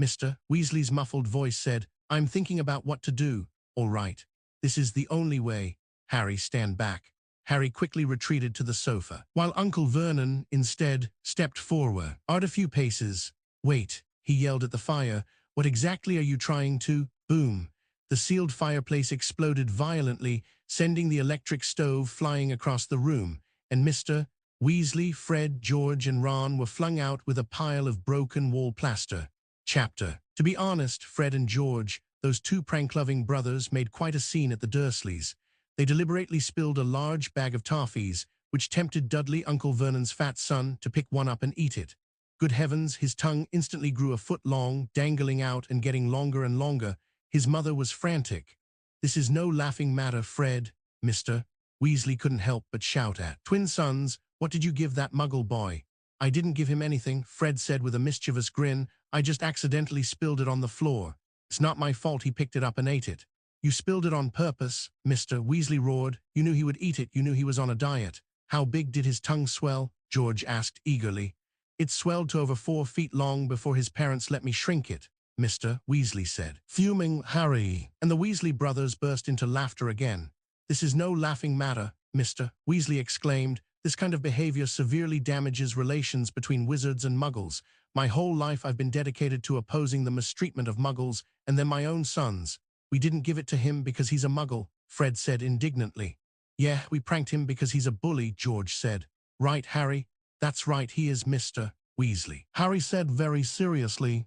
[SPEAKER 1] Mr. Weasley's muffled voice said, "I'm thinking about what to do." "All right. This is the only way." "Harry, stand back." Harry quickly retreated to the sofa, while Uncle Vernon, instead, stepped forward. A few paces. "Wait," he yelled at the fire. "What exactly are you trying to—" Boom. The sealed fireplace exploded violently, sending the electric stove flying across the room, and Mr. Weasley, Fred, George, and Ron were flung out with a pile of broken wall plaster. Chapter. To be honest, Fred and George, those two prank-loving brothers, made quite a scene at the Dursleys. They deliberately spilled a large bag of toffees, which tempted Dudley, Uncle Vernon's fat son, to pick one up and eat it. Good heavens, his tongue instantly grew a foot long, dangling out and getting longer and longer. His mother was frantic. "This is no laughing matter, Fred." Mr. Weasley couldn't help but shout at twin sons, "What did you give that Muggle boy?" "I didn't give him anything," Fred said with a mischievous grin. "I just accidentally spilled it on the floor. It's not my fault he picked it up and ate it." "You spilled it on purpose," Mr. Weasley roared. "You knew he would eat it. You knew he was on a diet." "How big did his tongue swell?" George asked eagerly. It swelled to over 4 feet long before his parents let me shrink it, Mr. Weasley said. Fuming Harry and the Weasley brothers burst into laughter again. This is no laughing matter, Mr. Weasley exclaimed. This kind of behavior severely damages relations between wizards and muggles. My whole life I've been dedicated to opposing the mistreatment of muggles, and then my own sons. We didn't give it to him because he's a muggle, Fred said indignantly. Yeah, we pranked him because he's a bully, George said. Right, Harry? That's right, he is Mr. Weasley. Harry said very seriously.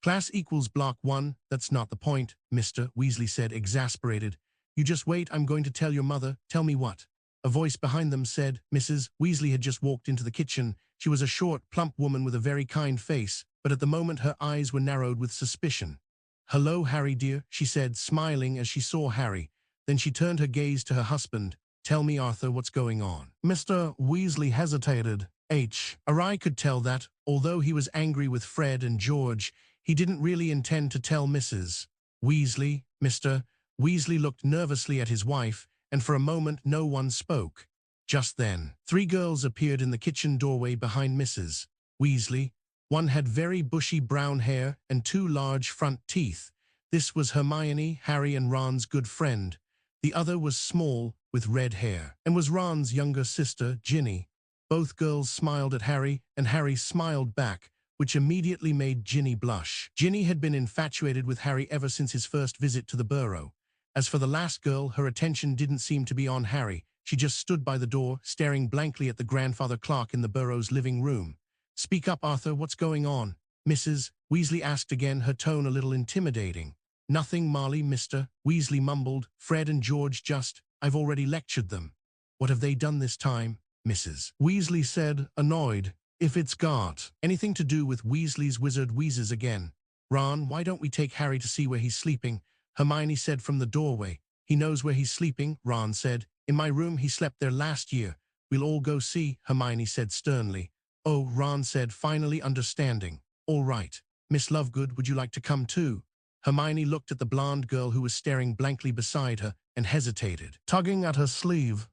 [SPEAKER 1] Class equals block 1, that's not the point, Mr. Weasley said, exasperated. You just wait, I'm going to tell your mother. Tell me what? A voice behind them said. Mrs. Weasley had just walked into the kitchen. She was a short, plump woman with a very kind face, but at the moment her eyes were narrowed with suspicion. Hello, Harry dear, she said, smiling as she saw Harry. Then she turned her gaze to her husband. Tell me, Arthur, what's going on? Mr. Weasley hesitated. Harry could tell that, although he was angry with Fred and George, he didn't really intend to tell Mrs. Weasley. Mr. Weasley looked nervously at his wife, and for a moment no one spoke. Just then, 3 girls appeared in the kitchen doorway behind Mrs. Weasley. One had very bushy brown hair and 2 large front teeth. This was Hermione, Harry and Ron's good friend. The other was small, with red hair, and was Ron's younger sister, Ginny. Both girls smiled at Harry, and Harry smiled back, which immediately made Ginny blush. Ginny had been infatuated with Harry ever since his first visit to the burrow. As for the last girl, her attention didn't seem to be on Harry. She just stood by the door, staring blankly at the grandfather clock in the burrow's living room. Speak up, Arthur, what's going on? Mrs. Weasley asked again, her tone a little intimidating. Nothing, Molly, Mr. Weasley mumbled. Fred and George just, I've already lectured them. What have they done this time? Mrs. Weasley said, annoyed. If it's got anything to do with Weasley's wizard wheezes again. Ron, why don't we take Harry to see where he's sleeping? Hermione said from the doorway. He knows where he's sleeping, Ron said. In my room, he slept there last year. We'll all go see, Hermione said sternly. Oh, Ron said, finally understanding. All right. Miss Lovegood, would you like to come too? Hermione looked at the blonde girl who was staring blankly beside her and hesitated, tugging at her sleeve.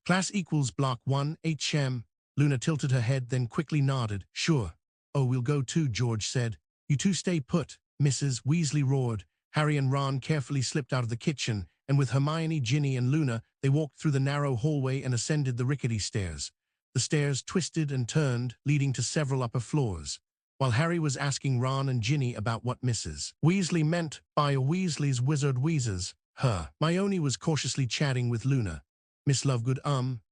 [SPEAKER 1] Class equals block 1, HM. Luna tilted her head, then quickly nodded. Sure. Oh, we'll go too, George said. You two stay put, Mrs. Weasley roared. Harry and Ron carefully slipped out of the kitchen, and with Hermione, Ginny, and Luna, they walked through the narrow hallway and ascended the rickety stairs. The stairs twisted and turned, leading to several upper floors. While Harry was asking Ron and Ginny about what Mrs. Weasley meant by Weasley's wizard wheezes, Hermione was cautiously chatting with Luna. Miss Lovegood,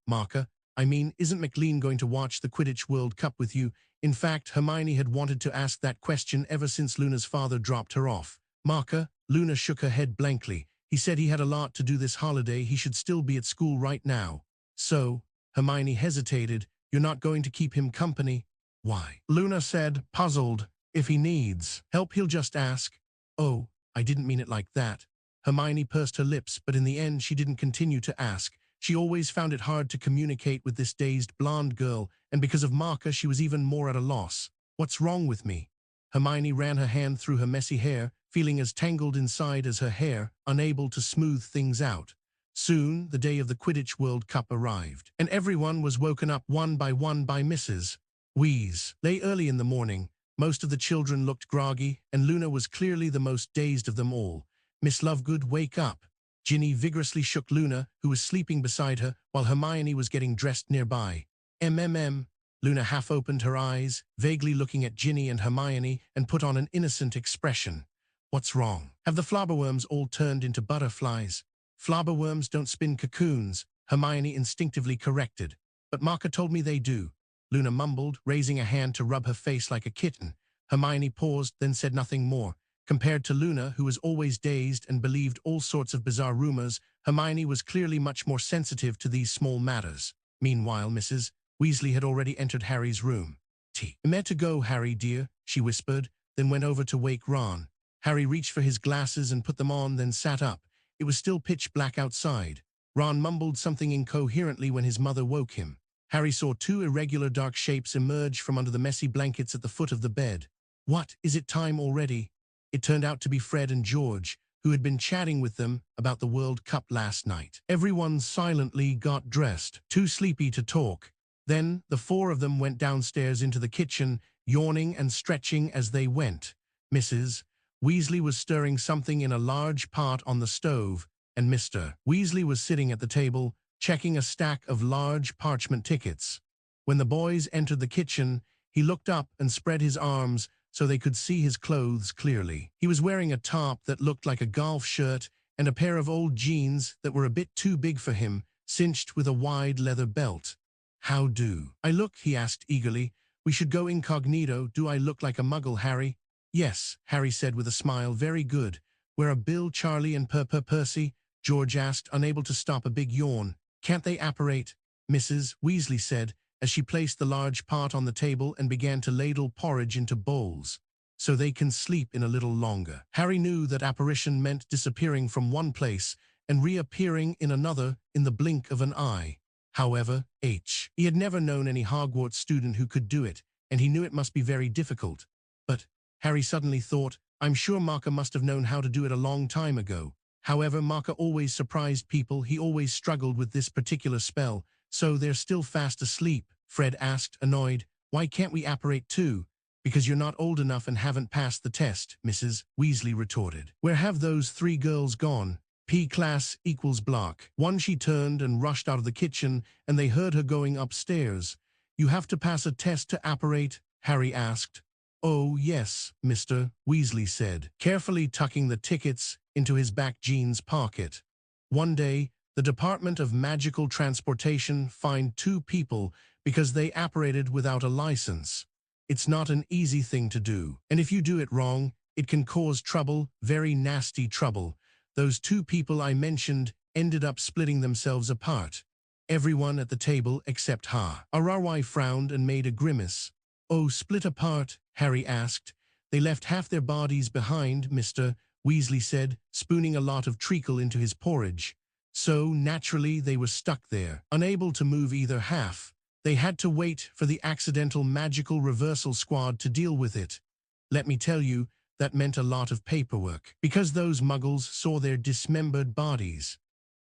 [SPEAKER 1] Marker, I mean, isn't McLean going to watch the Quidditch World Cup with you? In fact, Hermione had wanted to ask that question ever since Luna's father dropped her off. Marker, Luna shook her head blankly. He said he had a lot to do this holiday. He should still be at school right now. So, Hermione hesitated. You're not going to keep him company? Why? Luna said, puzzled. If he needs help, he'll just ask. Oh, I didn't mean it like that. Hermione pursed her lips, but in the end she didn't continue to ask. She always found it hard to communicate with this dazed blonde girl, and because of Marker she was even more at a loss. What's wrong with me? Hermione ran her hand through her messy hair, feeling as tangled inside as her hair, unable to smooth things out. Soon, the day of the Quidditch World Cup arrived, and everyone was woken up one by Mrs. Weasley. Late early in the morning, most of the children looked groggy, and Luna was clearly the most dazed of them all. Miss Lovegood, wake up. Ginny vigorously shook Luna, who was sleeping beside her, while Hermione was getting dressed nearby. Luna half opened her eyes, vaguely looking at Ginny and Hermione, and put on an innocent expression. What's wrong? Have the flobberworms all turned into butterflies? Flobberworms don't spin cocoons, Hermione instinctively corrected. But Marker told me they do. Luna mumbled, raising a hand to rub her face like a kitten. Hermione paused, then said nothing more. Compared to Luna, who was always dazed and believed all sorts of bizarre rumors, Hermione was clearly much more sensitive to these small matters. Meanwhile, Mrs. Weasley had already entered Harry's room. "Meant to go, Harry, dear," she whispered, then went over to wake Ron. Harry reached for his glasses and put them on, then sat up. It was still pitch black outside. Ron mumbled something incoherently when his mother woke him. Harry saw 2 irregular dark shapes emerge from under the messy blankets at the foot of the bed. What, is it time already? It turned out to be Fred and George, who had been chatting with them about the World Cup last night. Everyone silently got dressed, too sleepy to talk. Then the four of them went downstairs into the kitchen, yawning and stretching as they went. Mrs. Weasley was stirring something in a large pot on the stove, and Mr. Weasley was sitting at the table, checking a stack of large parchment tickets. When the boys entered the kitchen, he looked up and spread his arms so they could see his clothes clearly. He was wearing a top that looked like a golf shirt and a pair of old jeans that were a bit too big for him, cinched with a wide leather belt. "How do I look?" he asked eagerly. "We should go incognito. Do I look like a muggle, Harry?" "Yes," Harry said with a smile. "Very good. Where are Bill, Charlie, and Percy?" George asked, unable to stop a big yawn. "Can't they apparate?" Mrs. Weasley said, as she placed the large pot on the table and began to ladle porridge into bowls. "So they can sleep in a little longer." Harry knew that apparition meant disappearing from one place and reappearing in another in the blink of an eye. However, he had never known any Hogwarts student who could do it, and he knew it must be very difficult. But Harry suddenly thought, I'm sure Marker must have known how to do it a long time ago. However, Marker always surprised people. He always struggled with this particular spell. "So they're still fast asleep?" Fred asked, annoyed. "Why can't we apparate too?" "Because you're not old enough and haven't passed the test," Mrs. Weasley retorted. "Where have those three girls gone?" "P class equals block." One she turned and rushed out of the kitchen, and they heard her going upstairs. "You have to pass a test to apparate?" Harry asked. "Oh, yes, Mr. Weasley said, carefully tucking the tickets into his back jeans pocket. "One day, the Department of Magical Transportation fined 2 people because they apparated without a license. It's not an easy thing to do, and if you do it wrong, it can cause trouble, very nasty trouble. Those 2 people I mentioned ended up splitting themselves apart. Everyone at the table except Ararwai frowned and made a grimace. "Oh, split apart?" Harry asked. "They left half their bodies behind," Mr. Weasley said, spooning a lot of treacle into his porridge. "So, naturally, they were stuck there, unable to move either half. They had to wait for the accidental magical reversal squad to deal with it. Let me tell you, that meant a lot of paperwork, because those muggles saw their dismembered bodies."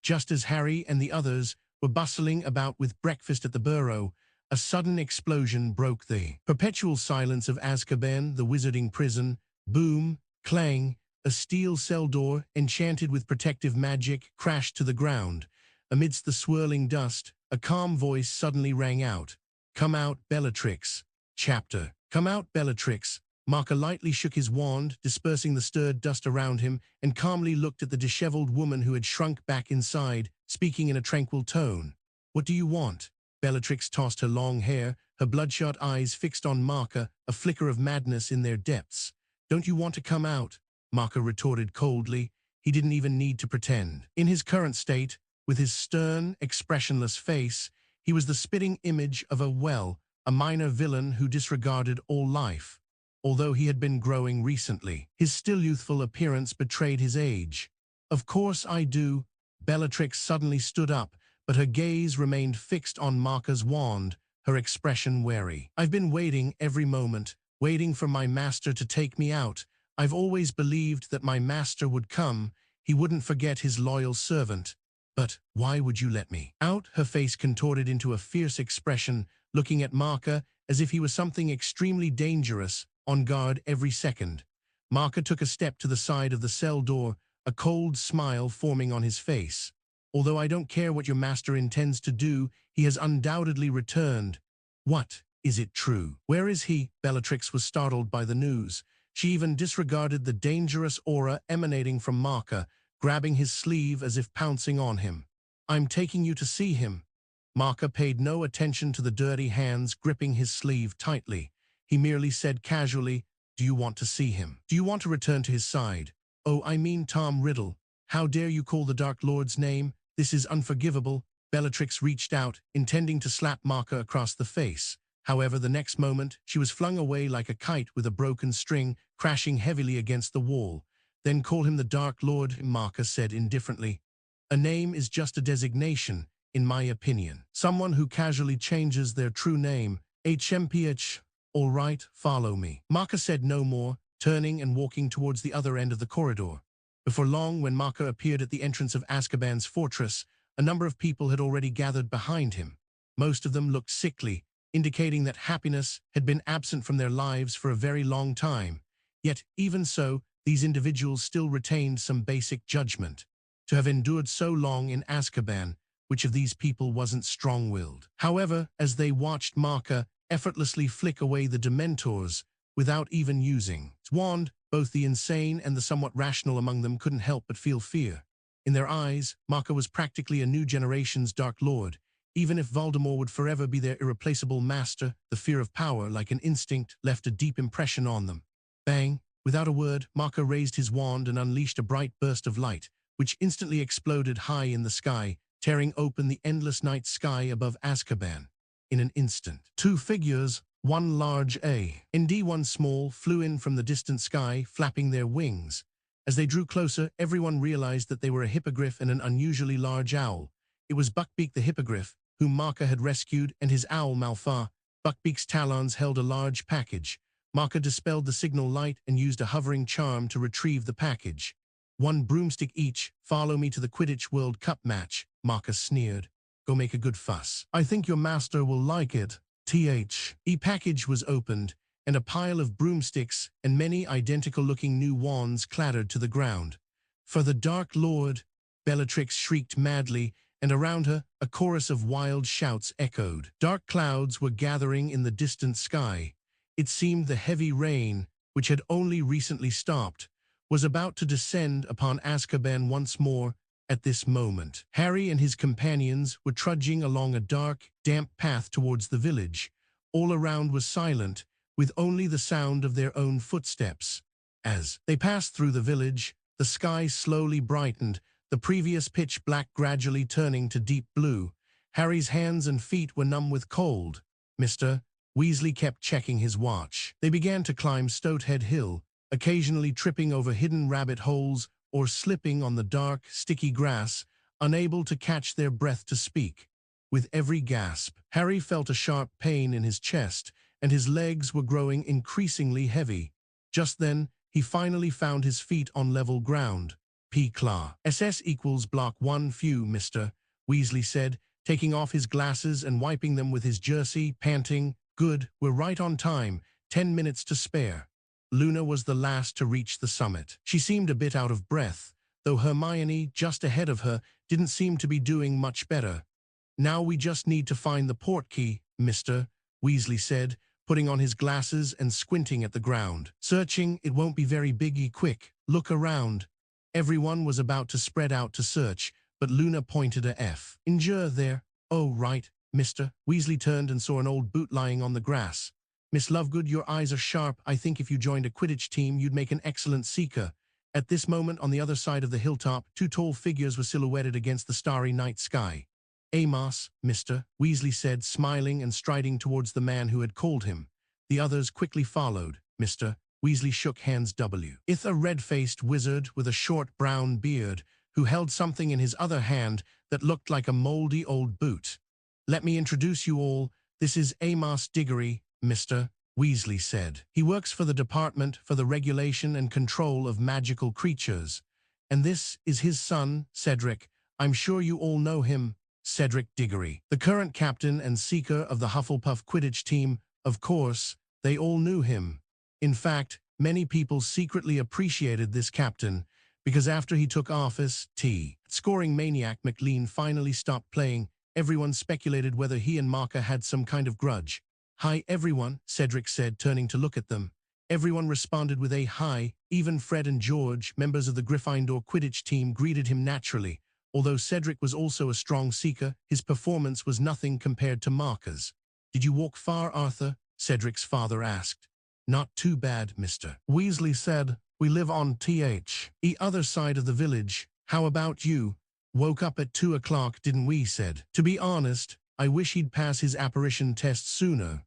[SPEAKER 1] Just as Harry and the others were bustling about with breakfast at the burrow, a sudden explosion broke the perpetual silence of Azkaban, the wizarding prison. Boom, clang, a steel cell door, enchanted with protective magic, crashed to the ground. Amidst the swirling dust, a calm voice suddenly rang out. "Come out, Bellatrix." Chapter. "Come out, Bellatrix." Marker lightly shook his wand, dispersing the stirred dust around him, and calmly looked at the disheveled woman who had shrunk back inside, speaking in a tranquil tone. "What do you want?" Bellatrix tossed her long hair, her bloodshot eyes fixed on Marker, a flicker of madness in their depths. "Don't you want to come out?" Marker retorted coldly. He didn't even need to pretend. In his current state, with his stern, expressionless face, he was the spitting image of a minor villain who disregarded all life. Although he had been growing recently, his still youthful appearance betrayed his age. "Of course I do." Bellatrix suddenly stood up, but her gaze remained fixed on Marker's wand, her expression wary. "I've been waiting every moment, waiting for my master to take me out. I've always believed that my master would come. He wouldn't forget his loyal servant. But why would you let me out?" Her face contorted into a fierce expression, looking at Marker as if he was something extremely dangerous, on guard every second. Marker took a step to the side of the cell door, a cold smile forming on his face. "Although I don't care what your master intends to do, he has undoubtedly returned." "What? Is it true?" "Where is he?" Bellatrix was startled by the news. She even disregarded the dangerous aura emanating from Marker, grabbing his sleeve as if pouncing on him. "I'm taking you to see him." Marker paid no attention to the dirty hands gripping his sleeve tightly. He merely said casually, "Do you want to see him? Do you want to return to his side?" "Oh, I mean Tom Riddle. How dare you call the Dark Lord's name? This is unforgivable." Bellatrix reached out, intending to slap Marker across the face. However, the next moment, she was flung away like a kite with a broken string, crashing heavily against the wall. "Then call him the Dark Lord," Marker said indifferently. "A name is just a designation, in my opinion. Someone who casually changes their true name. HMPH. All right, follow me." Marker said no more, turning and walking towards the other end of the corridor. Before long, when Marker appeared at the entrance of Azkaban's fortress, a number of people had already gathered behind him. Most of them looked sickly, indicating that happiness had been absent from their lives for a very long time. Yet, even so, these individuals still retained some basic judgment. To have endured so long in Azkaban, which of these people wasn't strong-willed? However, as they watched Marka effortlessly flick away the Dementors without even using its wand, both the insane and the somewhat rational among them couldn't help but feel fear. In their eyes, Marka was practically a new generation's Dark Lord. Even if Voldemort would forever be their irreplaceable master, the fear of power, like an instinct, left a deep impression on them. Bang! Without a word, Marka raised his wand and unleashed a bright burst of light, which instantly exploded high in the sky, tearing open the endless night sky above Azkaban. In an instant, two figures, one large and one small, flew in from the distant sky, flapping their wings. As they drew closer, everyone realized that they were a hippogriff and an unusually large owl. It was Buckbeak the hippogriff, whom Marka had rescued, and his owl Malfa. Buckbeak's talons held a large package. Marka dispelled the signal light and used a hovering charm to retrieve the package. "One broomstick each, follow me to the Quidditch World Cup match," Marka sneered. "Go make a good fuss. I think your master will like it." The package was opened, and a pile of broomsticks and many identical-looking new wands clattered to the ground. "For the Dark Lord!" Bellatrix shrieked madly, and around her, a chorus of wild shouts echoed. Dark clouds were gathering in the distant sky. It seemed the heavy rain, which had only recently stopped, was about to descend upon Azkaban once more. At this moment, Harry and his companions were trudging along a dark, damp path towards the village. All around was silent, with only the sound of their own footsteps. As they passed through the village, the sky slowly brightened, the previous pitch black gradually turning to deep blue. Harry's hands and feet were numb with cold. Mr. Weasley kept checking his watch. They began to climb Stoathead Hill, occasionally tripping over hidden rabbit holes or slipping on the dark, sticky grass, unable to catch their breath to speak. With every gasp, Harry felt a sharp pain in his chest, and his legs were growing increasingly heavy. Just then, he finally found his feet on level ground. P-Claw. SS equals block 1 few, Mr. Weasley said, taking off his glasses and wiping them with his jersey, panting. "Good, we're right on time, 10 minutes to spare." Luna was the last to reach the summit. She seemed a bit out of breath, though Hermione, just ahead of her, didn't seem to be doing much better. "Now we just need to find the portkey, Mr. Weasley said, putting on his glasses and squinting at the ground. "Searching, it won't be very biggy. Quick, look around." Everyone was about to spread out to search, but Luna pointed a F. "Injure there." "Oh, right, Mr. Weasley turned and saw an old boot lying on the grass. "Miss Lovegood, your eyes are sharp. I think if you joined a Quidditch team, you'd make an excellent seeker." At this moment, on the other side of the hilltop, two tall figures were silhouetted against the starry night sky. "Amos, Mr. Weasley said, smiling and striding towards the man who had called him. The others quickly followed. Mr. Weasley shook hands. With a red-faced wizard with a short brown beard, who held something in his other hand that looked like a moldy old boot. "Let me introduce you all. This is Amos Diggory," Mr. Weasley said. "He works for the Department for the Regulation and Control of Magical Creatures. And this is his son, Cedric. I'm sure you all know him." Cedric Diggory, the current captain and seeker of the Hufflepuff Quidditch team. Of course, they all knew him. In fact, many people secretly appreciated this captain, because after he took office, scoring maniac McLean finally stopped playing. Everyone speculated whether he and Marka had some kind of grudge. "Hi, everyone," Cedric said, turning to look at them. Everyone responded with a hi. Even Fred and George, members of the Gryffindor Quidditch team, greeted him naturally. Although Cedric was also a strong seeker, his performance was nothing compared to Marka's. "Did you walk far, Arthur?" Cedric's father asked. "Not too bad, Mr. Weasley said. We live on the other side of the village. How about you? Woke up at 2 o'clock, didn't we?" said. To be honest, I wish he'd pass his apparition test sooner.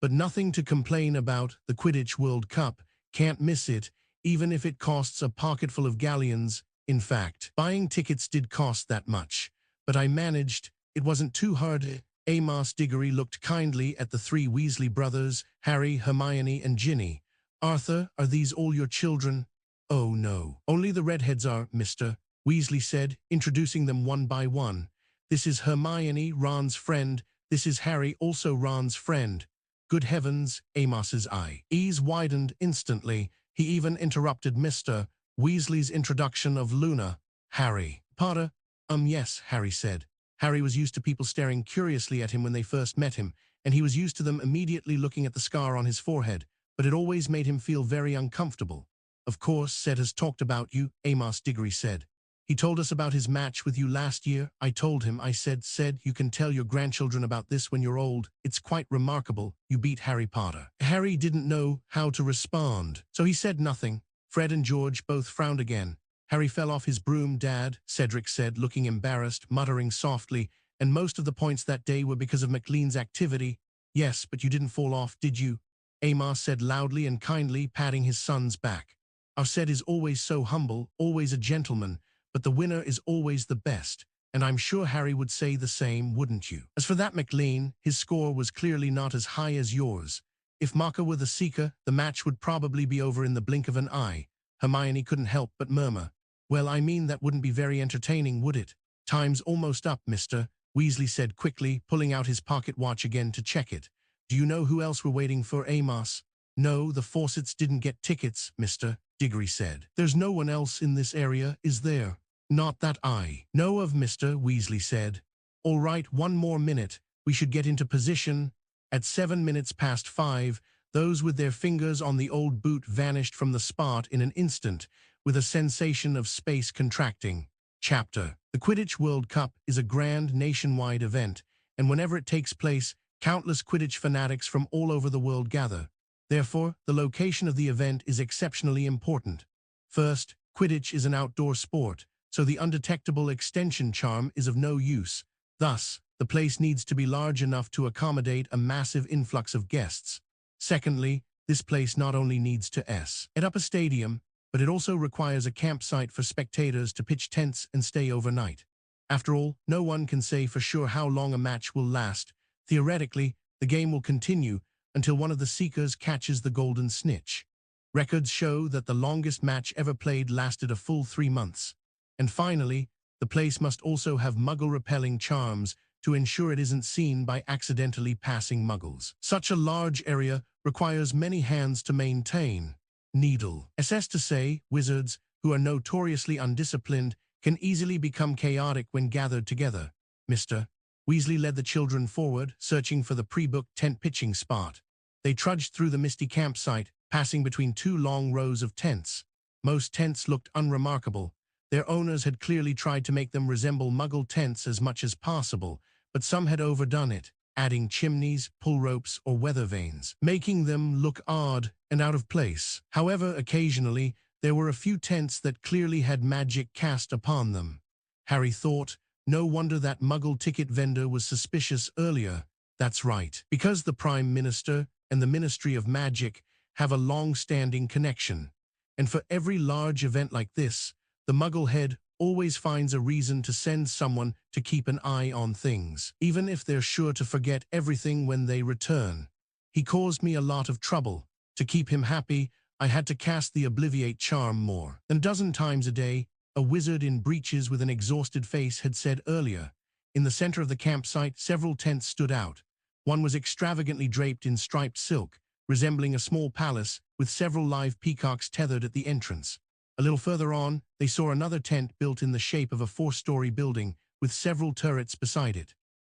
[SPEAKER 1] But nothing to complain about. The Quidditch World Cup. Can't miss it, even if it costs a pocketful of galleons. In fact, buying tickets did cost that much. But I managed. It wasn't too hard. Amos Diggory looked kindly at the three Weasley brothers, Harry, Hermione, and Ginny. "Arthur, are these all your children?" "Oh, no. Only the redheads are, Mr. Weasley said, introducing them one by one. "This is Hermione, Ron's friend. This is Harry, also Ron's friend. Good heavens, Amos's eyes widened instantly. He even interrupted Mr. Weasley's introduction of Luna. Harry Potter? Yes, Harry said. Harry was used to people staring curiously at him when they first met him, and he was used to them immediately looking at the scar on his forehead, but it always made him feel very uncomfortable. Of course, Ced has talked about you, Amos Diggory said. He told us about his match with you last year. I told him, I said, you can tell your grandchildren about this when you're old. It's quite remarkable. You beat Harry Potter. Harry didn't know how to respond, so he said nothing. Fred and George both frowned again. Harry fell off his broom, Dad, Cedric said, looking embarrassed, muttering softly, and most of the points that day were because of McLean's activity. Yes, but you didn't fall off, did you? Amos said loudly and kindly, patting his son's back. Our Ced is always so humble, always a gentleman, but the winner is always the best, and I'm sure Harry would say the same, wouldn't you? As for that McLean, his score was clearly not as high as yours. If Maka were the Seeker, the match would probably be over in the blink of an eye. Hermione couldn't help but murmur. Well, I mean, that wouldn't be very entertaining, would it? Time's almost up, Mr. Weasley said quickly, pulling out his pocket watch again to check it. Do you know who else we're waiting for, Amos? No, the Fawcett's didn't get tickets, Mr. Diggory said. There's no one else in this area, is there? Not that I know of, Mr. Weasley said. All right, one more minute. We should get into position. At 7 minutes past 5, those with their fingers on the old boot vanished from the spot in an instant, with a sensation of space contracting. Chapter. The Quidditch World Cup is a grand nationwide event, and whenever it takes place, countless Quidditch fanatics from all over the world gather. Therefore, the location of the event is exceptionally important. First, Quidditch is an outdoor sport, so the undetectable extension charm is of no use. Thus, the place needs to be large enough to accommodate a massive influx of guests. Secondly, this place not only needs to set up a stadium, but it also requires a campsite for spectators to pitch tents and stay overnight. After all, no one can say for sure how long a match will last. Theoretically, the game will continue until one of the Seekers catches the golden snitch. Records show that the longest match ever played lasted a full 3 months. And finally, the place must also have Muggle-repelling charms to ensure it isn't seen by accidentally passing Muggles. Such a large area requires many hands to maintain. Needle. SS to say, wizards, who are notoriously undisciplined, can easily become chaotic when gathered together. Mr. Weasley led the children forward, searching for the pre-booked tent-pitching spot. They trudged through the misty campsite, passing between 2 long rows of tents. Most tents looked unremarkable. Their owners had clearly tried to make them resemble Muggle tents as much as possible, but some had overdone it, adding chimneys, pull ropes, or weather vanes, making them look odd and out of place. However, occasionally, there were a few tents that clearly had magic cast upon them. Harry thought, no wonder that Muggle ticket vendor was suspicious earlier. That's right, because the Prime Minister and the Ministry of Magic have a long-standing connection. And for every large event like this, the Muggle head always finds a reason to send someone to keep an eye on things, even if they're sure to forget everything when they return. He caused me a lot of trouble. To keep him happy, I had to cast the Obliviate charm more than a dozen times a day, a wizard in breeches with an exhausted face had said earlier. In the center of the campsite, several tents stood out. One was extravagantly draped in striped silk, resembling a small palace with several live peacocks tethered at the entrance. A little further on, they saw another tent built in the shape of a 4-story building with several turrets beside it.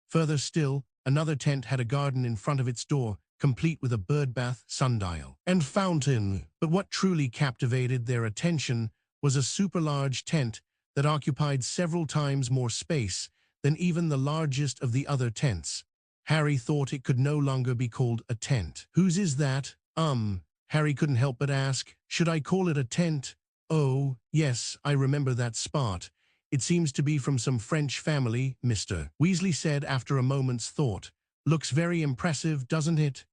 [SPEAKER 1] Further still, another tent had a garden in front of its door, complete with a birdbath, sundial, and fountain. But what truly captivated their attention was a super-large tent that occupied several times more space than even the largest of the other tents. Harry thought it could no longer be called a tent. Whose is that? Harry couldn't help but ask, should I call it a tent? Oh, yes, I remember that spot. It seems to be from some French family, Mr. Weasley said after a moment's thought. Looks very impressive, doesn't it?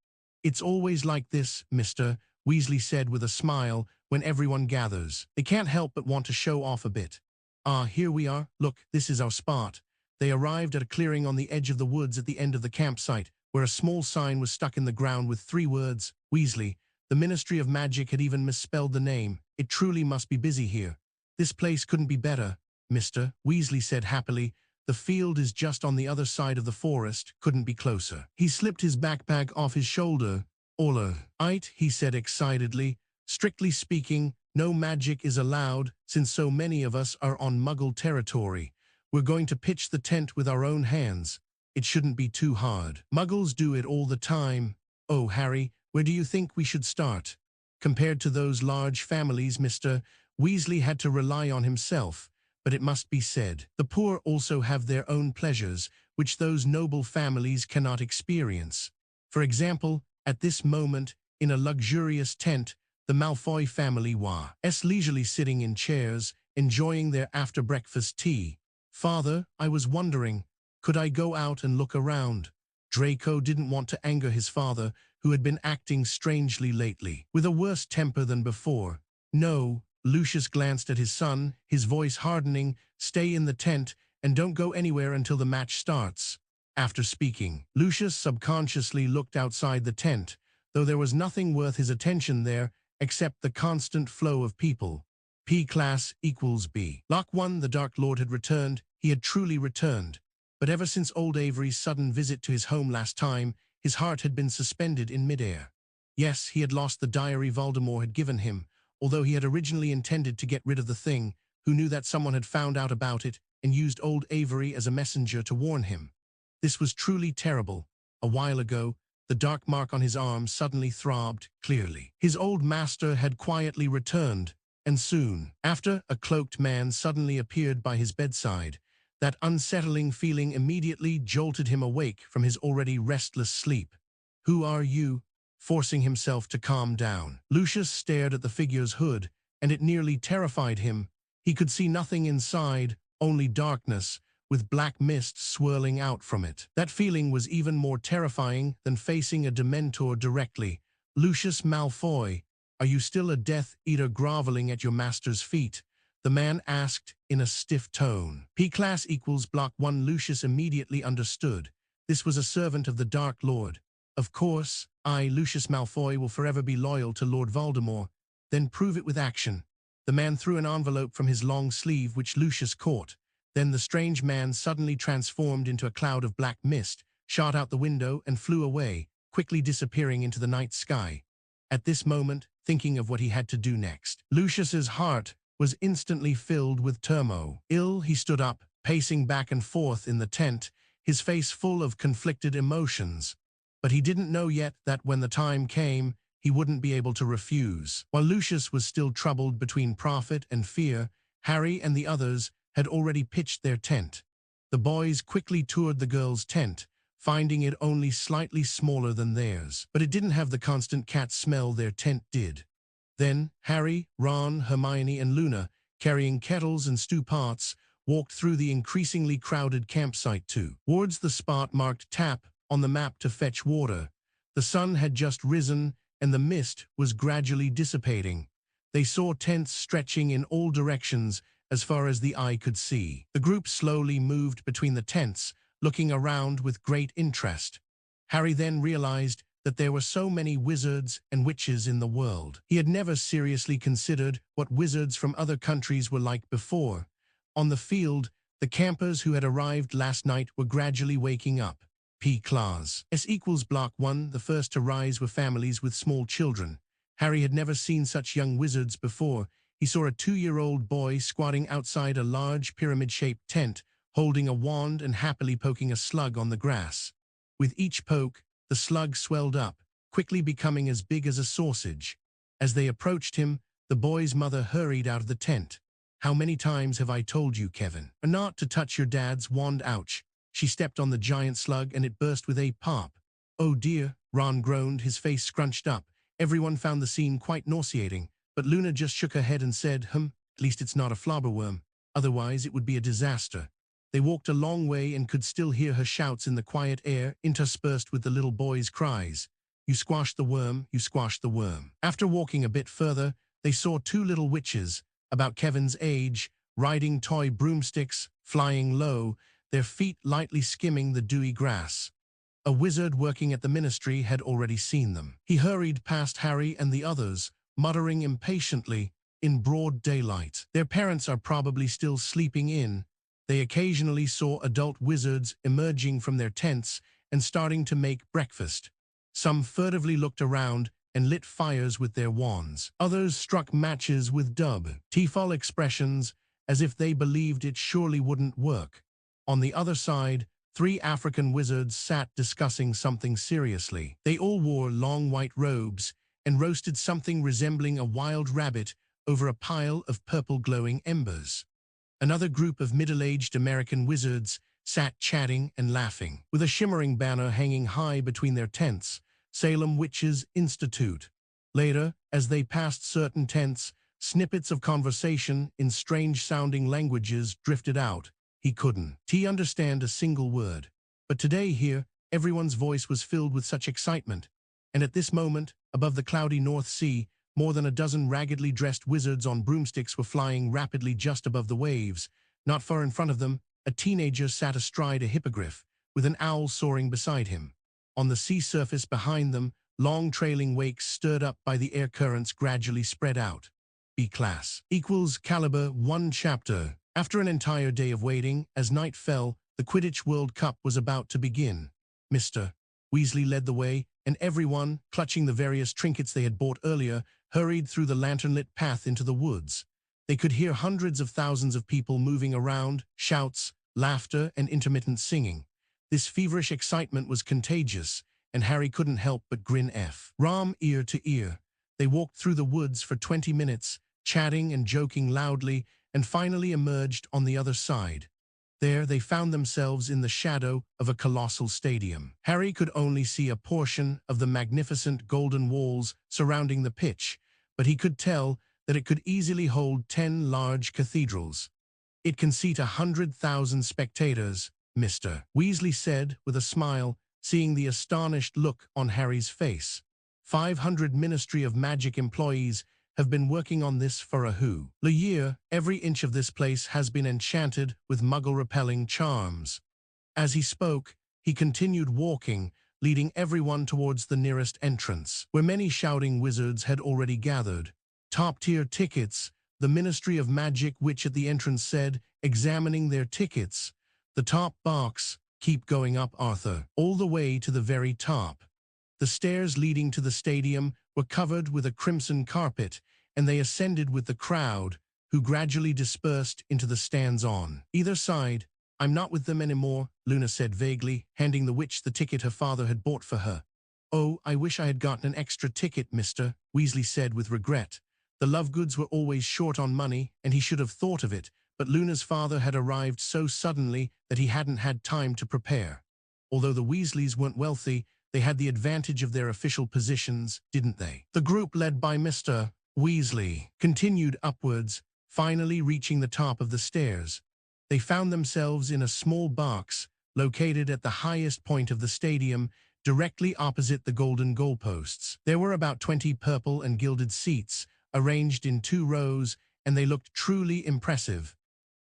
[SPEAKER 1] It's always like this, Mr. Weasley said with a smile, when everyone gathers. They can't help but want to show off a bit. Ah, here we are. Look, this is our spot. They arrived at a clearing on the edge of the woods at the end of the campsite, where a small sign was stuck in the ground with 3 words, Weasley. The Ministry of Magic had even misspelled the name. It truly must be busy here. This place couldn't be better, Mr. Weasley said happily, The field is just on the other side of the forest, couldn't be closer. He slipped his backpack off his shoulder. All right, he said excitedly. Strictly speaking, no magic is allowed, since so many of us are on Muggle territory. We're going to pitch the tent with our own hands. It shouldn't be too hard. Muggles do it all the time. Oh, Harry, where do you think we should start? Compared to those large families, Mr. Weasley had to rely on himself. But it must be said, the poor also have their own pleasures, which those noble families cannot experience. For example, at this moment, in a luxurious tent, the Malfoy family was leisurely sitting in chairs, enjoying their after-breakfast tea. Father, I was wondering, could I go out and look around? Draco didn't want to anger his father, who had been acting strangely lately, with a worse temper than before. No, Lucius glanced at his son, his voice hardening. Stay in the tent, and don't go anywhere until the match starts. After speaking, Lucius subconsciously looked outside the tent, though there was nothing worth his attention there, except the constant flow of people. P class equals B. Lock 1, the Dark Lord had returned. He had truly returned. But ever since old Avery's sudden visit to his home last time, his heart had been suspended in midair. Yes, he had lost the diary Voldemort had given him, although he had originally intended to get rid of the thing. Who knew that someone had found out about it and used old Avery as a messenger to warn him? This was truly terrible. A while ago, the dark mark on his arm suddenly throbbed clearly. His old master had quietly returned, and soon after, a cloaked man suddenly appeared by his bedside. That unsettling feeling immediately jolted him awake from his already restless sleep. Who are you? Forcing himself to calm down, Lucius stared at the figure's hood, and it nearly terrified him. He could see nothing inside, only darkness, with black mist swirling out from it. That feeling was even more terrifying than facing a Dementor directly. Lucius Malfoy, are you still a Death Eater groveling at your master's feet? The man asked in a stiff tone. P class equals block 1. Lucius immediately understood. This was a servant of the Dark Lord. Of course, I, Lucius Malfoy, will forever be loyal to Lord Voldemort. Then prove it with action. The man threw an envelope from his long sleeve, which Lucius caught. Then the strange man suddenly transformed into a cloud of black mist, shot out the window and flew away, quickly disappearing into the night sky. At this moment, thinking of what he had to do next, Lucius's heart was instantly filled with turmoil. He stood up, pacing back and forth in the tent, his face full of conflicted emotions. But he didn't know yet that when the time came, he wouldn't be able to refuse. While Lucius was still troubled between profit and fear, Harry and the others had already pitched their tent. The boys quickly toured the girls' tent, finding it only slightly smaller than theirs. But it didn't have the constant cat smell their tent did. Then Harry, Ron, Hermione, and Luna, carrying kettles and stew pots, walked through the increasingly crowded campsite towards the spot marked Tap on the map to fetch water. The sun had just risen, and the mist was gradually dissipating. They saw tents stretching in all directions as far as the eye could see. The group slowly moved between the tents, looking around with great interest. Harry then realized that there were so many wizards and witches in the world. He had never seriously considered what wizards from other countries were like before. On the field, the campers who had arrived last night were gradually waking up. P class S equals block 1, the first to rise were families with small children. Harry had never seen such young wizards before. He saw a 2-year-old boy squatting outside a large pyramid-shaped tent, holding a wand and happily poking a slug on the grass. With each poke, the slug swelled up, quickly becoming as big as a sausage. As they approached him, the boy's mother hurried out of the tent. How many times have I told you, Kevin, not to touch your dad's wand? Ouch. She stepped on the giant slug and it burst with a pop. Oh dear, Ron groaned, his face scrunched up. Everyone found the scene quite nauseating, but Luna just shook her head and said, at least it's not a flobberworm. Otherwise it would be a disaster. They walked a long way and could still hear her shouts in the quiet air, interspersed with the little boy's cries. You squashed the worm, you squashed the worm. After walking a bit further, they saw 2 little witches, about Kevin's age, riding toy broomsticks, flying low, their feet lightly skimming the dewy grass. A wizard working at the ministry had already seen them. He hurried past Harry and the others, muttering impatiently, in broad daylight. Their parents are probably still sleeping in. They occasionally saw adult wizards emerging from their tents and starting to make breakfast. Some furtively looked around and lit fires with their wands. Others struck matches with tearful expressions as if they believed it surely wouldn't work. On the other side, 3 African wizards sat discussing something seriously. They all wore long white robes and roasted something resembling a wild rabbit over a pile of purple glowing embers. Another group of middle-aged American wizards sat chatting and laughing, with a shimmering banner hanging high between their tents, Salem Witches Institute. Later, as they passed certain tents, snippets of conversation in strange-sounding languages drifted out. He couldn't understand a single word. But today here, everyone's voice was filled with such excitement. And at this moment, above the cloudy North Sea, more than a dozen raggedly dressed wizards on broomsticks were flying rapidly just above the waves. Not far in front of them, a teenager sat astride a hippogriff, with an owl soaring beside him. On the sea surface behind them, long trailing wakes stirred up by the air currents gradually spread out. B-class equals caliber 1 chapter. After an entire day of waiting, as night fell, the Quidditch World Cup was about to begin. Mr. Weasley led the way, and everyone, clutching the various trinkets they had bought earlier, hurried through the lantern-lit path into the woods. They could hear hundreds of thousands of people moving around, shouts, laughter, and intermittent singing. This feverish excitement was contagious, and Harry couldn't help but grin from ear to ear. They walked through the woods for 20 minutes, chatting and joking loudly, and finally emerged on the other side. There they found themselves in the shadow of a colossal stadium. Harry could only see a portion of the magnificent golden walls surrounding the pitch, but he could tell that it could easily hold 10 large cathedrals. "It can seat 100,000 spectators," Mr. Weasley said with a smile, seeing the astonished look on Harry's face. 500 Ministry of Magic employees have been working on this for a year. Every inch of this place has been enchanted with muggle-repelling charms. As he spoke, he continued walking, leading everyone towards the nearest entrance, where many shouting wizards had already gathered. "Top-tier tickets," the Ministry of Magic witch at the entrance said, examining their tickets. "The top box, keep going up, Arthur, all the way to the very top." The stairs leading to the stadium were covered with a crimson carpet, and they ascended with the crowd, who gradually dispersed into the stands on either side. "I'm not with them anymore," Luna said vaguely, handing the witch the ticket her father had bought for her. "Oh, I wish I had gotten an extra ticket, Mr. Weasley said with regret. The Lovegoods were always short on money, and he should have thought of it, but Luna's father had arrived so suddenly that he hadn't had time to prepare. Although the Weasleys weren't wealthy, they had the advantage of their official positions, didn't they? The group led by Mr. Weasley continued upwards, finally reaching the top of the stairs. They found themselves in a small box, located at the highest point of the stadium, directly opposite the golden goalposts. There were about 20 purple and gilded seats, arranged in 2 rows, and they looked truly impressive.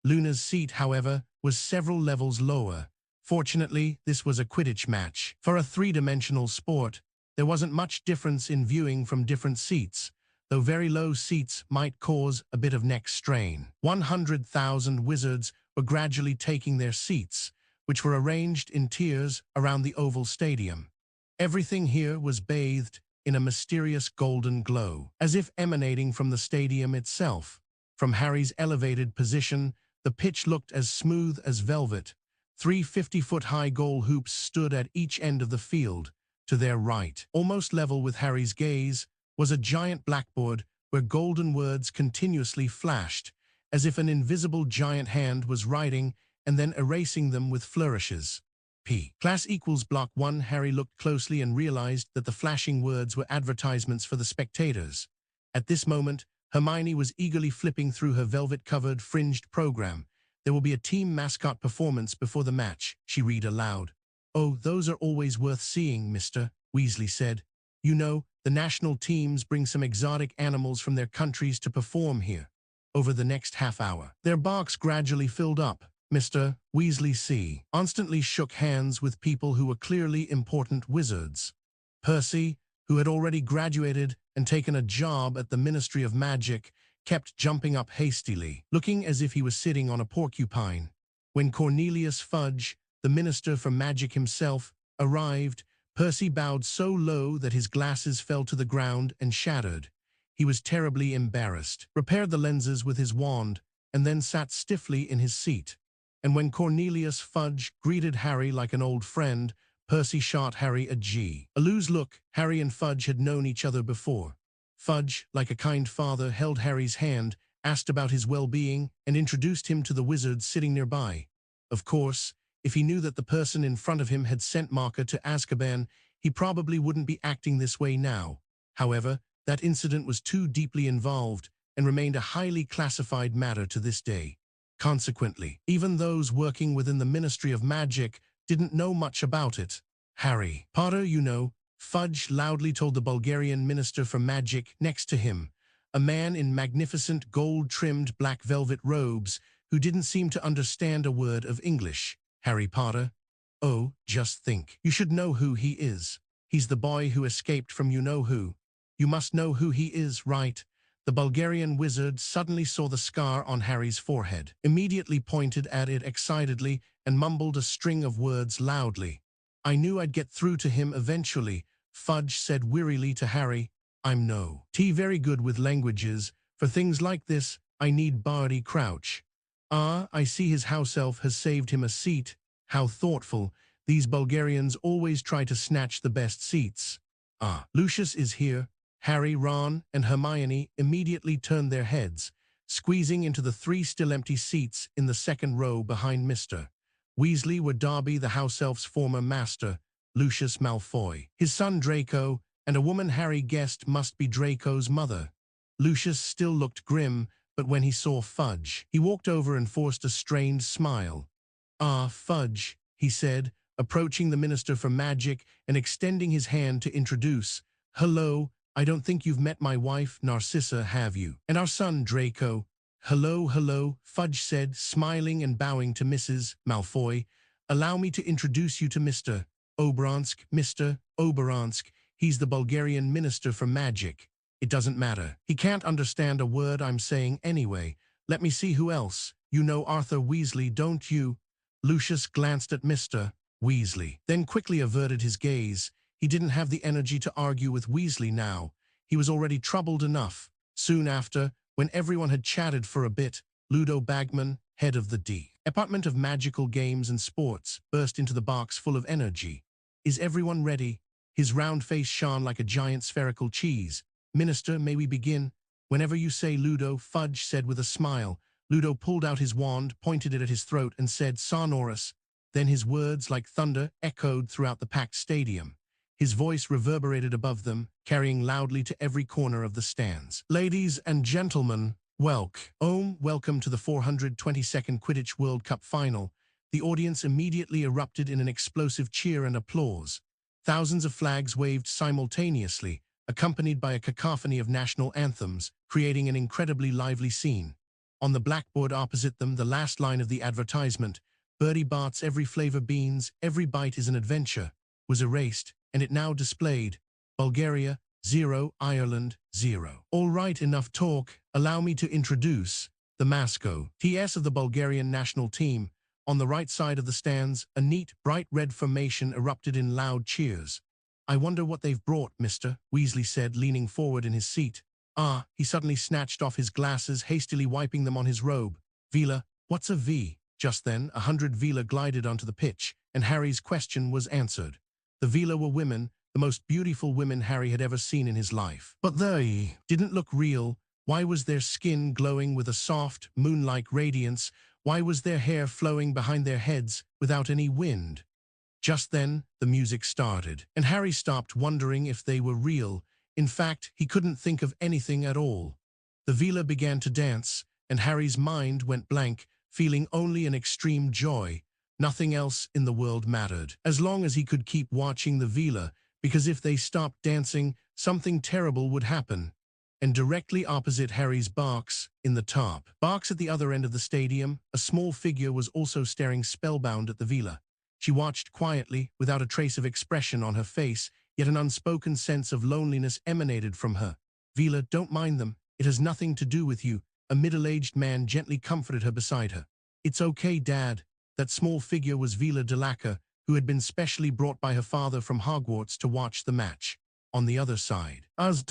[SPEAKER 1] Luna's seat, however, was several levels lower. Fortunately, this was a Quidditch match. For a 3-dimensional sport, there wasn't much difference in viewing from different seats, though very low seats might cause a bit of neck strain. 100,000 wizards were gradually taking their seats, which were arranged in tiers around the oval stadium. Everything here was bathed in a mysterious golden glow, as if emanating from the stadium itself. From Harry's elevated position, the pitch looked as smooth as velvet. 3 50-foot-high goal hoops stood at each end of the field. To their right, almost level with Harry's gaze, was a giant blackboard where golden words continuously flashed, as if an invisible giant hand was writing and then erasing them with flourishes. Class equals block 1. Harry looked closely and realized that the flashing words were advertisements for the spectators. At this moment, Hermione was eagerly flipping through her velvet-covered, fringed program. "There will be a team mascot performance before the match," she read aloud. "Oh, those are always worth seeing, Mr. Weasley said. "You know, the national teams bring some exotic animals from their countries to perform here." Over the next half hour, their box gradually filled up. Mr. Weasley constantly shook hands with people who were clearly important wizards. Percy, who had already graduated and taken a job at the Ministry of Magic, kept jumping up hastily, looking as if he was sitting on a porcupine. When Cornelius Fudge, the Minister for Magic himself, arrived, Percy bowed so low that his glasses fell to the ground and shattered. He was terribly embarrassed, repaired the lenses with his wand, and then sat stiffly in his seat. And when Cornelius Fudge greeted Harry like an old friend, Percy shot Harry a G. A loose look. Harry and Fudge had known each other before. Fudge, like a kind father, held Harry's hand, asked about his well-being, and introduced him to the wizards sitting nearby. Of course, if he knew that the person in front of him had sent Marker to Azkaban, he probably wouldn't be acting this way now. However, that incident was too deeply involved and remained a highly classified matter to this day. Consequently, even those working within the Ministry of Magic didn't know much about it. Harry Potter, you know, Fudge loudly told the Bulgarian Minister for Magic next to him, a man in magnificent gold-trimmed black velvet robes who didn't seem to understand a word of English. Harry Potter? Oh, just think. You should know who he is. He's the boy who escaped from you-know-who. You must know who he is, right? The Bulgarian wizard suddenly saw the scar on Harry's forehead, immediately pointed at it excitedly, and mumbled a string of words loudly. I knew I'd get through to him eventually, Fudge said wearily to Harry. I'm no T very good with languages. For things like this, I need Barty Crouch. Ah, I see his house elf has saved him a seat. How thoughtful. These Bulgarians always try to snatch the best seats. Ah, Lucius is here. Harry, Ron, and Hermione immediately turned their heads, squeezing into the 3 still empty seats in the second row behind Mr. Weasley were Darby the house elf's former master, Lucius Malfoy, his son Draco, and a woman Harry guessed must be Draco's mother. Lucius still looked grim, but when he saw Fudge, he walked over and forced a strained smile. Ah, Fudge, he said, approaching the Minister for Magic and extending his hand to introduce. Hello, I don't think you've met my wife, Narcissa, have you? And our son, Draco. Hello, hello, Fudge said, smiling and bowing to Mrs. Malfoy. Allow me to introduce you to Mr. Oberonsk. Mr. Oberonsk, he's the Bulgarian Minister for Magic. It doesn't matter. He can't understand a word I'm saying anyway. Let me see who else. You know Arthur Weasley, don't you? Lucius glanced at Mr. Weasley, then quickly averted his gaze. He didn't have the energy to argue with Weasley now. He was already troubled enough. Soon after, when everyone had chatted for a bit, Ludo Bagman, head of the Department of Magical Games and Sports, burst into the box full of energy. Is everyone ready? His round face shone like a giant spherical cheese. Minister, may we begin? Whenever you say Ludo, Fudge said with a smile. Ludo pulled out his wand, pointed it at his throat, and said, Sonorous. Then his words, like thunder, echoed throughout the packed stadium. His voice reverberated above them, carrying loudly to every corner of the stands. Ladies and gentlemen, welcome to the 422nd Quidditch World Cup Final. The audience immediately erupted in an explosive cheer and applause. Thousands of flags waved simultaneously, accompanied by a cacophony of national anthems, creating an incredibly lively scene. On the blackboard opposite them, the last line of the advertisement, Bertie Bart's every flavor beans, every bite is an adventure, was erased, and it now displayed, Bulgaria, 0, Ireland, 0. All right, enough talk. Allow me to introduce the mascots of the Bulgarian national team. On the right side of the stands, a neat, bright red formation erupted in loud cheers. I wonder what they've brought, Mr. Weasley said, leaning forward in his seat. Ah, he suddenly snatched off his glasses, hastily wiping them on his robe. Vila, what's a V? Just then, 100 Vila glided onto the pitch, and Harry's question was answered. The Vila were women, the most beautiful women Harry had ever seen in his life. But they didn't look real. Why was their skin glowing with a soft, moon-like radiance? Why was their hair flowing behind their heads without any wind? Just then, the music started, and Harry stopped wondering if they were real. In fact, he couldn't think of anything at all. The Vila began to dance, and Harry's mind went blank, feeling only an extreme joy. Nothing else in the world mattered, as long as he could keep watching the Vila, because if they stopped dancing, something terrible would happen. And directly opposite Harry's box, in the top box at the other end of the stadium, a small figure was also staring spellbound at the Vila. She watched quietly, without a trace of expression on her face, yet an unspoken sense of loneliness emanated from her. Vila, don't mind them. It has nothing to do with you. A middle-aged man gently comforted her beside her. It's okay, Dad. That small figure was Vila Delaca, who had been specially brought by her father from Hogwarts to watch the match. On the other side, as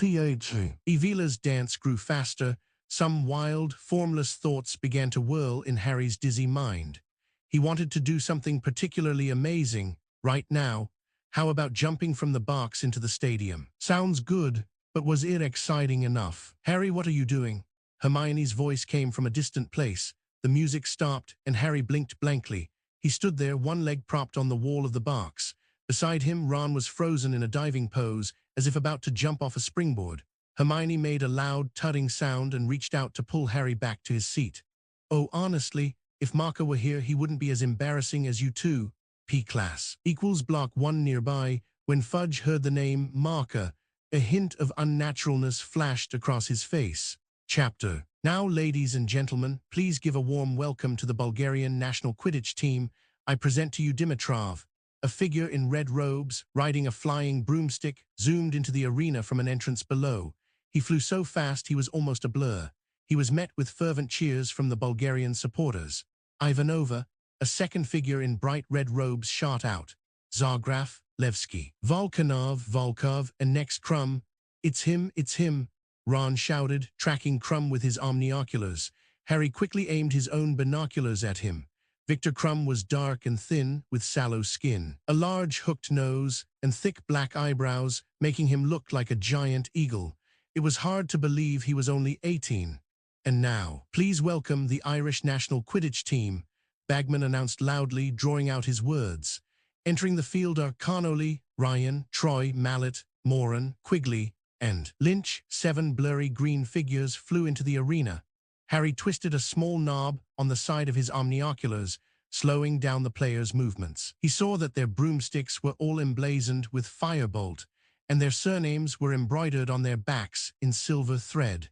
[SPEAKER 1] Evila's dance grew faster, some wild, formless thoughts began to whirl in Harry's dizzy mind. He wanted to do something particularly amazing, right now. How about jumping from the box into the stadium? Sounds good, but was it exciting enough? Harry, what are you doing? Hermione's voice came from a distant place. The music stopped, and Harry blinked blankly. He stood there, one leg propped on the wall of the box. Beside him, Ron was frozen in a diving pose, as if about to jump off a springboard. Hermione made a loud, thudding sound and reached out to pull Harry back to his seat. Oh, honestly, if Marca were here, he wouldn't be as embarrassing as you two. P-class. Equals block 1 nearby. When Fudge heard the name Marca, a hint of unnaturalness flashed across his face. Chapter. Now, ladies and gentlemen, please give a warm welcome to the Bulgarian national Quidditch team. I present to you Dimitrov. A figure in red robes, riding a flying broomstick, zoomed into the arena from an entrance below. He flew so fast he was almost a blur. He was met with fervent cheers from the Bulgarian supporters. Ivanova, a second figure in bright red robes, shot out. Zagraf, Levski, Volkov, and next Crumb. It's him, Ron shouted, tracking Crumb with his omnioculars. Harry quickly aimed his own binoculars at him. Victor Crumb was dark and thin, with sallow skin, a large hooked nose, and thick black eyebrows, making him look like a giant eagle. It was hard to believe he was only 18. And now, please welcome the Irish national Quidditch team, Bagman announced loudly, drawing out his words. Entering the field are Connolly, Ryan, Troy, Mallet, Moran, Quigley, and Lynch. 7 blurry green figures flew into the arena. Harry twisted a small knob on the side of his omnioculars, slowing down the players' movements. He saw that their broomsticks were all emblazoned with Firebolt, and their surnames were embroidered on their backs in silver thread.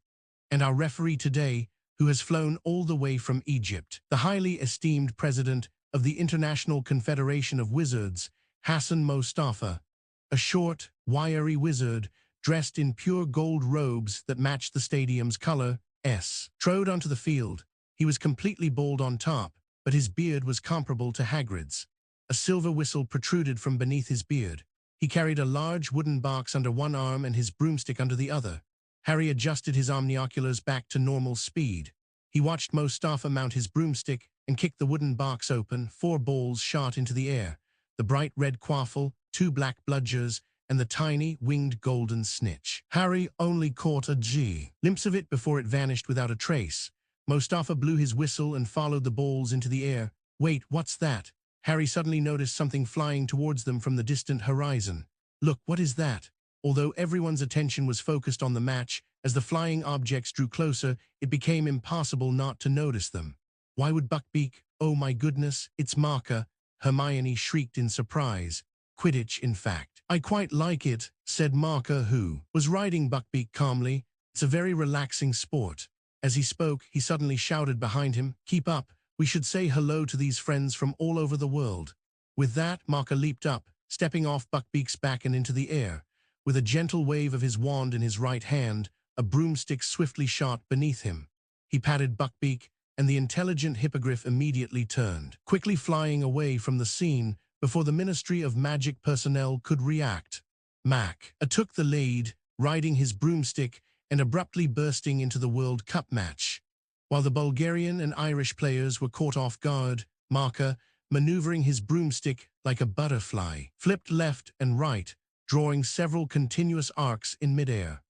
[SPEAKER 1] And our referee today, who has flown all the way from Egypt, the highly esteemed president of the International Confederation of Wizards, Hassan Mostafa, a short, wiry wizard dressed in pure gold robes that matched the stadium's color, trode onto the field. He was completely bald on top, but his beard was comparable to Hagrid's. A silver whistle protruded from beneath his beard. He carried a large wooden box under one arm and his broomstick under the other. Harry adjusted his omnioculars back to normal speed. He watched Mostafa mount his broomstick and kick the wooden box open. 4 balls shot into the air. The bright red quaffle, 2 black bludgers, and the tiny, winged golden snitch. Harry only caught a glimpse of it before it vanished without a trace. Mostafa blew his whistle and followed the balls into the air. Wait, what's that? Harry suddenly noticed something flying towards them from the distant horizon. Look, what is that? Although everyone's attention was focused on the match, as the flying objects drew closer, it became impossible not to notice them. Why would Buckbeak? Oh my goodness, it's Marca, Hermione shrieked in surprise. Quidditch, in fact. I quite like it, said Marca, who was riding Buckbeak calmly. It's a very relaxing sport. As he spoke, he suddenly shouted behind him, keep up, we should say hello to these friends from all over the world. With that, Marca leaped up, stepping off Buckbeak's back and into the air. With a gentle wave of his wand in his right hand, a broomstick swiftly shot beneath him. He patted Buckbeak, and the intelligent hippogriff immediately turned, quickly flying away from the scene before the Ministry of Magic personnel could react. Mac took the lead, riding his broomstick and abruptly bursting into the World Cup match. While the Bulgarian and Irish players were caught off guard, Marca, maneuvering his broomstick like a butterfly, flipped left and right, drawing several continuous arcs in midair.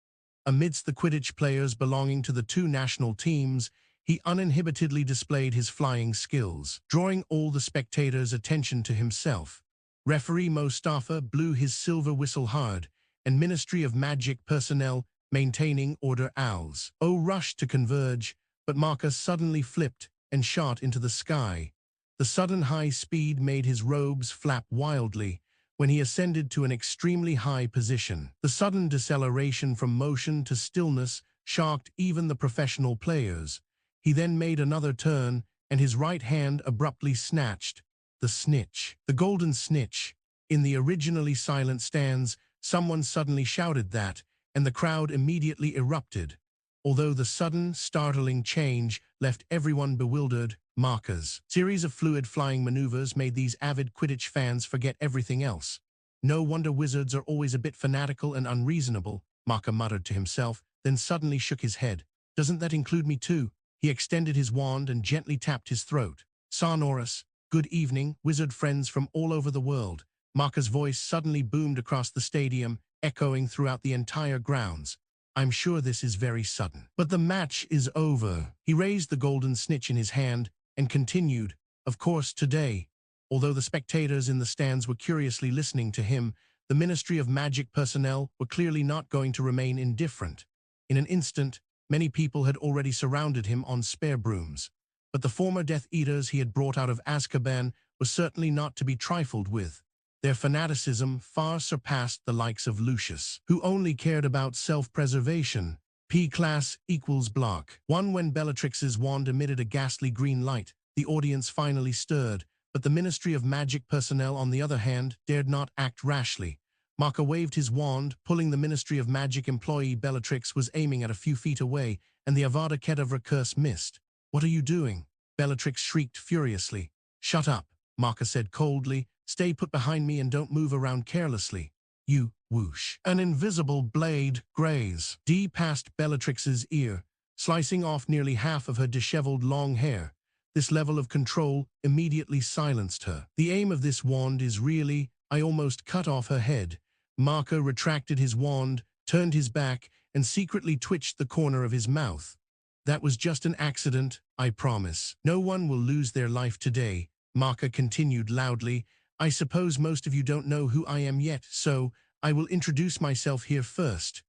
[SPEAKER 1] Amidst the Quidditch players belonging to the 2 national teams, he uninhibitedly displayed his flying skills, drawing all the spectators' attention to himself. Referee Mostafa blew his silver whistle hard, and Ministry of Magic personnel maintaining order owls rushed to converge, but Marca suddenly flipped and shot into the sky. The sudden high speed made his robes flap wildly when he ascended to an extremely high position. The sudden deceleration from motion to stillness shocked even the professional players. He then made another turn, and his right hand abruptly snatched the snitch. The golden snitch. In the originally silent stands, someone suddenly shouted that, and the crowd immediately erupted. although the sudden, startling change left everyone bewildered. Marker's series of fluid flying maneuvers made these avid Quidditch fans forget everything else. No wonder wizards are always a bit fanatical and unreasonable, Marker muttered to himself, then suddenly shook his head. Doesn't that include me too? He extended his wand and gently tapped his throat. Sonorous, good evening, wizard friends from all over the world. Marker's voice suddenly boomed across the stadium, echoing throughout the entire grounds. I'm sure this is very sudden. But the match is over. He raised the golden snitch in his hand and continued, of course, today. Although the spectators in the stands were curiously listening to him, the Ministry of Magic personnel were clearly not going to remain indifferent. In an instant, many people had already surrounded him on spare brooms. But the former Death Eaters he had brought out of Azkaban were certainly not to be trifled with. Their fanaticism far surpassed the likes of Lucius, who only cared about self-preservation. P-class equals block. When Bellatrix's wand emitted a ghastly green light, the audience finally stirred, but the Ministry of Magic personnel, on the other hand, dared not act rashly. Marker waved his wand, pulling the Ministry of Magic employee. Bellatrix was aiming at a few feet away, and the Avada Kedavra curse missed. What are you doing? Bellatrix shrieked furiously. Shut up, Marker said coldly. Stay put behind me and don't move around carelessly. You, whoosh. An invisible blade grazed past Bellatrix's ear, slicing off nearly half of her disheveled long hair. This level of control immediately silenced her. The aim of this wand is really, I almost cut off her head. Marker retracted his wand, turned his back, and secretly twitched the corner of his mouth. That was just an accident, I promise. No one will lose their life today, Marker continued loudly. I suppose most of you don't know who I am yet, so I will introduce myself here first.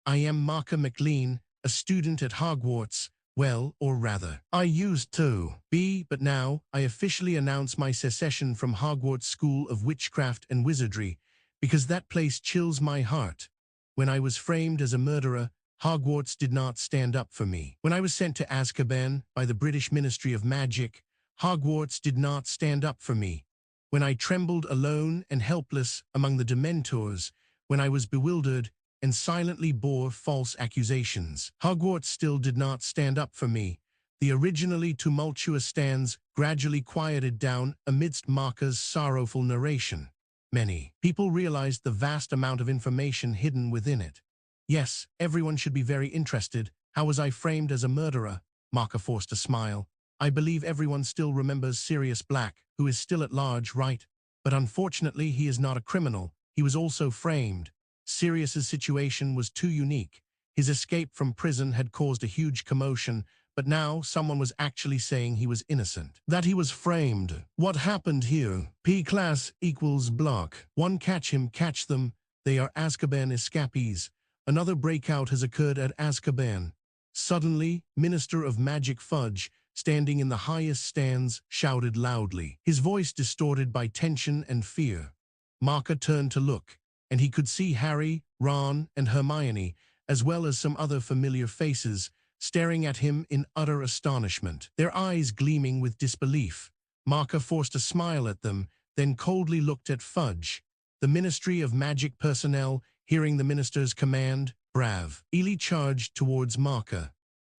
[SPEAKER 1] I am Marker McLean, a student at Hogwarts. Well, or rather, I used to be, but now I officially announce my secession from Hogwarts School of Witchcraft and Wizardry, because that place chills my heart. When I was framed as a murderer, Hogwarts did not stand up for me. When I was sent to Azkaban by the British Ministry of Magic, Hogwarts did not stand up for me. When I trembled alone and helpless among the Dementors, when I was bewildered and silently bore false accusations, Hogwarts still did not stand up for me. The originally tumultuous stands gradually quieted down amidst Marker's sorrowful narration. Many people realized the vast amount of information hidden within it. Yes, everyone should be very interested. How was I framed as a murderer? Marker forced a smile. I believe everyone still remembers Sirius Black, who is still at large, right? But unfortunately, he is not a criminal. He was also framed. Sirius's situation was too unique. His escape from prison had caused a huge commotion, but now someone was actually saying he was innocent. That he was framed. What happened here? P-class equals block. One, catch him, catch them. They are Azkaban escapees. Another breakout has occurred at Azkaban. Suddenly, Minister of Magic Fudge, standing in the highest stands, shouted loudly, his voice distorted by tension and fear. Marker turned to look, and he could see Harry, Ron, and Hermione, as well as some other familiar faces, staring at him in utter astonishment, their eyes gleaming with disbelief. Marker forced a smile at them, then coldly looked at Fudge. The Ministry of Magic personnel, hearing the minister's command, bravely charged towards Marker.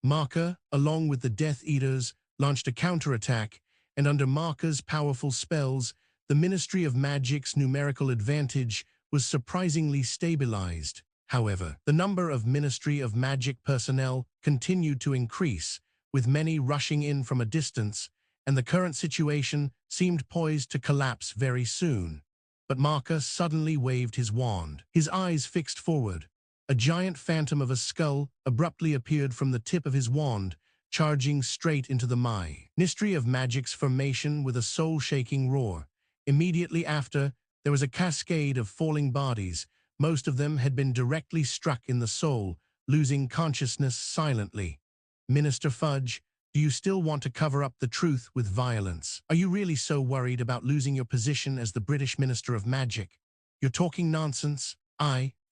[SPEAKER 1] Marker, along with the Death Eaters, launched a counterattack, and under Marker's powerful spells, the Ministry of Magic's numerical advantage was surprisingly stabilized. However, the number of Ministry of Magic personnel continued to increase, with many rushing in from a distance, and the current situation seemed poised to collapse very soon. But Marker suddenly waved his wand, his eyes fixed forward. A giant phantom of a skull abruptly appeared from the tip of his wand, charging straight into the Ministry of Magic's formation with a soul-shaking roar. Immediately after, there was a cascade of falling bodies. Most of them had been directly struck in the soul, losing consciousness silently. Minister Fudge, do you still want to cover up the truth with violence? Are you really so worried about losing your position as the British Minister of Magic? You're talking nonsense.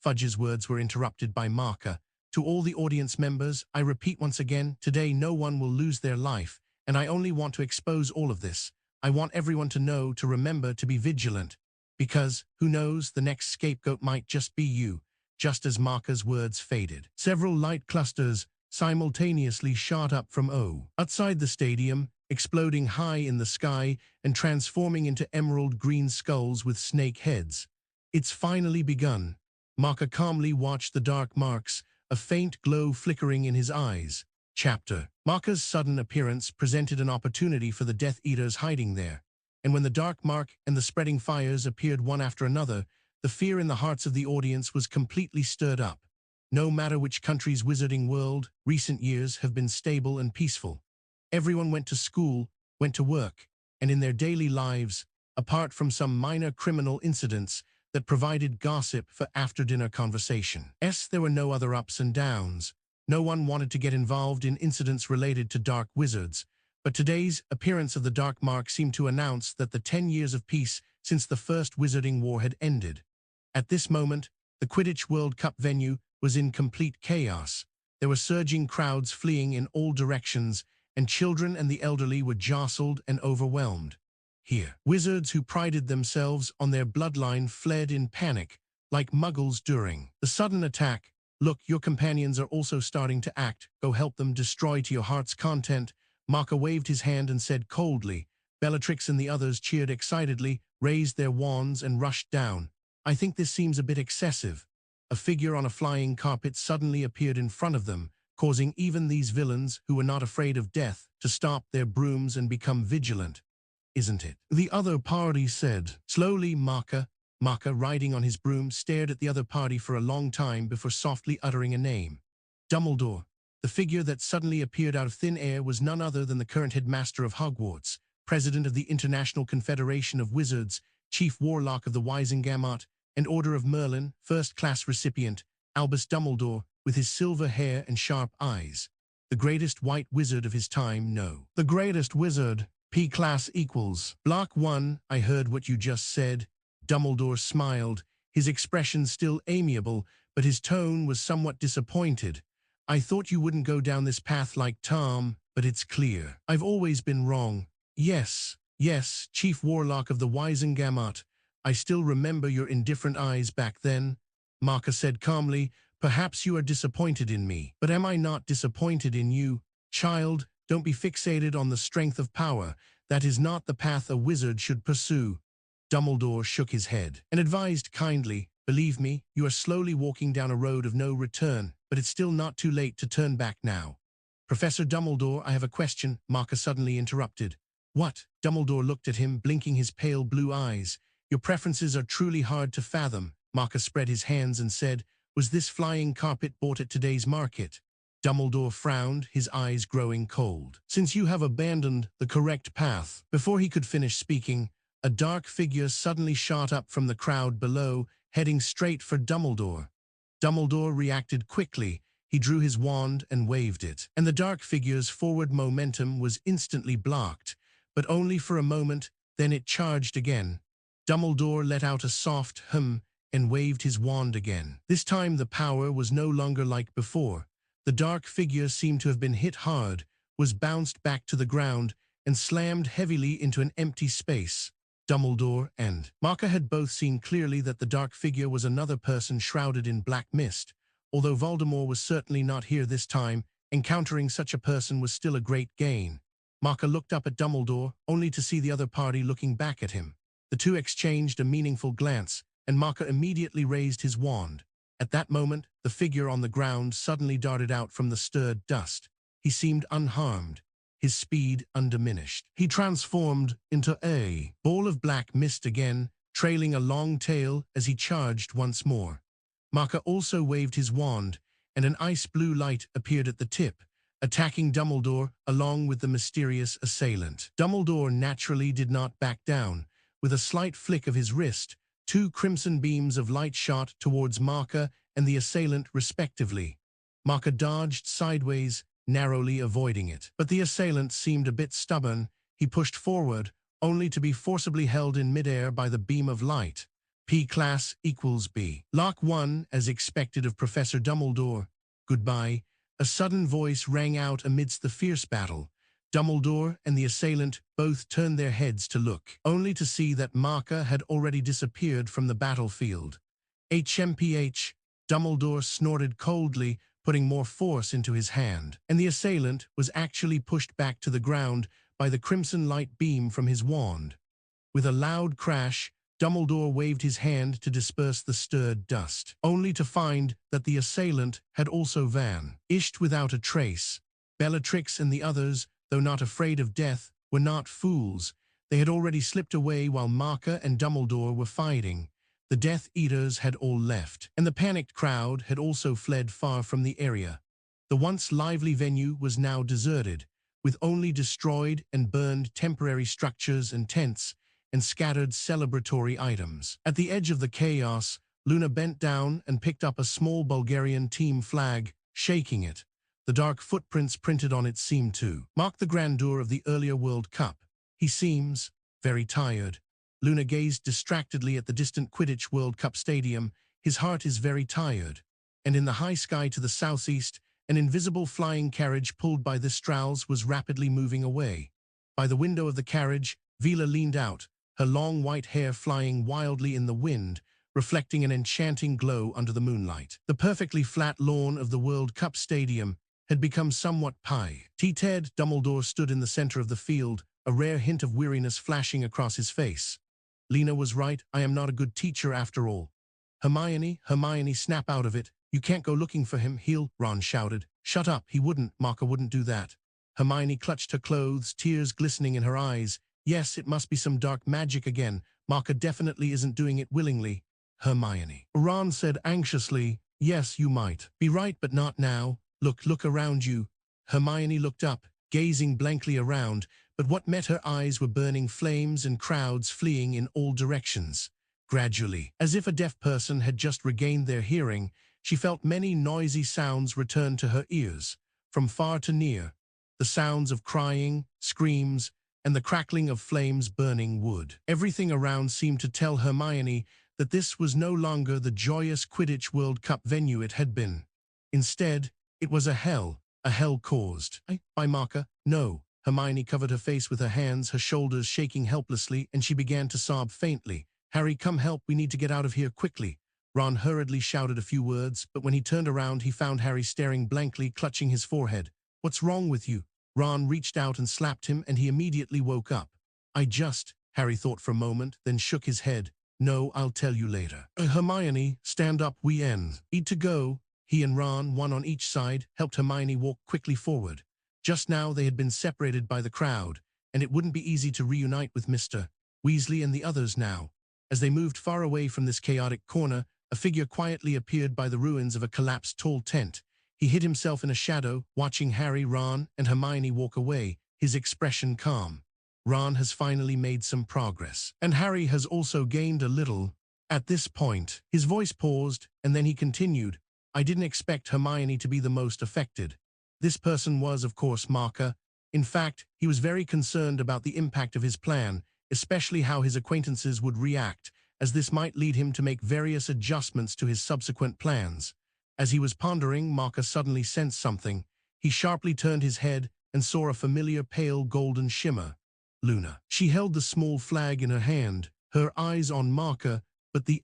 [SPEAKER 1] Fudge's words were interrupted by Marker. To all the audience members, I repeat once again, today no one will lose their life, and I only want to expose all of this. I want everyone to know to remember to be vigilant, because, who knows, the next scapegoat might just be you. Just as Marker's words faded, several light clusters simultaneously shot up from outside the stadium, exploding high in the sky and transforming into emerald green skulls with snake heads. It's finally begun. Maka calmly watched the dark marks, a faint glow flickering in his eyes. Chapter. Maka's sudden appearance presented an opportunity for the Death Eaters hiding there, and when the dark mark and the spreading fires appeared one after another, the fear in the hearts of the audience was completely stirred up. No matter which country's wizarding world, recent years have been stable and peaceful. Everyone went to school, went to work, and in their daily lives, apart from some minor criminal incidents that provided gossip for after-dinner conversation. There were no other ups and downs. No one wanted to get involved in incidents related to dark wizards, but today's appearance of the dark mark seemed to announce that the 10 years of peace since the first wizarding war had ended. At this moment, the Quidditch World Cup venue was in complete chaos. There were surging crowds fleeing in all directions, and children and the elderly were jostled and overwhelmed. Here, wizards who prided themselves on their bloodline fled in panic, like muggles during the sudden attack. Look, your companions are also starting to act. Go help them destroy to your heart's content. Maka waved his hand and said coldly. Bellatrix and the others cheered excitedly, raised their wands and rushed down. I think this seems a bit excessive. A figure on a flying carpet suddenly appeared in front of them, causing even these villains, who were not afraid of death, to stop their brooms and become vigilant. Isn't it? The other party said. Slowly, Maka, riding on his broom, stared at the other party for a long time before softly uttering a name. Dumbledore. The figure that suddenly appeared out of thin air was none other than the current headmaster of Hogwarts, president of the International Confederation of Wizards, chief warlock of the Wizengamot, and Order of Merlin, first-class recipient, Albus Dumbledore, with his silver hair and sharp eyes. The greatest white wizard of his time, no. The greatest wizard, P-class equals. Block 1, I heard what you just said. Dumbledore smiled, his expression still amiable, but his tone was somewhat disappointed. I thought you wouldn't go down this path like Tom, but it's clear. I've always been wrong. Yes, Chief Warlock of the Wizengamot. I still remember your indifferent eyes back then. Maka said calmly, perhaps you are disappointed in me. But am I not disappointed in you? Child, don't be fixated on the strength of power. That is not the path a wizard should pursue. Dumbledore shook his head and advised kindly, believe me, you are slowly walking down a road of no return, but it's still not too late to turn back now. Professor Dumbledore, I have a question, Maka suddenly interrupted. What? Dumbledore looked at him, blinking his pale blue eyes. Your preferences are truly hard to fathom. Maka spread his hands and said, was this flying carpet bought at today's market? Dumbledore frowned, his eyes growing cold. Since you have abandoned the correct path. Before he could finish speaking, a dark figure suddenly shot up from the crowd below, heading straight for Dumbledore. Dumbledore reacted quickly. He drew his wand and waved it, and the dark figure's forward momentum was instantly blocked, but only for a moment, then it charged again. Dumbledore let out a soft hum and waved his wand again. This time the power was no longer like before. The dark figure seemed to have been hit hard, was bounced back to the ground, and slammed heavily into an empty space. Dumbledore and Maka had both seen clearly that the dark figure was another person shrouded in black mist. Although Voldemort was certainly not here this time, encountering such a person was still a great gain. Maka looked up at Dumbledore, only to see the other party looking back at him. The two exchanged a meaningful glance, and Maka immediately raised his wand. At that moment, the figure on the ground suddenly darted out from the stirred dust. He seemed unharmed, his speed undiminished. He transformed into a ball of black mist again, trailing a long tail as he charged once more. Maka also waved his wand, and an ice-blue light appeared at the tip, attacking Dumbledore along with the mysterious assailant. Dumbledore naturally did not back down. With a slight flick of his wrist, two crimson beams of light shot towards Maka and the assailant respectively. Maka dodged sideways, narrowly avoiding it. But the assailant seemed a bit stubborn. He pushed forward, only to be forcibly held in midair by the beam of light. P-class equals B. Lock 1, as expected of Professor Dumbledore. Goodbye. A sudden voice rang out amidst the fierce battle. Dumbledore and the assailant both turned their heads to look, only to see that Maka had already disappeared from the battlefield. HMPH, Dumbledore snorted coldly, putting more force into his hand, and the assailant was actually pushed back to the ground by the crimson light beam from his wand. With a loud crash, Dumbledore waved his hand to disperse the stirred dust, only to find that the assailant had also vanished without a trace. Bellatrix and the others, though not afraid of death, were not fools. They had already slipped away while Marker and Dumbledore were fighting. The Death Eaters had all left, and the panicked crowd had also fled far from the area. The once lively venue was now deserted, with only destroyed and burned temporary structures and tents, and scattered celebratory items. At the edge of the chaos, Luna bent down and picked up a small Bulgarian team flag, shaking it. The dark footprints printed on it seemed to mark the grandeur of the earlier World Cup. He seems very tired. Luna gazed distractedly at the distant Quidditch World Cup stadium. His heart is very tired. And in the high sky to the southeast, an invisible flying carriage pulled by the Strauss was rapidly moving away. By the window of the carriage, Vila leaned out, her long white hair flying wildly in the wind, reflecting an enchanting glow under the moonlight. The perfectly flat lawn of the World Cup stadium had become somewhat pie-Ted. Dumbledore stood in the center of the field, a rare hint of weariness flashing across his face. Lena was right, I am not a good teacher after all. Hermione, snap out of it. You can't go looking for him, Ron shouted. Shut up, he wouldn't, Marker wouldn't do that. Hermione clutched her clothes, tears glistening in her eyes. Yes, it must be some dark magic again. Marker definitely isn't doing it willingly. Hermione. Ron said anxiously, yes, you might be right, but not now. Look around you. Hermione looked up, gazing blankly around, but what met her eyes were burning flames and crowds fleeing in all directions. Gradually, as if a deaf person had just regained their hearing, she felt many noisy sounds return to her ears, from far to near, the sounds of crying, screams, and the crackling of flames burning wood. Everything around seemed to tell Hermione that this was no longer the joyous Quidditch World Cup venue it had been. Instead, it was a hell caused by Marker. No. Hermione covered her face with her hands, her shoulders shaking helplessly, and she began to sob faintly. Harry, come help, we need to get out of here quickly. Ron hurriedly shouted a few words, but when he turned around, he found Harry staring blankly, clutching his forehead. What's wrong with you? Ron reached out and slapped him, and he immediately woke up. Harry thought for a moment, then shook his head. No, I'll tell you later. Hermione, stand up, we need to go. He and Ron, one on each side, helped Hermione walk quickly forward. Just now they had been separated by the crowd, and it wouldn't be easy to reunite with Mr. Weasley and the others now. As they moved far away from this chaotic corner, a figure quietly appeared by the ruins of a collapsed tall tent. He hid himself in a shadow, watching Harry, Ron, and Hermione walk away, his expression calm. Ron has finally made some progress, and Harry has also gained a little. At this point, his voice paused, and then he continued, I didn't expect Hermione to be the most affected. This person was, of course, Marker. In fact, he was very concerned about the impact of his plan, especially how his acquaintances would react, as this might lead him to make various adjustments to his subsequent plans. As he was pondering, Marker suddenly sensed something. He sharply turned his head and saw a familiar pale golden shimmer. Luna. She held the small flag in her hand, her eyes on Marker, but the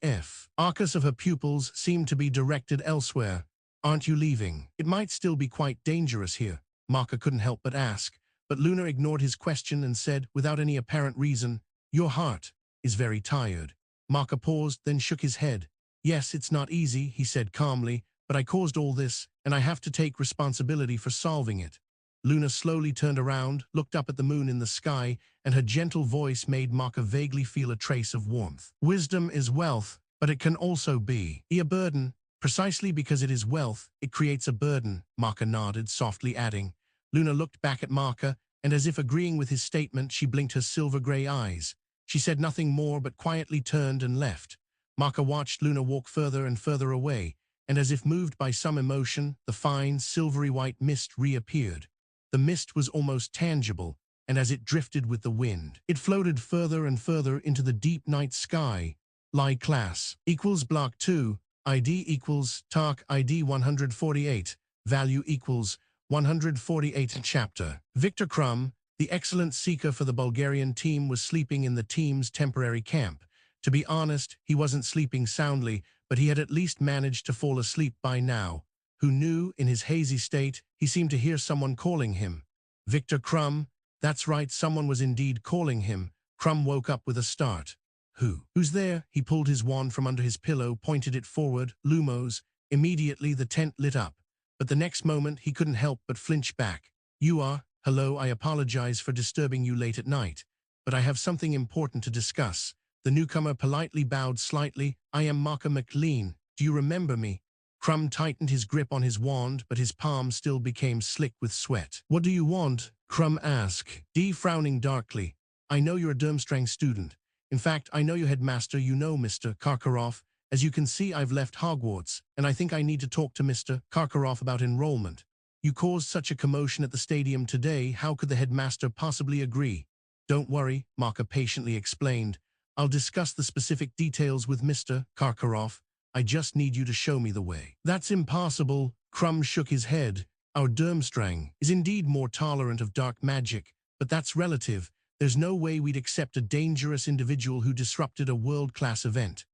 [SPEAKER 1] focus of her pupils seemed to be directed elsewhere. Aren't you leaving? It might still be quite dangerous here. Marker couldn't help but ask, but Luna ignored his question and said, without any apparent reason, your heart is very tired. Marker paused, then shook his head. Yes, it's not easy, he said calmly, but I caused all this, and I have to take responsibility for solving it. Luna slowly turned around, looked up at the moon in the sky, and her gentle voice made Marker vaguely feel a trace of warmth. Wisdom is wealth, but it can also be a burden. Precisely because it is wealth, it creates a burden, Marker nodded, softly adding. Luna looked back at Marker, and as if agreeing with his statement, she blinked her silver-gray eyes. She said nothing more but quietly turned and left. Marker watched Luna walk further and further away, and as if moved by some emotion, the fine, silvery white mist reappeared. The mist was almost tangible, and as it drifted with the wind, it floated further and further into the deep night sky. Lie class equals block 2. ID equals TARC ID 148, value equals 148 chapter. Victor Krum, the excellent seeker for the Bulgarian team, was sleeping in the team's temporary camp. To be honest, he wasn't sleeping soundly, but he had at least managed to fall asleep by now. who knew, in his hazy state, he seemed to hear someone calling him. Victor Crumb? That's right, someone was indeed calling him. Crumb woke up with a start. Who's there? He pulled his wand from under his pillow, pointed it forward. Lumos. Immediately the tent lit up. But the next moment he couldn't help but flinch back. You are? Hello, I apologize for disturbing you late at night. But I have something important to discuss. The newcomer politely bowed slightly. I am Marker McLean. Do you remember me? Crumb tightened his grip on his wand, but his palm still became slick with sweat. What do you want? Crumb asked, frowning darkly. I know you're a Durmstrang student. In fact, I know your headmaster, you know, Mr. Karkaroff. As you can see, I've left Hogwarts, and I think I need to talk to Mr. Karkaroff about enrollment. You caused such a commotion at the stadium today, how could the headmaster possibly agree? Don't worry, Marker patiently explained. I'll discuss the specific details with Mr. Karkaroff. I just need you to show me the way. That's impossible. Crumb shook his head. Our Durmstrang is indeed more tolerant of dark magic, but that's relative. There's no way we'd accept a dangerous individual who disrupted a world-class event.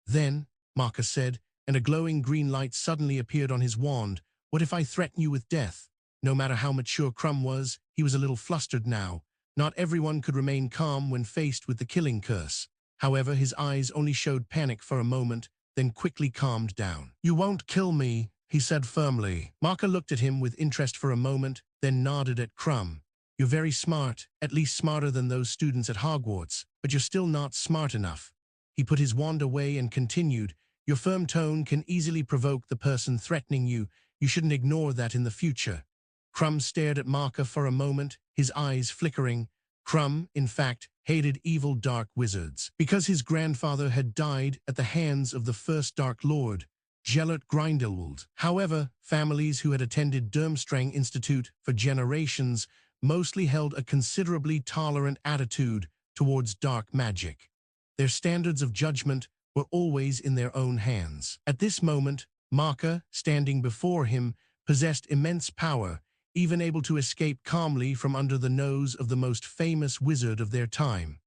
[SPEAKER 1] Then, Marker said, and a glowing green light suddenly appeared on his wand. What if I threaten you with death? No matter how mature Crumb was, he was a little flustered now. Not everyone could remain calm when faced with the killing curse. However, his eyes only showed panic for a moment, then quickly calmed down. You won't kill me, he said firmly. Marker looked at him with interest for a moment, then nodded at Crumb. You're very smart, at least smarter than those students at Hogwarts, but you're still not smart enough. He put his wand away and continued, your firm tone can easily provoke the person threatening you. You shouldn't ignore that in the future. Crumb stared at Marker for a moment, his eyes flickering. Crumb, in fact, hated evil dark wizards, because his grandfather had died at the hands of the first Dark Lord, Gellert Grindelwald. However, families who had attended Durmstrang Institute for generations mostly held a considerably tolerant attitude towards dark magic. Their standards of judgment were always in their own hands. At this moment, Marker, standing before him, possessed immense power, even able to escape calmly from under the nose of the most famous wizard of their time.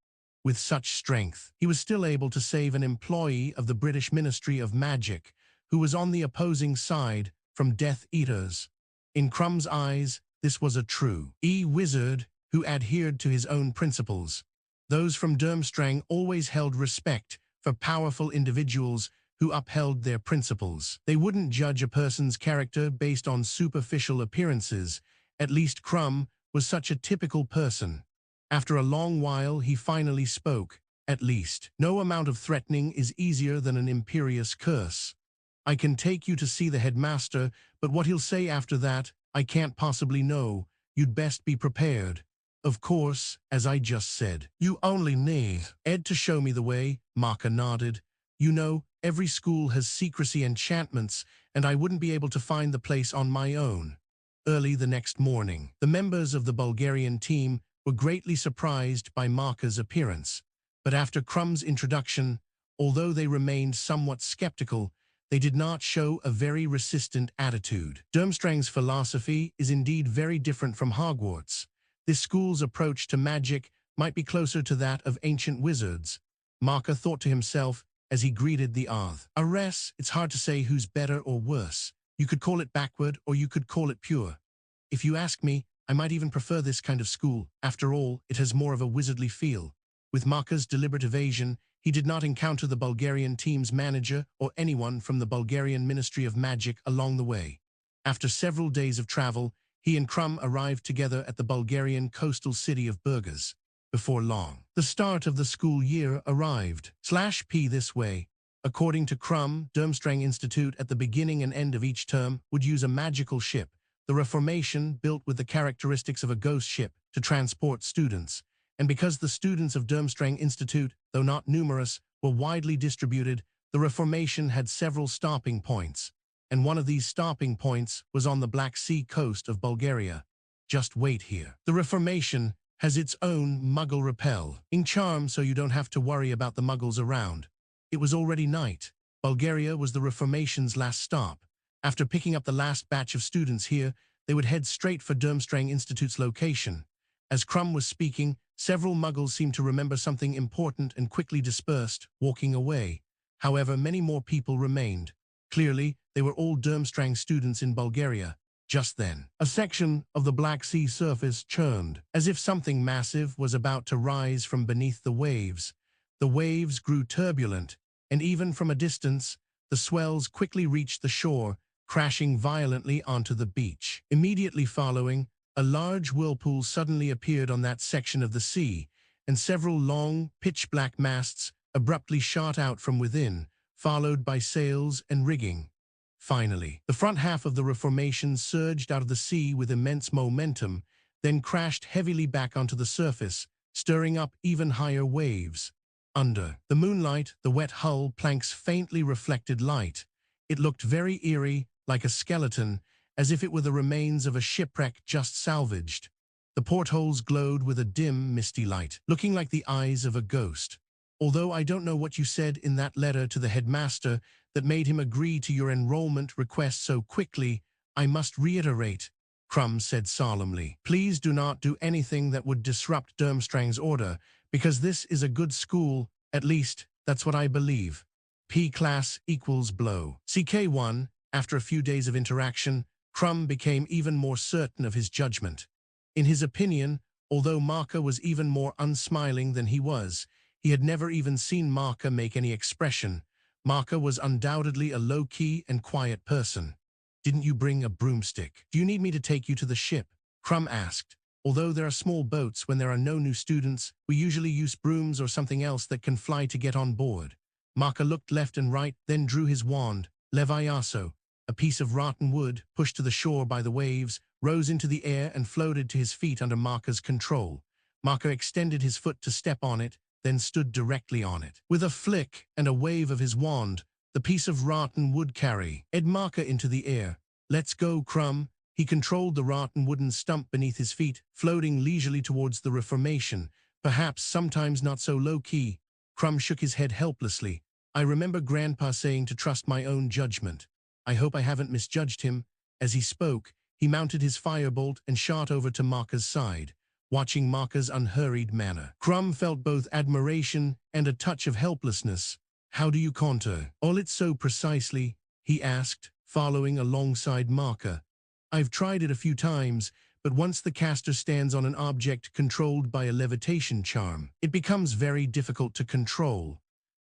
[SPEAKER 1] With such strength, he was still able to save an employee of the British Ministry of Magic, who was on the opposing side, from Death Eaters. In Crumb's eyes, this was a true wizard who adhered to his own principles. Those from Durmstrang always held respect for powerful individuals who upheld their principles. They wouldn't judge a person's character based on superficial appearances. At least Crumb was such a typical person. After a long while, he finally spoke. At least, no amount of threatening is easier than an imperious curse. I can take you to see the headmaster, but what he'll say after that, I can't possibly know. You'd best be prepared. Of course, as I just said, you only need Ed to show me the way, Marker nodded. You know, every school has secrecy enchantments, and I wouldn't be able to find the place on my own. Early the next morning, the members of the Bulgarian team were greatly surprised by Marker's appearance. But after Crumb's introduction, although they remained somewhat skeptical, they did not show a very resistant attitude. Durmstrang's philosophy is indeed very different from Hogwarts. This school's approach to magic might be closer to that of ancient wizards. Marker thought to himself as he greeted the Arth. Ares, it's hard to say who's better or worse. You could call it backward or you could call it pure. If you ask me, I might even prefer this kind of school. After all, it has more of a wizardly feel. With Marker's deliberate evasion, he did not encounter the Bulgarian team's manager or anyone from the Bulgarian Ministry of Magic along the way. After several days of travel, he and Crumb arrived together at the Bulgarian coastal city of Burgas. Before long, the start of the school year arrived. /P this way. According to Crumb, Durmstrang Institute at the beginning and end of each term would use a magical ship, the Reformation, built with the characteristics of a ghost ship, to transport students. And because the students of Durmstrang Institute, though not numerous, were widely distributed, the Reformation had several stopping points. And one of these stopping points was on the Black Sea coast of Bulgaria. Just wait here. The Reformation has its own Muggle repelling charm, so you don't have to worry about the Muggles around. It was already night. Bulgaria was the Reformation's last stop. After picking up the last batch of students here, they would head straight for Durmstrang Institute's location. As Crumb was speaking, several Muggles seemed to remember something important and quickly dispersed, walking away. However, many more people remained. Clearly, they were all Durmstrang students in Bulgaria. Just then, a section of the Black Sea surface churned, as if something massive was about to rise from beneath the waves. The waves grew turbulent, and even from a distance, the swells quickly reached the shore, crashing violently onto the beach. Immediately following, a large whirlpool suddenly appeared on that section of the sea, and several long, pitch-black masts abruptly shot out from within, followed by sails and rigging. Finally, the front half of the reformation surged out of the sea with immense momentum, then crashed heavily back onto the surface, stirring up even higher waves. Under the moonlight, the wet hull planks faintly reflected light. It looked very eerie, like a skeleton, as if it were the remains of a shipwreck just salvaged. The portholes glowed with a dim, misty light, looking like the eyes of a ghost. Although I don't know what you said in that letter to the headmaster that made him agree to your enrollment request so quickly, I must reiterate, Crumb said solemnly. Please do not do anything that would disrupt Durmstrang's order, because this is a good school, at least, that's what I believe. P class equals blow. CK1, after a few days of interaction, Crumb became even more certain of his judgment. In his opinion, although Marker was even more unsmiling than he was, he had never even seen Marker make any expression. Marker was undoubtedly a low-key and quiet person. Didn't you bring a broomstick? Do you need me to take you to the ship? Crumb asked. Although there are small boats when there are no new students, we usually use brooms or something else that can fly to get on board. Marker looked left and right, then drew his wand. Leviaso, a piece of rotten wood, pushed to the shore by the waves, rose into the air and floated to his feet under Marker's control. Marker extended his foot to step on it, then stood directly on it. With a flick and a wave of his wand, the piece of rotten wood carried Marker into the air. Let's go, Crumb. He controlled the rotten wooden stump beneath his feet, floating leisurely towards the reformation, perhaps sometimes not so low-key. Crumb shook his head helplessly. I remember Grandpa saying to trust my own judgment. I hope I haven't misjudged him. As he spoke, he mounted his firebolt and shot over to Marker's side, watching Marker's unhurried manner. Crumb felt both admiration and a touch of helplessness. How do you contour all it so precisely? He asked, following alongside Marker. I've tried it a few times, but once the caster stands on an object controlled by a levitation charm, it becomes very difficult to control.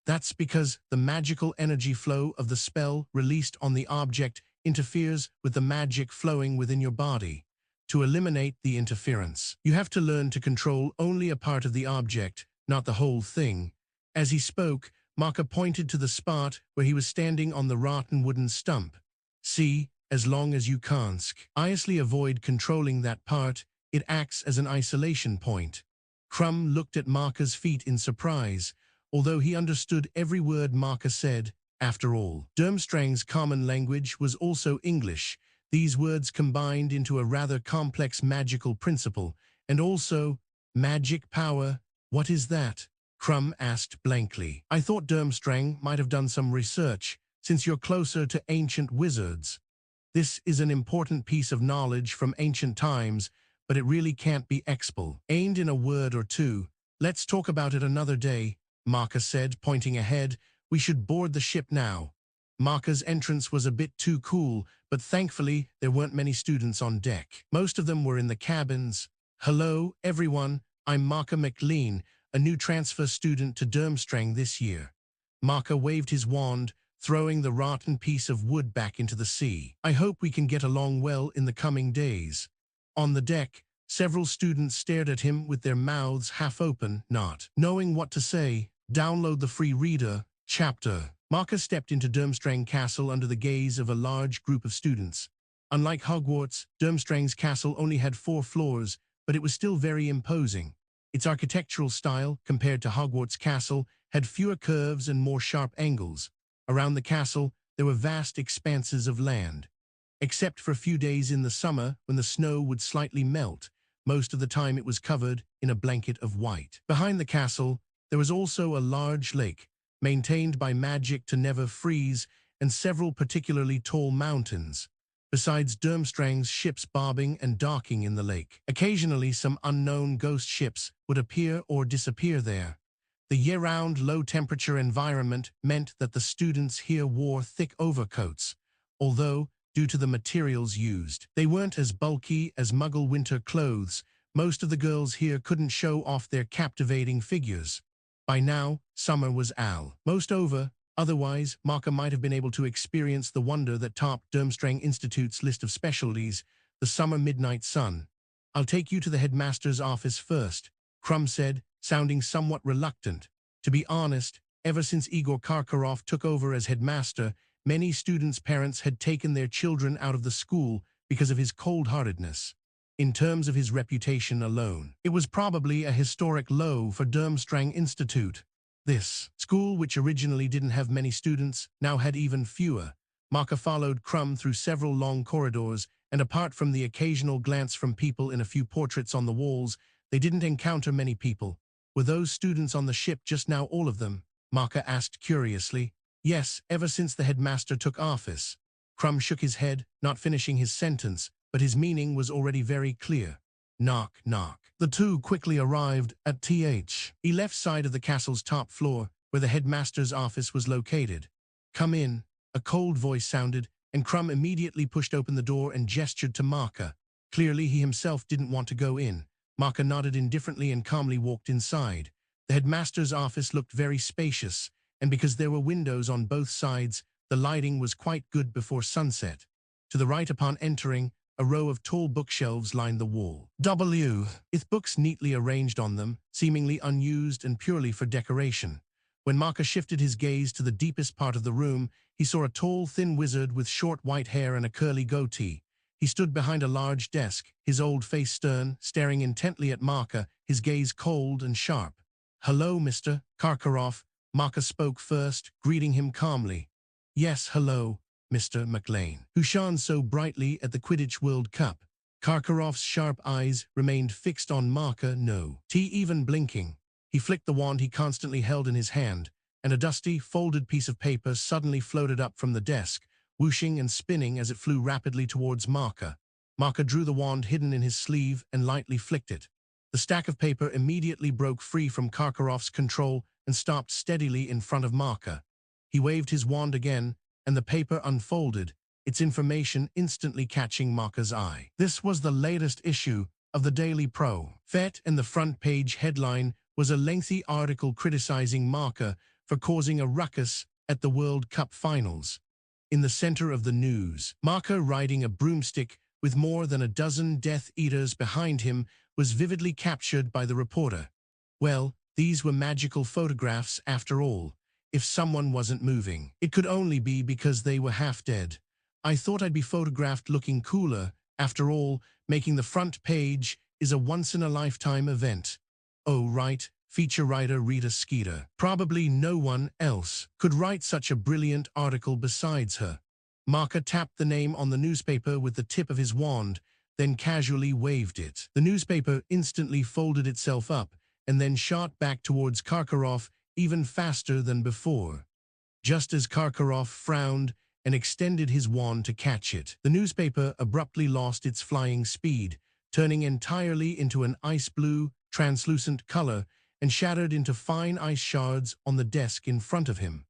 [SPEAKER 1] That's because the magical energy flow of the spell released on the object interferes with the magic flowing within your body. To eliminate the interference, you have to learn to control only a part of the object, not the whole thing. As he spoke, Marker pointed to the spot where he was standing on the rotten wooden stump. See, as long as you can't wisely avoid controlling that part, it acts as an isolation point. Crumb looked at Marker's feet in surprise, although he understood every word Marker said. After all, Durmstrang's common language was also English. These words combined into a rather complex magical principle, and also, magic power, what is that? Crumb asked blankly. I thought Durmstrang might have done some research, since you're closer to ancient wizards. This is an important piece of knowledge from ancient times, but it really can't be explained in a word or two. Let's talk about it another day, Marker said, pointing ahead. We should board the ship now. Marker's entrance was a bit too cool, but thankfully there weren't many students on deck. Most of them were in the cabins. Hello, everyone. I'm Marker McLean, a new transfer student to Durmstrang this year. Marker waved his wand, throwing the rotten piece of wood back into the sea. I hope we can get along well in the coming days. On the deck, several students stared at him with their mouths half open, not knowing what to say. Download the free reader, chapter. Marker stepped into Durmstrang Castle under the gaze of a large group of students. Unlike Hogwarts, Durmstrang's castle only had 4 floors, but it was still very imposing. Its architectural style, compared to Hogwarts' castle, had fewer curves and more sharp angles. Around the castle, there were vast expanses of land. Except for a few days in the summer when the snow would slightly melt, most of the time it was covered in a blanket of white. Behind the castle, there was also a large lake, maintained by magic to never freeze, and several particularly tall mountains. Besides Durmstrang's ships bobbing and docking in the lake, occasionally some unknown ghost ships would appear or disappear there. The year-round low-temperature environment meant that the students here wore thick overcoats, although, due to the materials used, they weren't as bulky as Muggle winter clothes. Most of the girls here couldn't show off their captivating figures. By now, summer was almost over. Otherwise, Marka might have been able to experience the wonder that topped Durmstrang Institute's list of specialties, the summer midnight sun. "I'll take you to the headmaster's office first," Krum said, sounding somewhat reluctant. To be honest, ever since Igor Karkaroff took over as headmaster, many students' parents had taken their children out of the school because of his cold-heartedness. In terms of his reputation alone, it was probably a historic low for Durmstrang Institute. This school, which originally didn't have many students, now had even fewer. Marka followed Krum through several long corridors, and apart from the occasional glance from people in a few portraits on the walls, they didn't encounter many people. "Were those students on the ship just now, all of them?" Marka asked curiously. "Yes, ever since the headmaster took office." Krum shook his head, not finishing his sentence, but his meaning was already very clear. Knock, knock. The two quickly arrived at the left side of the castle's top floor, where the headmaster's office was located. "Come in," a cold voice sounded, and Krum immediately pushed open the door and gestured to Marka. Clearly, he himself didn't want to go in. Marka nodded indifferently and calmly walked inside. The headmaster's office looked very spacious, and because there were windows on both sides, the lighting was quite good before sunset. To the right upon entering, a row of tall bookshelves lined the wall. With books neatly arranged on them, seemingly unused and purely for decoration. When Marka shifted his gaze to the deepest part of the room, he saw a tall, thin wizard with short white hair and a curly goatee. He stood behind a large desk, his old face stern, staring intently at Marka, his gaze cold and sharp. "Hello, Mr. Karkaroff," Marka spoke first, greeting him calmly. "Yes, hello, Mr. McLean," who shone so brightly at the Quidditch World Cup. Karkaroff's sharp eyes remained fixed on Marka, even blinking. He flicked the wand he constantly held in his hand, and a dusty, folded piece of paper suddenly floated up from the desk, whooshing and spinning as it flew rapidly towards Marka. Marka drew the wand hidden in his sleeve and lightly flicked it. The stack of paper immediately broke free from Karkaroff's control and stopped steadily in front of Marka. He waved his wand again, and the paper unfolded, its information instantly catching Marka's eye. This was the latest issue of the Daily Prophet, and the front page headline was a lengthy article criticizing Marka for causing a ruckus at the World Cup finals. In the center of the news, Marka riding a broomstick with more than a dozen Death Eaters behind him was vividly captured by the reporter. Well, these were magical photographs after all. If someone wasn't moving, it could only be because they were half dead. "I thought I'd be photographed looking cooler. After all, making the front page is a once-in-a-lifetime event." "Oh, right," feature writer Rita Skeeter. "Probably no one else could write such a brilliant article besides her." Marka tapped the name on the newspaper with the tip of his wand, then casually waved it. The newspaper instantly folded itself up, and then shot back towards Karkaroff even faster than before. Just as Karkaroff frowned and extended his wand to catch it, the newspaper abruptly lost its flying speed, turning entirely into an ice-blue, translucent color and shattered into fine ice shards on the desk in front of him.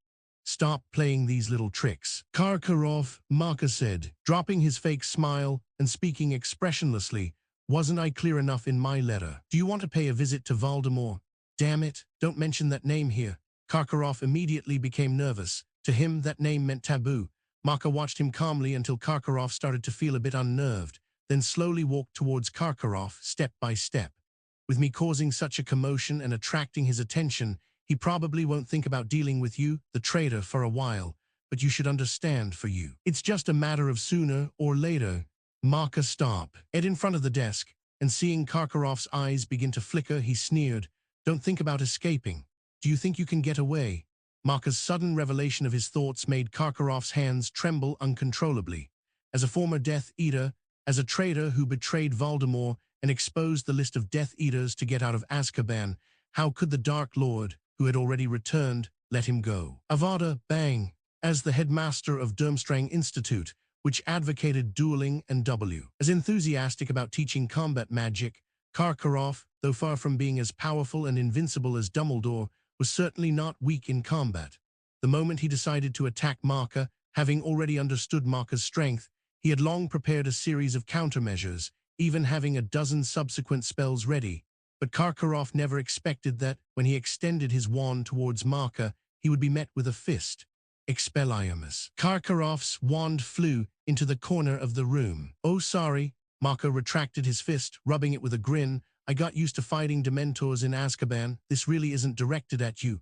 [SPEAKER 1] "Stop playing these little tricks, Karkaroff," Marka said, dropping his fake smile and speaking expressionlessly. "Wasn't I clear enough in my letter? Do you want to pay a visit to Voldemort?" "Damn it, don't mention that name here." Karkaroff immediately became nervous. To him, that name meant taboo. Marka watched him calmly until Karkaroff started to feel a bit unnerved, then slowly walked towards Karkaroff, step by step. "With me causing such a commotion and attracting his attention, he probably won't think about dealing with you, the traitor, for a while, but you should understand, for you, it's just a matter of sooner or later." Marka stopped, Ed in front of the desk, and seeing Karkaroff's eyes begin to flicker, he sneered. "Don't think about escaping. Do you think you can get away?" Marka's sudden revelation of his thoughts made Karkaroff's hands tremble uncontrollably. As a former Death Eater, as a traitor who betrayed Voldemort and exposed the list of Death Eaters to get out of Azkaban, how could the Dark Lord, who had already returned, let him go? Avada bang! As the headmaster of Durmstrang Institute, which advocated dueling and as enthusiastic about teaching combat magic, Karkaroff, though far from being as powerful and invincible as Dumbledore, was certainly not weak in combat. The moment he decided to attack Marka, having already understood Marka's strength, he had long prepared a series of countermeasures, even having a dozen subsequent spells ready. But Karkaroff never expected that, when he extended his wand towards Marka, he would be met with a fist. Expelliarmus. Karkaroff's wand flew into the corner of the room. "Oh, sorry." Marka retracted his fist, rubbing it with a grin. "I got used to fighting Dementors in Azkaban. This really isn't directed at you.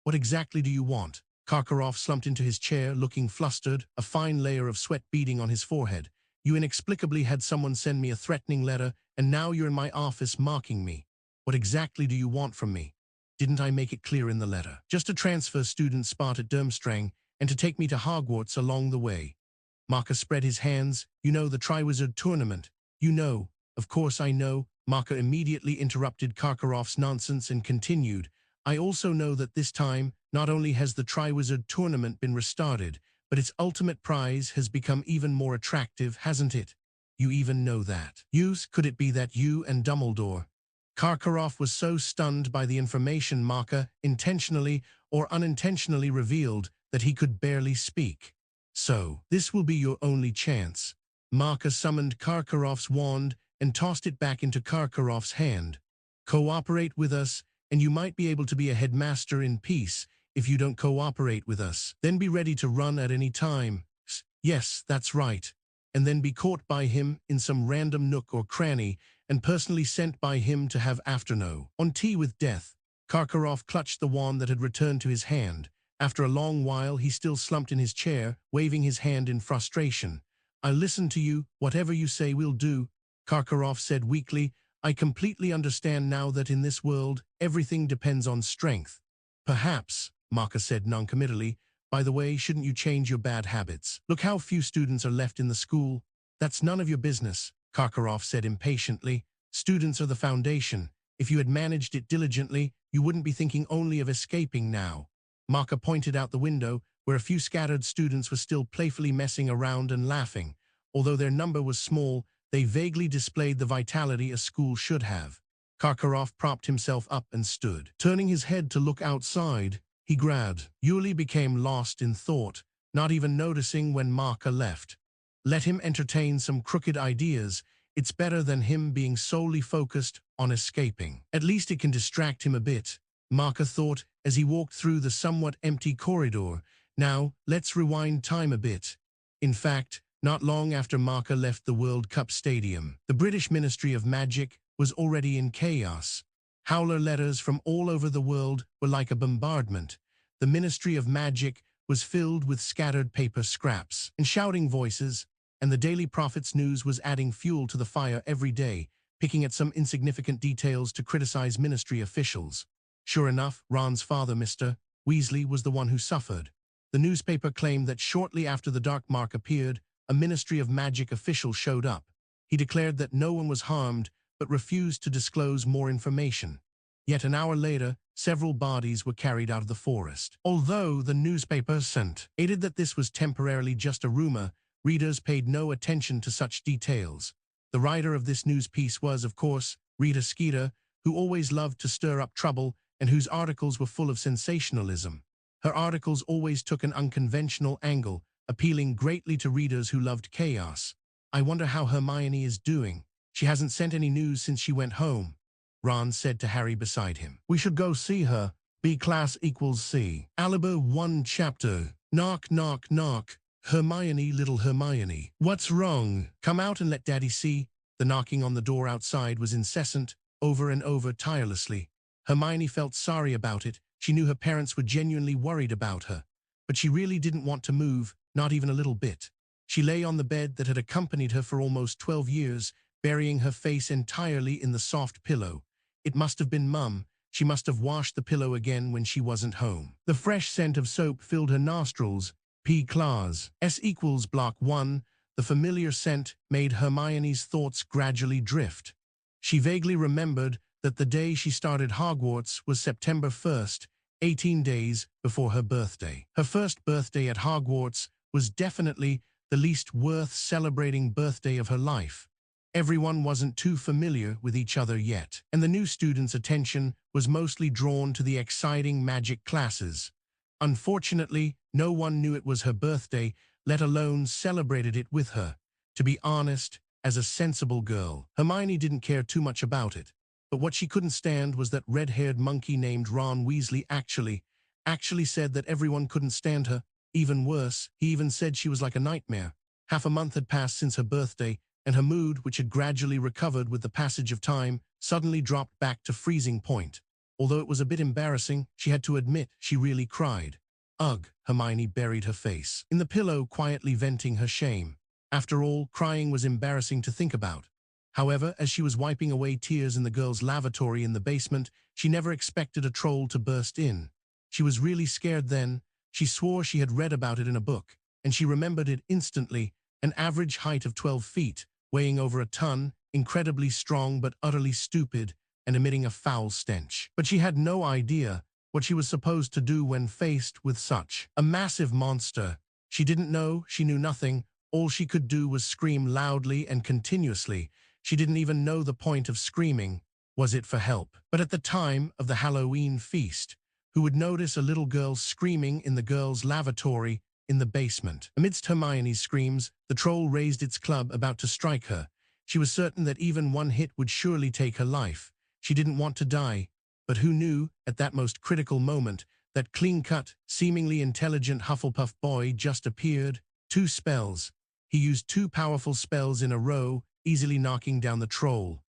[SPEAKER 1] What exactly do you want?" Karkaroff slumped into his chair, looking flustered, a fine layer of sweat beading on his forehead. "You inexplicably had someone send me a threatening letter, and now you're in my office mocking me. What exactly do you want from me? Didn't I make it clear in the letter? Just to transfer student spot at Durmstrang and to take me to Hogwarts along the way." Marka spread his hands. "You know, the Triwizard Tournament. You know." "Of course I know." Marka immediately interrupted Karkaroff's nonsense and continued. "I also know that this time, not only has the Triwizard Tournament been restarted, but its ultimate prize has become even more attractive, hasn't it? You even know that." Could it be that you and Dumbledore?" Karkaroff was so stunned by the information Marka intentionally or unintentionally revealed that he could barely speak. "So, this will be your only chance." Marka summoned Karkaroff's wand and tossed it back into Karkaroff's hand. "Cooperate with us, and you might be able to be a headmaster in peace. If you don't cooperate with us, then be ready to run at any time." "Yes, that's right." "And then be caught by him in some random nook or cranny, and personally sent by him to have afternoon on tea with death." Karkaroff clutched the wand that had returned to his hand. After a long while, he still slumped in his chair, waving his hand in frustration. "I'll listen to you. Whatever you say we'll do." Karkaroff said weakly, "I completely understand now that in this world, everything depends on strength." "Perhaps," Marka said noncommittally. "By the way, shouldn't you change your bad habits? Look how few students are left in the school." "That's none of your business," Karkaroff said impatiently. "Students are the foundation. If you had managed it diligently, you wouldn't be thinking only of escaping now." Marka pointed out the window, where a few scattered students were still playfully messing around and laughing. Although their number was small, they vaguely displayed the vitality a school should have. Karkaroff propped himself up and stood. Turning his head to look outside, he grabbed. Yuli became lost in thought, not even noticing when Marka left. Let him entertain some crooked ideas. It's better than him being solely focused on escaping. At least it can distract him a bit, Marka thought as he walked through the somewhat empty corridor. Now, let's rewind time a bit. In fact, not long after Marka left the World Cup Stadium, the British Ministry of Magic was already in chaos. Howler letters from all over the world were like a bombardment. The Ministry of Magic was filled with scattered paper scraps and shouting voices, and the Daily Prophet's news was adding fuel to the fire every day, picking at some insignificant details to criticize ministry officials. Sure enough, Ron's father, Mr. Weasley, was the one who suffered. The newspaper claimed that shortly after the Dark Mark appeared, a Ministry of Magic official showed up. He declared that no one was harmed, but refused to disclose more information. Yet an hour later, several bodies were carried out of the forest. Although the newspaper added that this was temporarily just a rumor, readers paid no attention to such details. The writer of this news piece was, of course, Rita Skeeter, who always loved to stir up trouble and whose articles were full of sensationalism. Her articles always took an unconventional angle, appealing greatly to readers who loved chaos. "I wonder how Hermione is doing. She hasn't sent any news since she went home," Ron said to Harry beside him. "We should go see her. B class equals C. Alibi 1 chapter. Knock, knock, knock. Hermione, little Hermione. What's wrong? Come out and let Daddy see." The knocking on the door outside was incessant, over and over tirelessly. Hermione felt sorry about it. She knew her parents were genuinely worried about her. But she really didn't want to move, not even a little bit. She lay on the bed that had accompanied her for almost 12 years, burying her face entirely in the soft pillow. It must have been Mum. She must have washed the pillow again when she wasn't home. The fresh scent of soap filled her nostrils. P class. S equals block 1. The familiar scent made Hermione's thoughts gradually drift. She vaguely remembered that the day she started Hogwarts was September 1st, 18 days before her birthday. Her first birthday at Hogwarts was definitely the least worth celebrating birthday of her life. Everyone wasn't too familiar with each other yet, and the new students' attention was mostly drawn to the exciting magic classes. Unfortunately, no one knew it was her birthday, let alone celebrated it with her. To be honest, as a sensible girl, Hermione didn't care too much about it. But what she couldn't stand was that red-haired monkey named Ron Weasley actually said that everyone couldn't stand her. Even worse, he even said she was like a nightmare. Half a month had passed since her birthday, and her mood, which had gradually recovered with the passage of time, suddenly dropped back to freezing point. Although it was a bit embarrassing, she had to admit she really cried. Ugh, Hermione buried her face in the pillow, quietly venting her shame. After all, crying was embarrassing to think about. However, as she was wiping away tears in the girls' lavatory in the basement, she never expected a troll to burst in. She was really scared then. She swore she had read about it in a book, and she remembered it instantly. An average height of 12 feet, weighing over a ton, incredibly strong but utterly stupid, and emitting a foul stench. But she had no idea what she was supposed to do when faced with such a massive monster. She didn't know, she knew nothing. All she could do was scream loudly and continuously. She didn't even know the point of screaming. Was it for help? But at the time of the Halloween feast, who would notice a little girl screaming in the girls' lavatory in the basement? Amidst Hermione's screams, the troll raised its club, about to strike her. She was certain that even one hit would surely take her life. She didn't want to die, but who knew, at that most critical moment, that clean-cut, seemingly intelligent Hufflepuff boy just appeared? 2 spells. He used 2 powerful spells in a row, easily knocking down the troll.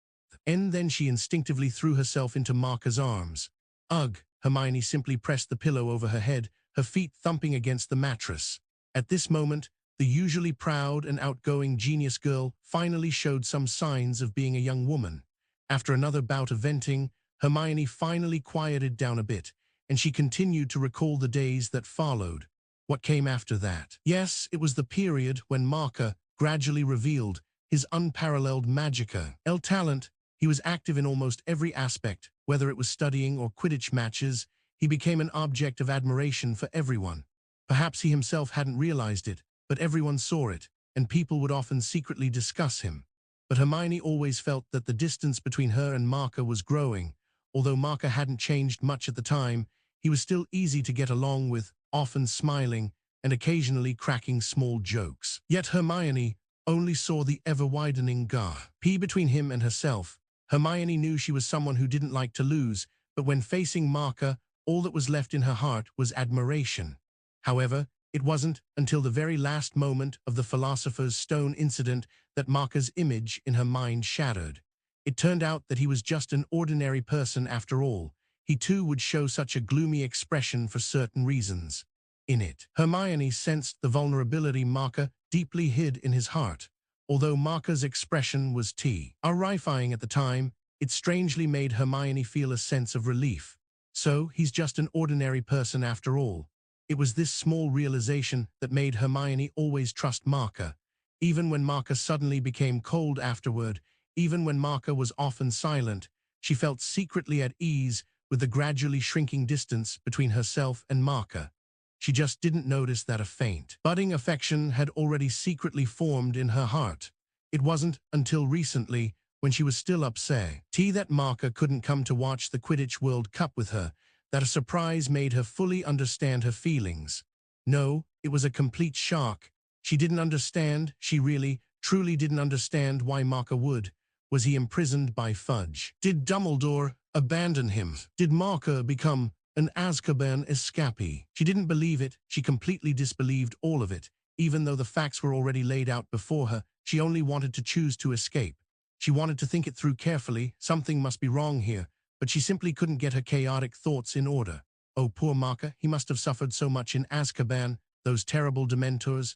[SPEAKER 1] And then she instinctively threw herself into Marker's arms. Ugh, Hermione simply pressed the pillow over her head, her feet thumping against the mattress. At this moment, the usually proud and outgoing genius girl finally showed some signs of being a young woman. After another bout of venting, Hermione finally quieted down a bit, and she continued to recall the days that followed. What came after that? Yes, it was the period when Marker gradually revealed his unparalleled magicka talent. He was active in almost every aspect, whether it was studying or Quidditch matches. He became an object of admiration for everyone. Perhaps he himself hadn't realized it, but everyone saw it, and people would often secretly discuss him. But Hermione always felt that the distance between her and Marker was growing. Although Marker hadn't changed much at the time, he was still easy to get along with, often smiling and occasionally cracking small jokes. Yet Hermione only saw the ever-widening gap between him and herself. Hermione knew she was someone who didn't like to lose, but when facing Marker, all that was left in her heart was admiration. However, it wasn't until the very last moment of the Philosopher's Stone incident that Marker's image in her mind shattered. It turned out that he was just an ordinary person after all. He too would show such a gloomy expression for certain reasons. In it, Hermione sensed the vulnerability Marker deeply hid in his heart. Although Marker's expression was terrifying at the time, it strangely made Hermione feel a sense of relief. So, he's just an ordinary person after all. It was this small realization that made Hermione always trust Marker. Even when Marker suddenly became cold afterward, even when Marker was often silent, she felt secretly at ease with the gradually shrinking distance between herself and Marker. She just didn't notice that a faint, budding affection had already secretly formed in her heart. It wasn't until recently, when she was still upset that Marker couldn't come to watch the Quidditch World Cup with her, that a surprise made her fully understand her feelings. No, it was a complete shock. She didn't understand, she really, truly didn't understand why Marker would. Was he imprisoned by Fudge? Did Dumbledore abandon him? Did Marker become an Azkaban escapee? She didn't believe it. She completely disbelieved all of it. Even though the facts were already laid out before her, she only wanted to choose to escape. She wanted to think it through carefully. Something must be wrong here, but she simply couldn't get her chaotic thoughts in order. Oh, poor Marker, he must have suffered so much in Azkaban. Those terrible Dementors.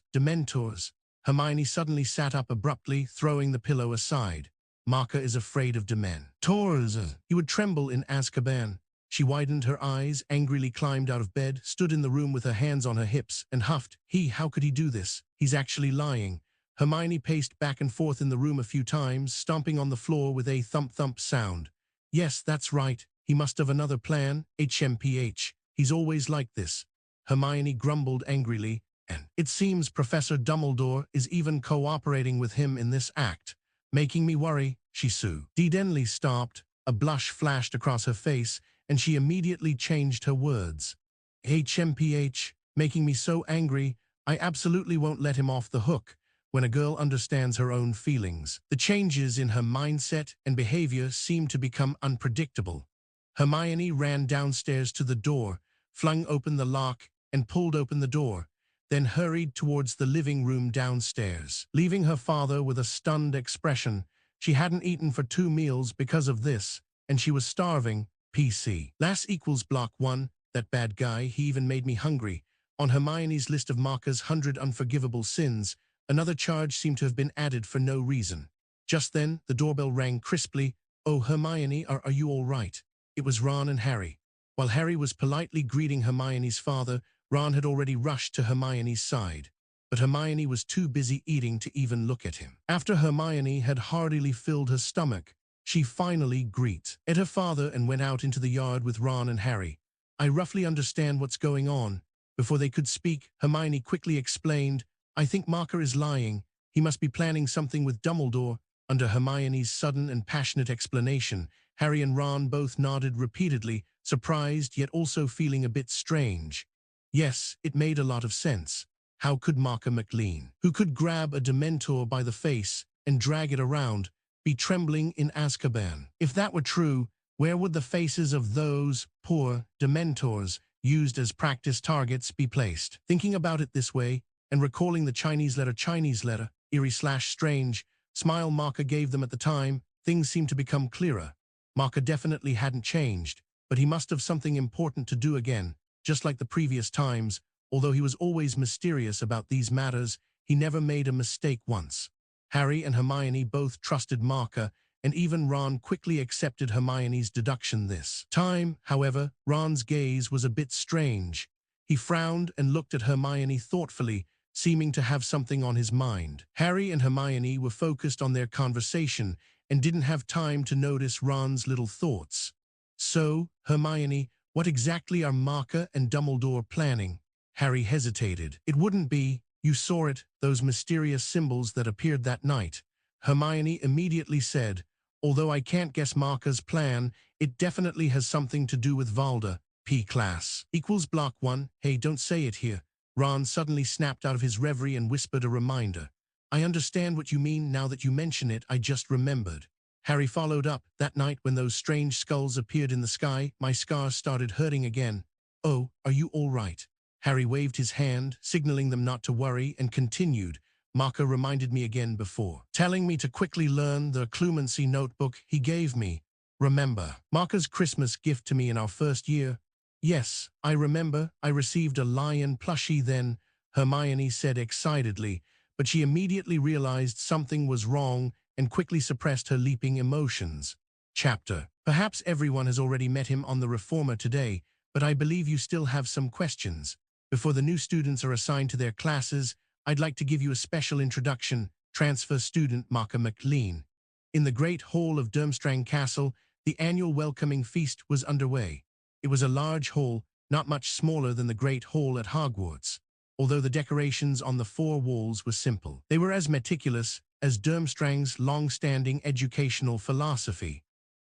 [SPEAKER 1] Hermione suddenly sat up abruptly, throwing the pillow aside. Marker is afraid of Dementors. He would tremble in Azkaban. She widened her eyes, angrily climbed out of bed, stood in the room with her hands on her hips, and huffed. How could he do this? He's actually lying. Hermione paced back and forth in the room a few times, stomping on the floor with a thump-thump sound. Yes, that's right. He must have another plan. HMPH. He's always like this. Hermione grumbled angrily, and it seems Professor Dumbledore is even cooperating with him in this act. making me worry, she Sue. Dee Denley stopped, a blush flashed across her face, and she immediately changed her words. HMPH, making me so angry, I absolutely won't let him off the hook. When a girl understands her own feelings, the changes in her mindset and behavior seem to become unpredictable. Hermione ran downstairs to the door, flung open the lock, and pulled open the door, then hurried towards the living room downstairs, leaving her father with a stunned expression. She hadn't eaten for 2 meals because of this, and she was starving. PC. Lass equals block 1, that bad guy, he even made me hungry. On Hermione's list of Marker's 100 unforgivable sins, another charge seemed to have been added for no reason. Just then, the doorbell rang crisply. Oh, Hermione, are you all right? It was Ron and Harry. While Harry was politely greeting Hermione's father, Ron had already rushed to Hermione's side. But Hermione was too busy eating to even look at him. After Hermione had heartily filled her stomach, she finally greeted her father and went out into the yard with Ron and Harry. I roughly understand what's going on. Before they could speak, Hermione quickly explained, I think Marker is lying. He must be planning something with Dumbledore. Under Hermione's sudden and passionate explanation, Harry and Ron both nodded repeatedly, surprised yet also feeling a bit strange. Yes, it made a lot of sense. How could Marker McLean, who could grab a Dementor by the face and drag it around, be trembling in Azkaban? If that were true, where would the faces of those poor Dementors used as practice targets be placed? Thinking about it this way, and recalling the Chinese letter, eerie/strange, smile Marker gave them at the time, things seemed to become clearer. Marker definitely hadn't changed, but he must have something important to do again. Just like the previous times, although he was always mysterious about these matters, he never made a mistake once. Harry and Hermione both trusted Marker, and even Ron quickly accepted Hermione's deduction this time. However, Ron's gaze was a bit strange. He frowned and looked at Hermione thoughtfully, seeming to have something on his mind. Harry and Hermione were focused on their conversation and didn't have time to notice Ron's little thoughts. So, Hermione, what exactly are Marker and Dumbledore planning? Harry hesitated. It wouldn't be, you saw it, those mysterious symbols that appeared that night. Hermione immediately said, although I can't guess Marker's plan, it definitely has something to do with Valda. P class equals block 1. Hey, don't say it here. Ron suddenly snapped out of his reverie and whispered a reminder. I understand what you mean now that you mention it, I just remembered. Harry followed up. That night when those strange skulls appeared in the sky, my scars started hurting again. Oh, are you all right? Harry waved his hand, signaling them not to worry, and continued. Marker reminded me again before, telling me to quickly learn the Clumency notebook he gave me. Remember, Marker's Christmas gift to me in our first year? Yes, I remember. I received a lion plushie then, Hermione said excitedly, but she immediately realized something was wrong and quickly suppressed her leaping emotions. Chapter. Perhaps everyone has already met him on the Reformer today, but I believe you still have some questions. Before the new students are assigned to their classes, I'd like to give you a special introduction, transfer student Marker McLean. In the Great Hall of Durmstrang Castle, the annual welcoming feast was underway. It was a large hall, not much smaller than the Great Hall at Hogwarts, although the decorations on the 4 walls were simple. They were as meticulous as Durmstrang's long-standing educational philosophy.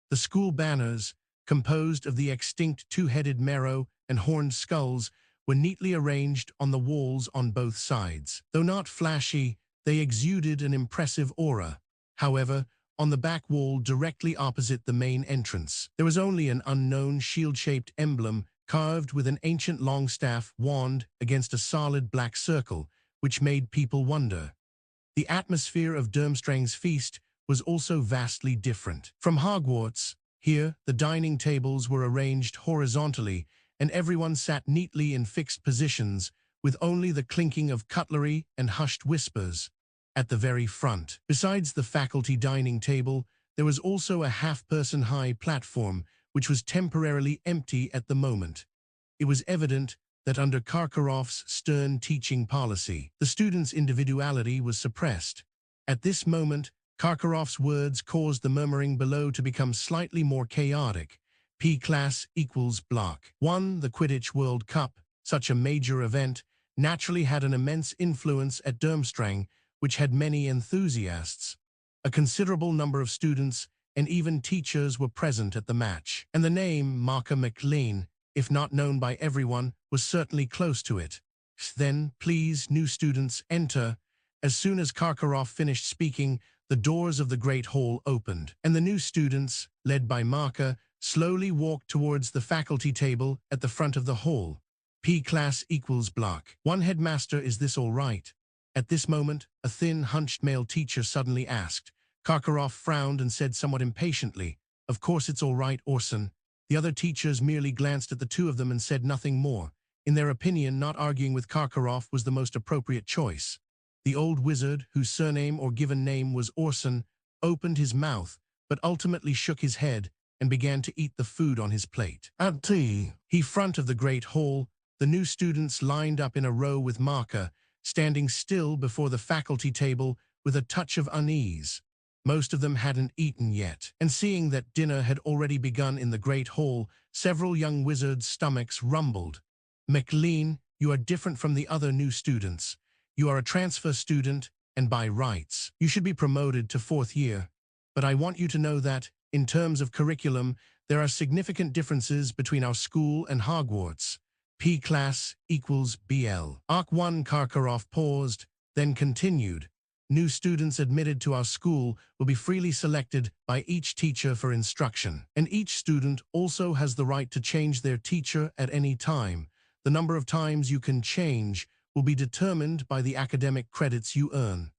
[SPEAKER 1] The school banners, composed of the extinct 2-headed Merrow and horned skulls, were neatly arranged on the walls on both sides. Though not flashy, they exuded an impressive aura. However, on the back wall directly opposite the main entrance, there was only an unknown shield-shaped emblem carved with an ancient longstaff wand against a solid black circle, which made people wonder. The atmosphere of Durmstrang's feast was also vastly different from Hogwarts. Here, the dining tables were arranged horizontally, and everyone sat neatly in fixed positions, with only the clinking of cutlery and hushed whispers at the very front. Besides the faculty dining table, there was also a half-person-high platform, which was temporarily empty at the moment. It was evident that under Karkaroff's stern teaching policy, the students' individuality was suppressed. At this moment, Karkaroff's words caused the murmuring below to become slightly more chaotic. P class equals block 1. The Quidditch World Cup, such a major event, naturally had an immense influence at Durmstrang, which had many enthusiasts. A considerable number of students and even teachers were present at the match, and the name Marker McLean, if not known by everyone, was certainly close to it. Then, please, new students, enter. As soon as Karkaroff finished speaking, the doors of the Great Hall opened, and the new students, led by Marker, slowly walked towards the faculty table at the front of the hall. P class equals block. One headmaster, is this all right? At this moment, a thin, hunched male teacher suddenly asked. Karkaroff frowned and said somewhat impatiently, "Of course it's all right, Orson." The other teachers merely glanced at the two of them and said nothing more. In their opinion, not arguing with Karkaroff was the most appropriate choice. The old wizard, whose surname or given name was Orson, opened his mouth, but ultimately shook his head and began to eat the food on his plate. At tea, in front of the Great Hall, the new students lined up in a row with Marker, standing still before the faculty table with a touch of unease. Most of them hadn't eaten yet, and seeing that dinner had already begun in the Great Hall, several young wizards' stomachs rumbled. "McLean, you are different from the other new students. You are a transfer student, and by rights, you should be promoted to 4th year. But I want you to know that, in terms of curriculum, there are significant differences between our school and Hogwarts. P class equals BL. Arc 1 Karkaroff paused, then continued. New students admitted to our school will be freely selected by each teacher for instruction, and each student also has the right to change their teacher at any time. The number of times you can change will be determined by the academic credits you earn."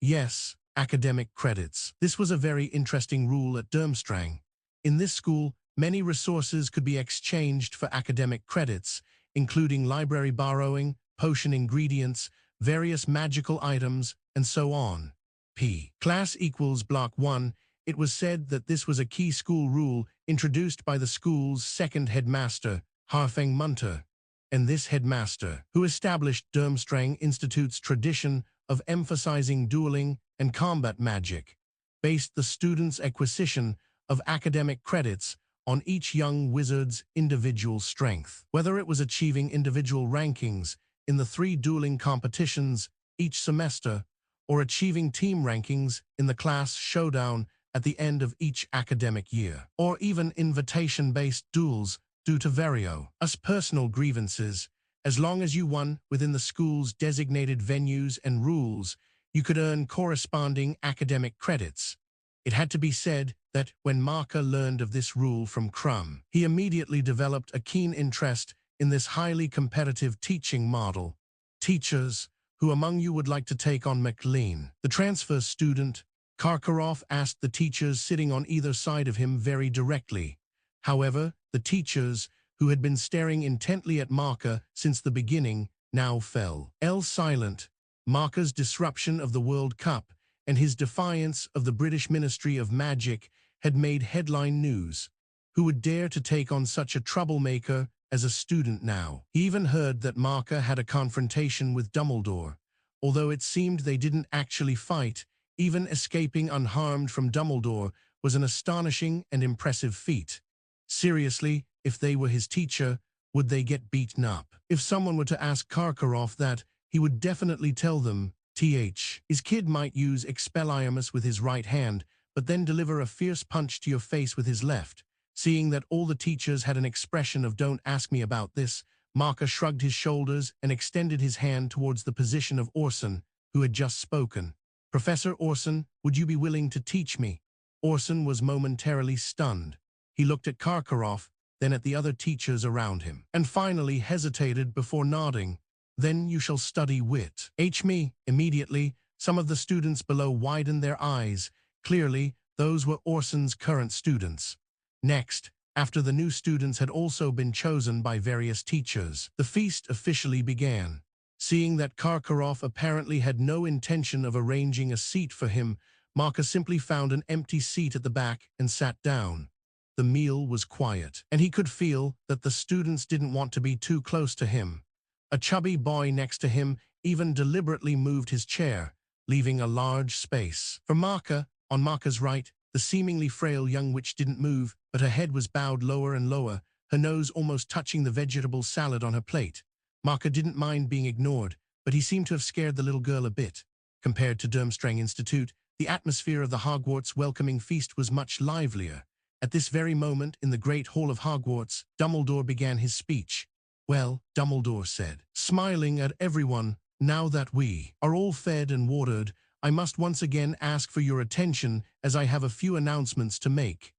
[SPEAKER 1] Yes, academic credits. This was a very interesting rule at Durmstrang. In this school, many resources could be exchanged for academic credits, including library borrowing, potion ingredients, various magical items, and so on. P class equals block 1. It was said that this was a key school rule introduced by the school's second headmaster, Harfeng Munter. And this headmaster, who established Durmstrang Institute's tradition of emphasizing dueling and combat magic, based the students' acquisition of academic credits on each young wizard's individual strength. Whether it was achieving individual rankings in the 3 dueling competitions each semester, or achieving team rankings in the class showdown at the end of each academic year, or even invitation-based duels due to various personal grievances. As long as you won within the school's designated venues and rules, you could earn corresponding academic credits. It had to be said that when Marker learned of this rule from Crumb, he immediately developed a keen interest in this highly competitive teaching model. "Teachers, who among you would like to take on McLean?" The transfer student, Karkaroff, asked the teachers sitting on either side of him very directly. However, the teachers, who had been staring intently at Marker since the beginning, now fell silent. Marker's disruption of the World Cup and his defiance of the British Ministry of Magic had made headline news. Who would dare to take on such a troublemaker as a student now? He even heard that Marker had a confrontation with Dumbledore. Although it seemed they didn't actually fight, even escaping unharmed from Dumbledore was an astonishing and impressive feat. Seriously, if they were his teacher, would they get beaten up? If someone were to ask Karkaroff that, he would definitely tell them, his kid might use Expelliarmus with his right hand, but then deliver a fierce punch to your face with his left. Seeing that all the teachers had an expression of "don't ask me about this," Marker shrugged his shoulders and extended his hand towards the position of Orson, who had just spoken. "Professor Orson, would you be willing to teach me?" Orson was momentarily stunned. He looked at Karkaroff, then at the other teachers around him, and finally hesitated before nodding. "Then you shall study wit." Me. Immediately, some of the students below widened their eyes. Clearly, those were Orson's current students. Next, after the new students had also been chosen by various teachers, the feast officially began. Seeing that Karkaroff apparently had no intention of arranging a seat for him, Marker simply found an empty seat at the back and sat down. The meal was quiet, and he could feel that the students didn't want to be too close to him. A chubby boy next to him even deliberately moved his chair, leaving a large space for Marker. On Marker's right, the seemingly frail young witch didn't move, but her head was bowed lower and lower, her nose almost touching the vegetable salad on her plate. Marker didn't mind being ignored, but he seemed to have scared the little girl a bit. Compared to Durmstrang Institute, the atmosphere of the Hogwarts welcoming feast was much livelier. At this very moment, in the Great Hall of Hogwarts, Dumbledore began his speech. "Well," Dumbledore said, smiling at everyone, "now that we are all fed and watered, I must once again ask for your attention as I have a few announcements to make.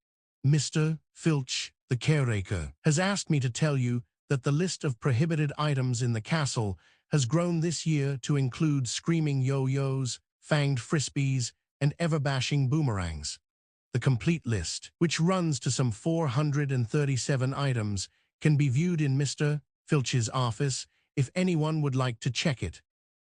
[SPEAKER 1] Mr. Filch, the caretaker, has asked me to tell you that the list of prohibited items in the castle has grown this year to include screaming yo-yos, fanged frisbees, and ever-bashing boomerangs. The complete list, which runs to some 437 items, can be viewed in Mr. Filch's office if anyone would like to check it."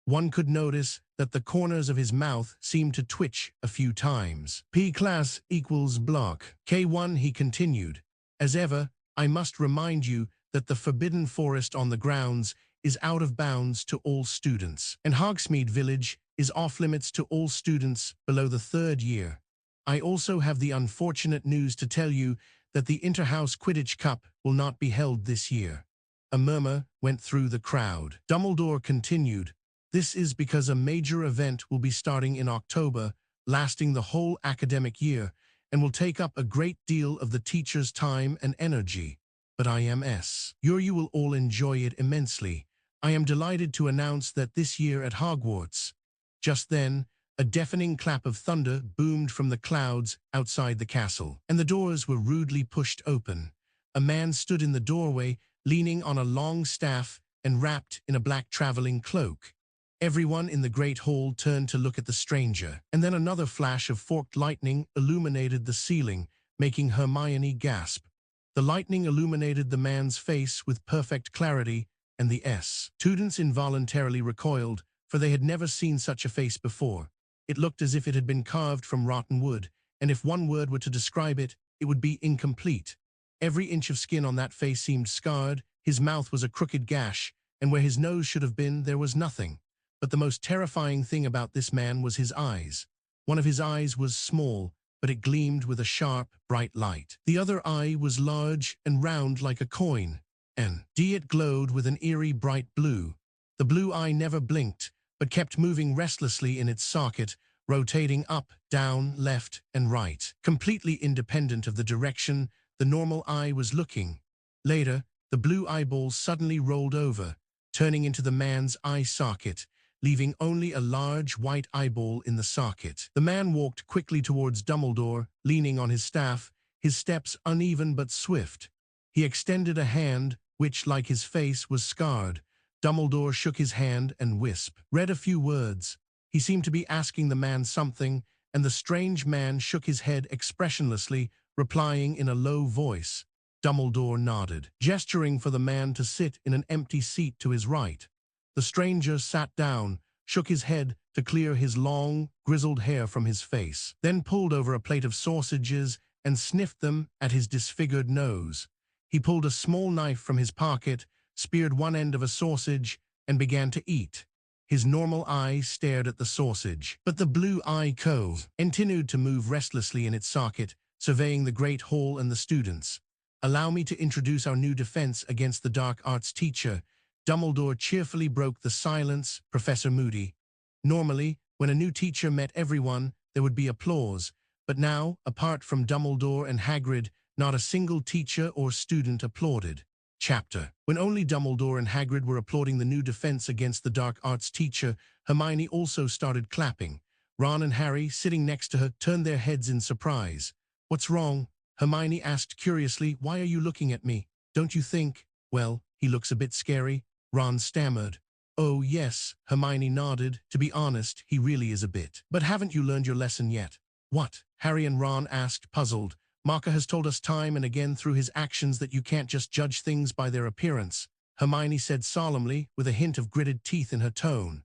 [SPEAKER 1] One could notice that the corners of his mouth seemed to twitch a few times. "P class equals block. K1," he continued. "As ever, I must remind you that the Forbidden Forest on the grounds is out of bounds to all students, and Hogsmeade Village is off-limits to all students below the 3rd year. I also have the unfortunate news to tell you that the Interhouse Quidditch Cup will not be held this year." A murmur went through the crowd. Dumbledore continued, "This is because a major event will be starting in October, lasting the whole academic year, and will take up a great deal of the teachers' time and energy. But I am sure you will all enjoy it immensely. I am delighted to announce that this year at Hogwarts." Just then, a deafening clap of thunder boomed from the clouds outside the castle, and the doors were rudely pushed open. A man stood in the doorway, leaning on a long staff and wrapped in a black traveling cloak. Everyone in the great hall turned to look at the stranger, and then another flash of forked lightning illuminated the ceiling, making Hermione gasp. The lightning illuminated the man's face with perfect clarity, and the students involuntarily recoiled, for they had never seen such a face before. It looked as if it had been carved from rotten wood, and if one word were to describe it, it would be incomplete. Every inch of skin on that face seemed scarred, his mouth was a crooked gash, and where his nose should have been, there was nothing. But the most terrifying thing about this man was his eyes. One of his eyes was small, but it gleamed with a sharp, bright light. The other eye was large and round like a coin, and it glowed with an eerie bright blue. The blue eye never blinked, but kept moving restlessly in its socket, rotating up, down, left, and right, completely independent of the direction the normal eye was looking. Later, the blue eyeballs suddenly rolled over, turning into the man's eye socket, leaving only a large white eyeball in the socket. The man walked quickly towards Dumbledore, leaning on his staff, his steps uneven but swift. He extended a hand, which, like his face, was scarred. Dumbledore shook his hand and read a few words. He seemed to be asking the man something, and the strange man shook his head expressionlessly, replying in a low voice. Dumbledore nodded, gesturing for the man to sit in an empty seat to his right. The stranger sat down, shook his head to clear his long, grizzled hair from his face, then pulled over a plate of sausages and sniffed them at his disfigured nose. He pulled a small knife from his pocket, speared one end of a sausage, and began to eat. His normal eye stared at the sausage, but the blue eye continued to move restlessly in its socket, surveying the great hall and the students. "Allow me to introduce our new defense against the dark arts teacher." Dumbledore cheerfully broke the silence, Professor Moody. Normally, when a new teacher met everyone, there would be applause, but now, apart from Dumbledore and Hagrid, not a single teacher or student applauded. Chapter. When only Dumbledore and Hagrid were applauding the new defense against the dark arts teacher, Hermione also started clapping. Ron and Harry, sitting next to her, turned their heads in surprise. "What's wrong?" Hermione asked curiously. "Why are you looking at me? Don't you think, well, he looks a bit scary?" Ron stammered. "Oh, yes," Hermione nodded. "To be honest, he really is a bit. But haven't you learned your lesson yet?" "What?" Harry and Ron asked, puzzled. "Marker has told us time and again through his actions that you can't just judge things by their appearance," Hermione said solemnly, with a hint of gritted teeth in her tone.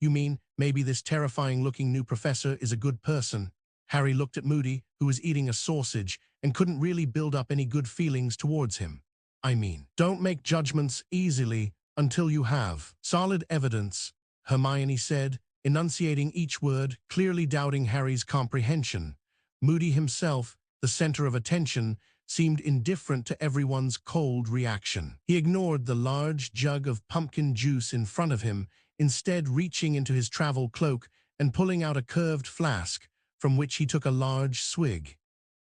[SPEAKER 1] You mean maybe this terrifying-looking new professor is a good person?" Harry looked at Moody, who was eating a sausage, and couldn't really build up any good feelings towards him. "I mean, don't make judgments easily until you have solid evidence," Hermione said, enunciating each word, clearly doubting Harry's comprehension. Moody himself, the center of attention, seemed indifferent to everyone's cold reaction. He ignored the large jug of pumpkin juice in front of him, instead reaching into his travel cloak and pulling out a curved flask, from which he took a large swig.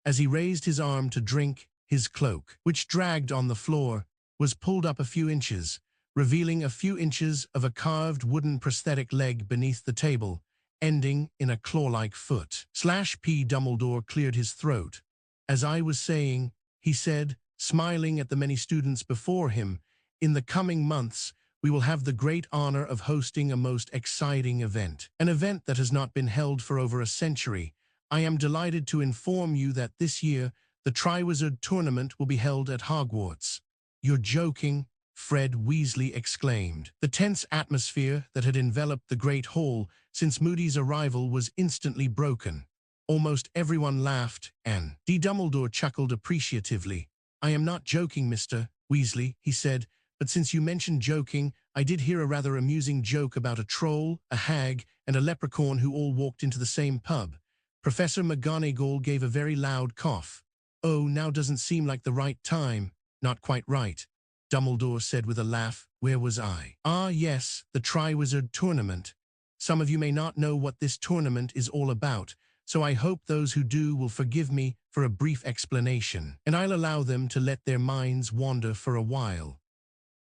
[SPEAKER 1] As he raised his arm to drink, his cloak, which dragged on the floor, was pulled up a few inches, revealing a few inches of a carved wooden prosthetic leg beneath the table, ending in a claw-like foot. /P. Dumbledore cleared his throat. As I was saying, he said, smiling at the many students before him, in the coming months, we will have the great honor of hosting a most exciting event. An event that has not been held for over a century. I am delighted to inform you that this year, the Triwizard Tournament will be held at Hogwarts. You're joking, Fred Weasley exclaimed. The tense atmosphere that had enveloped the Great Hall since Moody's arrival was instantly broken. Almost everyone laughed, and Dumbledore chuckled appreciatively. I am not joking, Mr. Weasley, he said, but since you mentioned joking, I did hear a rather amusing joke about a troll, a hag, and a leprechaun who all walked into the same pub. Professor McGonagall gave a very loud cough. Oh, now doesn't seem like the right time. Not quite right, Dumbledore said with a laugh. Where was I? Ah, yes, the Triwizard Tournament. Some of you may not know what this tournament is all about, so I hope those who do will forgive me for a brief explanation, and I'll allow them to let their minds wander for a while.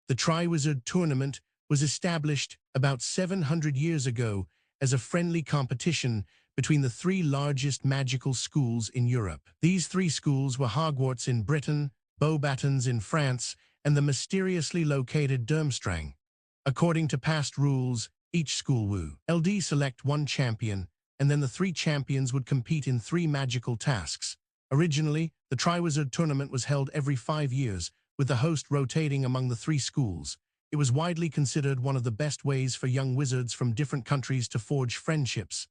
[SPEAKER 1] The Triwizard Tournament was established about 700 years ago as a friendly competition between the three largest magical schools in Europe. These three schools were Hogwarts in Britain, Beauxbatons in France, and the mysteriously located Durmstrang. According to past rules, each school would select one champion, and then the three champions would compete in three magical tasks. Originally, the Triwizard Tournament was held every 5 years, with the host rotating among the three schools. It was widely considered one of the best ways for young wizards from different countries to forge friendships.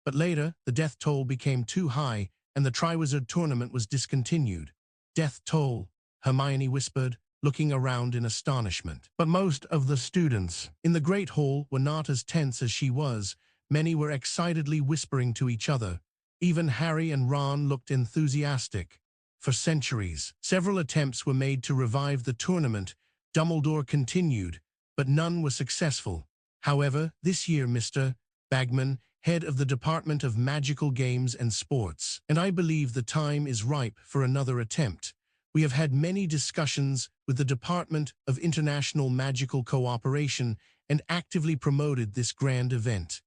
[SPEAKER 1] But later, the death toll became too high, and the Triwizard Tournament was discontinued. Death toll, Hermione whispered, looking around in astonishment. But most of the students in the Great Hall were not as tense as she was. Many were excitedly whispering to each other. Even Harry and Ron looked enthusiastic. For centuries, several attempts were made to revive the tournament, Dumbledore continued, but none were successful. However, this year Mr. Bagman, head of the Department of Magical Games and Sports, and I believe the time is ripe for another attempt. We have had many discussions with the Department of International Magical Cooperation and actively promoted this grand event.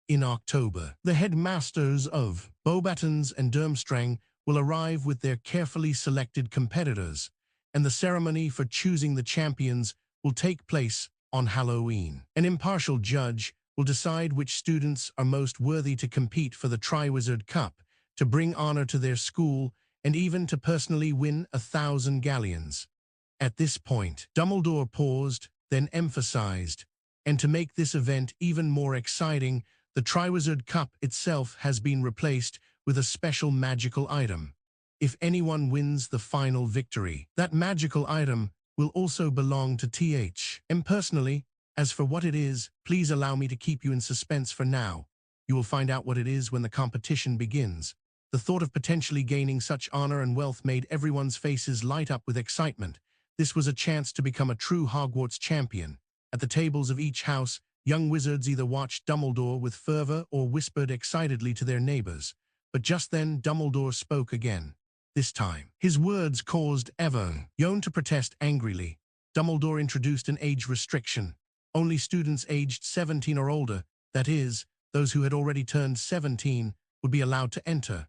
[SPEAKER 1] In October, the headmasters of Beauxbatons and Durmstrang will arrive with their carefully selected competitors, and the ceremony for choosing the champions will take place on Halloween. An impartial judge will decide which students are most worthy to compete for the Triwizard Cup, to bring honor to their school, and even to personally win 1,000 galleons. At this point, Dumbledore paused, then emphasized, and to make this event even more exciting, the Triwizard Cup itself has been replaced with a special magical item. If anyone wins the final victory, that magical item will also belong to THM personally. As for what it is, please allow me to keep you in suspense for now. You will find out what it is when the competition begins. The thought of potentially gaining such honor and wealth made everyone's faces light up with excitement. This was a chance to become a true Hogwarts champion. At the tables of each house, young wizards either watched Dumbledore with fervor or whispered excitedly to their neighbors. But just then, Dumbledore spoke again. This time, his words caused everyone to protest angrily. Dumbledore introduced an age restriction. Only students aged 17 or older, that is, those who had already turned 17, would be allowed to enter.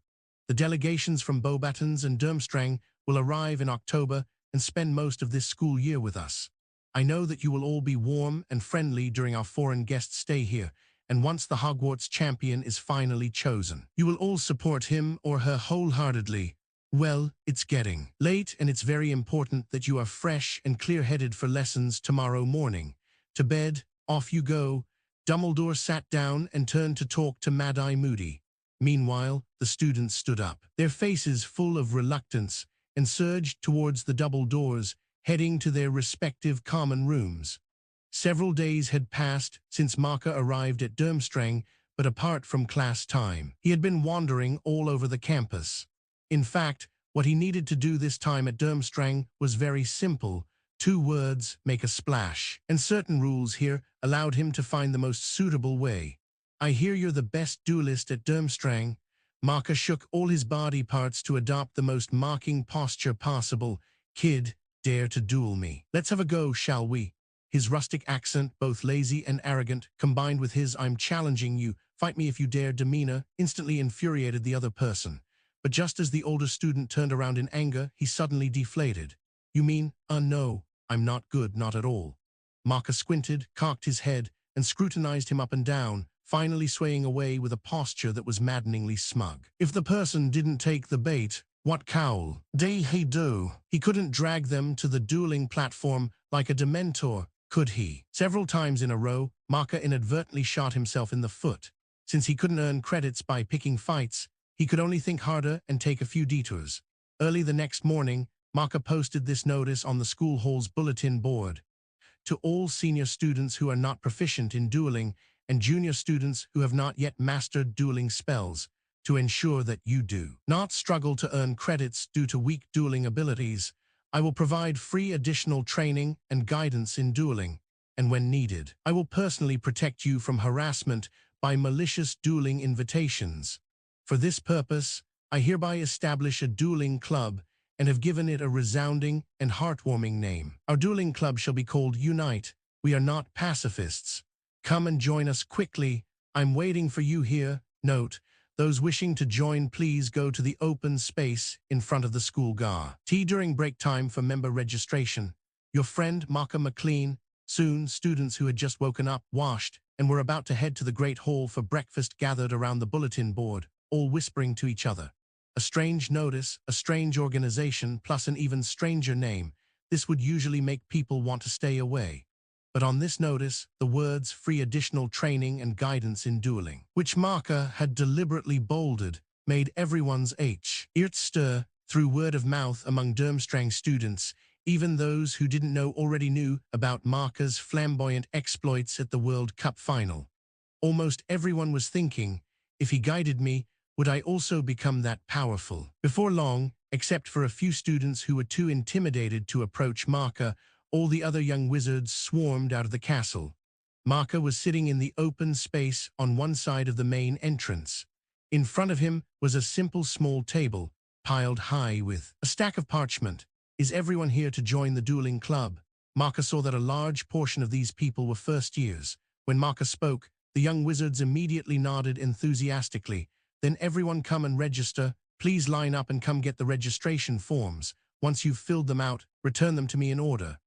[SPEAKER 1] The delegations from Beauxbatons and Durmstrang will arrive in October and spend most of this school year with us. I know that you will all be warm and friendly during our foreign guest stay here, and once the Hogwarts champion is finally chosen, you will all support him or her wholeheartedly. Well, it's getting late, and it's very important that you are fresh and clear-headed for lessons tomorrow morning. To bed, off you go. Dumbledore sat down and turned to talk to Mad-Eye Moody. Meanwhile, the students stood up, their faces full of reluctance, and surged towards the double doors, heading to their respective common rooms. Several days had passed since Marker arrived at Durmstrang, but apart from class time, he had been wandering all over the campus. In fact, what he needed to do this time at Durmstrang was very simple. 2 words, make a splash, and certain rules here allowed him to find the most suitable way. I hear you're the best duelist at Durmstrang. Marker shook all his body parts to adopt the most mocking posture possible. Kid, dare to duel me. Let's have a go, shall we? His rustic accent, both lazy and arrogant, combined with his "I'm challenging you, fight me if you dare" demeanor, instantly infuriated the other person. But just as the older student turned around in anger, he suddenly deflated. You mean, no, I'm not good, not at all. Marker squinted, cocked his head, and scrutinized him up and down, finally swaying away with a posture that was maddeningly smug. If the person didn't take the bait, what cowl did he do? He couldn't drag them to the dueling platform like a dementor, could he? Several times in a row, Marker inadvertently shot himself in the foot. Since he couldn't earn credits by picking fights, he could only think harder and take a few detours. Early the next morning, Marker posted this notice on the school hall's bulletin board. To all senior students who are not proficient in dueling and junior students who have not yet mastered dueling spells, to ensure that you do not struggle to earn credits due to weak dueling abilities, I will provide free additional training and guidance in dueling, and when needed, I will personally protect you from harassment by malicious dueling invitations. For this purpose, I hereby establish a dueling club and have given it a resounding and heartwarming name. Our dueling club shall be called Unite. We are not pacifists. Come and join us quickly. I'm waiting for you here. Note, those wishing to join, please go to the open space in front of the school gar. Tea during break time for member registration. Your friend, Marker McLean. Soon, students who had just woken up, washed, and were about to head to the great hall for breakfast gathered around the bulletin board, all whispering to each other. A strange notice, a strange organization, plus an even stranger name. This would usually make people want to stay away. But on this notice, the words "free additional training and guidance in dueling," which Marker had deliberately bolded, made everyone's ears stir through word of mouth among Durmstrang students. Even those who didn't know already knew about Marker's flamboyant exploits at the World Cup final. Almost everyone was thinking, if he guided me, would I also become that powerful? Before long, except for a few students who were too intimidated to approach Marker, all the other young wizards swarmed out of the castle. Marker was sitting in the open space on one side of the main entrance. In front of him was a simple small table, piled high with a stack of parchment. Is everyone here to join the dueling club? Marker saw that a large portion of these people were first years. When Marker spoke, the young wizards immediately nodded enthusiastically. Then everyone come and register. Please line up and come get the registration forms. Once you've filled them out, return them to me in order.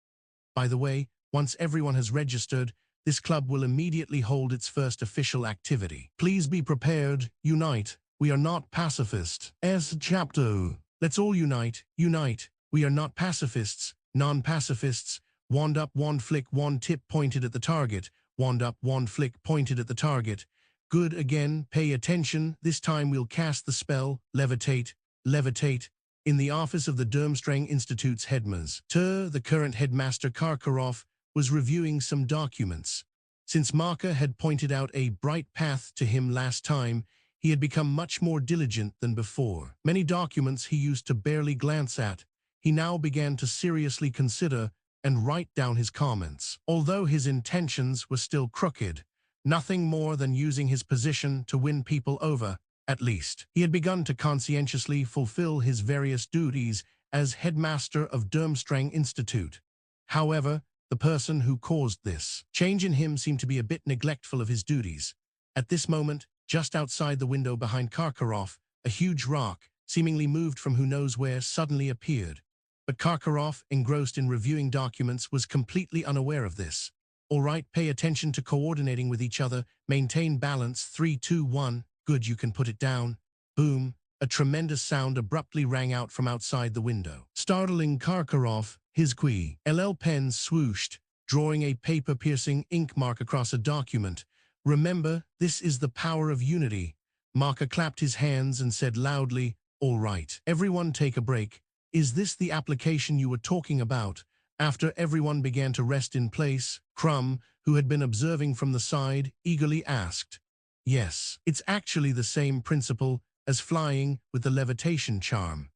[SPEAKER 1] By the way, once everyone has registered, this club will immediately hold its first official activity. Please be prepared. Unite. We are not pacifists. As chapter. Let's all unite. Unite. We are not pacifists. Non-pacifists. Wand up, wand flick, wand tip pointed at the target. Wand up, wand flick pointed at the target. Good again, pay attention. This time we'll cast the spell, levitate, levitate, in the office of the Durmstrang Institute's headmaster. The current headmaster Karkaroff was reviewing some documents. Since Marker had pointed out a bright path to him last time, he had become much more diligent than before. Many documents he used to barely glance at, he now began to seriously consider and write down his comments. Although his intentions were still crooked, nothing more than using his position to win people over, at least. He had begun to conscientiously fulfill his various duties as headmaster of Durmstrang Institute. However, the person who caused this change in him seemed to be a bit neglectful of his duties. At this moment, just outside the window behind Karkaroff, a huge rock, seemingly moved from who knows where, suddenly appeared. But Karkaroff, engrossed in reviewing documents, was completely unaware of this. All right, pay attention to coordinating with each other, maintain balance, 3, 2, 1, good, you can put it down. Boom, a tremendous sound abruptly rang out from outside the window. Startling Karkaroff, his quill pen swooshed, drawing a paper-piercing ink mark across a document. Remember, this is the power of unity. Marker clapped his hands and said loudly, all right, everyone take a break. Is this the application you were talking about? After everyone began to rest in place, Crumb, who had been observing from the side, eagerly asked. Yes, it's actually the same principle as flying with the levitation charm.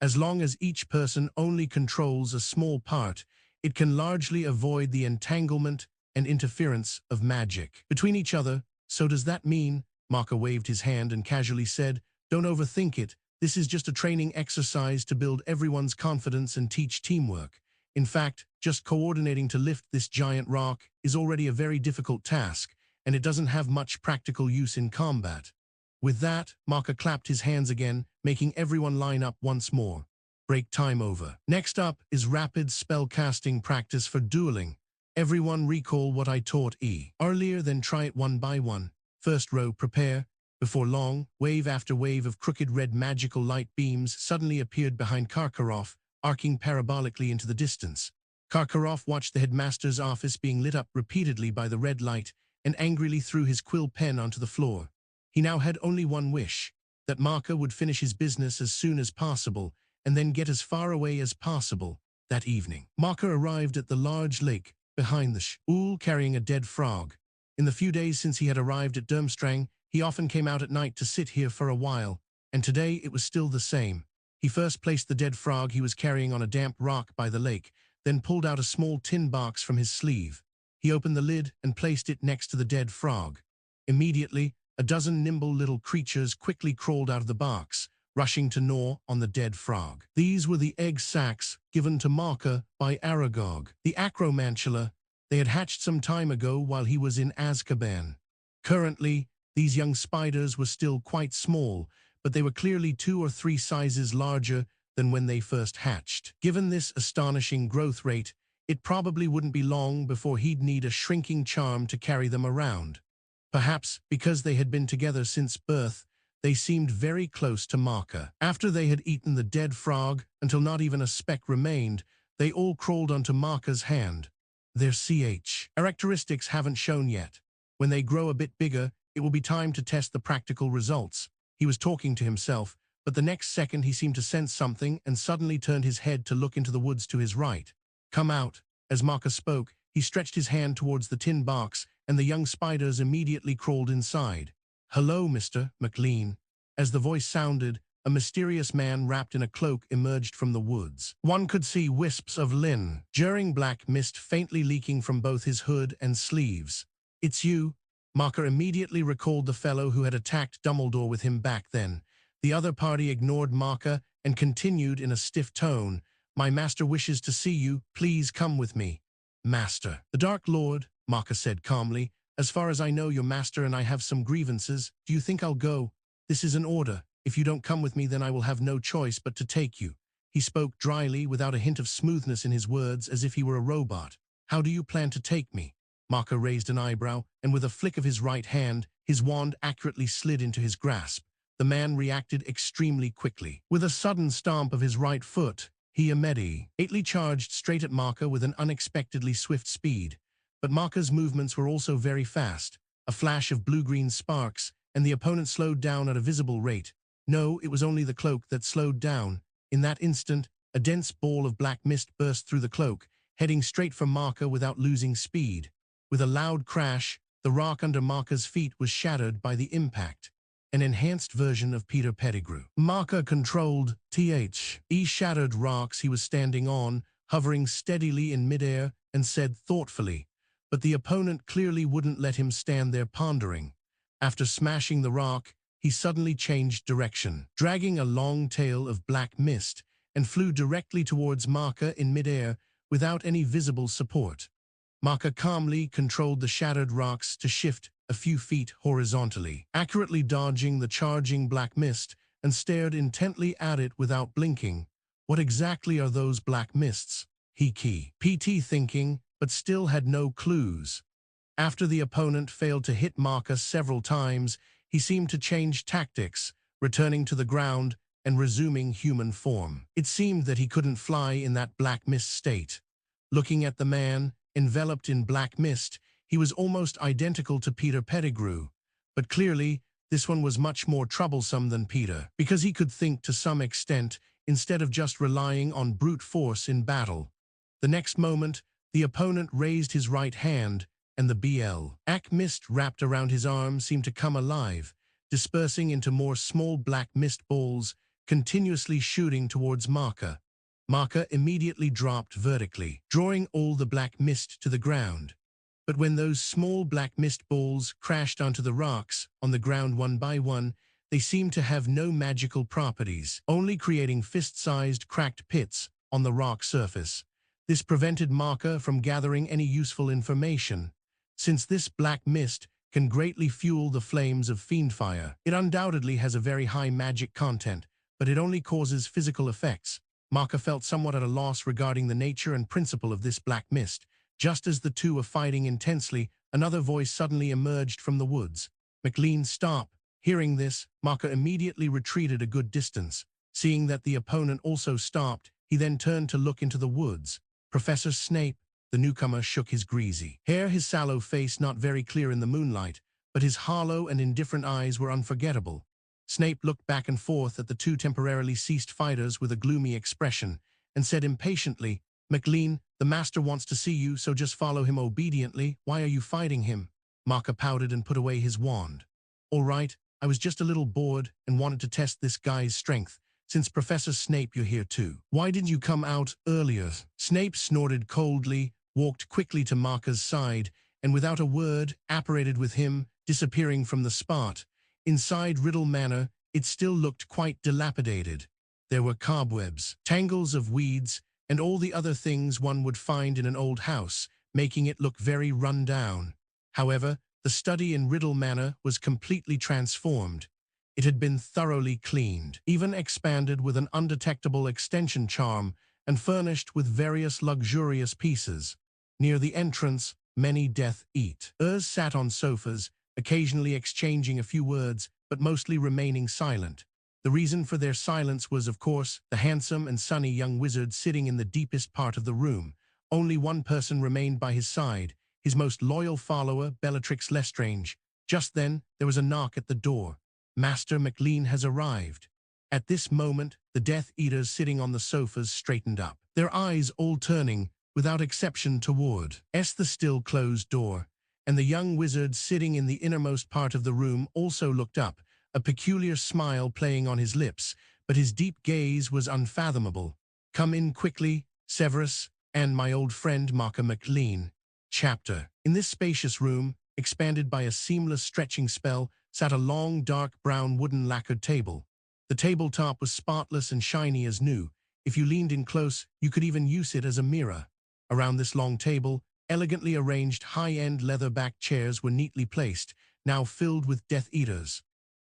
[SPEAKER 1] As long as each person only controls a small part, it can largely avoid the entanglement and interference of magic between each other. So does that mean, Marker waved his hand and casually said, don't overthink it, this is just a training exercise to build everyone's confidence and teach teamwork. In fact, just coordinating to lift this giant rock is already a very difficult task, and it doesn't have much practical use in combat. With that, Marker clapped his hands again, making everyone line up once more. Break time over. Next up is rapid spellcasting practice for dueling. Everyone recall what I taught earlier, then try it one by one. First row, prepare. Before long, wave after wave of crooked red magical light beams suddenly appeared behind Karkaroff, arcing parabolically into the distance. Karkaroff watched the headmaster's office being lit up repeatedly by the red light and angrily threw his quill pen onto the floor. He now had only one wish, that Marker would finish his business as soon as possible and then get as far away as possible. That evening, Marker arrived at the large lake behind the school carrying a dead frog. In the few days since he had arrived at Durmstrang, he often came out at night to sit here for a while, and today it was still the same. He first placed the dead frog he was carrying on a damp rock by the lake, then pulled out a small tin box from his sleeve. He opened the lid and placed it next to the dead frog. Immediately, a dozen nimble little creatures quickly crawled out of the box, rushing to gnaw on the dead frog. These were the egg sacs given to Marker by Aragog, the acromantula. They had hatched some time ago while he was in Azkaban. Currently, these young spiders were still quite small, but they were clearly 2 or 3 sizes larger than when they first hatched. Given this astonishing growth rate, it probably wouldn't be long before he'd need a shrinking charm to carry them around. Perhaps because they had been together since birth, they seemed very close to Marker. After they had eaten the dead frog until not even a speck remained, they all crawled onto Marker's hand. Their characteristics haven't shown yet. When they grow a bit bigger, it will be time to test the practical results. He was talking to himself, but the next second he seemed to sense something and suddenly turned his head to look into the woods to his right. Come out. As Marker spoke, he stretched his hand towards the tin box, and the young spiders immediately crawled inside. Hello, Mr. McLean. As the voice sounded, a mysterious man wrapped in a cloak emerged from the woods. One could see wisps of linen-jarring black mist faintly leaking from both his hood and sleeves. It's you. Marker immediately recalled the fellow who had attacked Dumbledore with him back then. The other party ignored Marker and continued in a stiff tone. My master wishes to see you. Please come with me. Master. The Dark Lord, Marker said calmly. As far as I know, your master and I have some grievances. Do you think I'll go? This is an order. If you don't come with me, then I will have no choice but to take you. He spoke dryly, without a hint of smoothness in his words, as if he were a robot. How do you plan to take me? Marker raised an eyebrow, and with a flick of his right hand, his wand accurately slid into his grasp. The man reacted extremely quickly. With a sudden stomp of his right foot, he immediately charged straight at Marker with an unexpectedly swift speed. But Marker's movements were also very fast. A flash of blue-green sparks, and the opponent slowed down at a visible rate. No, it was only the cloak that slowed down. In that instant, a dense ball of black mist burst through the cloak, heading straight for Marker without losing speed. With a loud crash, the rock under Marker's feet was shattered by the impact. An enhanced version of Peter Pettigrew. Marker controlled shattered rocks he was standing on, hovering steadily in midair, and said thoughtfully, but the opponent clearly wouldn't let him stand there pondering. After smashing the rock, he suddenly changed direction, dragging a long tail of black mist, and flew directly towards Marker in midair without any visible support. Marker calmly controlled the shattered rocks to shift a few feet horizontally, accurately dodging the charging black mist, and stared intently at it without blinking. What exactly are those black mists? He PT thinking, but still had no clues. After the opponent failed to hit Marker several times, he seemed to change tactics, returning to the ground and resuming human form. It seemed that he couldn't fly in that black mist state. Looking at the man, enveloped in black mist, he was almost identical to Peter Pettigrew, but clearly this one was much more troublesome than Peter, because he could think to some extent instead of just relying on brute force in battle. The next moment, the opponent raised his right hand, and the black mist wrapped around his arm seemed to come alive, dispersing into more small black mist balls, continuously shooting towards Marker. Marker immediately dropped vertically, drawing all the black mist to the ground. But when those small black mist balls crashed onto the rocks on the ground one by one, they seemed to have no magical properties, only creating fist-sized cracked pits on the rock surface. This prevented Marker from gathering any useful information. Since this black mist can greatly fuel the flames of fiendfire, it undoubtedly has a very high magic content, but it only causes physical effects. Marker felt somewhat at a loss regarding the nature and principle of this black mist. Just as the two were fighting intensely, another voice suddenly emerged from the woods. "McLean, stop." Hearing this, Marker immediately retreated a good distance. Seeing that the opponent also stopped, he then turned to look into the woods. "Professor Snape." The newcomer shook his greasy hair, his sallow face not very clear in the moonlight, but his hollow and indifferent eyes were unforgettable. Snape looked back and forth at the two temporarily ceased fighters with a gloomy expression, and said impatiently, "McLean, the master wants to see you, so just follow him obediently. Why are you fighting him?" Marker pouted and put away his wand. "All right, I was just a little bored and wanted to test this guy's strength. Since Professor Snape, you're here too. Why didn't you come out earlier?" Snape snorted coldly, walked quickly to Marker's side, and without a word, apparated with him, disappearing from the spot. Inside Riddle Manor, it still looked quite dilapidated. There were cobwebs, tangles of weeds, and all the other things one would find in an old house, making it look very run down. However, the study in Riddle Manor was completely transformed. It had been thoroughly cleaned, even expanded with an undetectable extension charm, and furnished with various luxurious pieces. Near the entrance, many Death Eaters sat on sofas, occasionally exchanging a few words, but mostly remaining silent. The reason for their silence was, of course, the handsome and sunny young wizard sitting in the deepest part of the room. Only one person remained by his side, his most loyal follower, Bellatrix Lestrange. Just then, there was a knock at the door. "Master McLean has arrived." At this moment, the Death Eaters sitting on the sofas straightened up, their eyes all turning, without exception, toward the still closed door, and the young wizard sitting in the innermost part of the room also looked up, a peculiar smile playing on his lips, but his deep gaze was unfathomable. "Come in quickly, Severus, and my old friend Marker McLean." Chapter. In this spacious room, expanded by a seamless stretching spell, sat a long, dark brown wooden lacquered table. The tabletop was spotless and shiny as new. If you leaned in close, you could even use it as a mirror. Around this long table, elegantly arranged high-end leather-backed chairs were neatly placed, now filled with Death Eaters.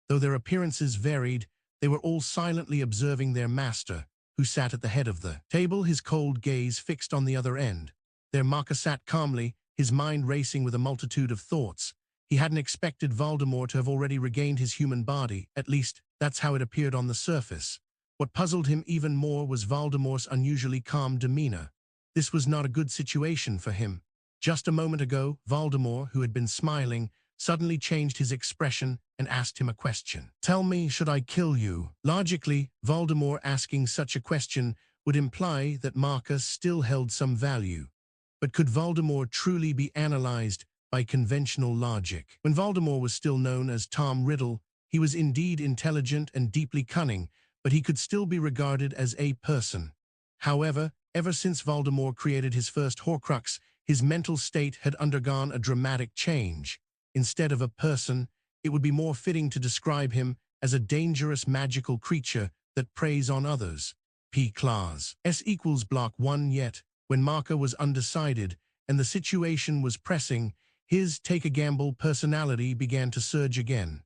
[SPEAKER 1] Though their appearances varied, they were all silently observing their master, who sat at the head of the table, his cold gaze fixed on the other end. Their Marker sat calmly, his mind racing with a multitude of thoughts. He hadn't expected Voldemort to have already regained his human body, at least that's how it appeared on the surface. What puzzled him even more was Voldemort's unusually calm demeanor. This was not a good situation for him. Just a moment ago, Voldemort, who had been smiling, suddenly changed his expression and asked him a question. "Tell me, should I kill you?" Logically, Voldemort asking such a question would imply that Marker still held some value. But could Voldemort truly be analyzed by conventional logic? When Voldemort was still known as Tom Riddle, he was indeed intelligent and deeply cunning, but he could still be regarded as a person. However, ever since Voldemort created his first Horcrux, his mental state had undergone a dramatic change. Instead of a person, it would be more fitting to describe him as a dangerous magical creature that preys on others. P. Claus. S equals block 1. Yet, when Marker was undecided and the situation was pressing, his take-a-gamble personality began to surge again.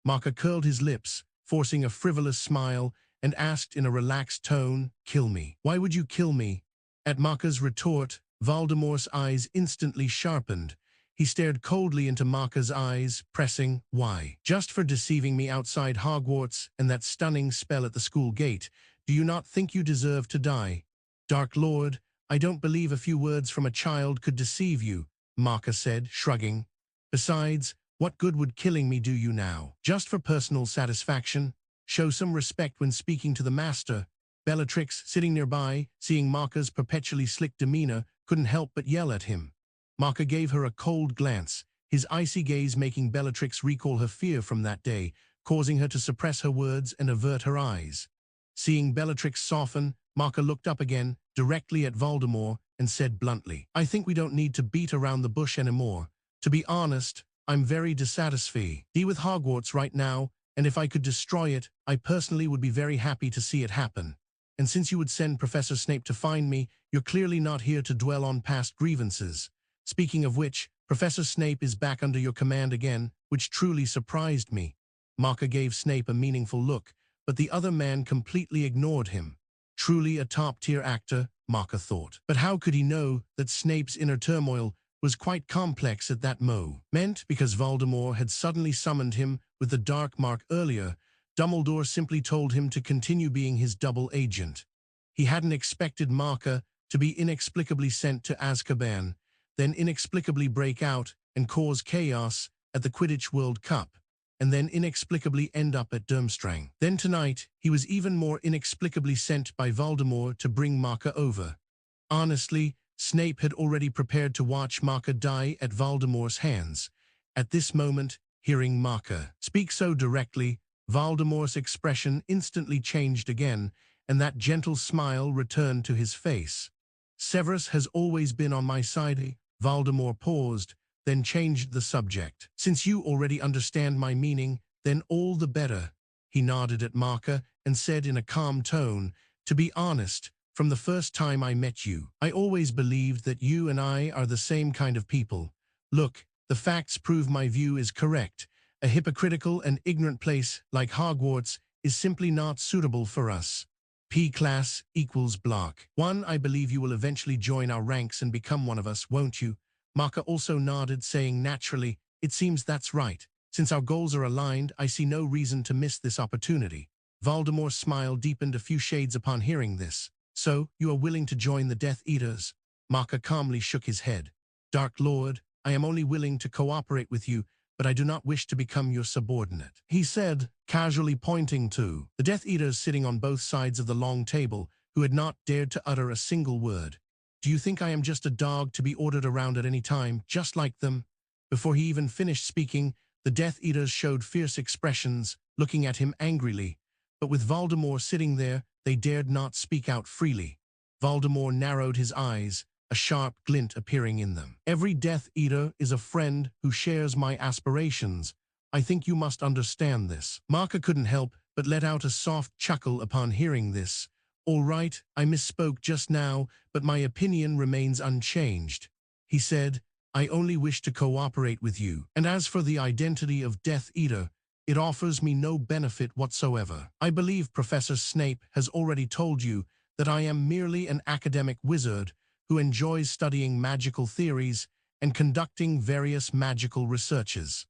[SPEAKER 1] Marker curled his lips, forcing a frivolous smile, and asked in a relaxed tone, "Kill me. Why would you kill me?" At Marker's retort, Voldemort's eyes instantly sharpened. He stared coldly into Marker's eyes, pressing, "Why? Just for deceiving me outside Hogwarts and that stunning spell at the school gate. Do you not think you deserve to die?" "Dark Lord, I don't believe a few words from a child could deceive you," Marker said, shrugging. "Besides, what good would killing me do you now? Just for personal satisfaction? Show some respect when speaking to the master." Bellatrix, sitting nearby, seeing Marker's perpetually slick demeanor, couldn't help but yell at him. Marker gave her a cold glance, his icy gaze making Bellatrix recall her fear from that day, causing her to suppress her words and avert her eyes. Seeing Bellatrix soften, Marker looked up again, directly at Voldemort, and said bluntly, "I think we don't need to beat around the bush anymore. To be honest, I'm very dissatisfied with Hogwarts right now, and if I could destroy it, I personally would be very happy to see it happen. And since you would send Professor Snape to find me, you're clearly not here to dwell on past grievances. Speaking of which, Professor Snape is back under your command again, which truly surprised me." Marker gave Snape a meaningful look, but the other man completely ignored him. Truly a top-tier actor, Marker thought. But how could he know that Snape's inner turmoil was quite complex at that moment? Because Voldemort had suddenly summoned him with the Dark Mark earlier, Dumbledore simply told him to continue being his double agent. He hadn't expected Marker to be inexplicably sent to Azkaban, then inexplicably break out and cause chaos at the Quidditch World Cup, and then inexplicably end up at Durmstrang. Then tonight, he was even more inexplicably sent by Voldemort to bring Marker over. Honestly, Snape had already prepared to watch Marker die at Voldemort's hands. At this moment, hearing Marker speak so directly, Voldemort's expression instantly changed again, and that gentle smile returned to his face. "Severus has always been on my side." Voldemort paused, then changed the subject. "Since you already understand my meaning, then all the better." He nodded at Marker and said in a calm tone, "To be honest, from the first time I met you, I always believed that you and I are the same kind of people. Look, the facts prove my view is correct. A hypocritical and ignorant place like Hogwarts is simply not suitable for us. P-class equals block. 1. I believe you will eventually join our ranks and become one of us, won't you?" Marker also nodded, saying naturally, "It seems that's right. Since our goals are aligned, I see no reason to miss this opportunity." Voldemort's smile deepened a few shades upon hearing this. "So, you are willing to join the Death Eaters?" Marker calmly shook his head. "Dark Lord, I am only willing to cooperate with you, but I do not wish to become your subordinate," he said, casually pointing to the Death Eaters sitting on both sides of the long table, who had not dared to utter a single word. "Do you think I am just a dog to be ordered around at any time, just like them?" Before he even finished speaking, the Death Eaters showed fierce expressions, looking at him angrily. But with Voldemort sitting there, they dared not speak out freely. Voldemort narrowed his eyes, a sharp glint appearing in them. "Every Death Eater is a friend who shares my aspirations. I think you must understand this." Marker couldn't help but let out a soft chuckle upon hearing this. "All right, I misspoke just now, but my opinion remains unchanged," he said. "I only wish to cooperate with you. And as for the identity of Death Eater, it offers me no benefit whatsoever. I believe Professor Snape has already told you that I am merely an academic wizard who enjoys studying magical theories and conducting various magical researches.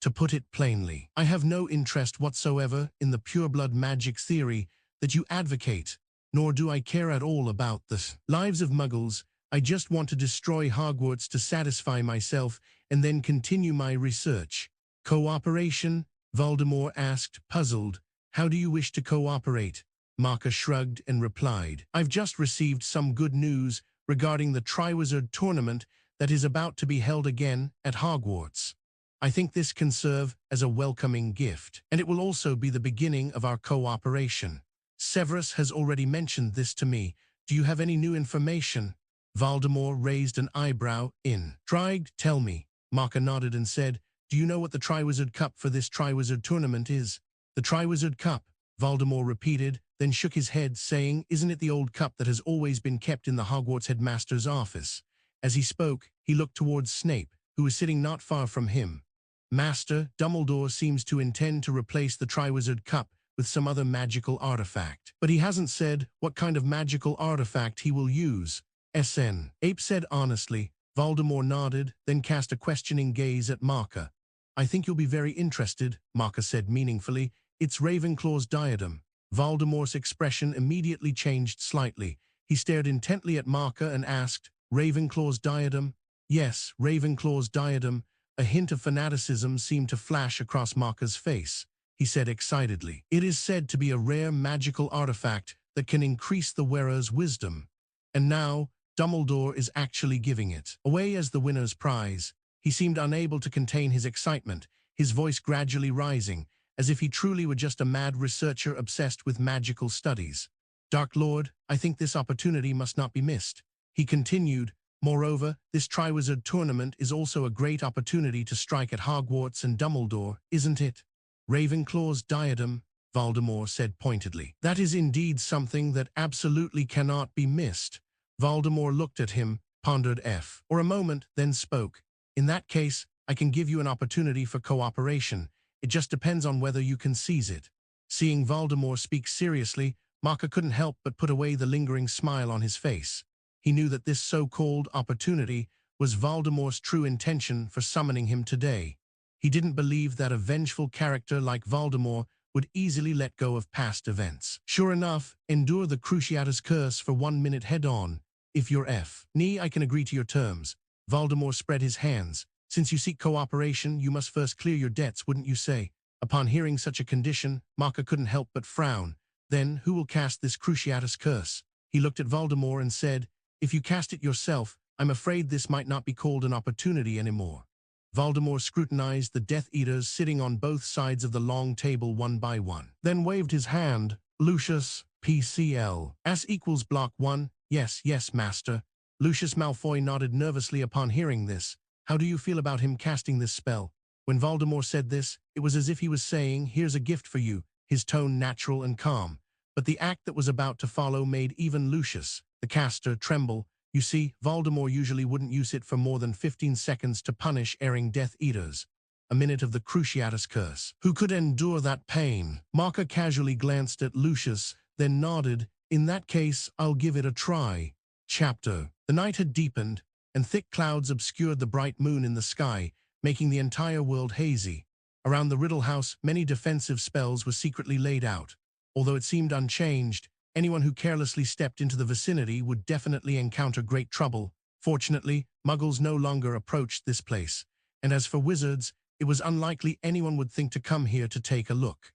[SPEAKER 1] To put it plainly, I have no interest whatsoever in the pureblood magic theory that you advocate, nor do I care at all about the lives of Muggles. I just want to destroy Hogwarts to satisfy myself and then continue my research." "Cooperation?" Voldemort asked, puzzled. "How do you wish to cooperate?" Marker shrugged and replied, "I've just received some good news regarding the Triwizard Tournament that is about to be held again at Hogwarts. I think this can serve as a welcoming gift, and it will also be the beginning of our cooperation. Severus has already mentioned this to me. Do you have any new information?" Voldemort raised an eyebrow. "Intrigued? Tell me." Marker nodded and said, "Do you know what the Triwizard Cup for this Triwizard Tournament is?" "The Triwizard Cup," Voldemort repeated, then shook his head, saying, "Isn't it the old cup that has always been kept in the Hogwarts headmaster's office?" As he spoke, he looked towards Snape, who was sitting not far from him. "Master, Dumbledore seems to intend to replace the Triwizard Cup with some other magical artifact. But he hasn't said what kind of magical artifact he will use." Ape said honestly. Voldemort nodded, then cast a questioning gaze at Marker. "I think you'll be very interested," Marker said meaningfully. "It's Ravenclaw's diadem." Voldemort's expression immediately changed slightly. He stared intently at Marker and asked, "Ravenclaw's diadem?" "Yes, Ravenclaw's diadem." A hint of fanaticism seemed to flash across Marker's face. He said excitedly, "It is said to be a rare magical artifact that can increase the wearer's wisdom. And now, Dumbledore is actually giving it away as the winner's prize." He seemed unable to contain his excitement, his voice gradually rising, as if he truly were just a mad researcher obsessed with magical studies. "Dark Lord, I think this opportunity must not be missed." He continued, "Moreover, this Triwizard Tournament is also a great opportunity to strike at Hogwarts and Dumbledore, isn't it?" "Ravenclaw's diadem," Voldemort said pointedly. "That is indeed something that absolutely cannot be missed." Voldemort looked at him, pondered for a moment, then spoke. "In that case, I can give you an opportunity for cooperation. It just depends on whether you can seize it." Seeing Voldemort speak seriously, Maka couldn't help but put away the lingering smile on his face. He knew that this so-called opportunity was Voldemort's true intention for summoning him today. He didn't believe that a vengeful character like Voldemort would easily let go of past events. "Sure enough, endure the Cruciatus Curse for 1 minute head-on. If you're I can agree to your terms." Voldemort spread his hands. "Since you seek cooperation, you must first clear your debts, wouldn't you say?" Upon hearing such a condition, Maka couldn't help but frown. "Then, who will cast this Cruciatus Curse?" He looked at Voldemort and said, "If you cast it yourself, I'm afraid this might not be called an opportunity anymore." Voldemort scrutinized the Death Eaters sitting on both sides of the long table one by one, then waved his hand. "Lucius, PCL. S equals block 1. Yes, yes, master." Lucius Malfoy nodded nervously upon hearing this. "How do you feel about him casting this spell?" When Voldemort said this, it was as if he was saying, "Here's a gift for you," his tone natural and calm. But the act that was about to follow made even Lucius, the caster, tremble. You see, Voldemort usually wouldn't use it for more than 15 seconds to punish erring Death Eaters. A minute of the Cruciatus Curse. Who could endure that pain? Maka casually glanced at Lucius, then nodded. "In that case, I'll give it a try." Chapter. The night had deepened, and thick clouds obscured the bright moon in the sky, making the entire world hazy. Around the Riddle House, many defensive spells were secretly laid out. Although it seemed unchanged, anyone who carelessly stepped into the vicinity would definitely encounter great trouble. Fortunately, Muggles no longer approached this place, and as for wizards, it was unlikely anyone would think to come here to take a look.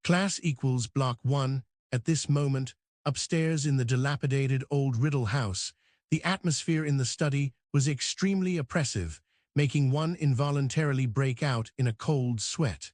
[SPEAKER 1] Class equals block 1. At this moment, upstairs in the dilapidated old Riddle House, the atmosphere in the study was extremely oppressive, making one involuntarily break out in a cold sweat.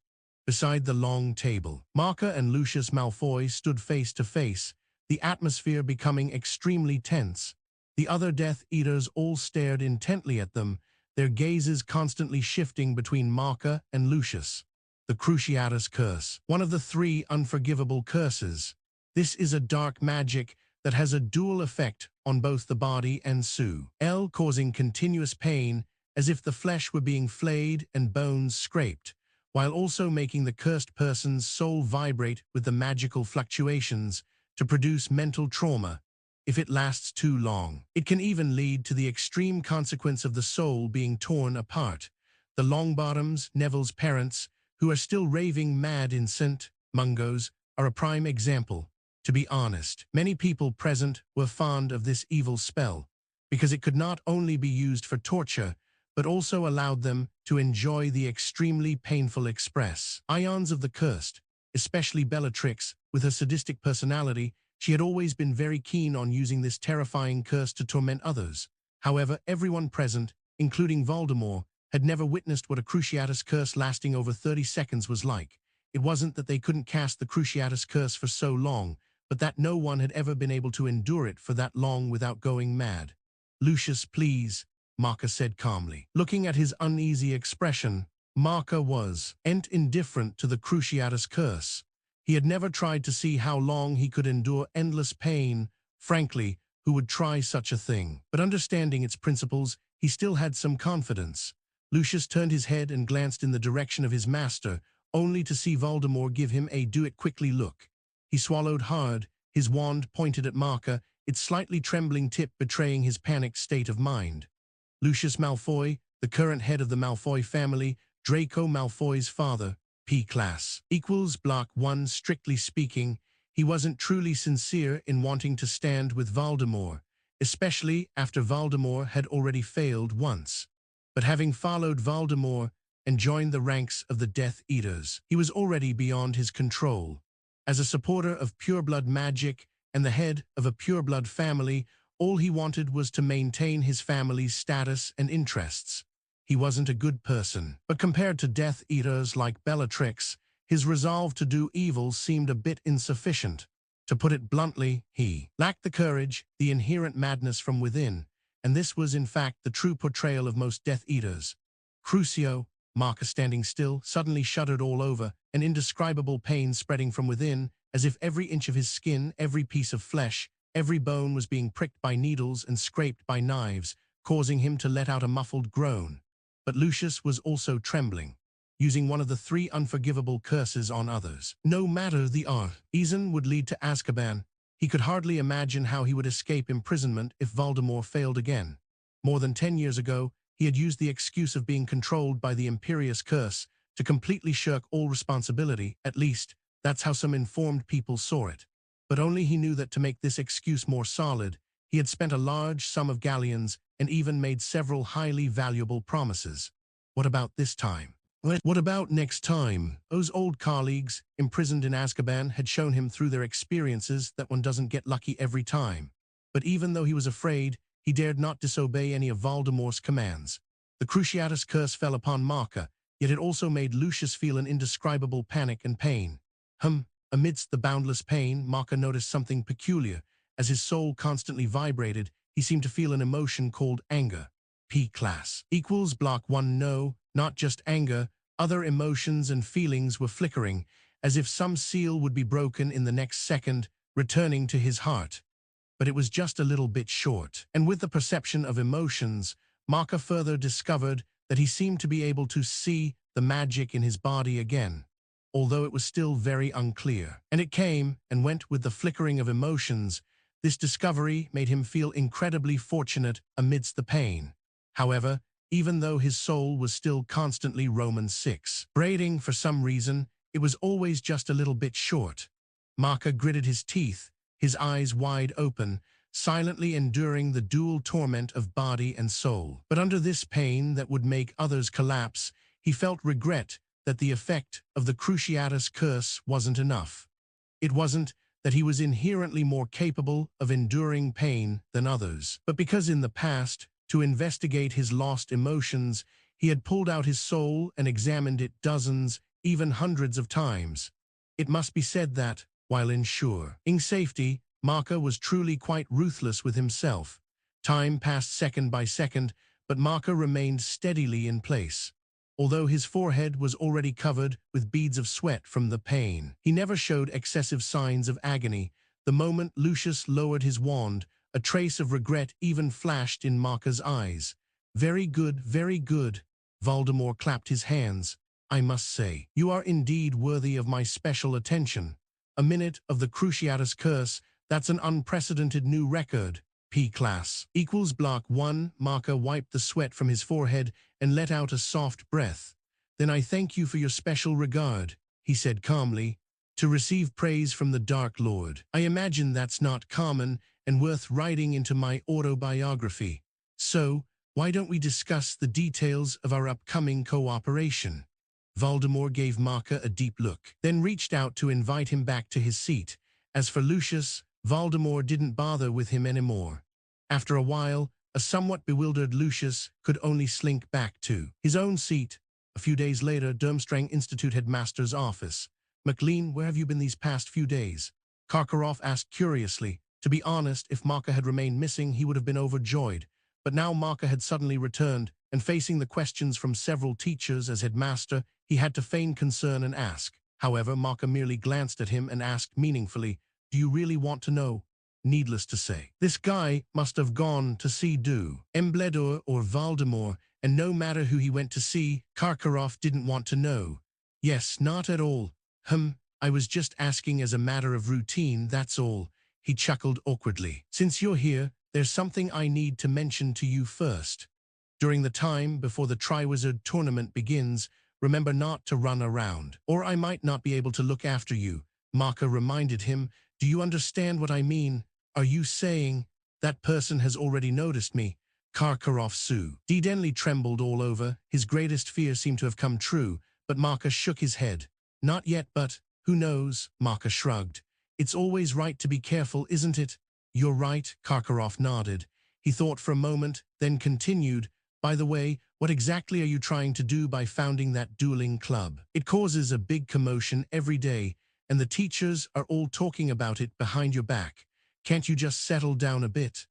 [SPEAKER 1] Beside the long table, Maka and Lucius Malfoy stood face to face, the atmosphere becoming extremely tense. The other Death Eaters all stared intently at them, their gazes constantly shifting between Maka and Lucius. The Cruciatus Curse, one of the 3 unforgivable curses. This is a dark magic that has a dual effect on both the body and soul, causing continuous pain as if the flesh were being flayed and bones scraped, while also making the cursed person's soul vibrate with the magical fluctuations to produce mental trauma. If it lasts too long, it can even lead to the extreme consequence of the soul being torn apart. The Longbottoms, Neville's parents, who are still raving mad in St. Mungo's, are a prime example. To be honest, many people present were fond of this evil spell, because it could not only be used for torture, but also allowed them to enjoy the extremely painful ions of the cursed, especially Bellatrix, with her sadistic personality. She had always been very keen on using this terrifying curse to torment others. However, everyone present, including Voldemort, had never witnessed what a Cruciatus Curse lasting over 30 seconds was like. It wasn't that they couldn't cast the Cruciatus Curse for so long, but that no one had ever been able to endure it for that long without going mad. "Lucius, please," Maka said calmly. Looking at his uneasy expression, Maka was indifferent to the Cruciatus Curse. He had never tried to see how long he could endure endless pain. Frankly, who would try such a thing? But understanding its principles, he still had some confidence. Lucius turned his head and glanced in the direction of his master, only to see Voldemort give him a do-it-quickly look. He swallowed hard, his wand pointed at Maka, its slightly trembling tip betraying his panicked state of mind. Lucius Malfoy, the current head of the Malfoy family, Draco Malfoy's father, P-class, equals block 1. Strictly speaking, he wasn't truly sincere in wanting to stand with Voldemort, especially after Voldemort had already failed once. But having followed Voldemort and joined the ranks of the Death Eaters, he was already beyond his control. As a supporter of pureblood magic and the head of a pureblood family, all he wanted was to maintain his family's status and interests. He wasn't a good person, but compared to Death Eaters like Bellatrix, his resolve to do evil seemed a bit insufficient. To put it bluntly, he lacked the courage, the inherent madness from within, and this was in fact the true portrayal of most Death Eaters. Crucio, Marker standing still, suddenly shuddered all over, an indescribable pain spreading from within, as if every inch of his skin, every piece of flesh, every bone was being pricked by needles and scraped by knives, causing him to let out a muffled groan. But Lucius was also trembling, using one of the 3 unforgivable curses on others. No matter the reason would lead to Azkaban, he could hardly imagine how he would escape imprisonment if Voldemort failed again. More than 10 years ago, he had used the excuse of being controlled by the imperious curse to completely shirk all responsibility. At least, that's how some informed people saw it. But only he knew that to make this excuse more solid, he had spent a large sum of galleons and even made several highly valuable promises. What about this time? What about next time? Those old colleagues, imprisoned in Azkaban, had shown him through their experiences that one doesn't get lucky every time. But even though he was afraid, he dared not disobey any of Voldemort's commands. The Cruciatus curse fell upon Marker, yet it also made Lucius feel an indescribable panic and pain. Amidst the boundless pain, Marker noticed something peculiar. As his soul constantly vibrated, he seemed to feel an emotion called anger. P-class equals block 1. No, not just anger. Other emotions and feelings were flickering, as if some seal would be broken in the next second, returning to his heart. But it was just a little bit short. And with the perception of emotions, Marker further discovered that he seemed to be able to see the magic in his body again, although it was still very unclear. And it came and went with the flickering of emotions. This discovery made him feel incredibly fortunate amidst the pain. However, even though his soul was still constantly Roman 6 braiding for some reason, it was always just a little bit short. Marker gritted his teeth, his eyes wide open, silently enduring the dual torment of body and soul. But under this pain that would make others collapse, he felt regret that the effect of the Cruciatus curse wasn't enough. It wasn't that he was inherently more capable of enduring pain than others, but because in the past, to investigate his lost emotions, he had pulled out his soul and examined it dozens, even hundreds of times. It must be said that, while ensuring safety, Marker was truly quite ruthless with himself. Time passed second by second, but Marker remained steadily in place. Although his forehead was already covered with beads of sweat from the pain, he never showed excessive signs of agony. The moment Lucius lowered his wand, a trace of regret even flashed in Marker's eyes. Very good, very good. Voldemort clapped his hands. I must say, you are indeed worthy of my special attention. A minute of the Cruciatus curse, that's an unprecedented new record. P-class equals block 1. Marker wiped the sweat from his forehead and let out a soft breath. Then I thank you for your special regard, he said calmly. To receive praise from the Dark Lord. I imagine that's not common and worth writing into my autobiography. So, why don't we discuss the details of our upcoming cooperation? Voldemort gave Marker a deep look, then reached out to invite him back to his seat. As for Lucius, Voldemort didn't bother with him anymore. After a while, a somewhat bewildered Lucius could only slink back to his own seat. A few days later, Durmstrang Institute headmaster's office. McLean, where have you been these past few days? Karkaroff asked curiously. To be honest, if Marker had remained missing, he would have been overjoyed. But now Marker had suddenly returned, and facing the questions from several teachers as headmaster, he had to feign concern and ask. However, Marker merely glanced at him and asked meaningfully, do you really want to know? Needless to say, this guy must have gone to see Dumbledore or Voldemort, and no matter who he went to see, Karkaroff didn't want to know. Yes, not at all. I was just asking as a matter of routine, that's all. He chuckled awkwardly. Since you're here, there's something I need to mention to you first. During the time before the Triwizard tournament begins, remember not to run around, or I might not be able to look after you. Marker reminded him, do you understand what I mean? Are you saying, that person has already noticed me? Karkaroff Sue. Denley trembled all over. His greatest fear seemed to have come true, but Marker shook his head. Not yet, but, who knows? Marker shrugged. It's always right to be careful, isn't it? You're right, Karkaroff nodded. He thought for a moment, then continued, by the way, what exactly are you trying to do by founding that dueling club? It causes a big commotion every day, and the teachers are all talking about it behind your back. Can't you just settle down a bit?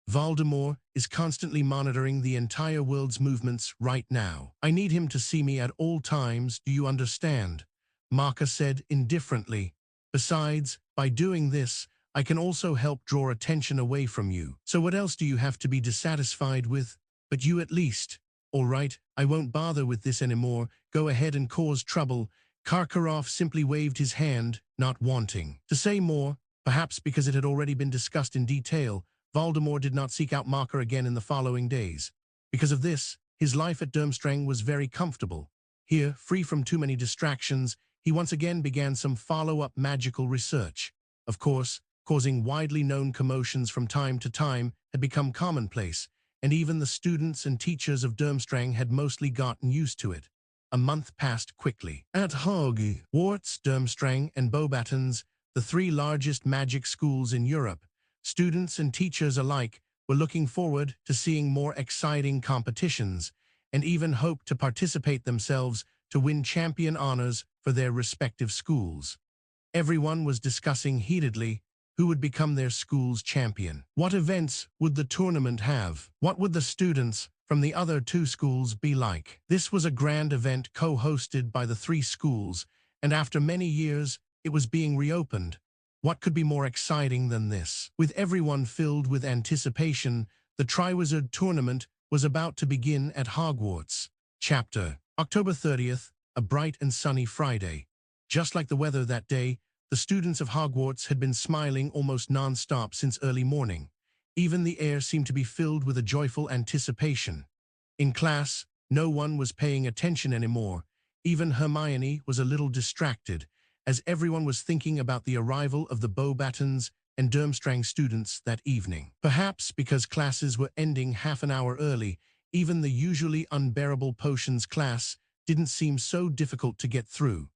[SPEAKER 1] Voldemort is constantly monitoring the entire world's movements right now. I need him to see me at all times, do you understand? Marka said indifferently. Besides, by doing this, I can also help draw attention away from you. So what else do you have to be dissatisfied with? But you at least. All right, I won't bother with this anymore. Go ahead and cause trouble. Karkaroff simply waved his hand, not wanting to say more, perhaps because it had already been discussed in detail. Voldemort did not seek out Marka again in the following days. Because of this, his life at Durmstrang was very comfortable. Here, free from too many distractions, he once again began some follow-up magical research. Of course, causing widely known commotions from time to time had become commonplace, and even the students and teachers of Durmstrang had mostly gotten used to it. A month passed quickly. At Hogwarts, Durmstrang, and Beauxbatons, the three largest magic schools in Europe, students and teachers alike were looking forward to seeing more exciting competitions and even hoped to participate themselves to win champion honors for their respective schools. Everyone was discussing heatedly who would become their school's champion. What events would the tournament have? What would the students from the other two schools be like? This was a grand event co-hosted by the three schools, and after many years, it was being reopened. What could be more exciting than this? With everyone filled with anticipation, the Triwizard Tournament was about to begin at Hogwarts. Chapter October 30th, a bright and sunny Friday. Just like the weather that day, the students of Hogwarts had been smiling almost non-stop since early morning. Even the air seemed to be filled with a joyful anticipation. In class, no one was paying attention anymore. Even Hermione was a little distracted, as everyone was thinking about the arrival of the Beauxbatons and Durmstrang students that evening. Perhaps because classes were ending half an hour early, even the usually unbearable potions class didn't seem so difficult to get through.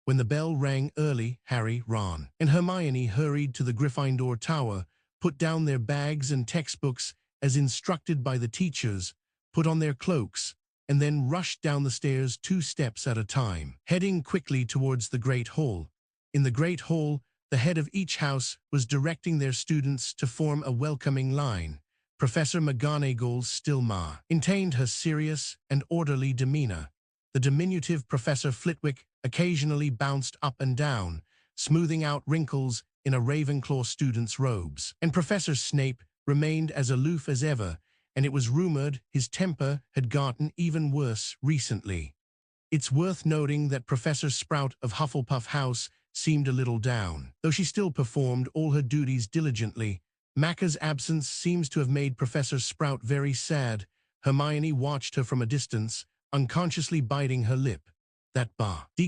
[SPEAKER 1] When the bell rang early, Harry, Ron, and Hermione hurried to the Gryffindor Tower, put down their bags and textbooks as instructed by the teachers, put on their cloaks, and then rushed down the stairs 2 steps at a time, heading quickly towards the Great Hall. In the Great Hall, the head of each house was directing their students to form a welcoming line. Professor McGonagall still maintained her serious and orderly demeanor. The diminutive Professor Flitwick occasionally bounced up and down, smoothing out wrinkles in a Ravenclaw student's robes. And Professor Snape remained as aloof as ever, and it was rumored his temper had gotten even worse recently. It's worth noting that Professor Sprout of Hufflepuff House seemed a little down. Though she still performed all her duties diligently, Macca's absence seems to have made Professor Sprout very sad. Hermione watched her from a distance, unconsciously biting her lip. That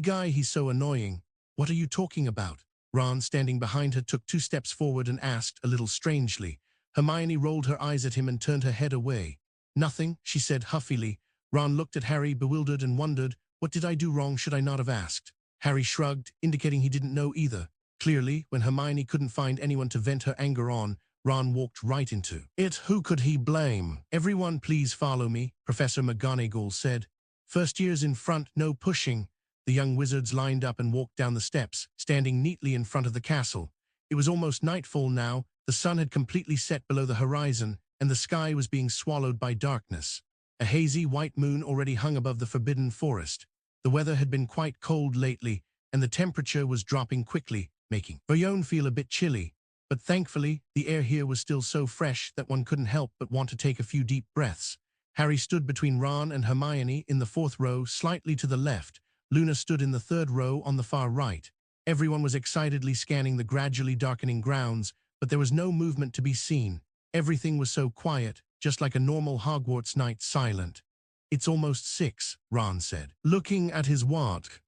[SPEAKER 1] guy, he's so annoying. What are you talking about? Ron, standing behind her, took 2 steps forward and asked, a little strangely. Hermione rolled her eyes at him and turned her head away. Nothing, she said huffily. Ron looked at Harry, bewildered, and wondered, what did I do wrong? Should I not have asked? Harry shrugged, indicating he didn't know either. Clearly, when Hermione couldn't find anyone to vent her anger on, Ron walked right into it. Who could he blame? Everyone please follow me, Professor McGonagall said. First years in front, no pushing. The young wizards lined up and walked down the steps, standing neatly in front of the castle. It was almost nightfall now. The sun had completely set below the horizon, and the sky was being swallowed by darkness. A hazy white moon already hung above the forbidden forest. The weather had been quite cold lately, and the temperature was dropping quickly, making Bayonne feel a bit chilly. But thankfully, the air here was still so fresh that one couldn't help but want to take a few deep breaths. Harry stood between Ron and Hermione in the 4th row, slightly to the left. Luna stood in the 3rd row on the far right. Everyone was excitedly scanning the gradually darkening grounds, but there was no movement to be seen. Everything was so quiet, just like a normal Hogwarts night, silent. It's almost 6, Ron said, looking at his watch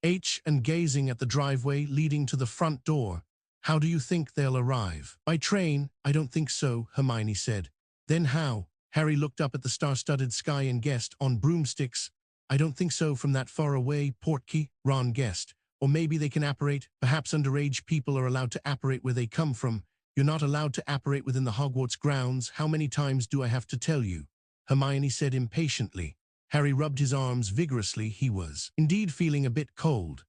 [SPEAKER 1] and gazing at the driveway leading to the front door. How do you think they'll arrive? By train? I don't think so, Hermione said. Then how? Harry looked up at the star-studded sky and guessed, on broomsticks. I don't think so from that far away, Portkey, Ron guessed. Or maybe they can apparate. Perhaps underage people are allowed to apparate where they come from. You're not allowed to apparate within the Hogwarts grounds. How many times do I have to tell you? Hermione said impatiently. Harry rubbed his arms vigorously. He was indeed feeling a bit cold.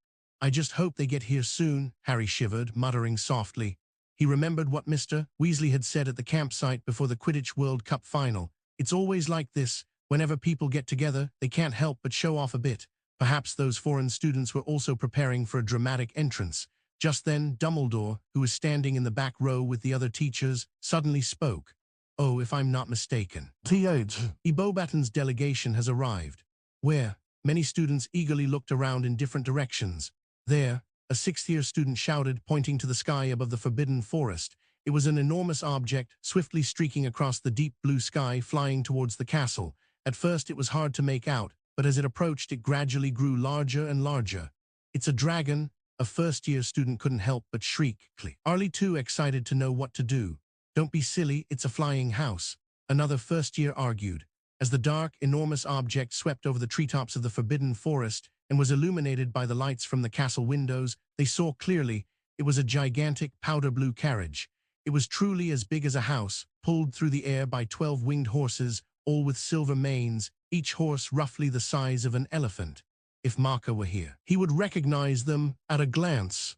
[SPEAKER 1] I just hope they get here soon, Harry shivered, muttering softly. He remembered what Mr. Weasley had said at the campsite before the Quidditch World Cup final. It's always like this. Whenever people get together, they can't help but show off a bit. Perhaps those foreign students were also preparing for a dramatic entrance. Just then, Dumbledore, who was standing in the back row with the other teachers, suddenly spoke. Oh, if I'm not mistaken.
[SPEAKER 2] Th.
[SPEAKER 1] Beauxbaton's delegation has arrived. Where? Many students eagerly looked around in different directions. There, a sixth-year student shouted, pointing to the sky above the Forbidden Forest. It was an enormous object, swiftly streaking across the deep blue sky, flying towards the castle. At first it was hard to make out, but as it approached it gradually grew larger and larger. It's a dragon, a first-year student couldn't help but shriek. Arlie too excited to know what to do. Don't be silly, it's a flying house, another first-year argued. As the dark, enormous object swept over the treetops of the Forbidden Forest and was illuminated by the lights from the castle windows, they saw clearly it was a gigantic powder-blue carriage. It was truly as big as a house, pulled through the air by 12 winged horses, all with silver manes, each horse roughly the size of an elephant. If Marco were here, he would recognize them at a glance.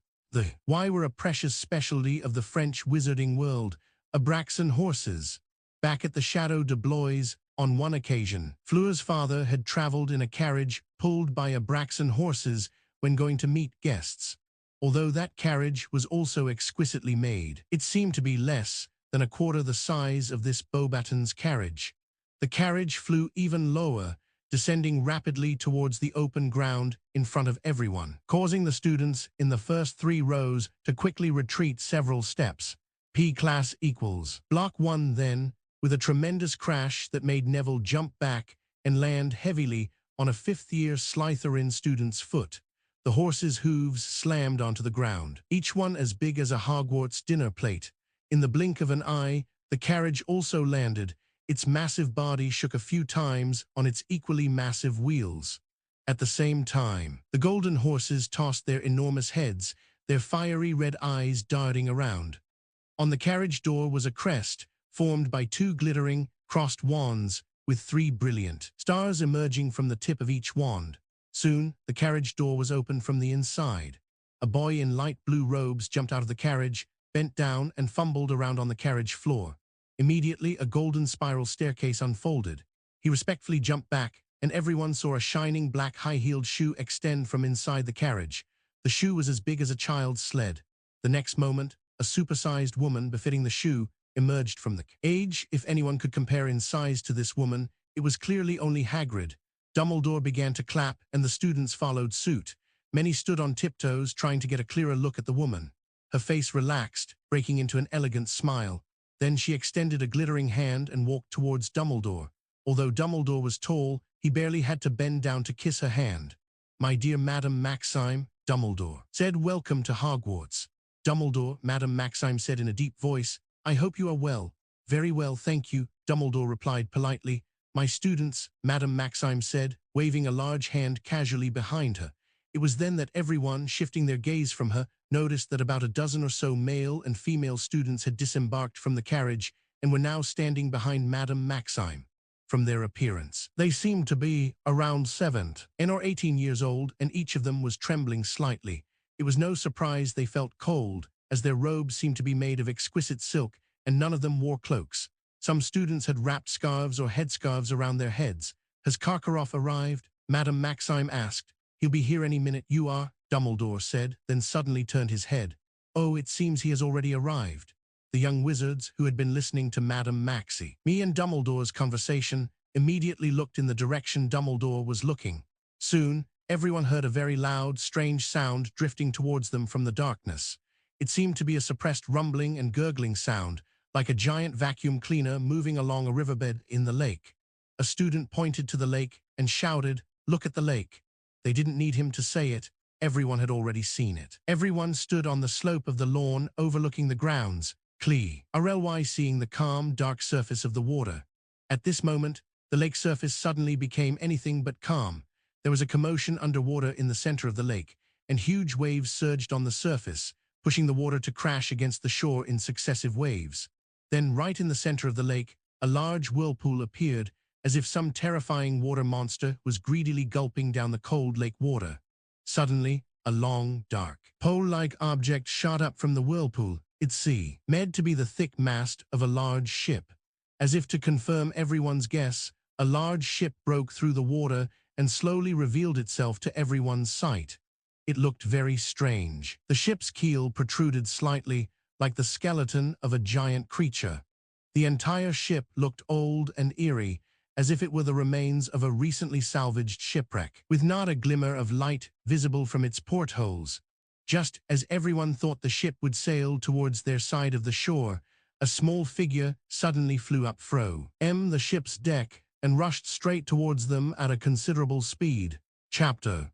[SPEAKER 1] Why were a precious specialty of the French wizarding world, Abraxan horses. Back at the Chateau de Blois, on one occasion, Fleur's father had traveled in a carriage pulled by Abraxan horses when going to meet guests. Although that carriage was also exquisitely made, it seemed to be less than a quarter the size of this Beauxbaton's carriage. The carriage flew even lower, descending rapidly towards the open ground in front of everyone, causing the students in the first 3 rows to quickly retreat several steps. P-class equals. Block 1 then, with a tremendous crash that made Neville jump back and land heavily on a 5th-year Slytherin student's foot. The horses' hooves slammed onto the ground, each one as big as a Hogwarts dinner plate. In the blink of an eye, the carriage also landed. Its massive body shook a few times on its equally massive wheels. At the same time, the golden horses tossed their enormous heads, their fiery red eyes darting around. On the carriage door was a crest, formed by 2 glittering, crossed wands, with 3 brilliant stars emerging from the tip of each wand. Soon, the carriage door was opened from the inside. A boy in light blue robes jumped out of the carriage, bent down, and fumbled around on the carriage floor. Immediately, a golden spiral staircase unfolded. He respectfully jumped back, and everyone saw a shining black high-heeled shoe extend from inside the carriage. The shoe was as big as a child's sled. The next moment, a supersized woman befitting the shoe emerged from the cage. If anyone could compare in size to this woman, it was clearly only Hagrid. Dumbledore began to clap, and the students followed suit. Many stood on tiptoes, trying to get a clearer look at the woman. Her face relaxed, breaking into an elegant smile. Then she extended a glittering hand and walked towards Dumbledore. Although Dumbledore was tall, he barely had to bend down to kiss her hand. "My dear Madame Maxime," Dumbledore said, "welcome to Hogwarts." "Dumbledore," Madame Maxime said in a deep voice, "I hope you are well." "Very well, thank you," Dumbledore replied politely. "My students," Madame Maxime said, waving a large hand casually behind her. It was then that everyone, shifting their gaze from her, noticed that about a dozen or so male and female students had disembarked from the carriage and were now standing behind Madame Maxime. From their appearance, they seemed to be around 17 or 18 years old, and each of them was trembling slightly. It was no surprise they felt cold, as their robes seemed to be made of exquisite silk, and none of them wore cloaks. Some students had wrapped scarves or headscarves around their heads. "Has Karkaroff arrived?" Madame Maxime asked. "He'll be here any minute." "You are," Dumbledore said, then suddenly turned his head. "Oh, it seems he has already arrived." The young wizards, who had been listening to Madame Maxime and Dumbledore's conversation, immediately looked in the direction Dumbledore was looking. Soon, everyone heard a very loud, strange sound drifting towards them from the darkness. It seemed to be a suppressed rumbling and gurgling sound, like a giant vacuum cleaner moving along a riverbed in the lake. A student pointed to the lake and shouted, "Look at the lake." They didn't need him to say it. Everyone had already seen it. Everyone stood on the slope of the lawn overlooking the grounds, clearly seeing the calm, dark surface of the water. At this moment, the lake surface suddenly became anything but calm. There was a commotion underwater in the center of the lake, and huge waves surged on the surface, pushing the water to crash against the shore in successive waves. Then, right in the center of the lake, a large whirlpool appeared, as if some terrifying water monster was greedily gulping down the cold lake water. Suddenly, A long, dark, pole-like object shot up from the whirlpool, its sea, meant to be the thick mast of a large ship. As if to confirm everyone's guess, a large ship broke through the water and slowly revealed itself to everyone's sight. It looked very strange. The ship's keel protruded slightly, like the skeleton of a giant creature. The entire ship looked old and eerie, as if it were the remains of a recently salvaged shipwreck, with not a glimmer of light visible from its portholes. Just as everyone thought the ship would sail towards their side of the shore, a small figure suddenly flew up the ship's deck and rushed straight towards them at a considerable speed. Chapter